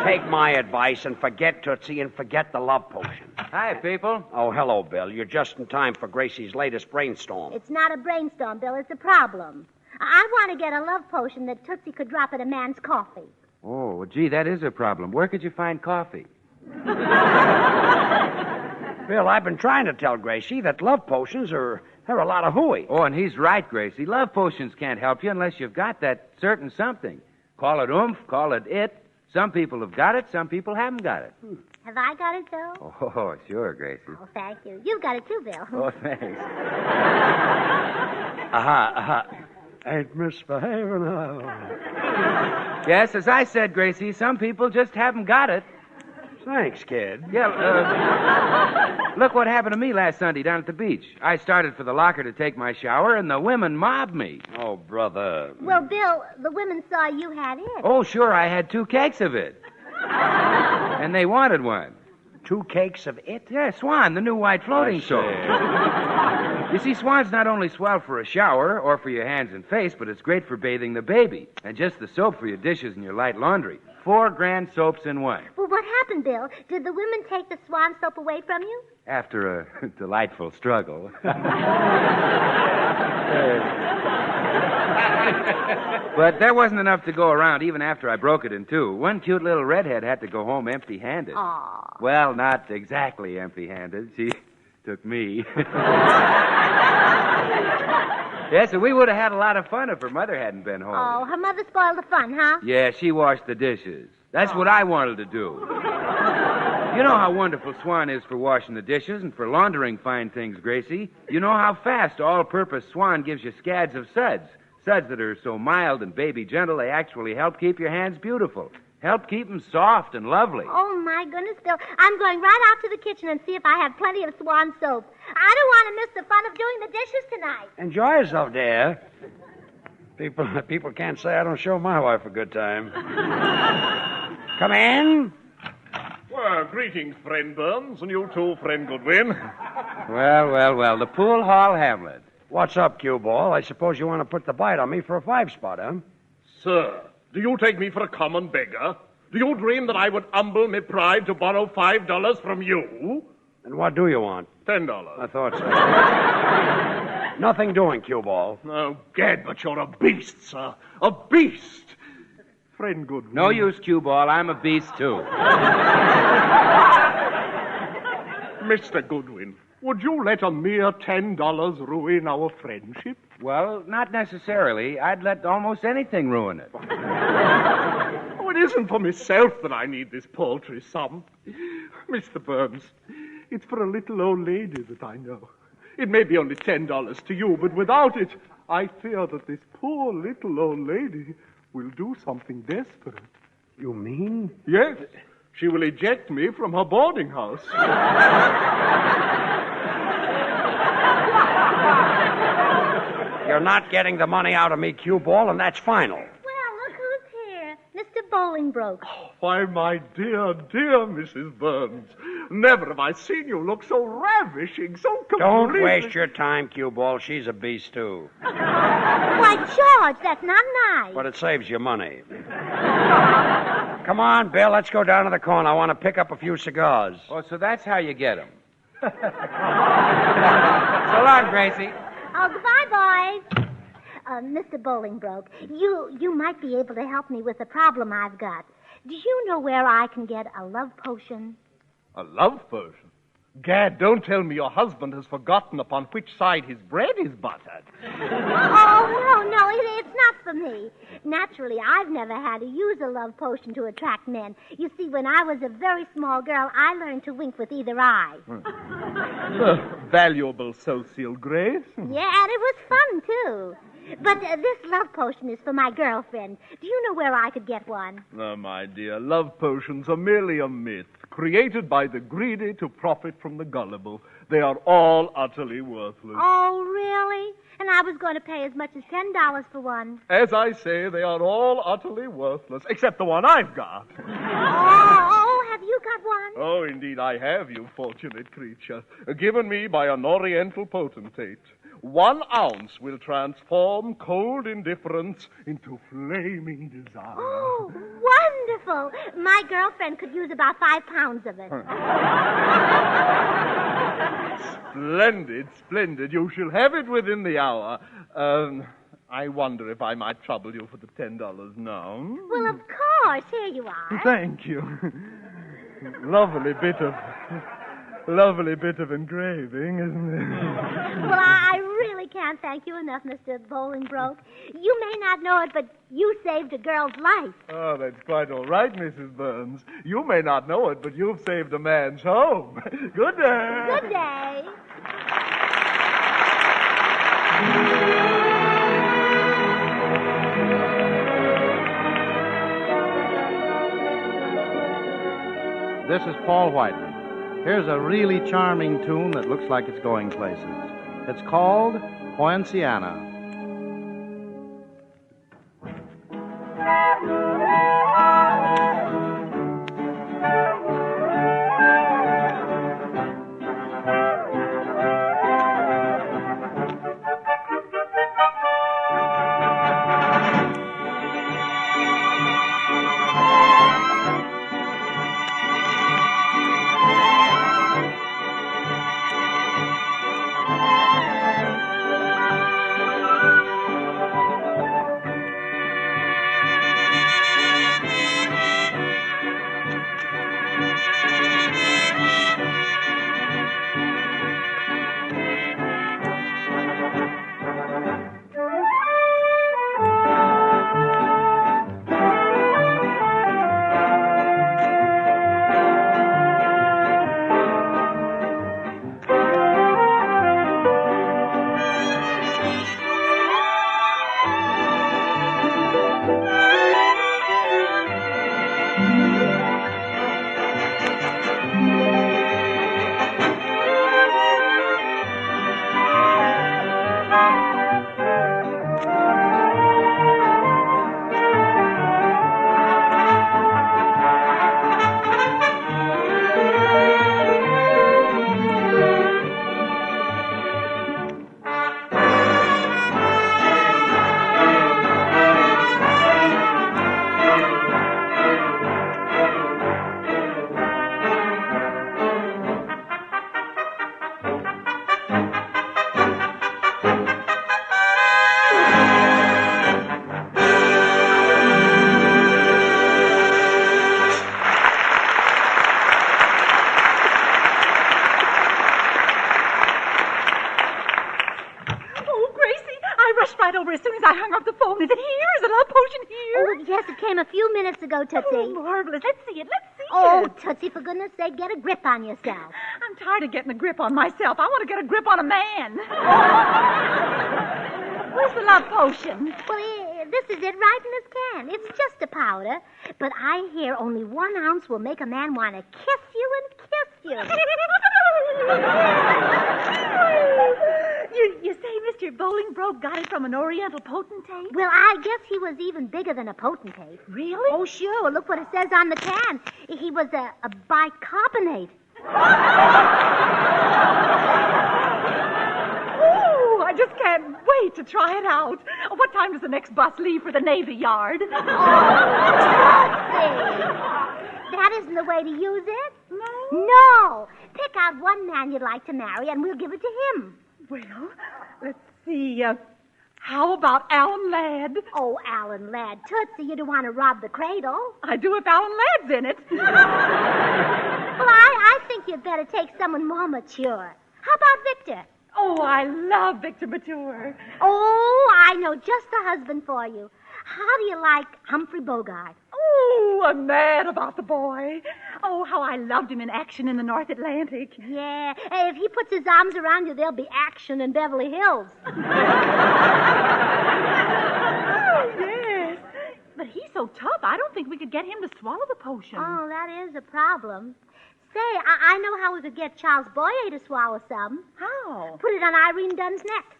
Take my advice and forget Tootsie and forget the love potion. Hi, people. Oh, hello, Bill. You're just in time for Gracie's latest brainstorm. It's not a brainstorm, Bill. It's a problem. I want to get a love potion that Tootsie could drop in a man's coffee. Oh, well, gee, that is a problem. Where could you find coffee? Bill, I've been trying to tell Gracie that love potions are a lot of hooey. Oh, and he's right, Gracie. Love potions can't help you unless you've got that certain something. Call it oomph, call it it. Some people have got it, some people haven't got it. Have I got it, Bill? Oh, sure, Gracie. Oh, thank you. You've got it too, Bill. Oh, thanks. Ain't misbehaving. Yes, as I said, Gracie, some people just haven't got it. Thanks, kid. Yeah, look what happened to me last Sunday down at the beach. I started for the locker to take my shower, and the women mobbed me. Oh, brother. Well, Bill, the women saw you had it. Oh, sure, I had 2 cakes of it. And they wanted one. 2 cakes of it? Yeah, Swan, the new white floating soap. You see, Swan's not only swell for a shower or for your hands and face, but it's great for bathing the baby. And just the soap for your dishes and your light laundry. 4 grand soaps in one. Well, what happened, Bill? Did the women take the Swan soap away from you? After a delightful struggle. But there wasn't enough to go around even after I broke it in 2. One cute little redhead had to go home empty-handed. Aw. Well, not exactly empty-handed. She took me. Yeah, so we would have had a lot of fun if her mother hadn't been home. Oh, her mother spoiled the fun, huh? Yeah, she washed the dishes. That's what I wanted to do. You know how wonderful Swan is for washing the dishes and for laundering fine things, Gracie. You know how fast all-purpose Swan gives you scads of suds. Suds that are so mild and baby gentle, they actually help keep your hands beautiful. Help keep them soft and lovely. Oh, my goodness, Bill. I'm going right out to the kitchen and see if I have plenty of Swan soap. I don't want to miss the fun of doing the dishes tonight. Enjoy yourself, dear. People can't say I don't show my wife a good time. Come in. Well, greetings, friend Burns, and you too, friend Goodwin. Well, the Pool Hall Hamlet. What's up, cue ball? I suppose you want to put the bite on me for a 5-spot, huh? Sir, do you take me for a common beggar? Do you dream that I would humble me pride to borrow $5 from you? And what do you want? $10. I thought so. Nothing doing, cue ball. Oh, gad, but you're a beast, sir. A beast. Friend Goodwin. No use, cue ball. I'm a beast, too. Mr. Goodwin, would you let a mere $10 ruin our friendship? Well, not necessarily. I'd let almost anything ruin it. Oh, it isn't for myself that I need this paltry sum. Mr. Burns, it's for a little old lady that I know. It may be only $10 to you, but without it, I fear that this poor little old lady will do something desperate. You mean? Yes. She will eject me from her boarding house. You're not getting the money out of me, cue ball, and that's final. Well, look who's here. Mr. Bolingbroke. Why, my dear, dear Mrs. Burns, never have I seen you look so ravishing, so completely... Don't waste your time, cue ball. She's a beast, too. Why, George, that's not nice. But it saves you money. Come on, Bill, let's go down to the corner. I want to pick up a few cigars. Oh, so that's how you get them. So long, Gracie. Oh, goodbye, boys. Mr. Bolingbroke, you might be able to help me with a problem I've got. Do you know where I can get a love potion? A love potion? Gad, don't tell me your husband has forgotten upon which side his bread is buttered. Oh, no, it's not for me. Naturally, I've never had to use a love potion to attract men. You see, when I was a very small girl, I learned to wink with either eye. Valuable social grace. Yeah, and it was fun, too. But this love potion is for my girlfriend. Do you know where I could get one? Oh, my dear, love potions are merely a myth, created by the greedy to profit from the gullible. They are all utterly worthless. Oh, really? And I was going to pay as much as $10 for one. As I say, they are all utterly worthless, except the one I've got. Oh, have you got one? Oh, indeed I have, you fortunate creature. Given me by an oriental potentate. 1 ounce will transform cold indifference into flaming desire. Oh, wonderful. My girlfriend could use about 5 pounds of it. Splendid, splendid. You shall have it within the hour. I wonder if I might trouble you for the $10 now. Well, of course. Here you are. Thank you. Lovely bit of engraving, isn't it? Well, I really can't thank you enough, Mr. Bolingbroke. You may not know it, but you saved a girl's life. Oh, that's quite all right, Mrs. Burns. You may not know it, but you've saved a man's home. Good day. Good day. This is Paul Whiteman. Here's a really charming tune that looks like it's going places. It's called Poinciana. Tootsie. Oh, marvelous. Let's see it. Oh, Tootsie, for goodness sake, get a grip on yourself. I'm tired of getting a grip on myself. I want to get a grip on a man. Where's the love potion? Well, this is it right in this can. It's just a powder. But I hear only 1 ounce will make a man want to kiss you and kiss you. You say Mr. Bolingbroke got it from an Oriental potentate? Well, I guess he was even bigger than a potentate. Really? Oh, sure. Look what it says on the can. He was a bicarbonate. Oh, I just can't wait to try it out. What time does the next bus leave for the Navy Yard? Oh, that isn't the way to use it. No. Pick out one man you'd like to marry, and we'll give it to him. Well, let's see. How about Alan Ladd? Oh, Alan Ladd. Tootsie, you don't want to rob the cradle. I do if Alan Ladd's in it. Well, I think you'd better take someone more mature. How about Victor? Oh, I love Victor Mature. Oh, I know just the husband for you. How do you like Humphrey Bogart? Oh, I'm mad about the boy. Oh, how I loved him in action in the North Atlantic. Yeah. Hey, if he puts his arms around you, there'll be action in Beverly Hills. Oh, yes. But he's so tough, I don't think we could get him to swallow the potion. Oh, that is a problem. Say, I know how we could get Charles Boyer to swallow some. How? Put it on Irene Dunn's neck.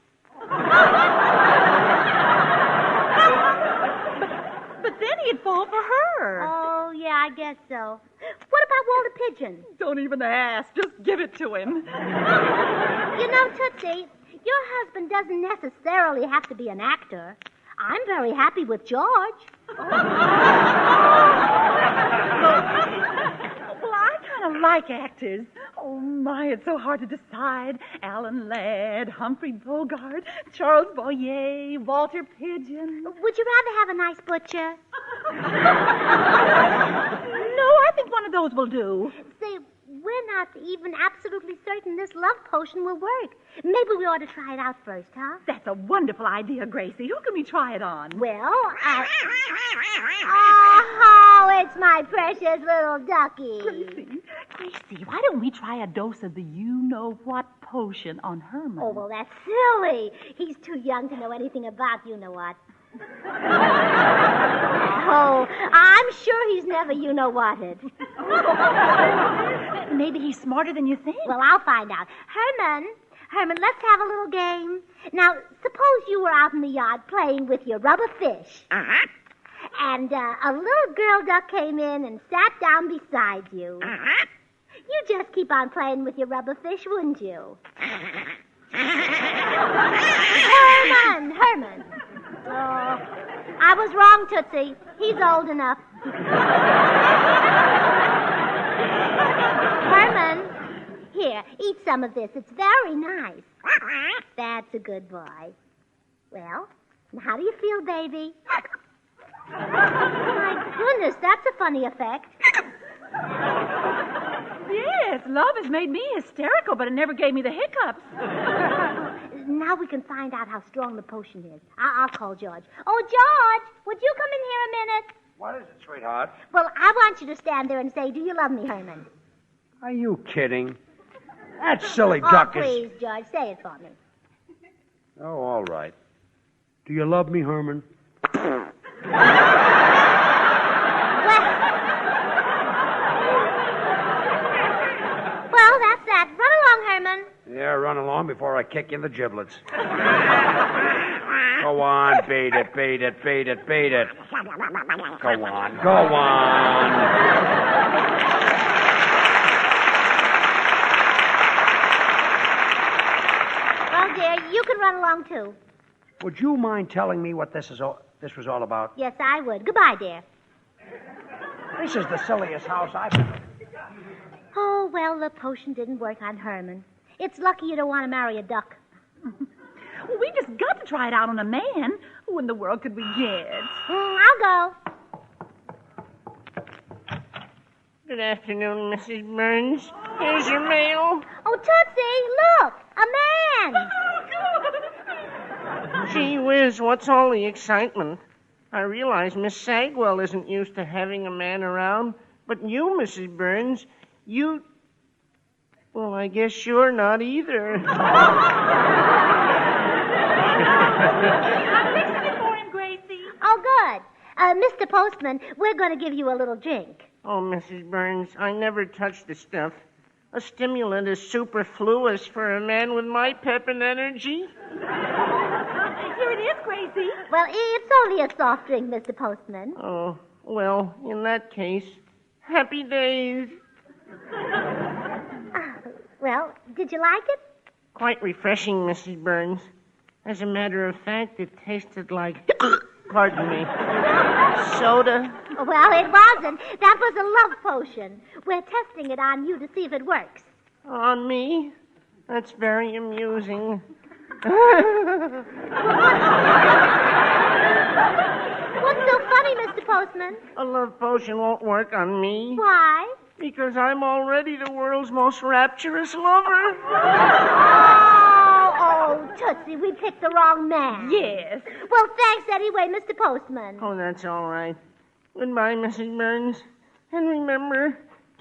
But then he'd fall for her. Oh, yeah, I guess so. What about Walter Pigeon? Don't even ask. Just give it to him. You know, Tootsie, your husband doesn't necessarily have to be an actor. I'm very happy with George. Well, I kind of like actors. Oh, my, it's so hard to decide. Alan Ladd, Humphrey Bogart, Charles Boyer, Walter Pigeon. Would you rather have a nice butcher? No, I think one of those will do. Say, we're not even absolutely certain this love potion will work. Maybe we ought to try it out first, huh? That's a wonderful idea, Gracie. Who can we try it on? Well, Oh, it's my precious little ducky. Gracie, why don't we try a dose of the you-know-what potion on Herman? Oh, well, that's silly. He's too young to know anything about you-know-what. Oh, I'm sure he's never you-know-whatted. Maybe he's smarter than you think. Well, I'll find out. Herman, let's have a little game. Now, suppose you were out in the yard playing with your rubber fish. Uh-huh. And a little girl duck came in and sat down beside you. Uh-huh. You just keep on playing with your rubber fish, wouldn't you? Herman. Oh, I was wrong, Tootsie. He's old enough. Herman, here, eat some of this. It's very nice. That's a good boy. Well, how do you feel, baby? My goodness, that's a funny effect. Yes, love has made me hysterical, but it never gave me the hiccups. Now we can find out how strong the potion is. I'll call George. Oh, George, would you come in here a minute? What is it, sweetheart? Well, I want you to stand there and say, do you love me, Herman? Are you kidding? That silly duck Oh, is... please, George, say it for me. Oh, all right. Do you love me, Herman? Well, that's that. Run along, Herman. Yeah, run along before I kick you in the giblets. Go on, beat it. Go on. Well, dear, you can run along, too. Would you mind telling me what this was all about? Yes, I would. Goodbye, dear. This is the silliest house I've ever... Oh, well, the potion didn't work on Herman. It's lucky you don't want to marry a duck. Well, we just got to try it out on a man. Who in the world could we get? I'll go. Good afternoon, Mrs. Burns. Here's your mail. Oh, Tootsie, look! A man! Gee whiz, what's all the excitement? I realize Miss Sagwell isn't used to having a man around, but you, Mrs. Burns, you... Well, I guess you're not either. I'm fixing it for him, Gracie. Oh, good. Mr. Postman, we're going to give you a little drink. Oh, Mrs. Burns, I never touch the stuff. A stimulant is superfluous for a man with my pep and energy. Here it is, Gracie. Well, it's only a soft drink, Mr. Postman. Oh, well, in that case, happy days. Well, did you like it? Quite refreshing, Mrs. Burns. As a matter of fact, it tasted like... Pardon me. Soda. Well, it wasn't. That was a love potion. We're testing it on you to see if it works. On me? That's very amusing. What's so funny, Mr. Postman? A love potion won't work on me. Why? Because I'm already the world's most rapturous lover. Oh, Tootsie, we picked the wrong man. Yes. Well, thanks anyway, Mr. Postman. Oh, that's all right. Goodbye, Mrs. Burns. And remember,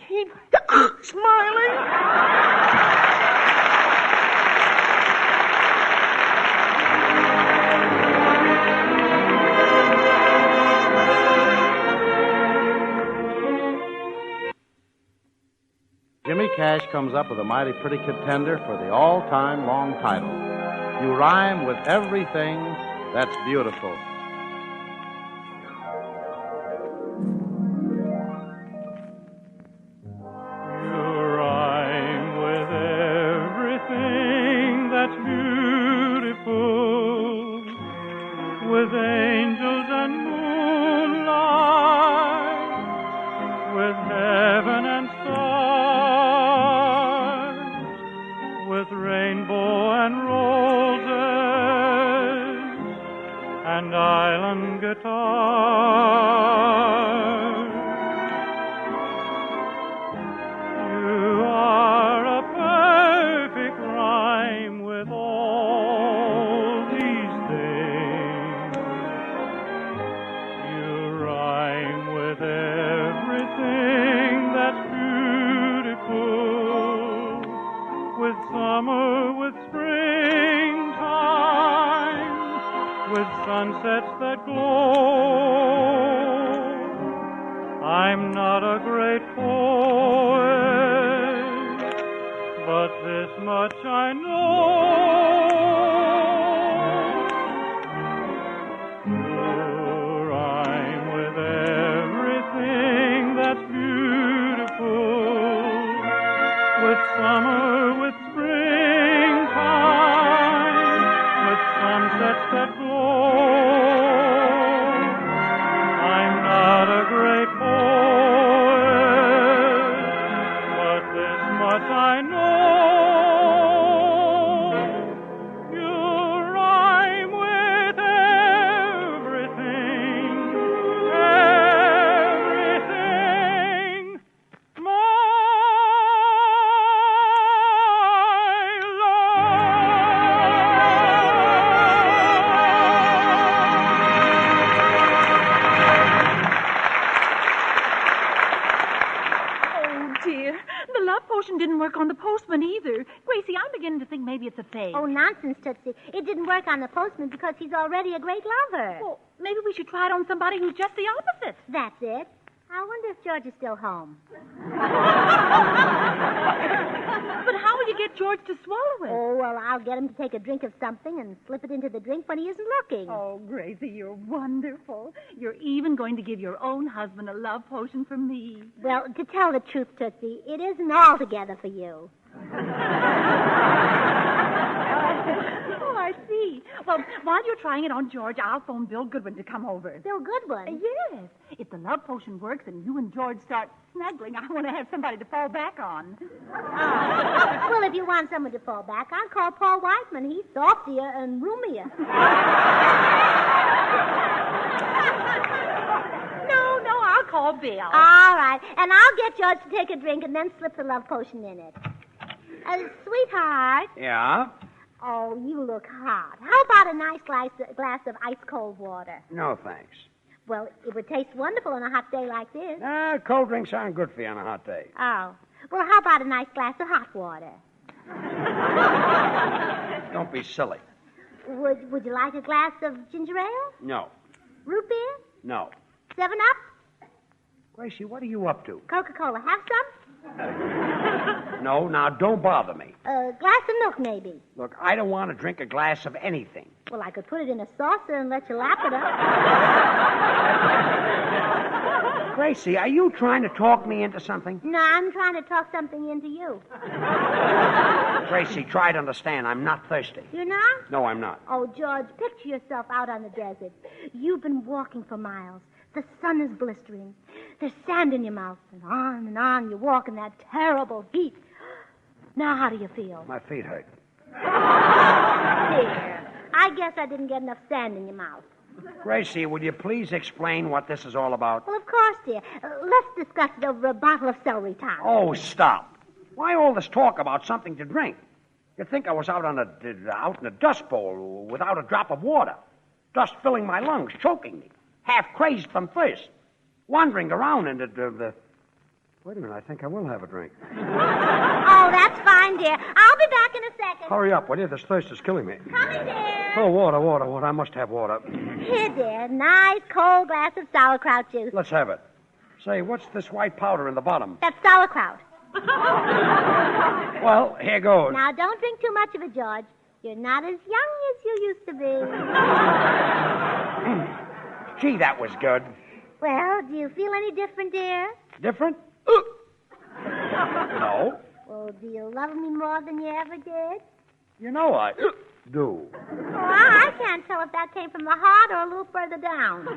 keep smiling. Jimmy Cash comes up with a mighty pretty contender for the all-time long title. You rhyme with everything that's beautiful. With angels and moonlight, with heaven and stars, with rainbow and roses and island guitars. You are a perfect rhyme with all these things. You rhyme with everything that's beautiful, with summer, with springtime, with sunsets that glow. I'm not a great poet, but this much I know. You rhyme with everything that's beautiful, with summer, with springtime, with sunsets that glow. I'm not a great poet, but this much I know. You rhyme with everything, everything. Didn't work on the postman either. Gracie, I'm beginning to think maybe it's a fake. Oh, nonsense, Tootsie. It didn't work on the postman because he's already a great lover. Well, maybe we should try it on somebody who's just the opposite. That's it. I wonder if George is still home. But how will you get George to swallow it? Oh, well, I'll get him to take a drink of something and slip it into the drink when he isn't looking. Oh, Gracie, you're wonderful. You're even going to give your own husband a love potion for me. Well, to tell the truth, Tootsie, it isn't altogether for you. Oh, I see. Well, while you're trying it on George, I'll phone Bill Goodwin to come over. Bill Goodwin? Yes. If the love potion works and you and George start snuggling, I want to have somebody to fall back on. Well, if you want someone to fall back, I'll call Paul Whiteman. He's softier and roomier. No, I'll call Bill. All right. And I'll get George to take a drink and then slip the love potion in it. Sweetheart. Yeah? Oh, you look hot. How about a nice glass of ice-cold water? No, thanks. Well, it would taste wonderful on a hot day like this. Cold drinks aren't good for you on a hot day. Oh. Well, how about a nice glass of hot water? Don't be silly. Would you like a glass of ginger ale? No. Root beer? No. 7-Up? Gracie, what are you up to? Coca-Cola. Have some? No, now don't bother me. A glass of milk, maybe. Look, I don't want to drink a glass of anything. Well, I could put it in a saucer and let you lap it up. Gracie, are you trying to talk me into something? No, I'm trying to talk something into you. Gracie, try to understand. I'm not thirsty. You're not? No, I'm not. Oh, George, picture yourself out on the desert. You've been walking for miles. The sun is blistering. There's sand in your mouth, and on you walk in that terrible heat. Now, how do you feel? My feet hurt. Dear, I guess I didn't get enough sand in your mouth. Gracie, will you please explain what this is all about? Well, of course, dear. Let's discuss it over a bottle of celery tart. Oh, stop. Why all this talk about something to drink? You'd think I was out in a dust bowl without a drop of water. Dust filling my lungs, choking me. Half crazed from thirst. Wandering around in the... Wait a minute, I think I will have a drink. Oh, that's fine, dear. I'll be back in a second. Hurry up, will you? This thirst is killing me. Coming, dear. Oh, water. I must have water. Here, dear. Nice cold glass of sauerkraut juice. Let's have it. Say, what's this white powder in the bottom? That's sauerkraut. Well, here goes. Now, don't drink too much of it, George. You're not as young as you used to be. Gee, that was good. Well, do you feel any different, dear? Different? No. Well, do you love me more than you ever did? You know I do. Well, I can't tell if that came from the heart or a little further down.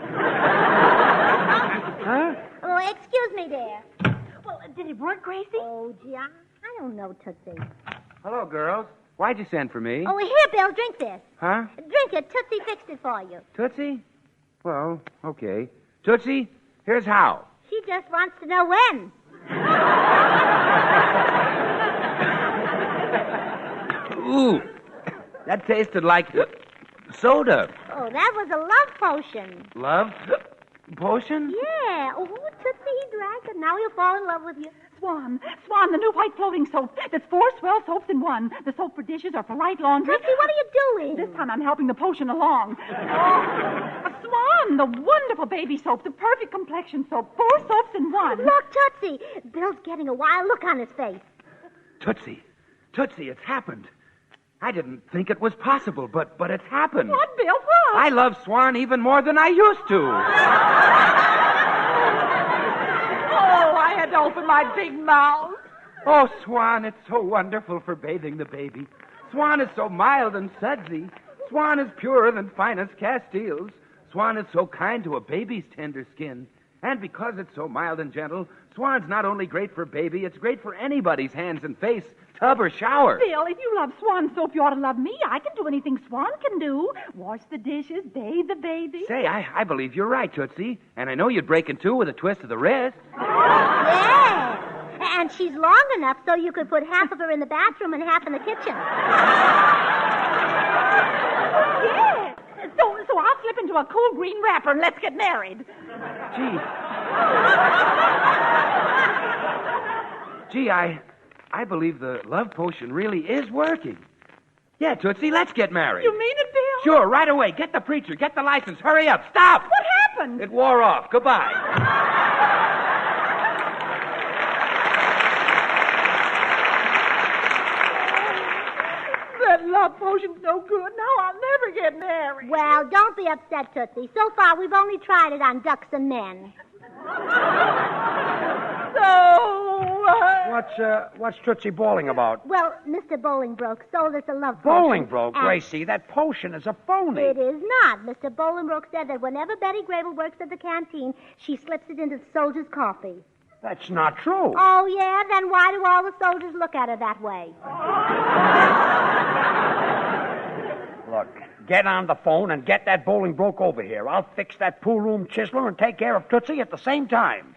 Huh? Oh, excuse me, dear. Well, did it work, Gracie? Oh, gee, I don't know, Tootsie. Hello, girls. Why'd you send for me? Oh, here, Bill, drink this. Huh? Drink it. Tootsie fixed it for you. Tootsie? Well, okay. Tootsie, here's how. She just wants to know when. Ooh, that tasted like soda. Oh, that was a love potion. Love? Potion? Yeah. Oh, Tootsie, he drank it. Now he'll fall in love with you. Swan, the new white floating soap. That's 4 swell soaps in one. The soap for dishes or for light laundry. Tootsie, what are you doing? This time I'm helping the potion along. Swan, the wonderful baby soap, the perfect complexion soap. 4 soaps in one. Look, Tootsie. Bill's getting a wild look on his face. Tootsie, it's happened. I didn't think it was possible, but it's happened. What, Bill? What? I love Swan even more than I used to. Oh, I had to open my big mouth. Oh, Swan, it's so wonderful for bathing the baby. Swan is so mild and sudsy. Swan is purer than finest Castiles. Swan is so kind to a baby's tender skin. And because it's so mild and gentle, Swan's not only great for baby, it's great for anybody's hands and face, tub or shower. Bill, if you love Swan soap, you ought to love me. I can do anything Swan can do. Wash the dishes, bathe the baby. Say, I believe you're right, Tootsie. And I know you'd break in two with a twist of the wrist. Yeah. And she's long enough so you could put half of her in the bathroom and half in the kitchen. Yeah. So I'll slip into a cool green wrapper and let's get married. Gee, I believe the love potion really is working. Yeah, Tootsie, let's get married. You mean it, Bill? Sure, right away. Get the preacher, get the license. Hurry up. Stop! What happened? It wore off. Goodbye. That love potion's no good. Now I'll never get married. Well, don't be upset, Tootsie. So far, we've only tried it on ducks and men. What's Tootsie bawling about? Well, Mr. Bolingbroke sold us a love potion. Bolingbroke, Gracie, that potion is a phony. It is not. Mr. Bolingbroke said that whenever Betty Grable works at the canteen, she slips it into the soldiers' coffee. That's not true. Oh, yeah? Then why do all the soldiers look at her that way? Look, get on the phone and get that Bolingbroke over here. I'll fix that pool room chiseler and take care of Tootsie at the same time.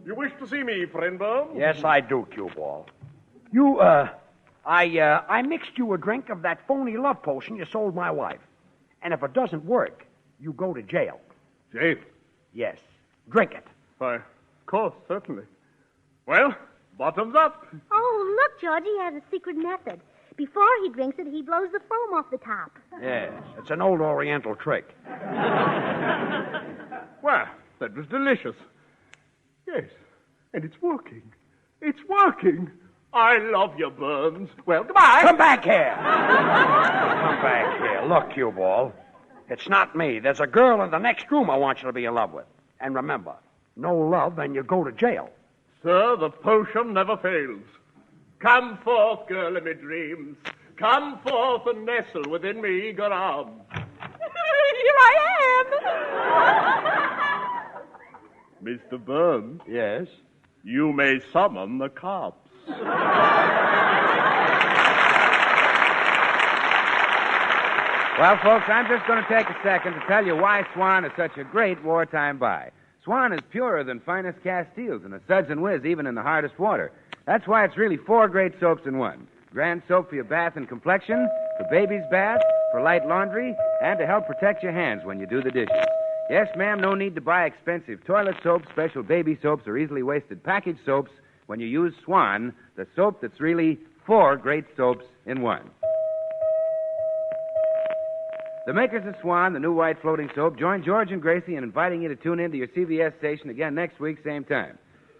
You wish to see me, friend Burns? Yes, I do, Cue Ball. I mixed you a drink of that phony love potion you sold my wife. And if it doesn't work, you go to jail. Jail? Yes. Drink it. Why, of course, certainly. Well, bottoms up. Oh, look, George, he has a secret method. Before he drinks it, he blows the foam off the top. Yes, it's an old Oriental trick. Well, that was delicious. Yes, and it's working. It's working. I love you, Burns. Well, goodbye. Come back here. Come back here. Look, Cue Ball. It's not me. There's a girl in the next room I want you to be in love with. And remember, no love and you go to jail. Sir, the potion never fails. Come forth, girl of my dreams. Come forth and nestle within my eager arms. Here I am. Mr. Burns? Yes? You may summon the cops. Well, folks, I'm just going to take a second to tell you why Swan is such a great wartime buy. Swan is purer than finest Castiles and a suds and whiz even in the hardest water. That's why it's really 4 great soaps in one. Grand soap for your bath and complexion, for baby's bath, for light laundry, and to help protect your hands when you do the dishes. Yes, ma'am, no need to buy expensive toilet soap, special baby soaps, or easily wasted package soaps when you use Swan, the soap that's really 4 great soaps in one. The makers of Swan, the new white floating soap, join George and Gracie in inviting you to tune in to your CBS station again next week, same time.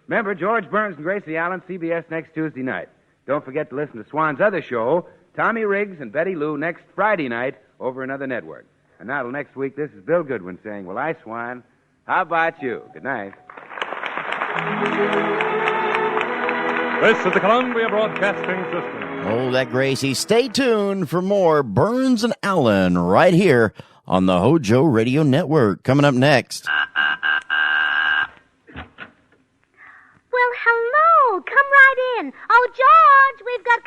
Remember, George Burns and Gracie Allen, CBS next Tuesday night. Don't forget to listen to Swan's other show, Tommy Riggs and Betty Lou, next Friday night over another network. And now till next week, this is Bill Goodwin saying, well, I, Swan, how about you? Good night. This is the Columbia Broadcasting System. Oh, that Gracie. Stay tuned for more Burns and Allen right here on the Hojo Radio Network. Coming up next. Well, hello. Come right in. Oh, George, we've got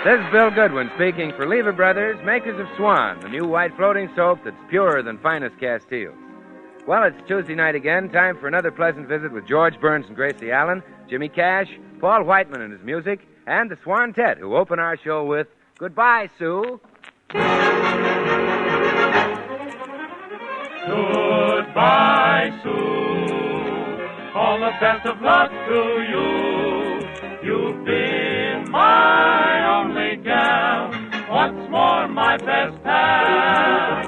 This is Bill Goodwin speaking for Lever Brothers, makers of Swan, the new white floating soap that's purer than finest Castiles. Well, it's Tuesday night again. Time for another pleasant visit with George Burns and Gracie Allen, Jimmy Cash, Paul Whiteman and his music, and the Swantet, who open our show with Goodbye, Sue. Goodbye, Sue. All the best of luck to you. You've been my only gal. What's more, my best pal.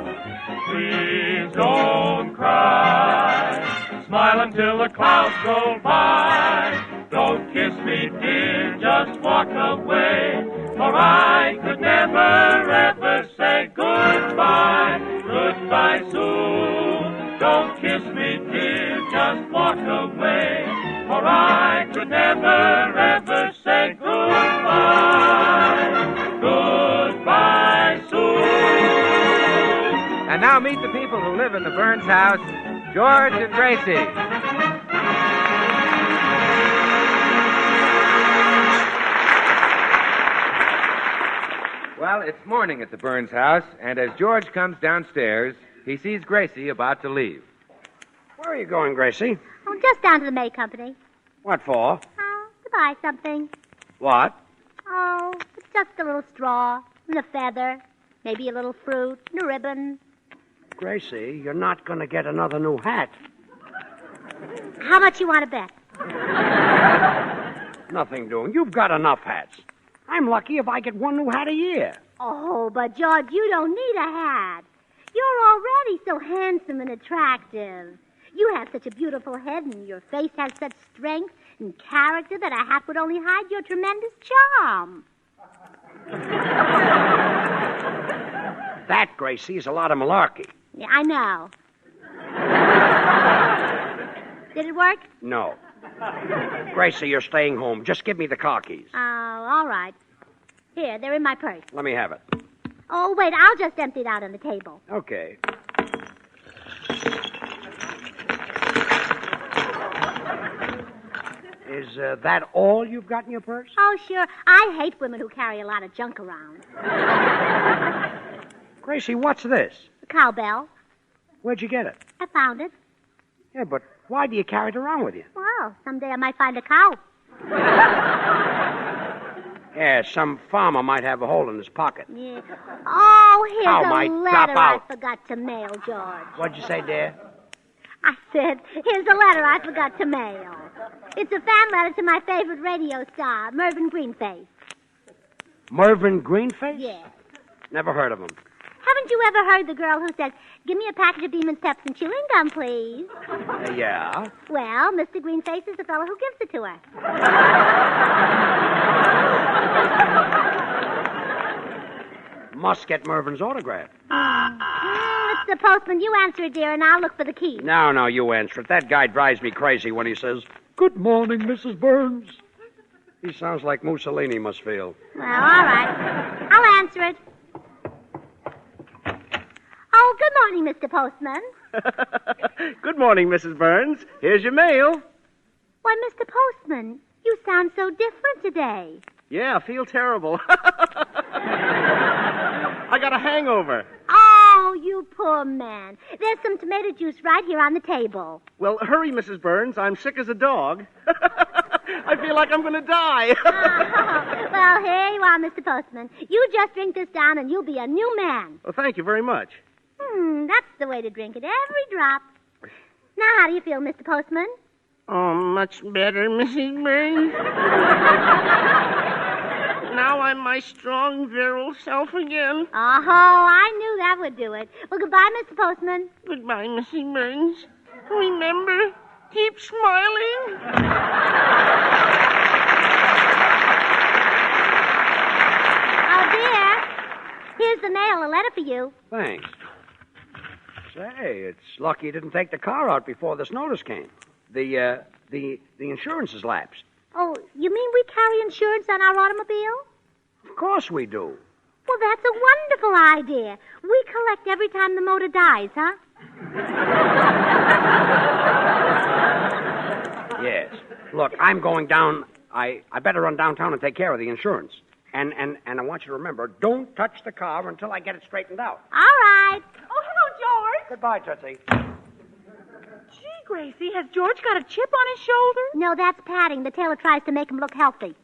Please don't cry. Smile until the clouds roll by. Don't kiss me, dear, just walk away. For I could never, ever say goodbye. Goodbye, Sue. Don't kiss me, dear, just walk away. For I could never, ever say goodbye. Goodbye, Sue. And now meet the people who live in the Burns house, George and Gracie. Well, it's morning at the Burns house, and as George comes downstairs, he sees Gracie about to leave. Where are you going, Gracie? Oh, just down to the May Company. What for? To buy something. What? Oh, it's just a little straw and a feather, maybe a little fruit and a ribbon. Gracie, you're not going to get another new hat. How much you want to bet? Nothing doing. You've got enough hats. I'm lucky if I get one new hat a year. Oh, but George, you don't need a hat. You're already so handsome and attractive. You have such a beautiful head, and your face has such strength and character that a hat would only hide your tremendous charm. That, Gracie, is a lot of malarkey. Yeah, I know. Did it work? No. Gracie, you're staying home. Just give me the car keys. Oh, all right. Here, they're in my purse. Let me have it. Oh, wait, I'll just empty it out on the table. Okay. Is that all you've got in your purse? Oh, sure. I hate women who carry a lot of junk around. Gracie, what's this? A cowbell. Where'd you get it? I found it. Yeah, but why do you carry it around with you? Well, someday I might find a cow. Yeah, some farmer might have a hole in his pocket. Yeah. Oh, here's Cow a might letter drop I out. forgot to mail, George. What'd you say, dear? I said, here's a letter I forgot to mail. It's a fan letter to my favorite radio star, Mervyn Greenface. Mervyn Greenface? Yeah. Never heard of him. Haven't you ever heard the girl who says, give me a package of Beeman Steps and chewing gum, please? Yeah. Well, Mr. Greenface is the fellow who gives it to her. Must get Mervyn's autograph. It's the postman. You answer it, dear, and I'll look for the key. No, you answer it. That guy drives me crazy when he says, "Good morning, Mrs. Burns." He sounds like Mussolini must feel. Well, all right. I'll answer it. Oh, good morning, Mr. Postman. Good morning, Mrs. Burns. Here's your mail. Why, Mr. Postman, you sound so different today. Yeah, I feel terrible. I got a hangover. Oh, you poor man. There's some tomato juice right here on the table. Well, hurry, Mrs. Burns. I'm sick as a dog. I feel like I'm going to die. Well, here you are, Mr. Postman. You just drink this down and you'll be a new man. Well, thank you very much. That's the way to drink it, every drop. Now, how do you feel, Mr. Postman? Oh, much better, Mrs. Burns. Now I'm my strong, virile self again. Oh, I knew that would do it. Well, goodbye, Mr. Postman. Goodbye, Mrs. Burns. Remember, keep smiling. Oh, dear. Here's the mail, a letter for you. Thanks. Say, it's lucky you didn't take the car out before this notice came. The insurance is lapsed. Oh, you mean we carry insurance on our automobile? Of course we do. Well, that's a wonderful idea. We collect every time the motor dies, huh? Yes. Look, I'm going down. I better run downtown and take care of the insurance. And I want you to remember, don't touch the car until I get it straightened out. All right. Oh, hello, George. Goodbye, Tootsie. Gracie, has George got a chip on his shoulder? No, that's padding. The tailor tries to make him look healthy.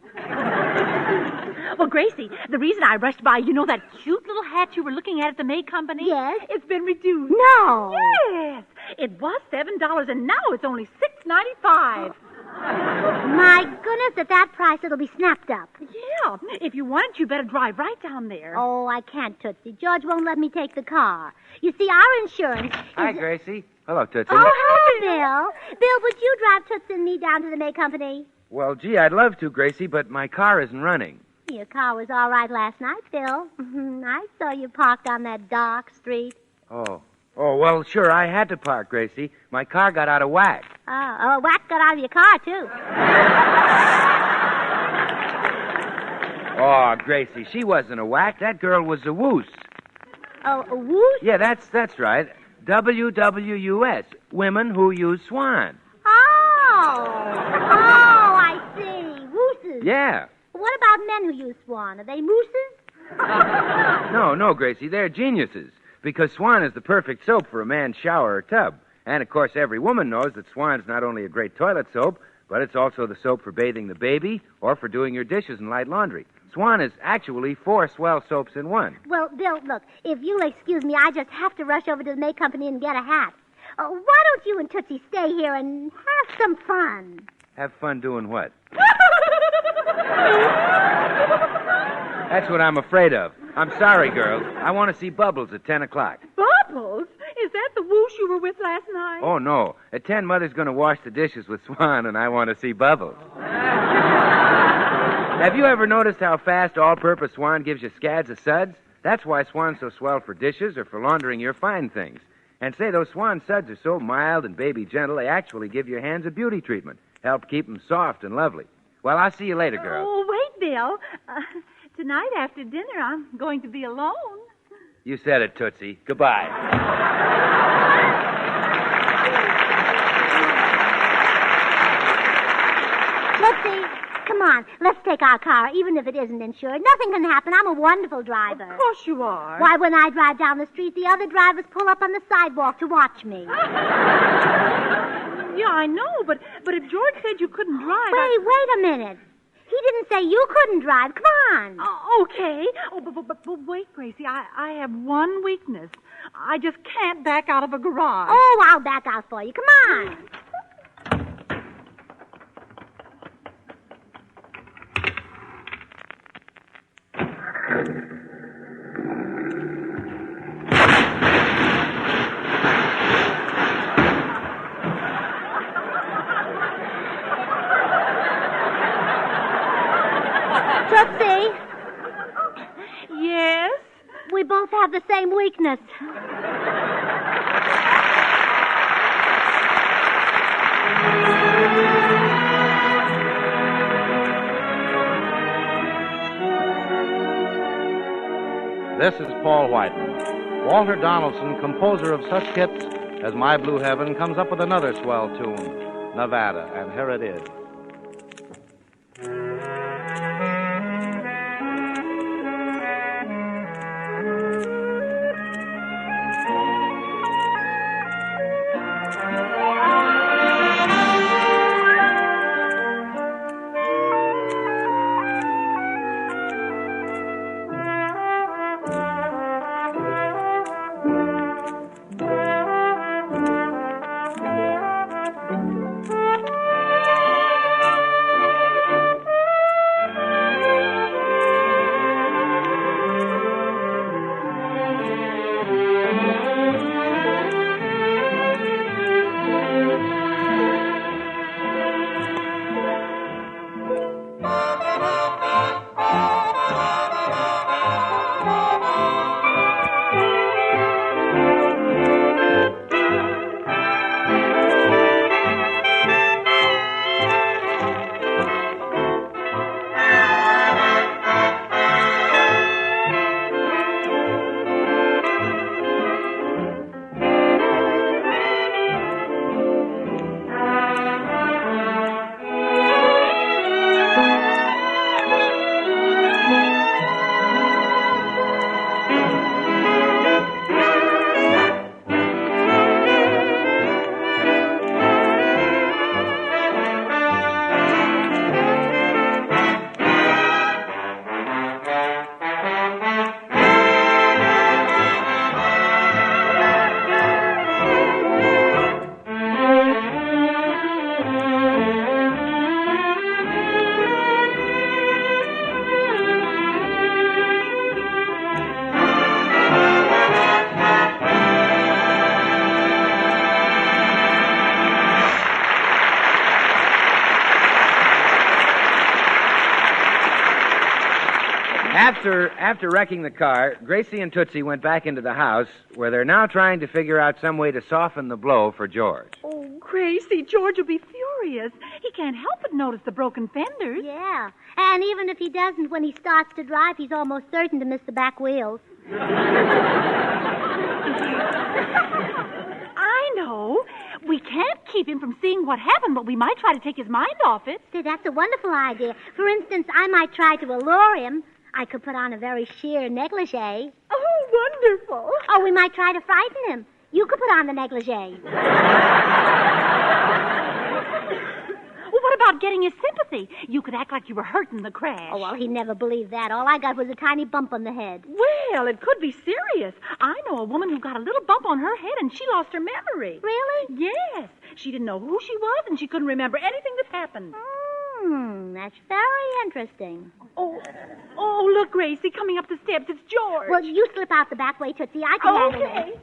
Well, Gracie, the reason I rushed by, you know that cute little hat you were looking at the May Company? Yes. It's been reduced. No. Yes. It was $7, and now it's only $6.95. My goodness, at that price, it'll be snapped up. Yeah. If you want it, you better drive right down there. Oh, I can't, Tootsie. George won't let me take the car. You see, our insurance Hi, is... Gracie. Hello, Tootsie. Oh, hello, Bill. Bill, would you drive Tootsie and me down to the May Company? Well, gee, I'd love to, Gracie, but my car isn't running. Your car was all right last night, Bill. I saw you parked on that dark street. Oh, well, sure, I had to park, Gracie. My car got out of whack. Oh, Wack got out of your car, too. Oh, Gracie, she wasn't a whack. That girl was a woos. Oh, a whoosh? Yeah, that's right. WWUS, Women Who Use Swan. Oh, I see. Wooses. Yeah. What about men who use Swan? Are they mooses? No, Gracie, they're geniuses. Because Swan is the perfect soap for a man's shower or tub. And, of course, every woman knows that Swan's not only a great toilet soap, but it's also the soap for bathing the baby or for doing your dishes and light laundry. Swan is actually 4 swell soaps in one. Well, Bill, look, if you'll excuse me, I just have to rush over to the May Company and get a hat. Why don't you and Tootsie stay here and have some fun? Have fun doing what? That's what I'm afraid of. I'm sorry, girls. I want to see Bubbles at 10 o'clock. Bubbles? Is that the whoosh you were with last night? Oh, no. At 10, Mother's going to wash the dishes with Swan, and I want to see Bubbles. Have you ever noticed how fast all-purpose Swan gives you scads of suds? That's why Swan's so swell for dishes or for laundering your fine things. And say, those Swan suds are so mild and baby gentle, they actually give your hands a beauty treatment. Help keep them soft and lovely. Well, I'll see you later, girls. Oh, wait, Bill. Tonight after dinner, I'm going to be alone. You said it, Tootsie. Goodbye. Tootsie, come on. Let's take our car, even if it isn't insured. Nothing can happen. I'm a wonderful driver. Of course you are. Why, when I drive down the street, the other drivers pull up on the sidewalk to watch me. Yeah, I know, but if George said you couldn't drive... Wait a minute. He didn't say you couldn't drive. Come on. Okay. Oh, but wait, Gracie. I have one weakness. I just can't back out of a garage. Oh, I'll back out for you. Come on. Tootsie? Yes? We both have the same weakness. This is Paul Whiten. Walter Donaldson, composer of such hits as My Blue Heaven, comes up with another swell tune, Nevada, and here it is. After wrecking the car, Gracie and Tootsie went back into the house, where they're now trying to figure out some way to soften the blow for George. Oh, Gracie, George will be furious. He can't help but notice the broken fenders. Yeah. And even if he doesn't, when he starts to drive, he's almost certain to miss the back wheels. I know. We can't keep him from seeing what happened, but we might try to take his mind off it. See, that's a wonderful idea. For instance, I might try to allure him. I could put on a very sheer negligee. Oh, wonderful. Or we might try to frighten him. You could put on the negligee. Well, what about getting his sympathy? You could act like you were hurt in the crash. Oh, well, he'd never believe that. All I got was a tiny bump on the head. Well, it could be serious. I know a woman who got a little bump on her head and she lost her memory. Really? Yes. She didn't know who she was and she couldn't remember anything that happened. That's very interesting. Oh, look, Gracie, coming up the steps. It's George. Well, you slip out the back way, Tootsie. I can handle it.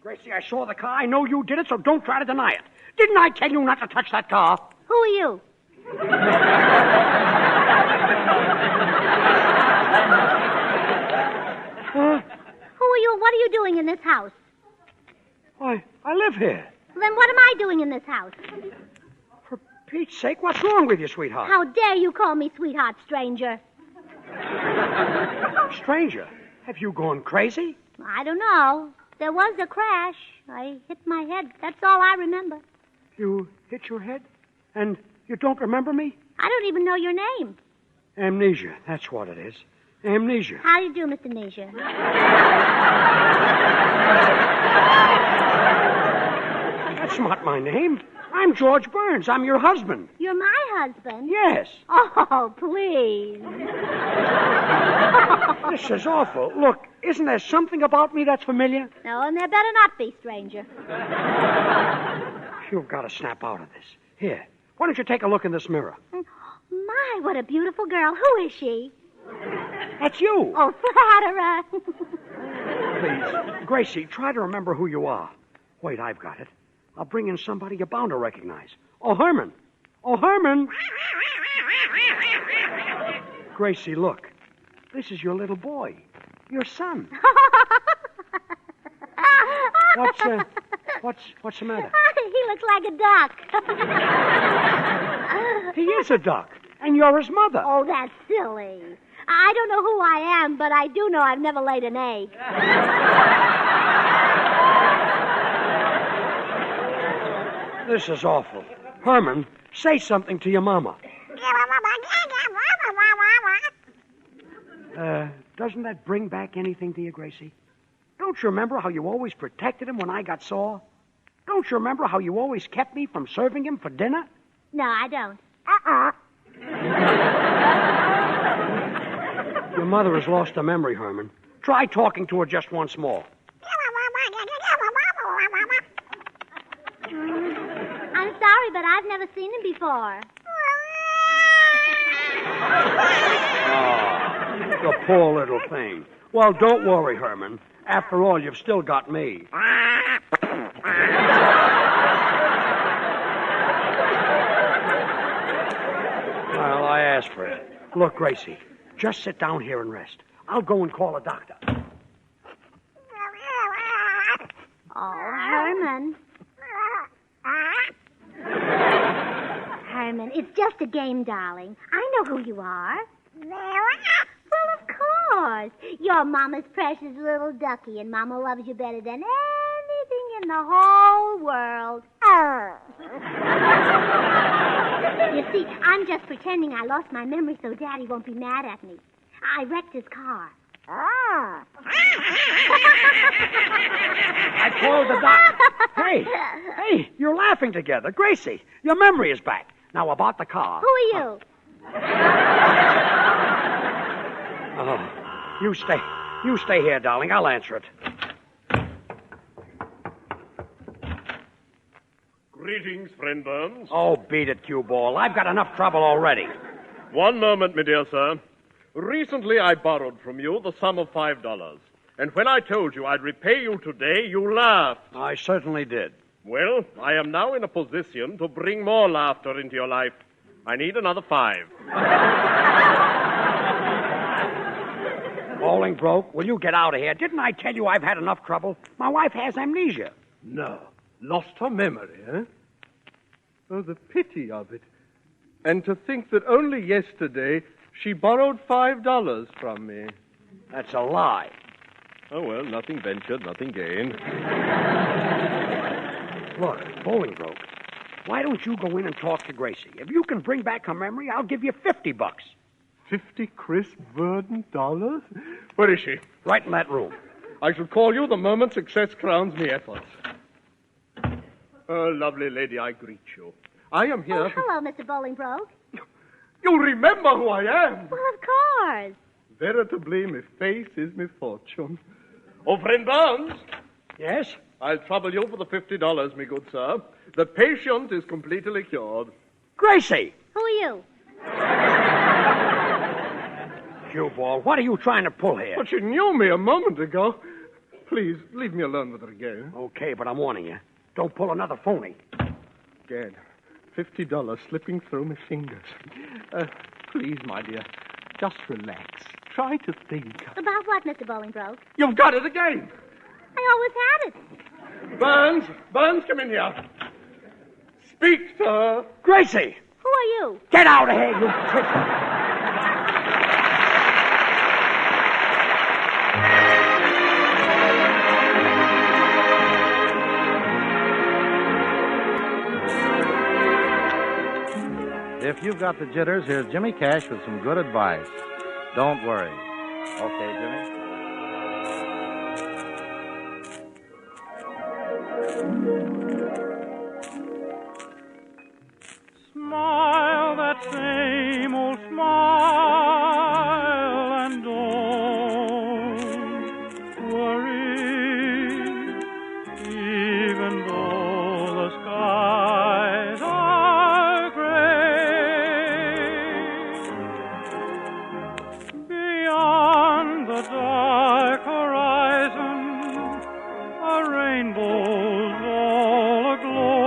Gracie, I saw the car. I know you did it, so don't try to deny it. Didn't I tell you not to touch that car? Who are you? Who are you? What are you doing in this house? I live here. Then what am I doing in this house? For Pete's sake, what's wrong with you, sweetheart? How dare you call me sweetheart, stranger? Stranger, have you gone crazy? I don't know. There was a crash. I hit my head. That's all I remember. You hit your head? And you don't remember me? I don't even know your name. Amnesia, that's what it is. Amnesia. How do you do, Mr. Amnesia? That's not my name. I'm George Burns. I'm your husband. You're my husband? Yes. Oh, please. This is awful. Look, isn't there something about me that's familiar? No, and there better not be, stranger. You've got to snap out of this. Here, why don't you take a look in this mirror? My, what a beautiful girl. Who is she? That's you. Oh, flatterer. Please, Gracie, try to remember who you are. Wait, I've got it. I'll bring in somebody you're bound to recognize. Oh, Herman. Oh, Herman. Gracie, look. This is your little boy. Your son. What's the matter? He looks like a duck. He is a duck, and you're his mother. Oh, that's silly. I don't know who I am, but I do know I've never laid an egg. This is awful. Herman, say something to your mama. Doesn't that bring back anything to you, Gracie? Don't you remember how you always protected him when I got sore? Don't you remember how you always kept me from serving him for dinner? No, I don't. Your mother has lost her memory, Herman. Try talking to her just once more. I'm sorry, but I've never seen him before. Oh, the poor little thing. Well, don't worry, Herman. After all, you've still got me. Well, I asked for it. Look, Gracie, just sit down here and rest. I'll go and call a doctor. Oh, Herman. Herman, it's just a game, darling. I know who you are. Well, of course. You're Mama's precious little ducky, and Mama loves you better than anything in the whole world. You see, I'm just pretending I lost my memory so Daddy won't be mad at me. I wrecked his car. I called the doctor. Hey, you're laughing together. Gracie, your memory is back. Now, about the car. Who are you? Oh, you stay here, darling. I'll answer it. Greetings, friend Burns. Oh, beat it, cue ball. I've got enough trouble already. One moment, my dear sir. Recently, I borrowed from you the sum of $5. And when I told you I'd repay you today, you laughed. I certainly did. Well, I am now in a position to bring more laughter into your life. I need another $5. Bolingbroke, will you get out of here? Didn't I tell you I've had enough trouble? My wife has amnesia. No. Lost her memory, eh? Oh, the pity of it. And to think that only yesterday she borrowed $5 from me. That's a lie. Oh, well, nothing ventured, nothing gained. Look, Bolingbroke, why don't you go in and talk to Gracie? If you can bring back her memory, I'll give you $50. 50 crisp verdant dollars? Where is she? Right in that room. I shall call you the moment success crowns me efforts. Oh, lovely lady, I greet you. I am here. Oh, hello, Mr. Bolingbroke. You remember who I am? Well, of course. Veritably, my face is my fortune. Oh, friend Barnes. Yes? I'll trouble you for the $50, me good sir. The patient is completely cured. Gracie! Who are you? Cueball, what are you trying to pull here? But she knew me a moment ago. Please, leave me alone with her again. Okay, but I'm warning you. Don't pull another phony. Again. $50 slipping through my fingers. Please, my dear, just relax. Try to think. About what, Mr. Bolingbroke? You've got it again. I always had it. Burns, come in here. Speak to her. Gracie! Who are you? Get out of here, you prick! If you've got the jitters, here's Jimmy Cash with some good advice. Don't worry. Okay, Jimmy? Smile that same old smile and don't worry, even though the skies are gray. Beyond the dark horizon, a rainbow's all aglow.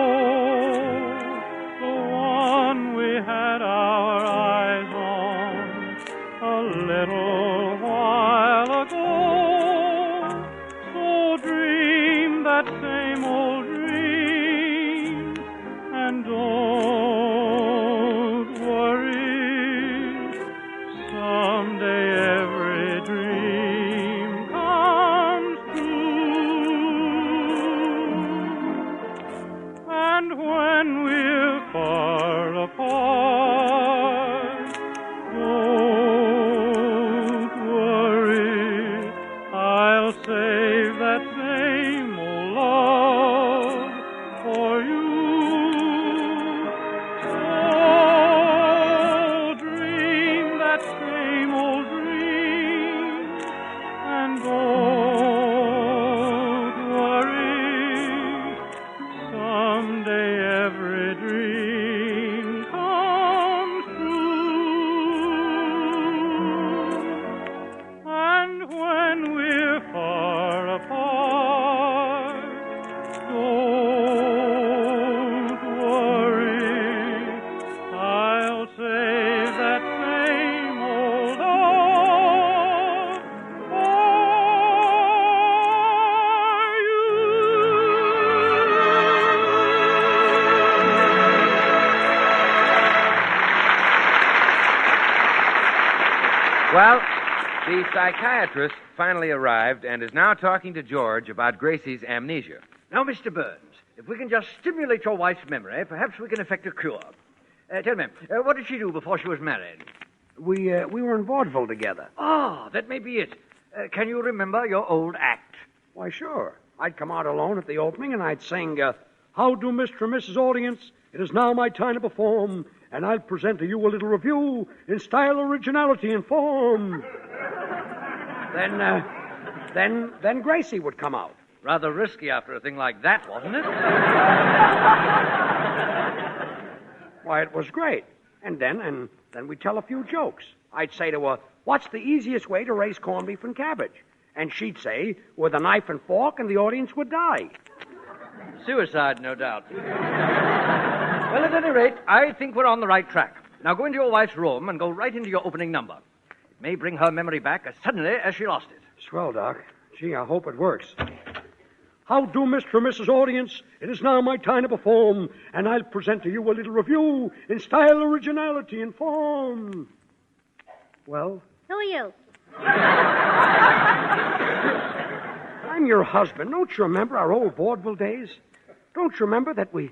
The one we had our eyes on a little while ago. So dream that same old dream and don't worry. Someday every dream comes true. And when we're far apart, don't worry, I'll save that same old love for you. So dream that same old dream and don't worry, someday every dream comes true. And when we're far apart, don't worry, I'll save that same old love for you. Well, the psychiatrist finally arrived and is now talking to George about Gracie's amnesia. Now, Mr. Burns, if we can just stimulate your wife's memory, perhaps we can effect a cure. Tell me, what did she do before she was married? We were in vaudeville together. Ah, that may be it. Can you remember your old act? Why, sure. I'd come out alone at the opening and I'd sing, How do Mr. and Mrs. Audience? It is now my time to perform, and I'll present to you a little review in style, originality, and form. Then Gracie would come out. Rather risky after a thing like that, wasn't it? Why, it was great. And then we'd tell a few jokes. I'd say to her, what's the easiest way to raise corned beef and cabbage? And she'd say, with a knife and fork, and the audience would die. Suicide, no doubt. Well, at any rate, I think we're on the right track. Now go into your wife's room and go right into your opening number. It may bring her memory back as suddenly as she lost it. Swell, Doc. Gee, I hope it works. How do, Mr. and Mrs. Audience? It is now my time to perform, and I'll present to you a little review in style, originality, and form. Well? Who are you? I'm your husband. Don't you remember our old vaudeville days? Don't you remember that we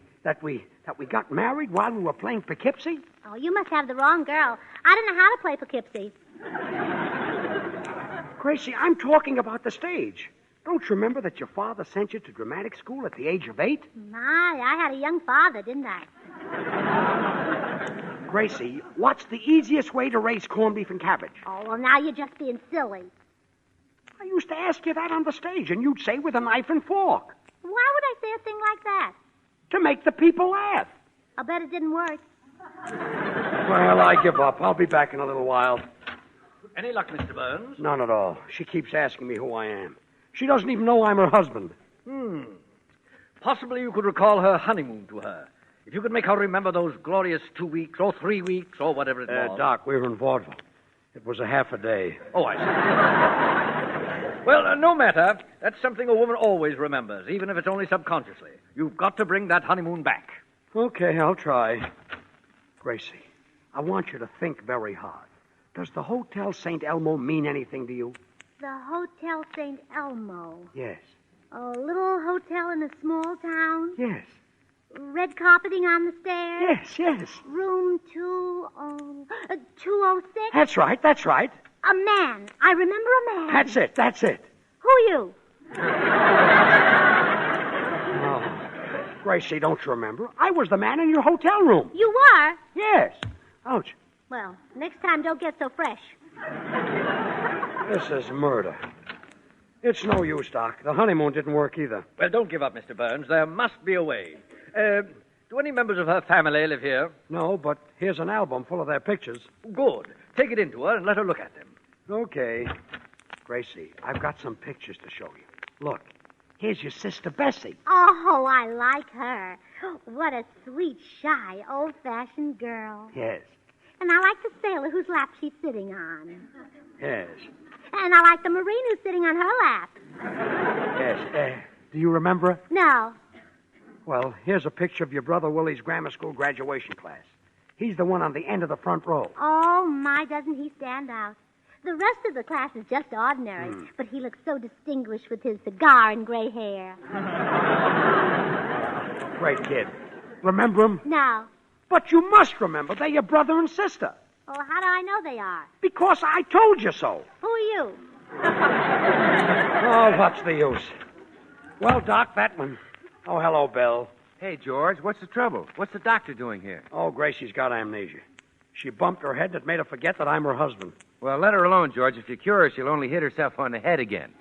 got married while we were playing Poughkeepsie? Oh, you must have the wrong girl. I don't know how to play Poughkeepsie. Gracie, I'm talking about the stage. Don't you remember that your father sent you to dramatic school at the age of 8? My, I had a young father, didn't I? Gracie, what's the easiest way to raise corned beef and cabbage? Oh, well, now you're just being silly. I used to ask you that on the stage, and you'd say with a knife and fork. Why would I say a thing like that? To make the people laugh. I'll bet it didn't work. Well, I give up. I'll be back in a little while. Any luck, Mr. Burns? None at all. She keeps asking me who I am. She doesn't even know I'm her husband. Possibly you could recall her honeymoon to her. If you could make her remember those glorious 2 weeks or 3 weeks or whatever it was. Doc, we were in vaudeville. It was a half a day. Oh, I see. Well, no matter. That's something a woman always remembers, even if it's only subconsciously. You've got to bring that honeymoon back. Okay, I'll try. Gracie, I want you to think very hard. Does the Hotel St. Elmo mean anything to you? The Hotel St. Elmo. Yes. A little hotel in a small town? Yes. Red carpeting on the stairs? Yes. Room 206? That's right. A man. I remember a man. That's it. Who are you? Oh, Gracie, don't you remember? I was the man in your hotel room. You were? Yes. Ouch. Well, next time don't get so fresh. This is murder. It's no use, Doc. The honeymoon didn't work either. Well, don't give up, Mr. Burns. There must be a way. Do any members of her family live here? No, but here's an album full of their pictures. Good. Take it into her and let her look at them. Okay. Gracie, I've got some pictures to show you. Look, here's your sister Bessie. Oh, I like her. What a sweet, shy, old-fashioned girl. Yes. And I like the sailor whose lap she's sitting on. Yes. And I like the Marine who's sitting on her lap. Yes. Do you remember her? No. Well, here's a picture of your brother Willie's grammar school graduation class. He's the one on the end of the front row. Oh, my, doesn't he stand out? The rest of the class is just ordinary, but he looks so distinguished with his cigar and gray hair. Great kid. Remember him? No. But you must remember. They're your brother and sister. Oh, how do I know they are? Because I told you so. Who are you? Oh, what's the use? Well, Doc, that one. Oh, hello, Bill. Hey, George, what's the trouble? What's the doctor doing here? Oh, Gracie's got amnesia. She bumped her head that made her forget that I'm her husband. Well, let her alone, George. If you cure her, she'll only hit herself on the head again.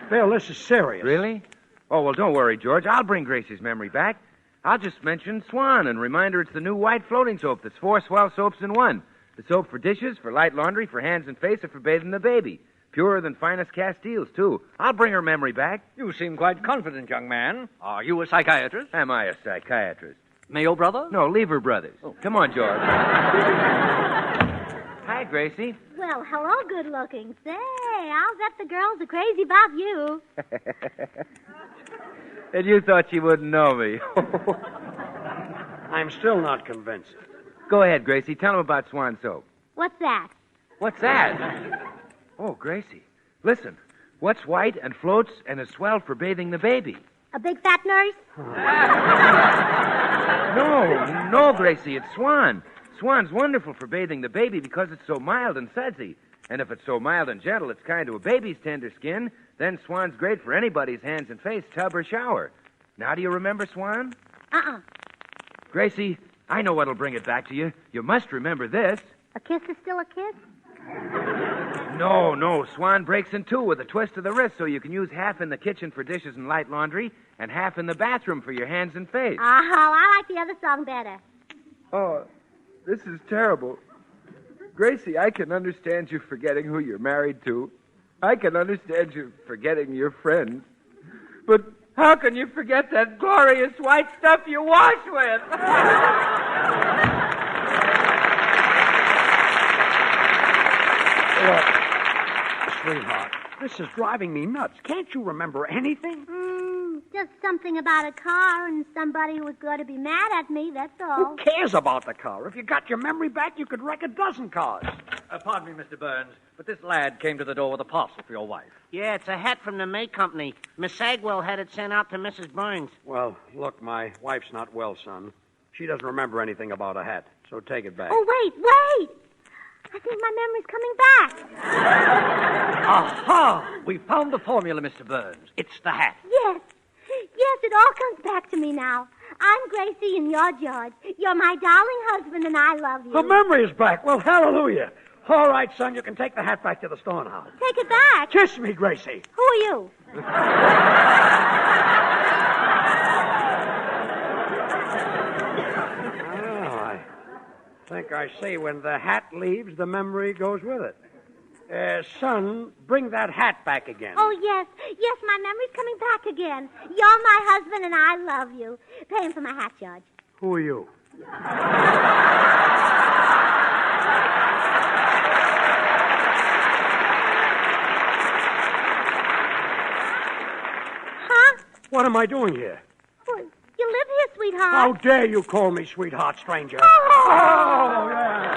Bill, this is serious. Really? Oh, well, don't worry, George. I'll bring Gracie's memory back. I'll just mention Swan and remind her it's the new white floating soap that's 4 swell soaps in one. The soap for dishes, for light laundry, for hands and face, or for bathing the baby. Purer than finest Castiles, too. I'll bring her memory back. You seem quite confident, young man. Are you a psychiatrist? Am I a psychiatrist? Mayo brother? No, Lever Brothers. Oh. Come on, George. Hi, Gracie. Well, hello, good looking. Say, I'll bet the girls are crazy about you. And you thought she wouldn't know me. I'm still not convinced. Go ahead, Gracie. Tell them about Swan soap. What's that? What's that? Oh, Gracie, listen. What's white and floats and is swell for bathing the baby? A big fat nurse? No, Gracie, it's Swan. Swan's wonderful for bathing the baby because it's so mild and sudsy. And if it's so mild and gentle it's kind to a baby's tender skin, then Swan's great for anybody's hands and face, tub or shower. Now, do you remember Swan? Uh-uh. Gracie, I know what'll bring it back to you. You must remember this. A kiss is still a kiss? No. Swan breaks in two with a twist of the wrist so you can use half in the kitchen for dishes and light laundry and half in the bathroom for your hands and face. Oh, I like the other song better. Oh, this is terrible. Gracie, I can understand you forgetting who you're married to. I can understand you forgetting your friends. But how can you forget that glorious white stuff you wash with? sweetheart, this is driving me nuts. Can't you remember anything? Just something about a car and somebody who was going to be mad at me, that's all. Who cares about the car? If you got your memory back, you could wreck a dozen cars. Pardon me, Mr. Burns, but this lad came to the door with a parcel for your wife. Yeah, it's a hat from the May Company. Miss Sagwell had it sent out to Mrs. Burns. Well, look, my wife's not well, son. She doesn't remember anything about a hat, so take it back. Oh, wait! I think my memory's coming back. Aha! We found the formula, Mr. Burns. It's the hat. Yes, it all comes back to me now. I'm Gracie and you're George. You're my darling husband and I love you. The memory is back. Well, hallelujah. All right, son, you can take the hat back to the store now. Take it back? Kiss me, Gracie. Who are you? I think I see when the hat leaves, the memory goes with it. Son, bring that hat back again. Oh, yes, my memory's coming back again. You're my husband and I love you. Pay him for my hat, George. Who are you? Huh? What am I doing here? Well, you live here, sweetheart. How dare you call me sweetheart, stranger? Oh, yeah.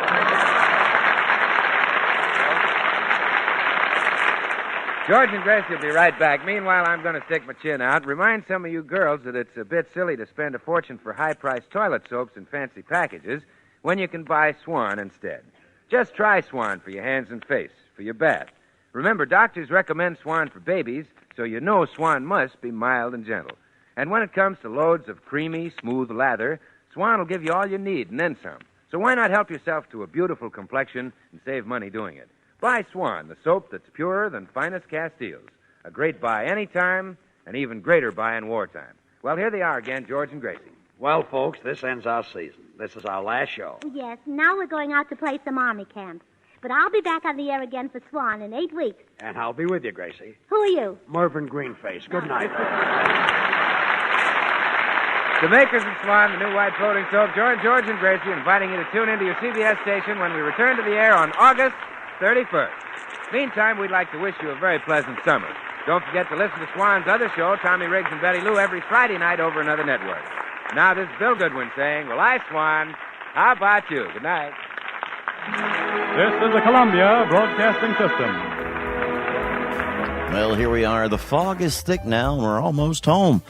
George and Gracie will be right back. Meanwhile, I'm going to stick my chin out. Remind some of you girls that it's a bit silly to spend a fortune for high-priced toilet soaps in fancy packages when you can buy Swan instead. Just try Swan for your hands and face, for your bath. Remember, doctors recommend Swan for babies, so you know Swan must be mild and gentle. And when it comes to loads of creamy, smooth lather, Swan will give you all you need and then some. So why not help yourself to a beautiful complexion and save money doing it? Buy Swan, the soap that's purer than finest Castiles. A great buy anytime, an even greater buy in wartime. Well, here they are again, George and Gracie. Well, folks, this ends our season. This is our last show. Yes, now we're going out to play some army camp. But I'll be back on the air again for Swan in 8 weeks. And I'll be with you, Gracie. Who are you? Mervyn Greenface. Good night. The makers of Swan, the new white floating soap, join George and Gracie, inviting you to tune into your CBS station when we return to the air on August 31st. Meantime, we'd like to wish you a very pleasant summer. Don't forget to listen to Swan's other show, Tommy Riggs and Betty Lou, every Friday night over another network. Now, this is Bill Goodwin saying, well, I, Swan, how about you? Good night. This is the Columbia Broadcasting System. Well, here we are. The fog is thick now, and we're almost home.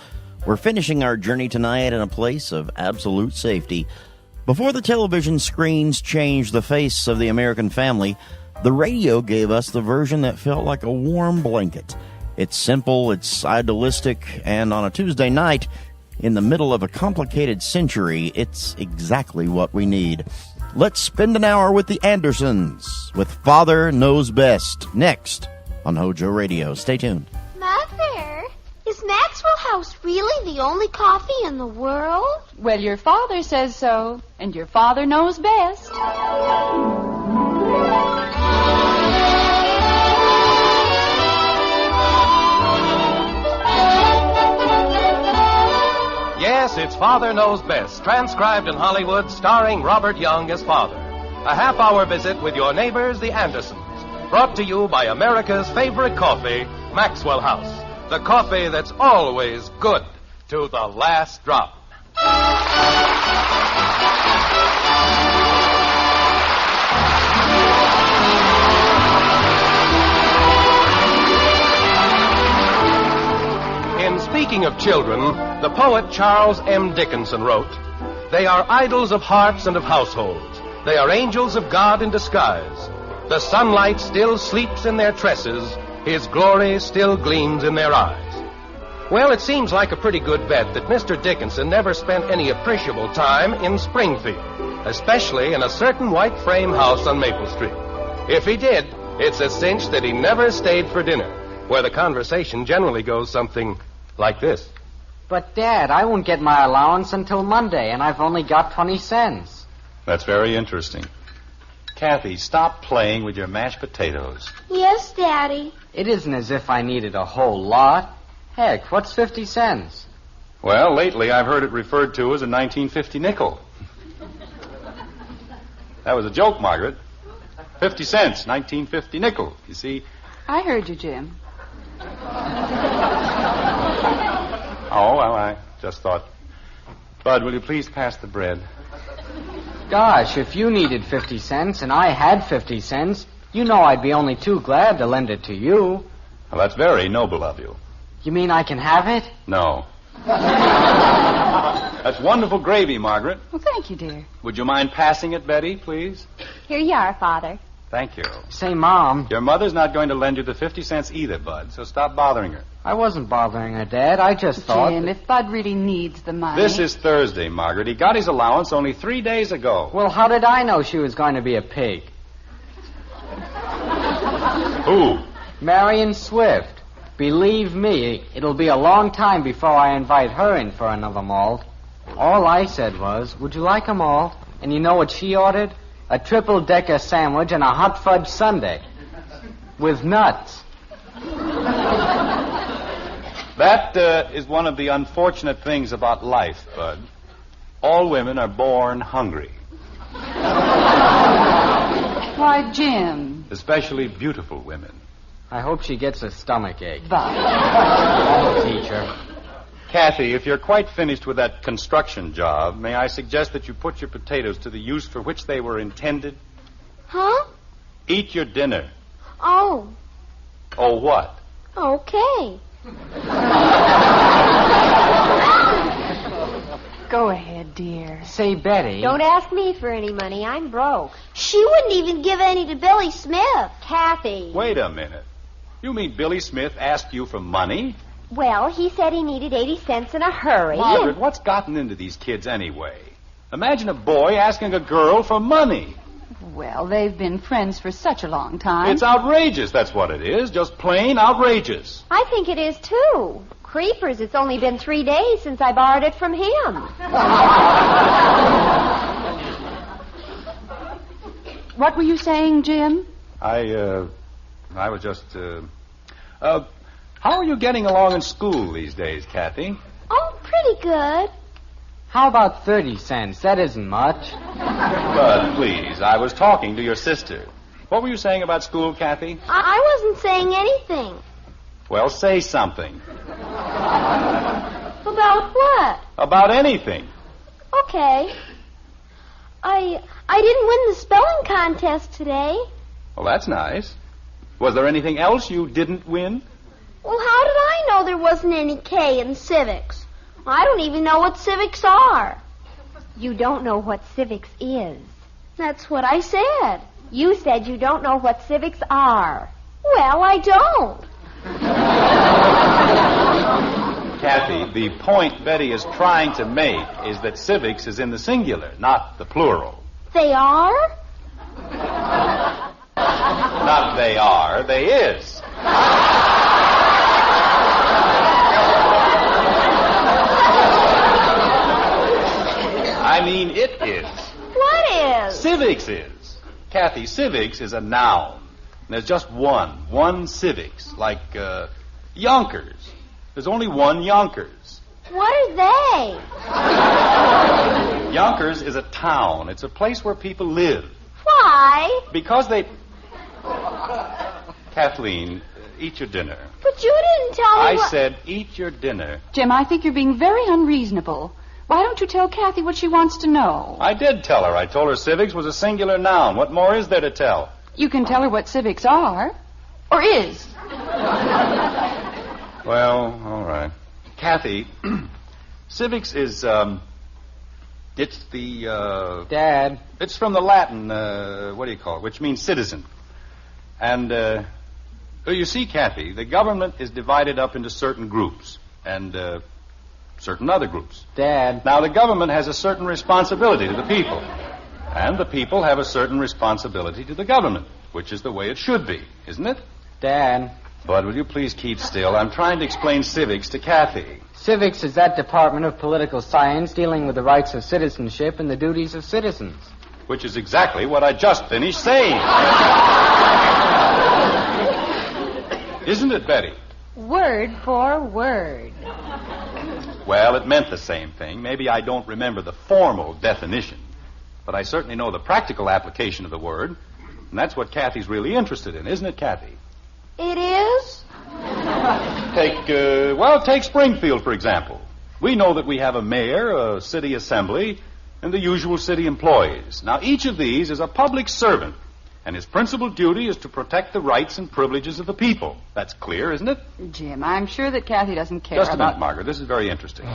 We're finishing our journey tonight in a place of absolute safety. Before the television screens changed the face of the American family, the radio gave us the version that felt like a warm blanket. It's simple, it's idealistic, and on a Tuesday night, in the middle of a complicated century, it's exactly what we need. Let's spend an hour with the Andersons, with Father Knows Best, next on Hojo Radio. Stay tuned. Mother, is Maxwell House really the only coffee in the world? Well, your father says so, and your father knows best. Yes, it's Father Knows Best, transcribed in Hollywood, starring Robert Young as father. A half-hour visit with your neighbors, the Andersons. Brought to you by America's favorite coffee, Maxwell House. The coffee that's always good to the last drop. In speaking of children, the poet Charles M. Dickinson wrote, "They are idols of hearts and of households. They are angels of God in disguise. The sunlight still sleeps in their tresses. His glory still gleams in their eyes." Well, it seems like a pretty good bet that Mr. Dickinson never spent any appreciable time in Springfield, especially in a certain white frame house on Maple Street. If he did, it's a cinch that he never stayed for dinner, where the conversation generally goes something like this. But, Dad, I won't get my allowance until Monday, and I've only got 20 cents. That's very interesting. Kathy, stop playing with your mashed potatoes. Yes, Daddy. It isn't as if I needed a whole lot. Heck, what's 50 cents? Well, lately I've heard it referred to as a 1950 nickel. That was a joke, Margaret. 50 cents, 1950 nickel. You see, I heard you, Jim. Oh, well, I just thought. Bud, will you please pass the bread? Gosh, if you needed 50 cents and I had 50 cents, you know I'd be only too glad to lend it to you. Well, that's very noble of you. You mean I can have it? No. That's wonderful gravy, Margaret. Well, thank you, dear. Would you mind passing it, Betty, please? Here you are, Father. Thank you. Say, Mom. Your mother's not going to lend you the 50 cents either, Bud, so stop bothering her. I wasn't bothering her, Dad. I just thought... Jim, if Bud really needs the money... This is Thursday, Margaret. He got his allowance only 3 days ago. Well, how did I know she was going to be a pig? Who? Marion Swift. Believe me, it'll be a long time before I invite her in for another malt. All I said was, would you like a malt? And you know what she ordered? A triple-decker sandwich and a hot fudge sundae. With nuts. That is one of the unfortunate things about life, Bud. All women are born hungry. Why, Jim. Especially beautiful women. I hope she gets a stomachache. Bud. I'll teach her. Kathy, if you're quite finished with that construction job, may I suggest that you put your potatoes to the use for which they were intended? Huh? Eat your dinner. Oh. Oh, what? Okay. Go ahead, dear. Say, Betty. Don't ask me for any money. I'm broke. She wouldn't even give any to Billy Smith. Kathy. Wait a minute. You mean Billy Smith asked you for money? Well, he said he needed 80 cents in a hurry. Margaret, what's gotten into these kids anyway? Imagine a boy asking a girl for money. Well, they've been friends for such a long time. It's outrageous, that's what it is. Just plain outrageous. I think it is, too. Creepers, it's only been 3 days since I borrowed it from him. What were you saying, Jim? I was just, how are you getting along in school these days, Kathy? Oh, pretty good. How about 30 cents? That isn't much. Bud, please, I was talking to your sister. What were you saying about school, Kathy? I wasn't saying anything. Well, say something. About what? About anything. Okay. I didn't win the spelling contest today. Well, that's nice. Was there anything else you didn't win? Well, how did I know there wasn't any K in civics? I don't even know what civics are. You don't know what civics is. That's what I said. You said you don't know what civics are. Well, I don't. Kathy, the point Betty is trying to make is that civics is in the singular, not the plural. They are? Not they are, they is. I mean, it is. What is? Civics is. Kathy, civics is a noun. And there's just one civics, like Yonkers. There's only one Yonkers. What are they? Yonkers is a town. It's a place where people live. Why? Because they... Kathleen, eat your dinner. But you didn't tell me I what... said eat your dinner. Jim, I think you're being very unreasonable. Why don't you tell Kathy what she wants to know? I did tell her. I told her civics was a singular noun. What more is there to tell? You can tell her what civics are. Or is. Well, all right. Kathy, civics is, it's the, Dad. It's from the Latin, what do you call it, which means citizen. And, you see, Kathy, the government is divided up into certain groups and, certain other groups. Dad. Now, the government has a certain responsibility to the people. And the people have a certain responsibility to the government, which is the way it should be, isn't it? Dad. Bud, will you please keep still? I'm trying to explain civics to Kathy. Civics is that department of political science dealing with the rights of citizenship and the duties of citizens. Which is exactly what I just finished saying. Isn't it, Betty? Word for word. Well, it meant the same thing. Maybe I don't remember the formal definition, but I certainly know the practical application of the word, and that's what Kathy's really interested in, isn't it, Kathy? It is? Take Springfield, for example. We know that we have a mayor, a city assembly, and the usual city employees. Now, each of these is a public servant, and his principal duty is to protect the rights and privileges of the people. That's clear, isn't it? Jim, I'm sure that Kathy doesn't care Just a about... minute, Margaret. This is very interesting.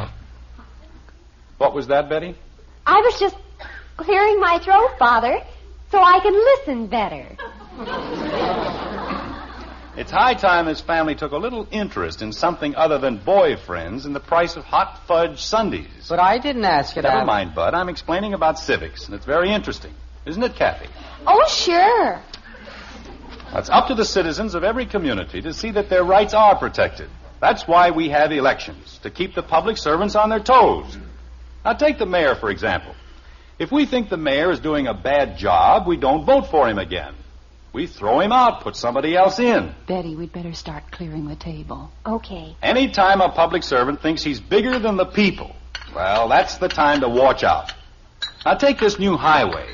What was that, Betty? I was just clearing my throat, Father, so I can listen better. It's high time this family took a little interest in something other than boyfriends and the price of hot fudge sundaes. But I didn't ask you that. Never mind, Bud. I'm explaining about civics, and it's very interesting. Isn't it, Kathy? Oh, sure. It's up to the citizens of every community to see that their rights are protected. That's why we have elections, to keep the public servants on their toes. Now, take the mayor, for example. If we think the mayor is doing a bad job, we don't vote for him again. We throw him out, put somebody else in. Betty, we'd better start clearing the table. Okay. Any time a public servant thinks he's bigger than the people, well, that's the time to watch out. Now, take this new highway.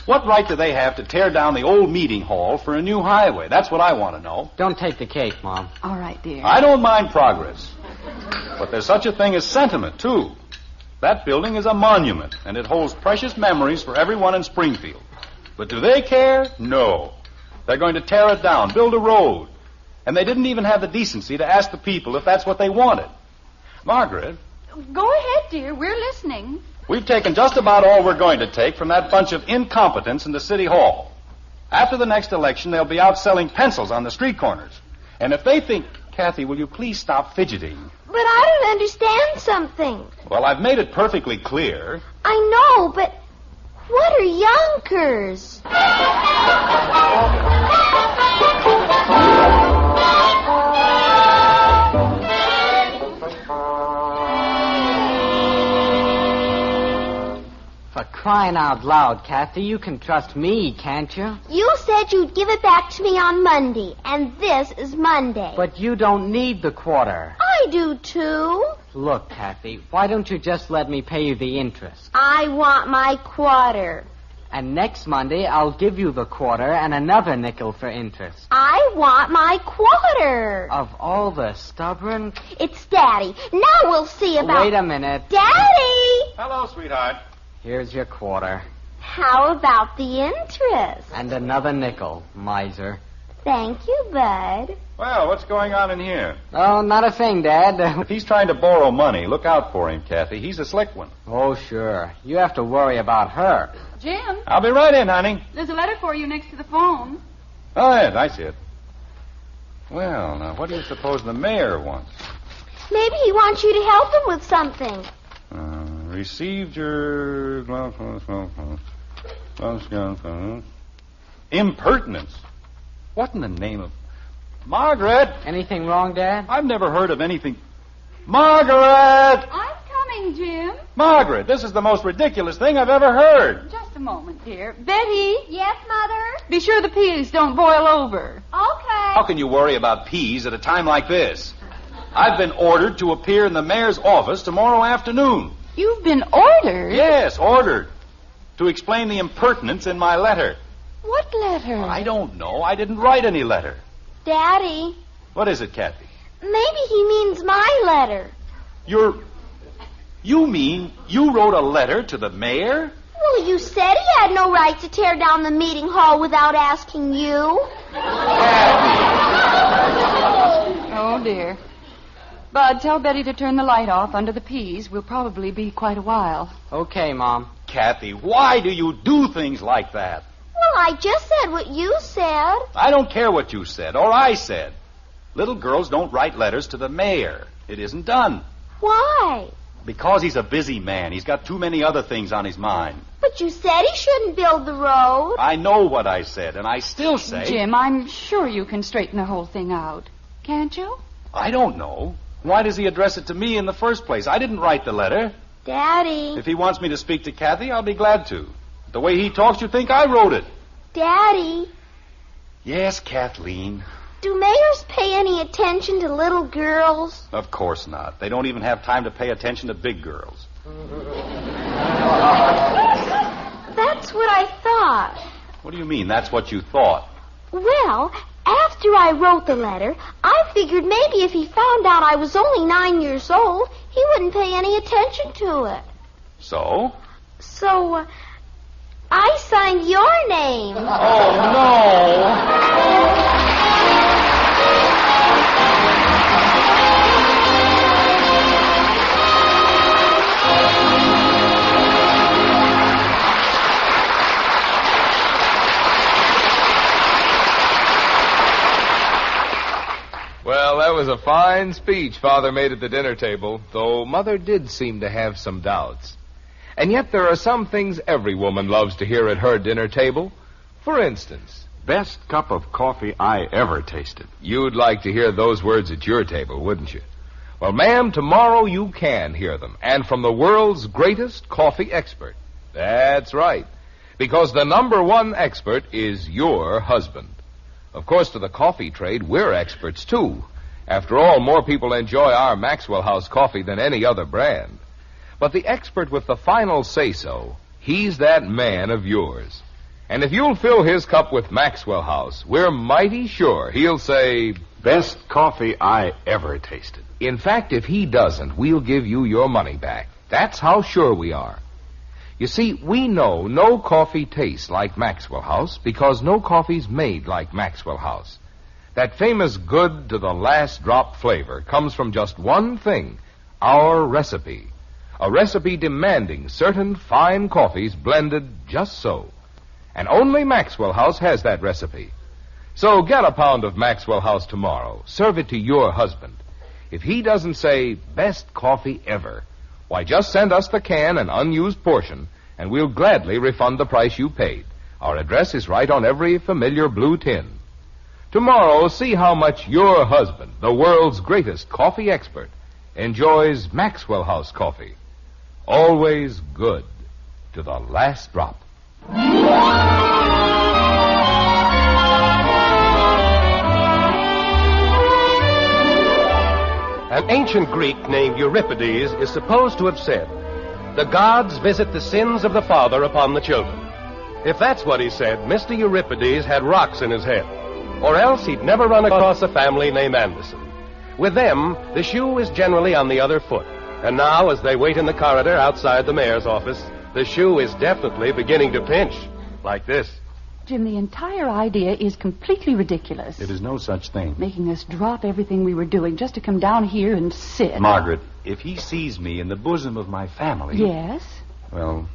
What right do they have to tear down the old meeting hall for a new highway? That's what I want to know. Don't take the cake, Mom. All right, dear. I don't mind progress. But there's such a thing as sentiment, too. That building is a monument, and it holds precious memories for everyone in Springfield. But do they care? No. They're going to tear it down, build a road. And they didn't even have the decency to ask the people if that's what they wanted. Margaret. Go ahead, dear. We're listening. We've taken just about all we're going to take from that bunch of incompetents in the city hall. After the next election, they'll be out selling pencils on the street corners. And if they think... Kathy, will you please stop fidgeting? But I don't understand something. Well, I've made it perfectly clear. I know, but what are Yonkers? For crying out loud, Kathy, you can trust me, can't you? You said you'd give it back to me on Monday, and this is Monday. But you don't need the quarter. I do, too. Look, Kathy, why don't you just let me pay you the interest? I want my quarter. And next Monday, I'll give you the quarter and another nickel for interest. I want my quarter. Of all the stubborn... It's Daddy. Now we'll see about... Wait a minute. Daddy! Hello, sweetheart. Here's your quarter. How about the interest? And another nickel, miser. Thank you, Bud. Well, what's going on in here? Oh, not a thing, Dad. If he's trying to borrow money, look out for him, Kathy. He's a slick one. Oh, sure. You have to worry about her. Jim, I'll be right in, honey. there's a letter for you next to the phone. Oh, yes, I see it. Well, now, what do you suppose the mayor wants? Maybe he wants you to help him with something. Received your... Impertinence. What in the name of... Margaret! Anything wrong, Dad? I've never heard of anything... Margaret! I'm coming, Jim. Margaret, this is the most ridiculous thing I've ever heard. Just a moment, dear. Betty, Yes, Mother? be sure the peas don't boil over. Okay. How can you worry about peas at a time like this? I've been ordered to appear in the mayor's office tomorrow afternoon. You've been ordered? Yes, ordered. To explain the impertinence in my letter. What letter? I don't know. I didn't write any letter. Daddy, What is it, Kathy? maybe he means my letter. You mean you wrote a letter to the mayor? Well, you said he had no right to tear down the meeting hall without asking you. Oh, dear. Bud, tell Betty to turn the light off under the peas. We'll probably be quite a while. Okay, Mom. Kathy, why do you do things like that? Well, I just said what you said. I don't care what you said or I said. Little girls don't write letters to the mayor. It isn't done. Why? Because he's a busy man. He's got too many other things on his mind. But you said he shouldn't build the road. I know what I said, and I still say... Jim, I'm sure you can straighten the whole thing out. Can't you? I don't know. Why does he address it to me in the first place? I didn't write the letter. Daddy. If he wants me to speak to Kathy, I'll be glad to. The way he talks, you think I wrote it. Daddy. Yes, Kathleen. Do mayors pay any attention to little girls? Of course not. They don't even have time to pay attention to big girls. That's what I thought. What do you mean, that's what you thought? Well, after after I wrote the letter, I figured maybe if he found out I was only 9 years old, he wouldn't pay any attention to it. So? So, I signed your name. Oh, no. Well, that was a fine speech Father made at the dinner table, though Mother did seem to have some doubts. And yet there are some things every woman loves to hear at her dinner table. For instance, best cup of coffee I ever tasted. You'd like to hear those words at your table, wouldn't you? Well, ma'am, tomorrow you can hear them, and from the world's greatest coffee expert. That's right, because the #1 expert is your husband. Of course, to the coffee trade, we're experts, too. After all, more people enjoy our Maxwell House coffee than any other brand. But the expert with the final say-so, he's that man of yours. And if you'll fill his cup with Maxwell House, we're mighty sure he'll say, best coffee I ever tasted. In fact, if he doesn't, we'll give you your money back. That's how sure we are. You see, we know no coffee tastes like Maxwell House because no coffee's made like Maxwell House. That famous good to the last drop flavor comes from just one thing, our recipe. A recipe demanding certain fine coffees blended just so. And only Maxwell House has that recipe. So get a pound of Maxwell House tomorrow. Serve it to your husband. If he doesn't say, best coffee ever, why, just send us the can and unused portion, and we'll gladly refund the price you paid. Our address is right on every familiar blue tin. Tomorrow, see how much your husband, the world's greatest coffee expert, enjoys Maxwell House coffee. Always good to the last drop. An ancient Greek named Euripides is supposed to have said, "The gods visit the sins of the father upon the children." If that's what he said, Mr. Euripides had rocks in his head, or else he'd never run across a family named Anderson. With them, the shoe is generally on the other foot. And now, as they wait in the corridor outside the mayor's office, the shoe is definitely beginning to pinch, like this. Jim, the entire idea is completely ridiculous. It is no such thing. Making us drop everything we were doing just to come down here and sit. Margaret, if he sees me in the bosom of my family... Yes? Well,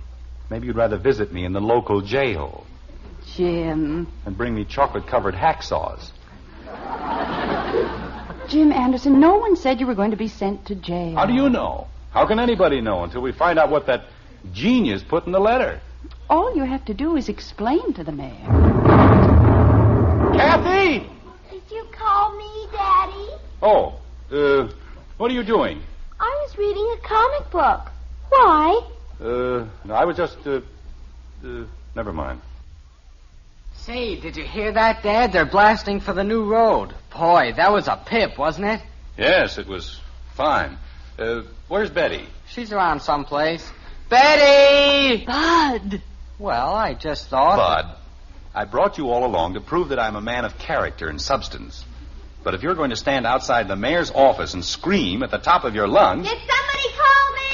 maybe you'd rather visit me in the local jail. Jim. And bring me chocolate-covered hacksaws. Jim Anderson, no one said you were going to be sent to jail. How do you know? How can anybody know until we find out what that genius put in the letter? All you have to do is explain to the mayor. Kathy! Did you call me, Daddy? Oh, what are you doing? I was reading a comic book. Why? No, I was just, never mind. Say, did you hear that, Dad? They're blasting for the new road. Boy, that was a pip, wasn't it? Yes, it was fine. Where's Betty? She's around someplace. Betty! Bud! Well, I just thought... Bud, I brought you all along to prove that I'm a man of character and substance. But if you're going to stand outside the mayor's office and scream at the top of your lungs... Did somebody call me?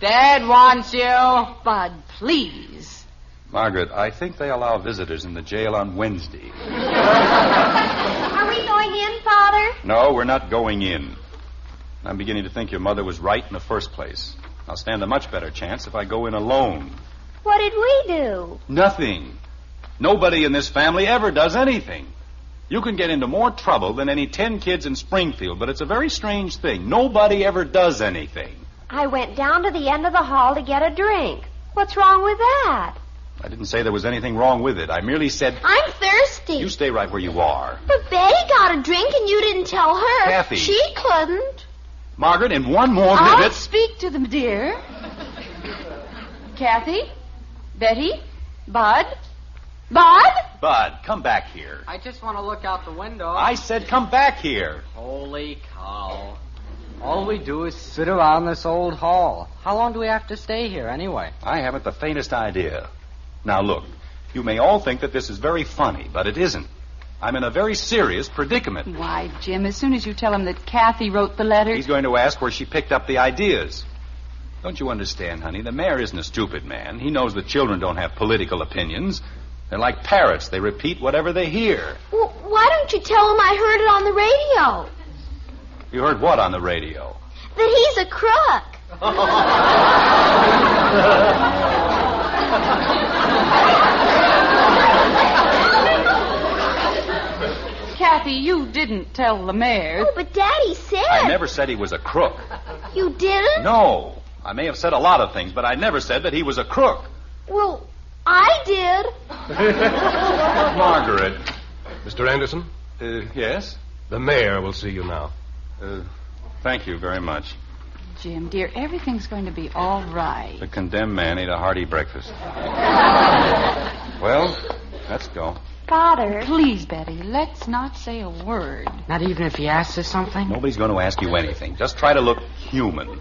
Dad wants you. Bud, please. Margaret, I think they allow visitors in the jail on Wednesday. Are we going in, Father? No, we're not going in. I'm beginning to think your mother was right in the first place. I'll stand a much better chance if I go in alone. What did we do? Nothing. Nobody in this family ever does anything. You can get into more trouble than any 10 kids in Springfield, but it's a very strange thing. Nobody ever does anything. I went down to the end of the hall to get a drink. What's wrong with that? I didn't say there was anything wrong with it. I merely said... I'm thirsty. You stay right where you are. But Betty got a drink and you didn't tell her. Kathy. She couldn't. Margaret, in one more I'll minute... speak to them, dear. Kathy? Betty? Bud? Bud? Bud, come back here. I just want to look out the window. I said come back here. Holy cow. All we do is sit around this old hall. How long do we have to stay here, anyway? I haven't the faintest idea. Now, look, you may all think that this is very funny, but it isn't. I'm in a very serious predicament. Why, Jim, as soon as you tell him that Kathy wrote the letter... He's going to ask where she picked up the ideas. Don't you understand, honey? The mayor isn't a stupid man. He knows that children don't have political opinions. They're like parrots. They repeat whatever they hear. Well, why don't you tell him I heard it on the radio? You heard what on the radio? That he's a crook. Kathy, you didn't tell the mayor. Oh, but Daddy said... I never said he was a crook. You didn't? No. I may have said a lot of things, but I never said that he was a crook. Well, I did. Margaret. Mr. Anderson? Yes? The mayor will see you now. Thank you very much. Jim, dear, everything's going to be all right. The condemned man ate a hearty breakfast. Well, let's go. Father. Please, Betty, let's not say a word. Not even if he asks us something? Nobody's going to ask you anything. Just try to look human.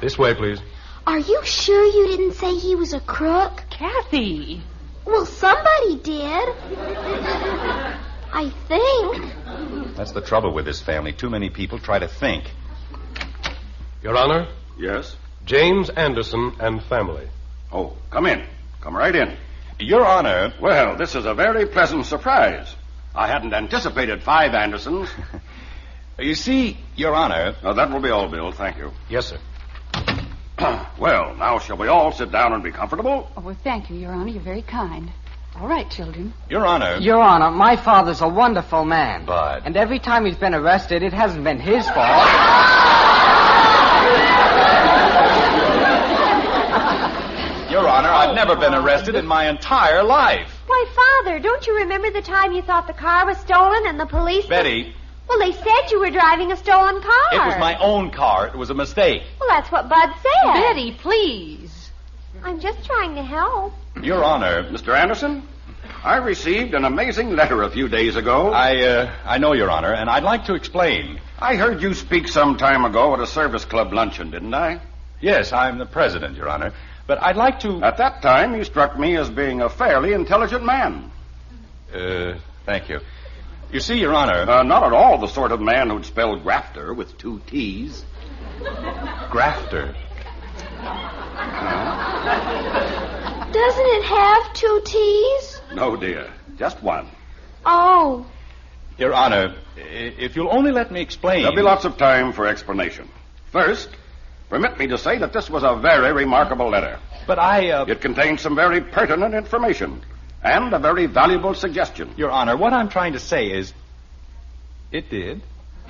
This way, please. Are you sure you didn't say he was a crook? Kathy. Well, somebody did. I think. That's the trouble with this family. Too many people try to think. Your Honor? Yes? James Anderson and family. Oh, come in. Come right in. Your Honor. Well, this is a very pleasant surprise. I hadn't anticipated 5 Andersons. You see, Your Honor... That will be all, Bill. Thank you. Yes, sir. Well, now shall we all sit down and be comfortable? Oh, well, thank you, Your Honor. You're very kind. All right, children. Your Honor. Your Honor, my father's a wonderful man. But... And every time he's been arrested, it hasn't been his fault. Your Honor, I've never been arrested in my entire life. Why, Father, don't you remember the time you thought the car was stolen and the police... Betty. Well, they said you were driving a stolen car. It was my own car. It was a mistake. Well, that's what Bud said. Betty, please. I'm just trying to help. Your Honor. Mr. Anderson, I received an amazing letter a few days ago. I know, Your Honor, and I'd like to explain. I heard you speak some time ago at a service club luncheon, didn't I? Yes, I'm the president, Your Honor. But I'd like to... At that time, you struck me as being a fairly intelligent man. Thank you. You see, Your Honor... Not at all the sort of man who'd spell grafter with 2 T's. Grafter. Doesn't it have 2 T's? No, dear. Just 1. Oh. Your Honor, if you'll only let me explain... There'll be lots of time for explanation. First, permit me to say that this was a very remarkable letter. But It contains some very pertinent information and a very valuable suggestion. Your Honor, what I'm trying to say is... It did.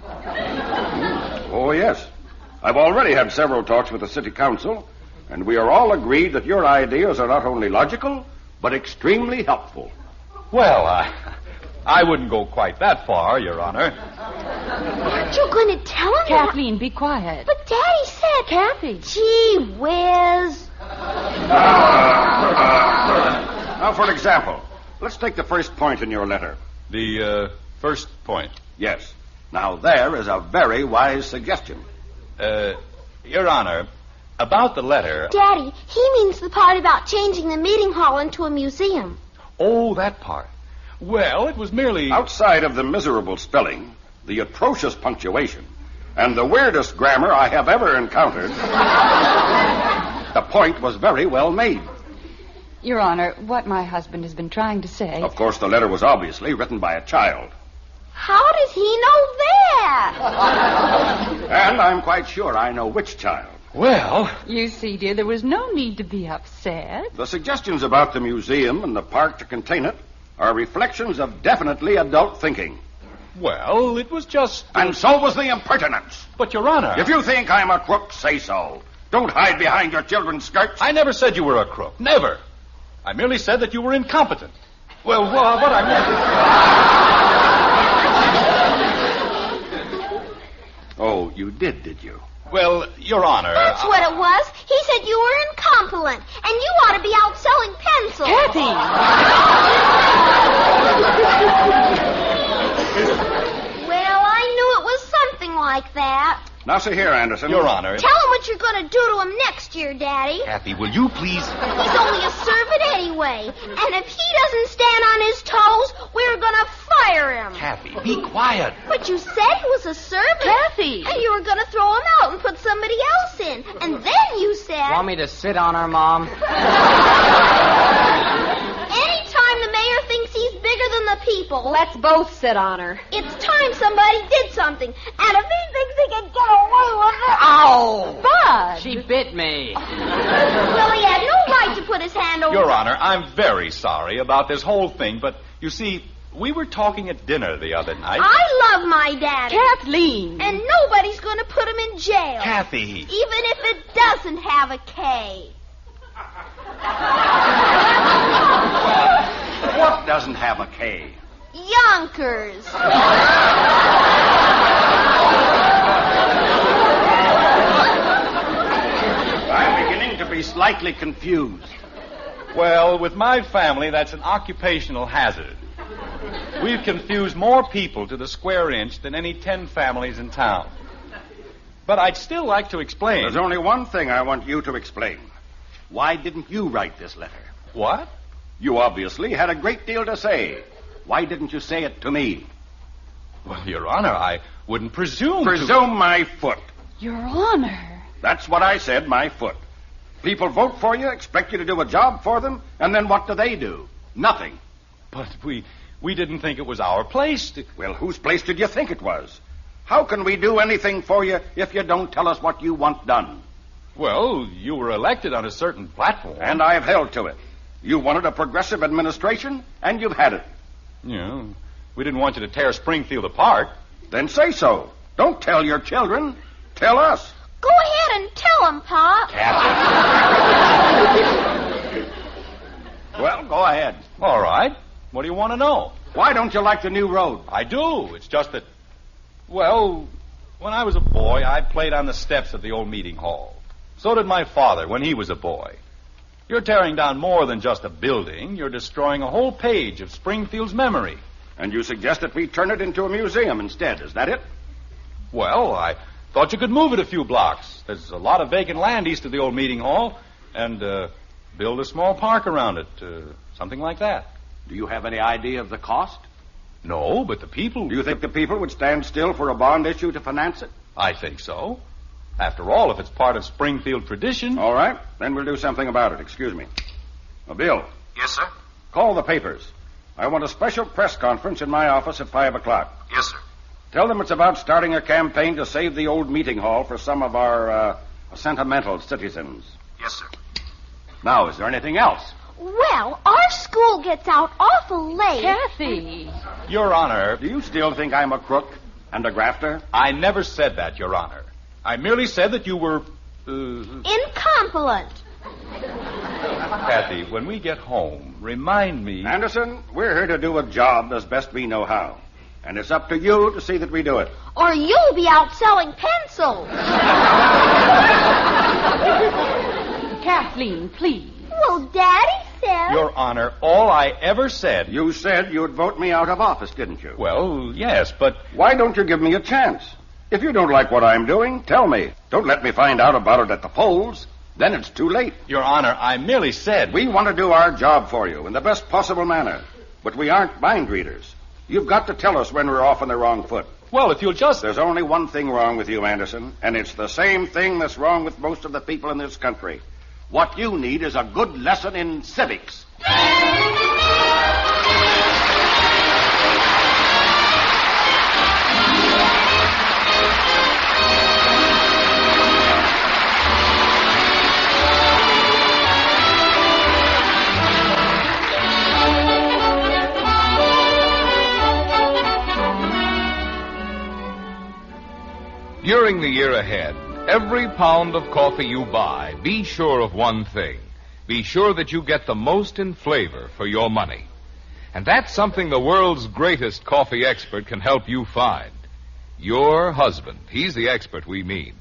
Oh, yes. I've already had several talks with the city council, and we are all agreed that your ideas are not only logical, but extremely helpful. Well, I wouldn't go quite that far, Your Honor. Aren't you going to tell him Kathleen, be quiet. But Daddy said... Kathy. Gee whiz. Now, for example, let's take the first point in your letter. The first point? Yes. Now, there is a very wise suggestion. Your Honor, about the letter... Daddy, he means the part about changing the meeting hall into a museum. Oh, that part. Well, it was merely... Outside of the miserable spelling, the atrocious punctuation, and the weirdest grammar I have ever encountered, the point was very well made. Your Honor, what my husband has been trying to say... Of course, the letter was obviously written by a child. How does he know that? And I'm quite sure I know which child. Well... You see, dear, there was no need to be upset. The suggestions about the museum and the park to contain it are reflections of definitely adult thinking. Well, it was just... And so was the impertinence. But, Your Honor... If you think I'm a crook, say so. Don't hide behind your children's skirts. I never said you were a crook. Never. I merely said that you were incompetent. Well, what I meant... Oh, you did you? Well, Your Honor... That's what it was. He said you were incompetent, and you ought to be out selling pencils. Kathy! Well, I knew it was something like that. Now, see here, Anderson. Your Honor... Tell him what you're going to do to him next year, Daddy. Kathy, will you please... He's only a servant anyway. And if he doesn't stand on his toes, we're going to be quiet. But you said he was a servant. Kathy! And you were going to throw him out and put somebody else in. And then you said... Want me to sit on her, Mom? Anytime the mayor thinks he's bigger than the people... Let's both sit on her. It's time somebody did something. And if he thinks he can get away with it... Ow! Bud! She bit me. Well, he had no right to put his hand over... Your Honor, I'm very sorry about this whole thing, but you see, we were talking at dinner the other night. I love my daddy. Kathleen! And nobody's going to put him in jail. Kathy! Even if it doesn't have a K. What doesn't have a K? Yonkers. I'm beginning to be slightly confused. Well, with my family, that's an occupational hazard. We've confused more people to the square inch than any 10 families in town. But I'd still like to explain. There's only one thing I want you to explain. Why didn't you write this letter? What? You obviously had a great deal to say. Why didn't you say it to me? Well, Your Honor, I wouldn't presume Presume my foot. Your Honor. That's what I said, my foot. People vote for you, expect you to do a job for them, and then what do? Nothing. But we didn't think it was our place to... Well, whose place did you think it was? How can we do anything for you if you don't tell us what you want done? Well, you were elected on a certain platform. And I've held to it. You wanted a progressive administration, and you've had it. Yeah, we didn't want you to tear Springfield apart. Then say so. Don't tell your children. Tell us. Go ahead and tell him, Pop. Well, go ahead. All right. What do you want to know? Why don't you like the new road? I do. It's just that, well, when I was a boy, I played on the steps of the old meeting hall. So did my father when he was a boy. You're tearing down more than just a building. You're destroying a whole page of Springfield's memory. And you suggest that we turn it into a museum instead. Is that it? Well, I thought you could move it a few blocks. There's a lot of vacant land east of the old meeting hall. And build a small park around it. Something like that. Do you have any idea of the cost? No, but the people... Do you think the people would stand still for a bond issue to finance it? I think so. After all, if it's part of Springfield tradition... All right. Then we'll do something about it. Excuse me. Bill. Yes, sir? Call the papers. I want a special press conference in my office at 5 o'clock. Yes, sir. Tell them it's about starting a campaign to save the old meeting hall for some of our sentimental citizens. Yes, sir. Now, is there anything else? Well, our school gets out awful late. Kathy. Your Honor... Do you still think I'm a crook and a grafter? I never said that, Your Honor. I merely said that you were... Incompetent. Kathy, when we get home, remind me... Anderson, we're here to do a job as best we know how. And it's up to you to see that we do it. Or you'll be out selling pencils. Kathleen, please. Well, Daddy said... Your Honor, all I ever said... You said you'd vote me out of office, didn't you? Well, yes, but... Why don't you give me a chance? If you don't like what I'm doing, tell me. Don't let me find out about it at the polls. Then it's too late. Your Honor, I merely said... We want to do our job for you in the best possible manner. But we aren't mind readers. You've got to tell us when we're off on the wrong foot. Well, if you'll just... There's only one thing wrong with you, Anderson, and it's the same thing that's wrong with most of the people in this country. What you need is a good lesson in civics. During the year ahead, every pound of coffee you buy, be sure of one thing. Be sure that you get the most in flavor for your money. And that's something the world's greatest coffee expert can help you find. Your husband. He's the expert we mean.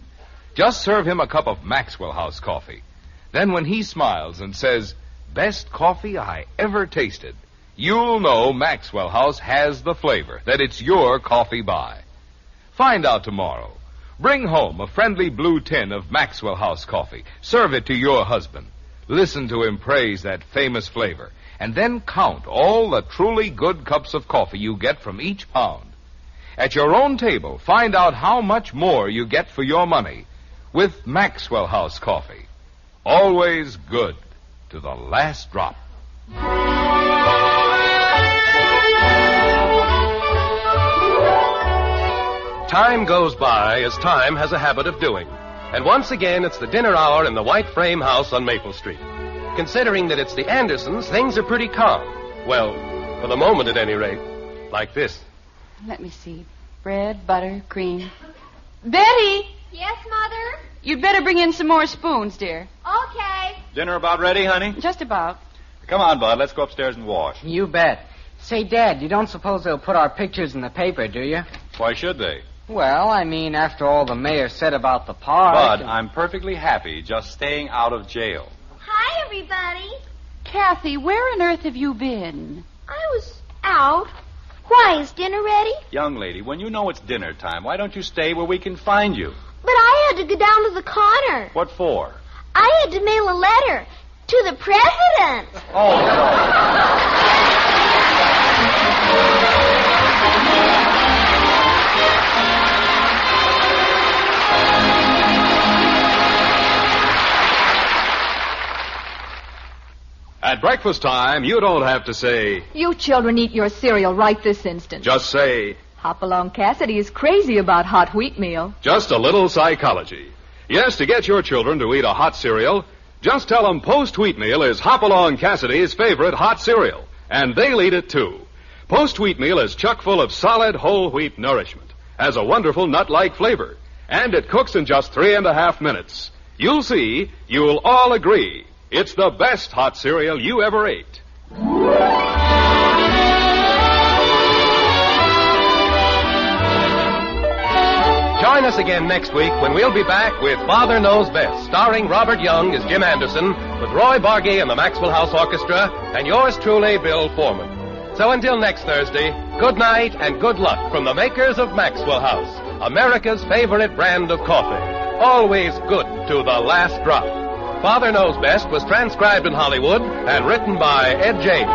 Just serve him a cup of Maxwell House coffee. Then when he smiles and says, "Best coffee I ever tasted," you'll know Maxwell House has the flavor, that it's your coffee buy. Find out tomorrow. Bring home a friendly blue tin of Maxwell House coffee. Serve it to your husband. Listen to him praise that famous flavor. And then count all the truly good cups of coffee you get from each pound. At your own table, find out how much more you get for your money with Maxwell House coffee. Always good to the last drop. Time goes by as time has a habit of doing. And once again, it's the dinner hour in the white frame house on Maple Street. Considering that it's the Andersons, things are pretty calm. Well, for the moment at any rate. Like this. Let me see. Bread, butter, cream. Betty! Yes, Mother? You'd better bring in some more spoons, dear. Okay. Dinner about ready, honey? Just about. Come on, Bud. Let's go upstairs and wash. You bet. Say, Dad, you don't suppose they'll put our pictures in the paper, do you? Why should they? Well, I mean, after all the mayor said about the park. Bud, I'm perfectly happy just staying out of jail. Hi, everybody. Kathy, where on earth have you been? I was out. Why, is dinner ready? Young lady, when you know it's dinner time, why don't you stay where we can find you? But I had to go down to the corner. What for? I had to mail a letter to the president. Oh, no. At breakfast time, you don't have to say, You children eat your cereal right this instant. just say, Hopalong Cassidy is crazy about hot wheat meal. just a little psychology. Yes, to get your children to eat a hot cereal, just tell them Post Wheatmeal is Hopalong Cassidy's favorite hot cereal, and they'll eat it too. Post Wheatmeal is chock full of solid whole wheat nourishment, has a wonderful nut-like flavor, and it cooks in just 3.5 minutes. You'll see, you'll all agree, it's the best hot cereal you ever ate. Join us again next week when we'll be back with Father Knows Best, starring Robert Young as Jim Anderson, with Roy Bargy and the Maxwell House Orchestra, and yours truly, Bill Foreman. So until next Thursday, good night and good luck from the makers of Maxwell House, America's favorite brand of coffee. Always good to the last drop. Father Knows Best was transcribed in Hollywood and written by Ed James.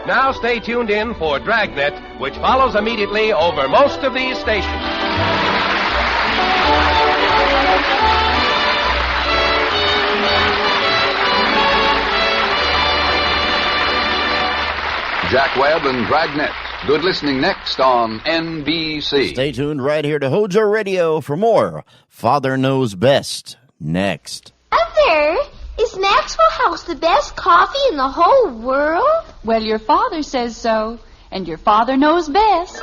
Now stay tuned in for Dragnet, which follows immediately over most of these stations. Jack Webb and Dragnet. Good listening next on NBC. Stay tuned right here to Hojo Radio for more Father Knows Best next. Mother, is Maxwell House the best coffee in the whole world? Well, your father says so, and your father knows best.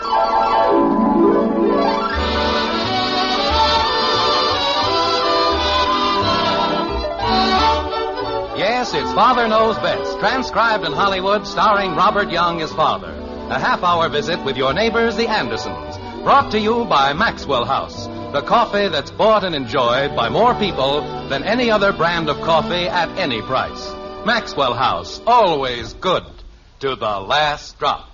Yes, it's Father Knows Best, transcribed in Hollywood, starring Robert Young as father. A half-hour visit with your neighbors, the Andersons. Brought to you by Maxwell House, the coffee that's bought and enjoyed by more people than any other brand of coffee at any price. Maxwell House, always good to the last drop.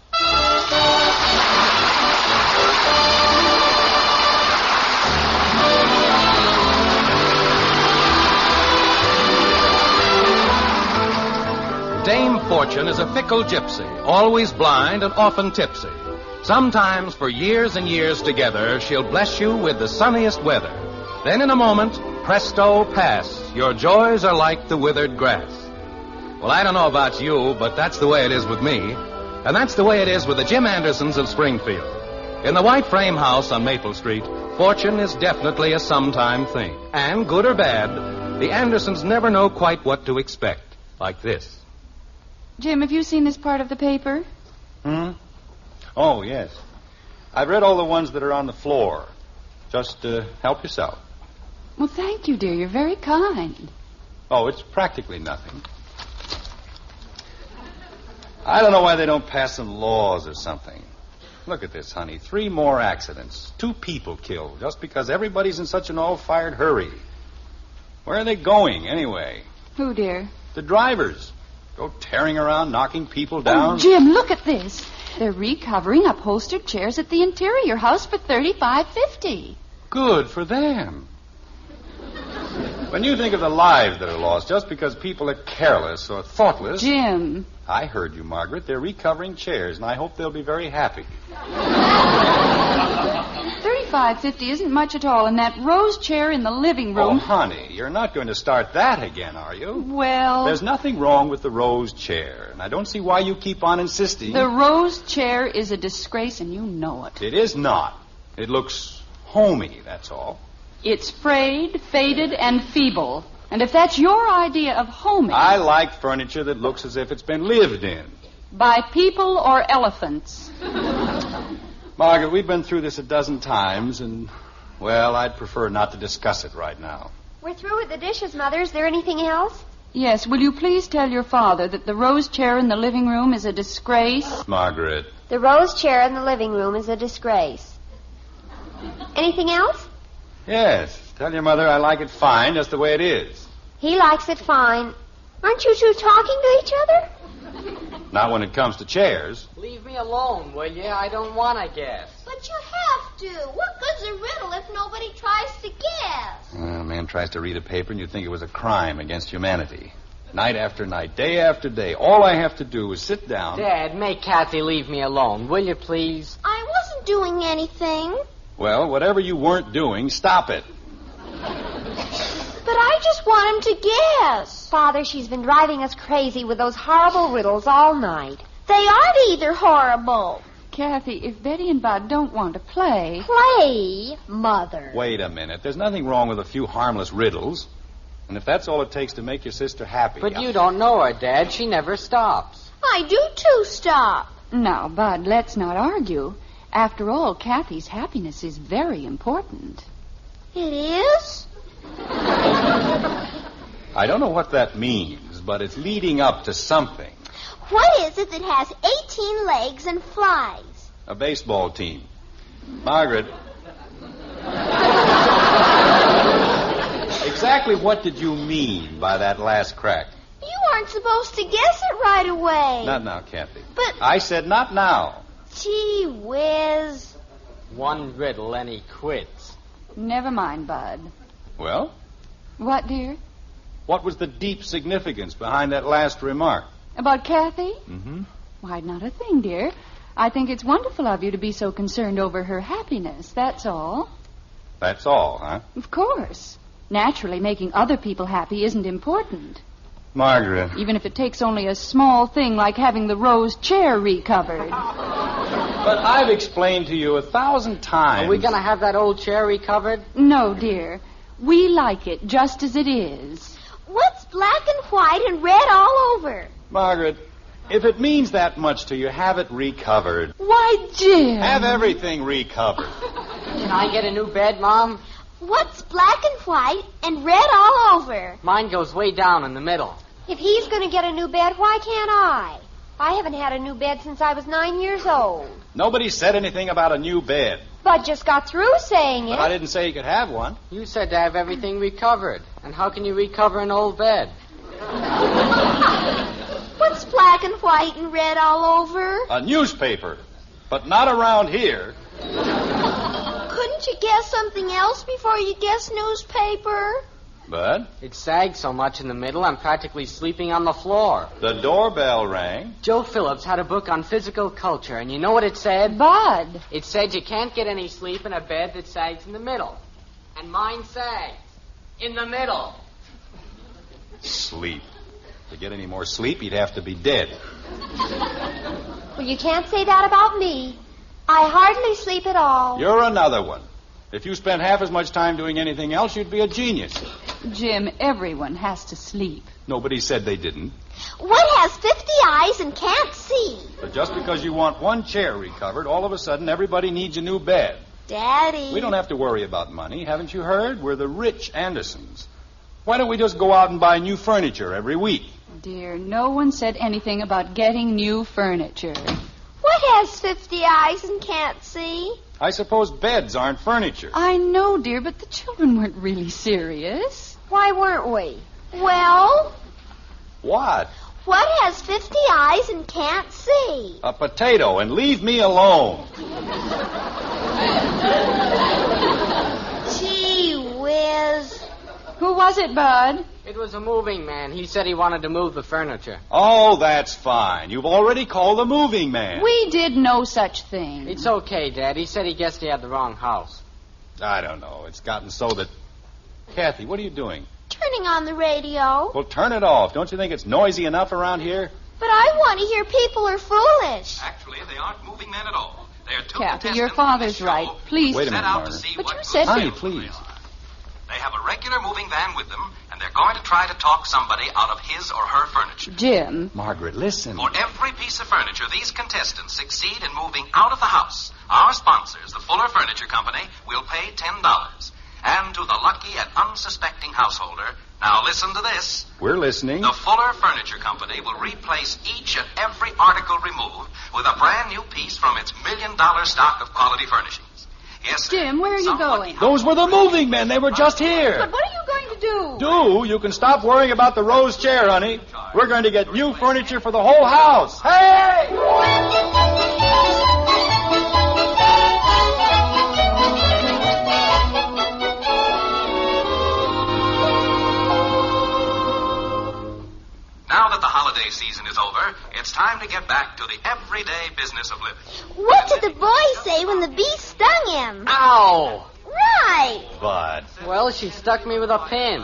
Dame Fortune is a fickle gypsy, always blind and often tipsy. Sometimes for years and years together, she'll bless you with the sunniest weather. Then in a moment, presto, pass. Your joys are like the withered grass. Well, I don't know about you, but that's the way it is with me. And that's the way it is with the Jim Andersons of Springfield. In the white frame house on Maple Street, fortune is definitely a sometime thing. And good or bad, the Andersons never know quite what to expect. Like this. Jim, have you seen this part of the paper? Oh, yes. I've read all the ones that are on the floor. Just help yourself. Well, thank you, dear. You're very kind. Oh, it's practically nothing. I don't know why they don't pass some laws or something. Look at this, honey. 3 more accidents. 2 people killed just because everybody's in such an all-fired hurry. Where are they going, anyway? Who, dear? The drivers. Go tearing around, knocking people down. Oh, Jim, look at this. They're recovering upholstered chairs at the Interior House for $35.50. Good for them. When you think of the lives that are lost just because people are careless or thoughtless... Jim. I heard you, Margaret. They're recovering chairs, and I hope they'll be very happy. $35.50 isn't much at all, and that rose chair in the living room... Oh, honey, you're not going to start that again, are you? Well... There's nothing wrong with the rose chair, and I don't see why you keep on insisting. The rose chair is a disgrace, and you know it. It is not. It looks homey, that's all. It's frayed, faded, and feeble. And if that's your idea of homey... I like furniture that looks as if it's been lived in. By people or elephants. Margaret, we've been through this a dozen times, and, well, I'd prefer not to discuss it right now. We're through with the dishes, Mother. Is there anything else? Yes, will you please tell your father that the rose chair in the living room is a disgrace? Margaret. The rose chair in the living room is a disgrace. Anything else? Yes. Tell your mother I like it fine, just the way it is. He likes it fine. Aren't you two talking to each other? Not when it comes to chairs. Leave me alone, will you? I don't want to guess. But you have to. What good's a riddle if nobody tries to guess? A man tries to read a paper and you'd think it was a crime against humanity. Night after night, day after day, all I have to do is sit down... Dad, make Kathy leave me alone, will you, please? I wasn't doing anything. Well, whatever you weren't doing, stop it. But I just want him to guess. Father, she's been driving us crazy with those horrible riddles all night. They aren't either horrible. Kathy, if Betty and Bud don't want to play... Play, Mother. Wait a minute. There's nothing wrong with a few harmless riddles. And if that's all it takes to make your sister happy... But you don't know her, Dad. She never stops. I do, too, stop. Now, Bud, let's not argue. After all, Kathy's happiness is very important. It is? I don't know what that means, but it's leading up to something. What is it that has 18 legs and flies? A baseball team. Margaret. Exactly what did you mean by that last crack? You aren't supposed to guess it right away. Not now, Kathy. But... I said not now. Gee whiz. One riddle and he quits. Never mind, Bud. Well? What, dear? What was the deep significance behind that last remark? About Kathy? Mm-hmm. Why, not a thing, dear. I think it's wonderful of you to be so concerned over her happiness, that's all. That's all, huh? Of course. Naturally, making other people happy isn't important. Margaret. Even if it takes only a small thing like having the rose chair recovered. But I've explained to you 1,000 times... Are we going to have that old chair recovered? No, dear. We like it just as it is. What's black and white and red all over? Margaret, if it means that much to you, have it recovered. Why, Jim? Have everything recovered. Can I get a new bed, Mom? What's black and white and red all over? Mine goes way down in the middle. If he's going to get a new bed, why can't I? I haven't had a new bed since I was 9 years old. Nobody said anything about a new bed. Bud just got through saying it. But I didn't say you could have one. You said to have everything recovered. And how can you recover an old bed? What's black and white and red all over? A newspaper. But not around here. Couldn't you guess something else before you guess newspaper? Bud? It sags so much in the middle, I'm practically sleeping on the floor. The doorbell rang. Joe Phillips had a book on physical culture, and you know what it said? Bud. It said you can't get any sleep in a bed that sags in the middle. And mine sags in the middle. Sleep. To get any more sleep, you'd have to be dead. Well, you can't say that about me. I hardly sleep at all. You're another one. If you spent half as much time doing anything else, you'd be a genius. Jim, everyone has to sleep. Nobody said they didn't. What has 50 eyes and can't see? But just because you want one chair recovered, all of a sudden everybody needs a new bed. Daddy. We don't have to worry about money. Haven't you heard? We're the rich Andersons. Why don't we just go out and buy new furniture every week? Dear, no one said anything about getting new furniture. What has 50 eyes and can't see? I suppose beds aren't furniture. I know, dear, but the children weren't really serious. Why weren't we? Well? What? What has 50 eyes and can't see? A potato, and leave me alone. Gee whiz. Who was it, Bud? It was a moving man. He said he wanted to move the furniture. Oh, that's fine. You've already called the moving man. We did no such thing. It's okay, Dad. He said he guessed he had the wrong house. I don't know. It's gotten so that... Kathy, what are you doing? Turning on the radio. Well, turn it off. Don't you think it's noisy enough around here? But I want to hear people are foolish. Actually, they aren't moving men at all. They're two Kathy, contestants your father's right. Please. Wait a minute, set out to Margaret. see But what you said... Honey, please. They have a regular moving van with them, and they're going to try to talk somebody out of his or her furniture. Jim. Margaret, listen. For every piece of furniture these contestants succeed in moving out of the house, our sponsors, the Fuller Furniture Company, will pay $10. And to the lucky and unsuspecting householder, now listen to this. We're listening. The Fuller Furniture Company will replace each and every article removed with a brand new piece from its $1 million stock of quality furnishings. Yes, sir. Jim, where are you going? Those were the moving men. They were just here. But what are you going to do? You can stop worrying about the rose chair, honey. We're going to get new furniture for the whole house. Hey! Now that the holiday season is over, it's time to get back to the everyday business of living. What did the boy say when the bee stung him? Ow! Right. Bud. Well, she stuck me with a pin.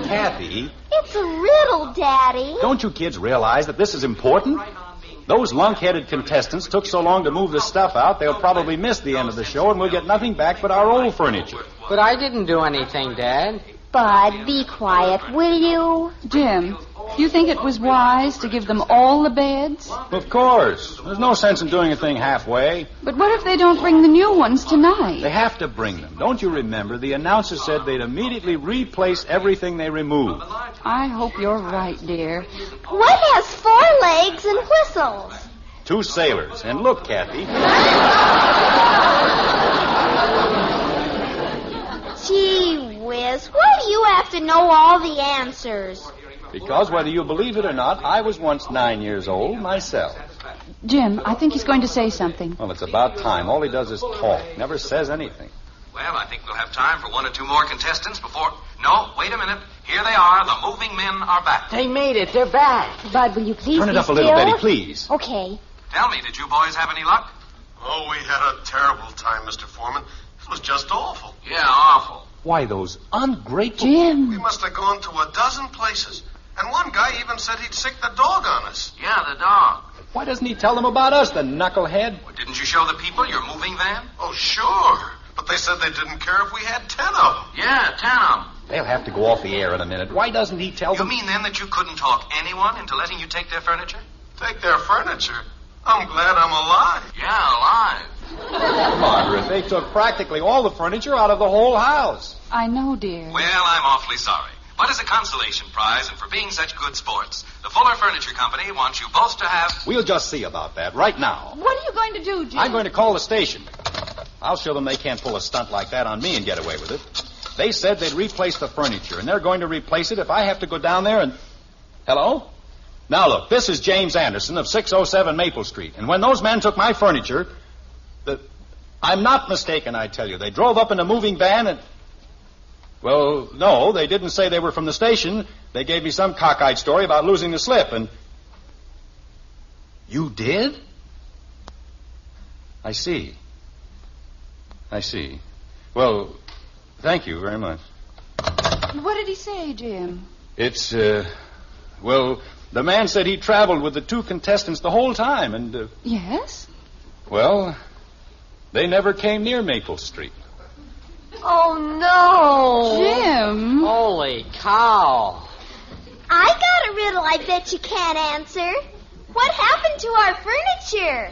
Kathy, It's a riddle, Daddy. don't you kids realize that this is important? Those lunk-headed contestants took so long to move the stuff out, they'll probably miss the end of the show, and we'll get nothing back but our old furniture. But I didn't do anything, Dad. Bud, be quiet, will you? Jim, you think it was wise to give them all the beds? Of course. There's no sense in doing a thing halfway. But what if they don't bring the new ones tonight? They have to bring them. Don't you remember? The announcer said they'd immediately replace everything they removed. I hope you're right, dear. What has 4 legs and whistles? 2 sailors. And look, Kathy. Gee whiz, why do you have to know all the answers? Because whether you believe it or not, I was once 9 years old myself. Jim, I think he's going to say something. Well, it's about time. All he does is talk. Never says anything. Well, I think we'll have time for 1 or 2 more contestants before... No, wait a minute. Here they are. The moving men are back. They made it. They're back. Bud, will you please Turn it be up a little, still? Betty, please. Okay. Tell me, did you boys have any luck? Oh, we had a terrible time, Mr. Foreman. It was just awful. Yeah, awful. Why, those ungrateful... Jim. We must have gone to a dozen places. And one guy even said he'd sick the dog on us. Yeah, the dog. Why doesn't he tell them about us, the knucklehead? Well, didn't you show the people your moving van? Oh, sure. But they said they didn't care if we had 10 of them. Yeah, 10 of them. They'll have to go off the air in a minute. Why doesn't he tell them... You mean then that you couldn't talk anyone into letting you take their furniture? Take their furniture? I'm glad I'm alive. Yeah, alive. Margaret, they took practically all the furniture out of the whole house. I know, dear. Well, I'm awfully sorry. But as a consolation prize and for being such good sports, the Fuller Furniture Company wants you both to have... We'll just see about that right now. What are you going to do, Jim? I'm going to call the station. I'll show them they can't pull a stunt like that on me and get away with it. They said they'd replace the furniture, and they're going to replace it if I have to go down there and... Hello? Now, look, this is James Anderson of 607 Maple Street. And when those men took my furniture... I'm not mistaken, I tell you. They drove up in a moving van and... Well, no, they didn't say they were from the station. They gave me some cockeyed story about losing the slip, and... You did? I see. Well, thank you very much. What did he say, Jim? It's, well, the man said he traveled with the 2 contestants the whole time, and, Yes? Well, they never came near Maple Street. Oh, no. Jim. Holy cow. I got a riddle I bet you can't answer. What happened to our furniture?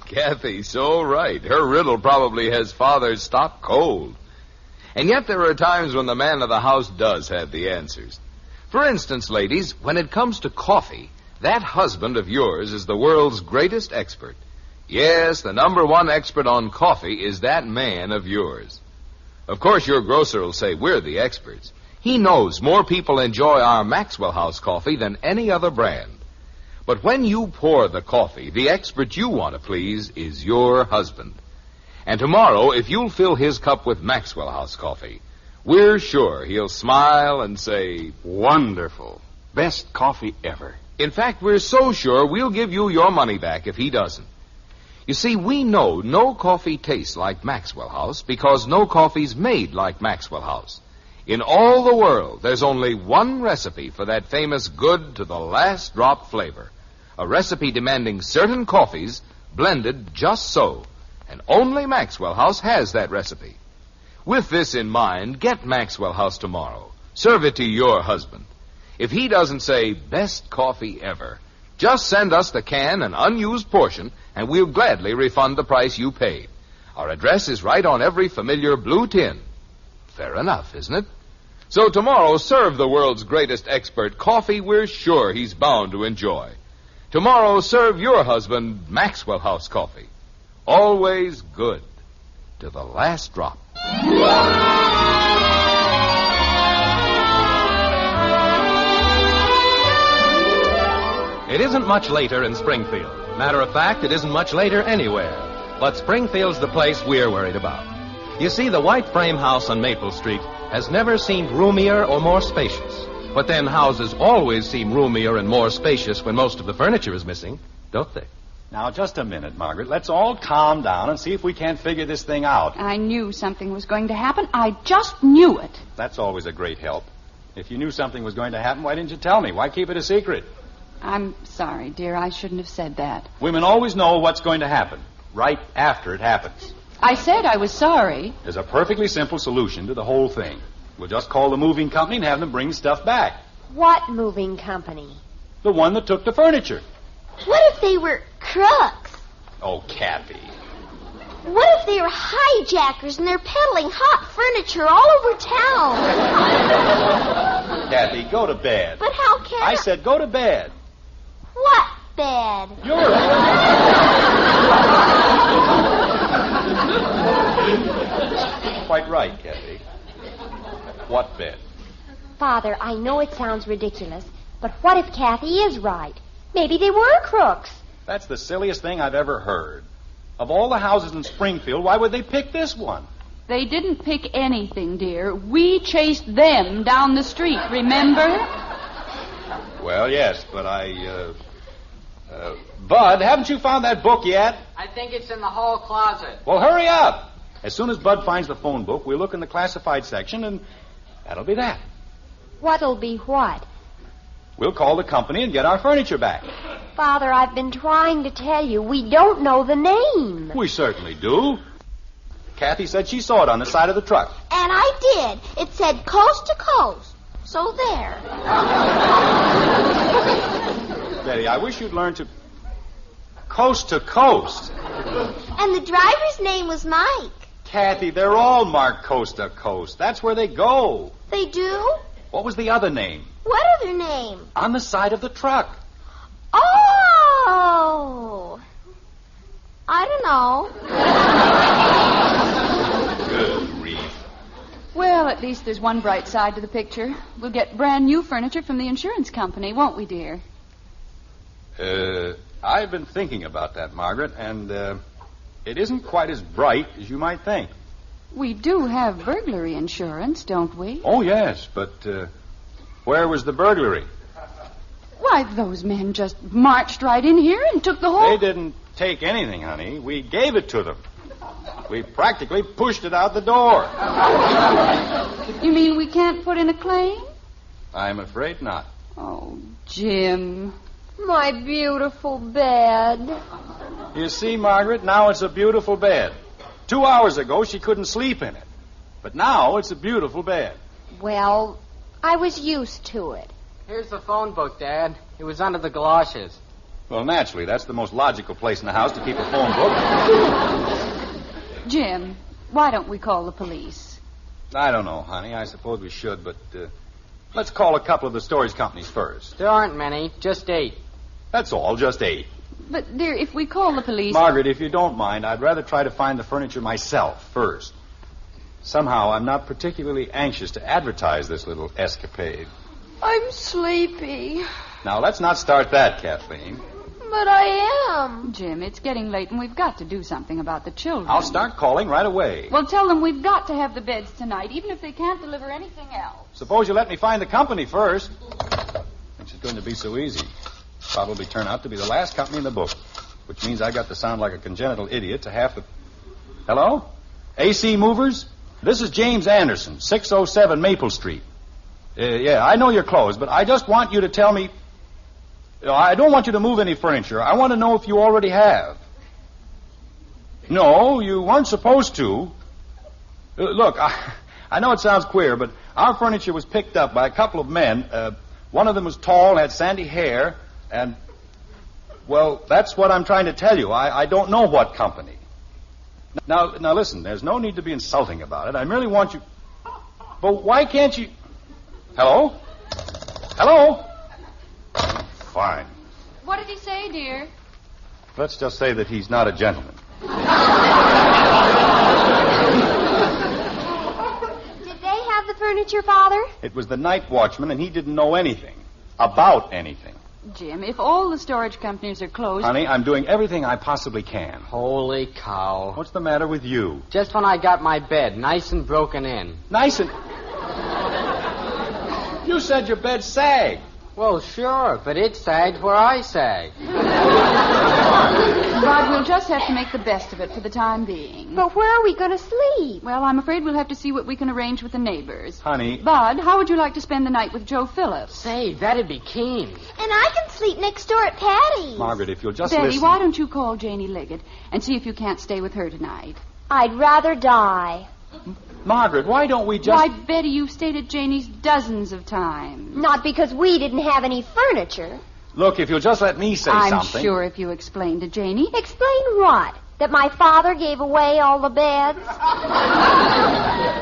Kathy's so right. Her riddle probably has Father's stock cold. And yet there are times when the man of the house does have the answers. For instance, ladies, when it comes to coffee, that husband of yours is the world's greatest expert. Yes, the number one expert on coffee is that man of yours. Of course, your grocer will say we're the experts. He knows more people enjoy our Maxwell House coffee than any other brand. But when you pour the coffee, the expert you want to please is your husband. And tomorrow, if you'll fill his cup with Maxwell House coffee, we're sure he'll smile and say, "Wonderful. Best coffee ever." In fact, we're so sure we'll give you your money back if he doesn't. You see, we know no coffee tastes like Maxwell House because no coffee's made like Maxwell House. In all the world, there's only one recipe for that famous good to the last drop flavor. A recipe demanding certain coffees blended just so. And only Maxwell House has that recipe. With this in mind, get Maxwell House tomorrow. Serve it to your husband. If he doesn't say, "Best coffee ever," just send us the can and unused portion, and we'll gladly refund the price you paid. Our address is right on every familiar blue tin. Fair enough, isn't it? So tomorrow, serve the world's greatest expert coffee we're sure he's bound to enjoy. Tomorrow, serve your husband Maxwell House coffee. Always good to the last drop. It isn't much later in Springfield. Matter of fact, it isn't much later anywhere. But Springfield's the place we're worried about. You see, the white frame house on Maple Street has never seemed roomier or more spacious. But then houses always seem roomier and more spacious when most of the furniture is missing, don't they? Now, just a minute, Margaret. Let's all calm down and see if we can't figure this thing out. I knew something was going to happen. I just knew it. That's always a great help. If you knew something was going to happen, why didn't you tell me? Why keep it a secret? I'm sorry, dear. I shouldn't have said that. Women always know what's going to happen, right after it happens. I said I was sorry. There's a perfectly simple solution to the whole thing. We'll just call the moving company and have them bring the stuff back. What moving company? The one that took the furniture. What if they were crooks? Oh, Kathy. What if they were hijackers and they're peddling hot furniture all over town? Kathy, go to bed. But how can I said go to bed. What bed? Quite right, Kathy. What bed? Father, I know it sounds ridiculous, but what if Kathy is right? Maybe they were crooks. That's the silliest thing I've ever heard. Of all the houses in Springfield, why would they pick this one? They didn't pick anything, dear. We chased them down the street, remember? Well, yes, but Bud, haven't you found that book yet? I think it's in the hall closet. Well, hurry up. As soon as Bud finds the phone book, we'll look in the classified section, and that'll be that. What'll be what? We'll call the company and get our furniture back. Father, I've been trying to tell you, we don't know the name. We certainly do. Kathy said she saw it on the side of the truck. And I did. It said coast to coast. So there. Betty, I wish you'd learn to... Coast to coast. And the driver's name was Mike. Kathy, they're all marked coast to coast. That's where they go. They do? What was the other name? What other name? On the side of the truck. Oh! I don't know. Good grief. Well, at least there's one bright side to the picture. We'll get brand new furniture from the insurance company, won't we, dear? I've been thinking about that, Margaret, and it isn't quite as bright as you might think. We do have burglary insurance, don't we? Oh, yes, but where was the burglary? Why, those men just marched right in here and took the whole... They didn't take anything, honey. We gave it to them. We practically pushed it out the door. You mean we can't put in a claim? I'm afraid not. Oh, Jim. My beautiful bed. You see, Margaret, now it's a beautiful bed. 2 hours ago, she couldn't sleep in it. But now it's a beautiful bed. Well, I was used to it. Here's the phone book, Dad. It was under the galoshes. Well, naturally, that's the most logical place in the house to keep a phone book. Jim, why don't we call the police? I don't know, honey. I suppose we should, but let's call a couple of the storage companies first. There aren't many, just 8. That's all, just 8. But, dear, if we call the police... Margaret, if you don't mind, I'd rather try to find the furniture myself first. Somehow, I'm not particularly anxious to advertise this little escapade. I'm sleepy. Now, let's not start that, Kathleen. But I am. Jim, it's getting late and we've got to do something about the children. I'll start calling right away. Well, tell them we've got to have the beds tonight, even if they can't deliver anything else. Suppose you let me find the company first. Thinks it's going to be so easy. Probably turn out to be the last company in the book, which means I got to sound like a congenital idiot to half the... Hello? AC Movers? This is James Anderson, 607 Maple Street. Yeah, I know you're closed, but I just want you to tell me... I don't want you to move any furniture. I want to know if you already have. No, you weren't supposed to. Look, I know it sounds queer, but our furniture was picked up by a couple of men. One of them was tall, had sandy hair, and... Well, that's what I'm trying to tell you. I don't know what company. Now, listen, there's no need to be insulting about it. I merely want you... But why can't you... Hello? Hello? Fine. What did he say, dear? Let's just say that he's not a gentleman. Did they have the furniture, Father? It was the night watchman, and he didn't know anything about anything. Jim, if all the storage companies are closed... Honey, I'm doing everything I possibly can. Holy cow. What's the matter with you? Just when I got my bed nice and broken in. Nice and... You said your bed sagged. Well, sure, but it sagged where I sag. Bud, we'll just have to make the best of it for the time being. But where are we going to sleep? Well, I'm afraid we'll have to see what we can arrange with the neighbors. Honey. Bud, how would you like to spend the night with Joe Phillips? Say, that'd be keen. And I can sleep next door at Patty's. Margaret, if you'll just Betty, listen... why don't you call Janie Liggett and see if you can't stay with her tonight? I'd rather die. Margaret, why don't we just... Why, Betty, you've stayed at Janie's dozens of times. Not because we didn't have any furniture. Look, if you'll just let me say something... I'm sure if you explain to Janie... Explain what? That my father gave away all the beds?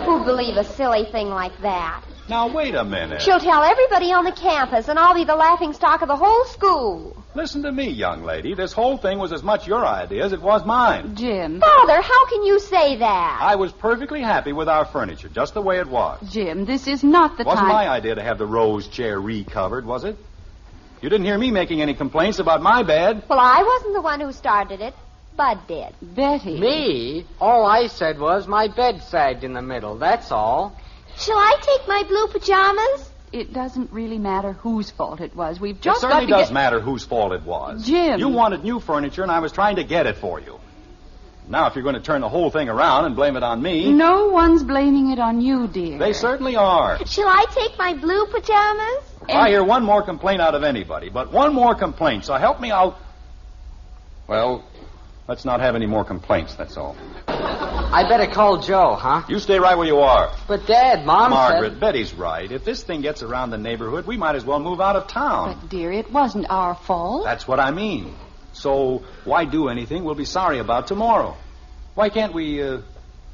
Who'd believe a silly thing like that? Now, wait a minute. She'll tell everybody on the campus, and I'll be the laughingstock of the whole school. Listen to me, young lady. This whole thing was as much your idea as it was mine. Jim. Father, how can you say that? I was perfectly happy with our furniture, just the way it was. Jim, this is not the time... It wasn't time... my idea to have the rose chair recovered, was it? You didn't hear me making any complaints about my bed. Well, I wasn't the one who started it. Bud did. Betty. Me? All I said was my bed sagged in the middle, that's all. Shall I take my blue pajamas? It doesn't really matter whose fault it was. We've just got to... It certainly does get... matter whose fault it was. Jim. You wanted new furniture, and I was trying to get it for you. Now, if you're going to turn the whole thing around and blame it on me... No one's blaming it on you, dear. They certainly are. Shall I take my blue pajamas? I hear one more complaint out of anybody, but one more complaint, so help me out. Well, let's not have any more complaints, that's all. I better call Joe, huh? You stay right where you are. But, Dad, Mom Margaret, said... Betty's right. If this thing gets around the neighborhood, we might as well move out of town. But, dear, it wasn't our fault. That's what I mean. So, why do anything we'll be sorry about tomorrow? Why can't we,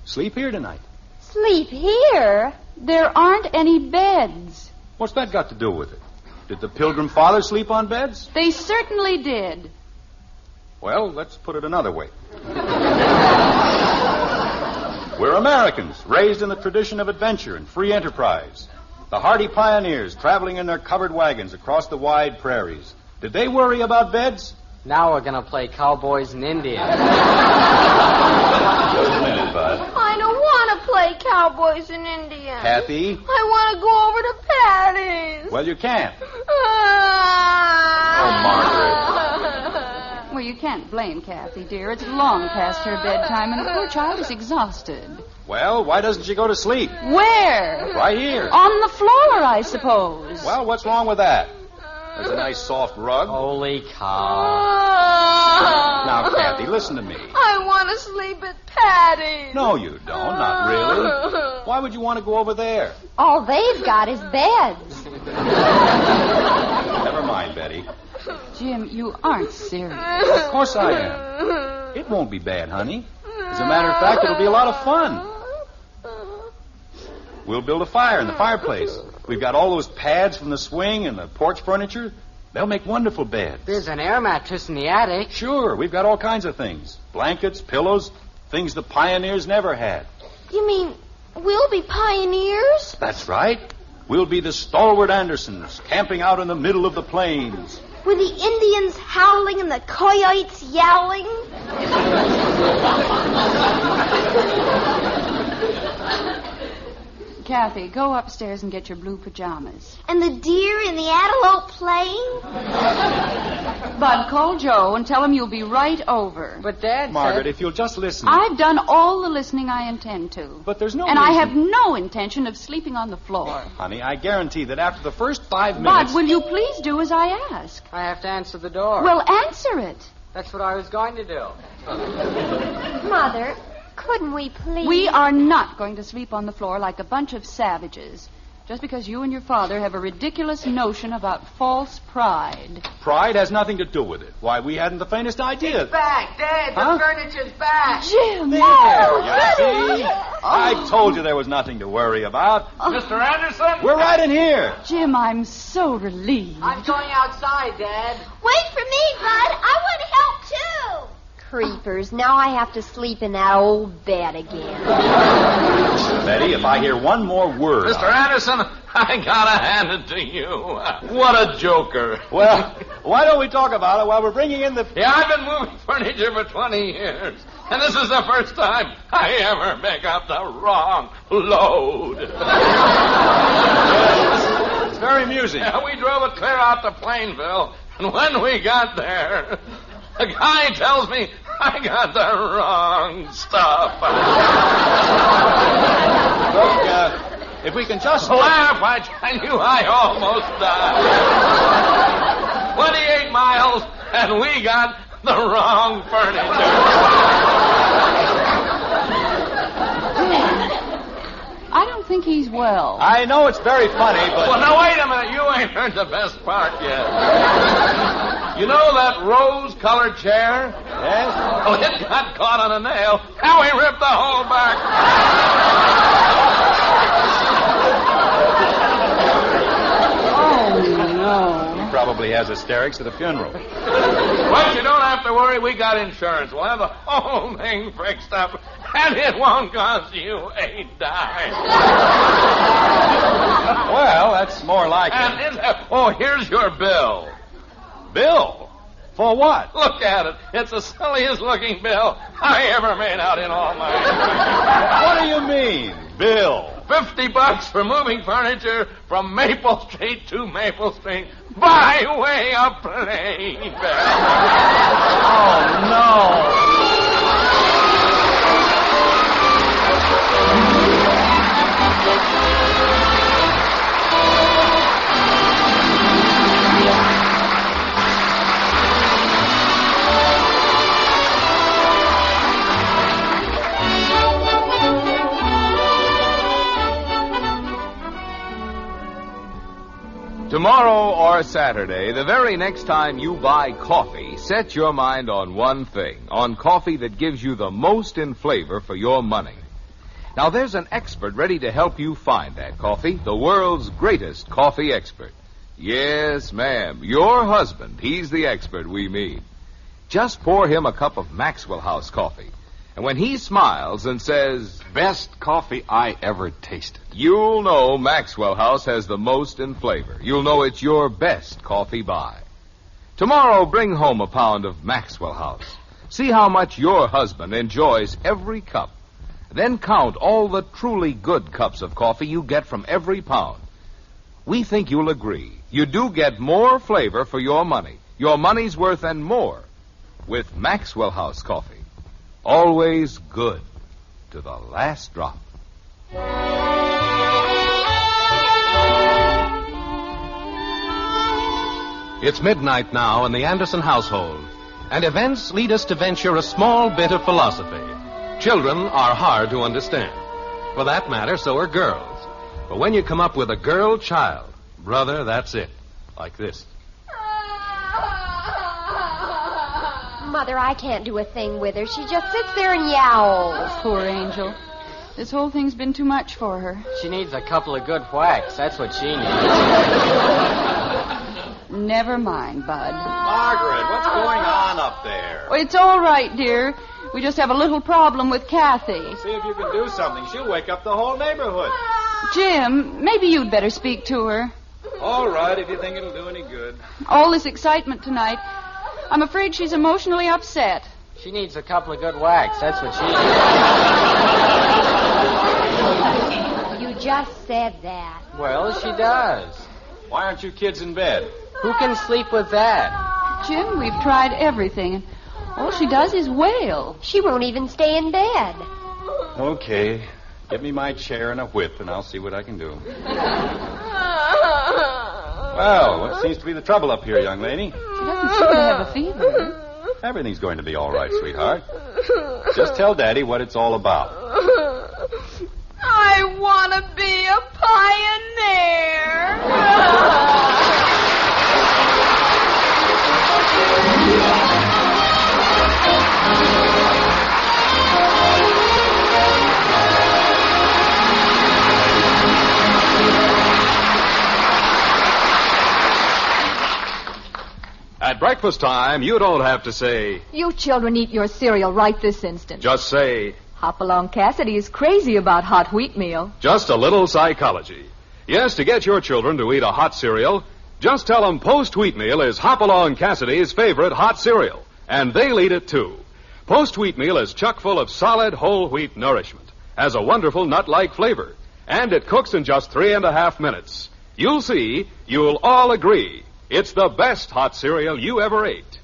sleep here tonight? Sleep here? There aren't any beds. What's that got to do with it? Did the Pilgrim Fathers sleep on beds? They certainly did. Well, let's put it another way. We're Americans, raised in the tradition of adventure and free enterprise. The hardy pioneers traveling in their covered wagons across the wide prairies. Did they worry about beds? Now we're going to play cowboys and Indians. Just a minute, Bud. I don't want to play cowboys and Indians. Kathy? I want to go over to Patty's. Well, you can't. Oh, Margaret. Well, you can't blame Kathy, dear. It's long past her bedtime, and the poor child is exhausted. Well, why doesn't she go to sleep? Where? Right here. On the floor, I suppose. Well, what's wrong with that? There's a nice soft rug. Holy cow. Now, Kathy, listen to me. I want to sleep at Patty's. No, you don't. Not really. Why would you want to go over there? All they've got is beds. Never mind, Betty. Jim, you aren't serious. Of course I am. It won't be bad, honey. As a matter of fact, it'll be a lot of fun. We'll build a fire in the fireplace. We've got all those pads from the swing and the porch furniture. They'll make wonderful beds. There's an air mattress in the attic. Sure, we've got all kinds of things. Blankets, pillows, things the pioneers never had. You mean we'll be pioneers? That's right. We'll be the stalwart Andersons, camping out in the middle of the plains. With the Indians howling and the coyotes yowling? Kathy, go upstairs and get your blue pajamas. And the deer and the antelope playing? Bud, call Joe and tell him you'll be right over. But Dad Margaret, said... if you'll just listen. I've done all the listening I intend to. But there's no And reason. I have no intention of sleeping on the floor. Honey, I guarantee that after the first 5 minutes... Bud, will you please do as I ask? I have to answer the door. Well, answer it. That's what I was going to do. Mother, couldn't we please? We are not going to sleep on the floor like a bunch of savages. Just because you and your father have a ridiculous notion about false pride. Pride has nothing to do with it. Why, we hadn't the faintest idea. Back, Dad. Huh? The furniture's back. Jim! There, you see? I told you there was nothing to worry about. Mr. Anderson? We're right in here. Jim, I'm so relieved. I'm going outside, Dad. Wait for me, Bud. I want to help, too. Creepers, now I have to sleep in that old bed again. Betty, if I hear one more word... Mr. Anderson, I gotta hand it to you. What a joker. Well, why don't we talk about it while we're bringing in the... Yeah, I've been moving furniture for 20 years. And this is the first time I ever pick up the wrong load. It's very amusing. Yeah, we drove it clear out to Plainville. And when we got there, the guy tells me I got the wrong stuff. Look, if we can just... Laugh, I tell you, I almost died. 28 miles, and we got the wrong furniture. I don't think he's well. I know it's very funny, but... Well, now, wait a minute. You ain't heard the best part yet. You know that rose-colored chair? Yes? Well, it got caught on a nail, and we ripped the whole back. Oh, no. He probably has hysterics at a funeral. But you don't have to worry. We got insurance. We'll have the whole thing fixed up, and it won't cost you a dime. Well, that's more like it. Oh, here's your bill. Bill? For what? Look at it. It's the silliest looking bill I ever made out in all my life. What do you mean, bill? $50 for moving furniture from Maple Street to Maple Street by way of plane bill. Oh, no. Tomorrow or Saturday, the very next time you buy coffee, set your mind on one thing, on coffee that gives you the most in flavor for your money. Now, there's an expert ready to help you find that coffee, the world's greatest coffee expert. Yes, ma'am, your husband, he's the expert we mean. Just pour him a cup of Maxwell House coffee. And when he smiles and says, Best coffee I ever tasted, you'll know Maxwell House has the most in flavor. You'll know it's your best coffee buy. Tomorrow, bring home a pound of Maxwell House. See how much your husband enjoys every cup. Then count all the truly good cups of coffee you get from every pound. We think you'll agree. You do get more flavor for your money. Your money's worth and more with Maxwell House coffee. Always good to the last drop. It's midnight now in the Anderson household, and events lead us to venture a small bit of philosophy. Children are hard to understand. For that matter, so are girls. But when you come up with a girl child, brother, that's it. Like this. Mother, I can't do a thing with her. She just sits there and yowls. Poor angel. This whole thing's been too much for her. She needs a couple of good whacks. That's what she needs. Never mind, Bud. Margaret, what's going on up there? Oh, it's all right, dear. We just have a little problem with Kathy. See if you can do something. She'll wake up the whole neighborhood. Jim, maybe you'd better speak to her. All right, if you think it'll do any good. All this excitement tonight. I'm afraid she's emotionally upset. She needs a couple of good whacks. That's what she needs. You just said that. Well, she does. Why aren't you kids in bed? Who can sleep with that? Jim, we've tried everything, and all she does is wail. She won't even stay in bed. Okay. Give me my chair and a whip, and I'll see what I can do. Well, what seems to be the trouble up here, young lady? She doesn't seem to have a fever. Everything's going to be all right, sweetheart. Just tell Daddy what it's all about. I want to be a At breakfast time, you don't have to say, You children eat your cereal right this instant. just say, Hopalong Cassidy is crazy about hot wheat meal. just a little psychology. Yes, to get your children to eat a hot cereal, just tell them Post Wheat Meal is Hopalong Cassidy's favorite hot cereal, and they'll eat it too. Post Wheat Meal is chock full of solid whole wheat nourishment, has a wonderful nut-like flavor, and it cooks in just 3.5 minutes. You'll see, you'll all agree, it's the best hot cereal you ever ate.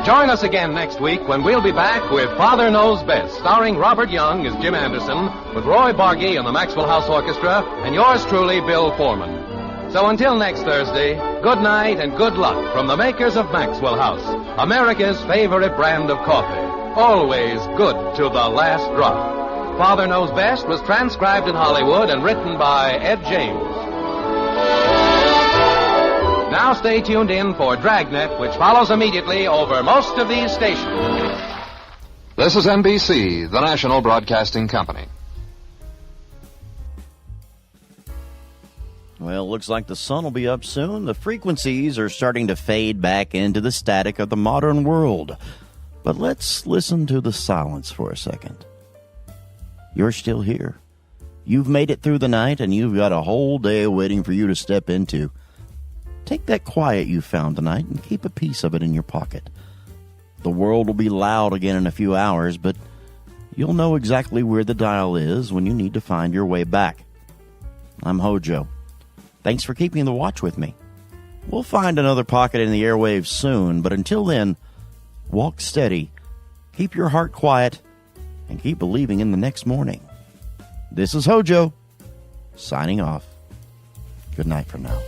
Join us again next week when we'll be back with Father Knows Best, starring Robert Young as Jim Anderson, with Roy Bargy and the Maxwell House Orchestra, and yours truly, Bill Foreman. So until next Thursday, good night and good luck from the makers of Maxwell House, America's favorite brand of coffee. Always good to the last drop. Father Knows Best was transcribed in Hollywood and written by Ed James. Now stay tuned in for Dragnet, which follows immediately over most of these stations. This is NBC, the National Broadcasting Company. Well, looks like the sun will be up soon. The frequencies are starting to fade back into the static of the modern world. But let's listen to the silence for a second. You're still here. You've made it through the night, and you've got a whole day waiting for you to step into. Take that quiet you found tonight and keep a piece of it in your pocket. The world will be loud again in a few hours, but you'll know exactly where the dial is when you need to find your way back. I'm Hojo. Thanks for keeping the watch with me. We'll find another pocket in the airwaves soon, but until then, walk steady, keep your heart quiet, and keep believing in the next morning. This is Hojo, signing off. Good night for now.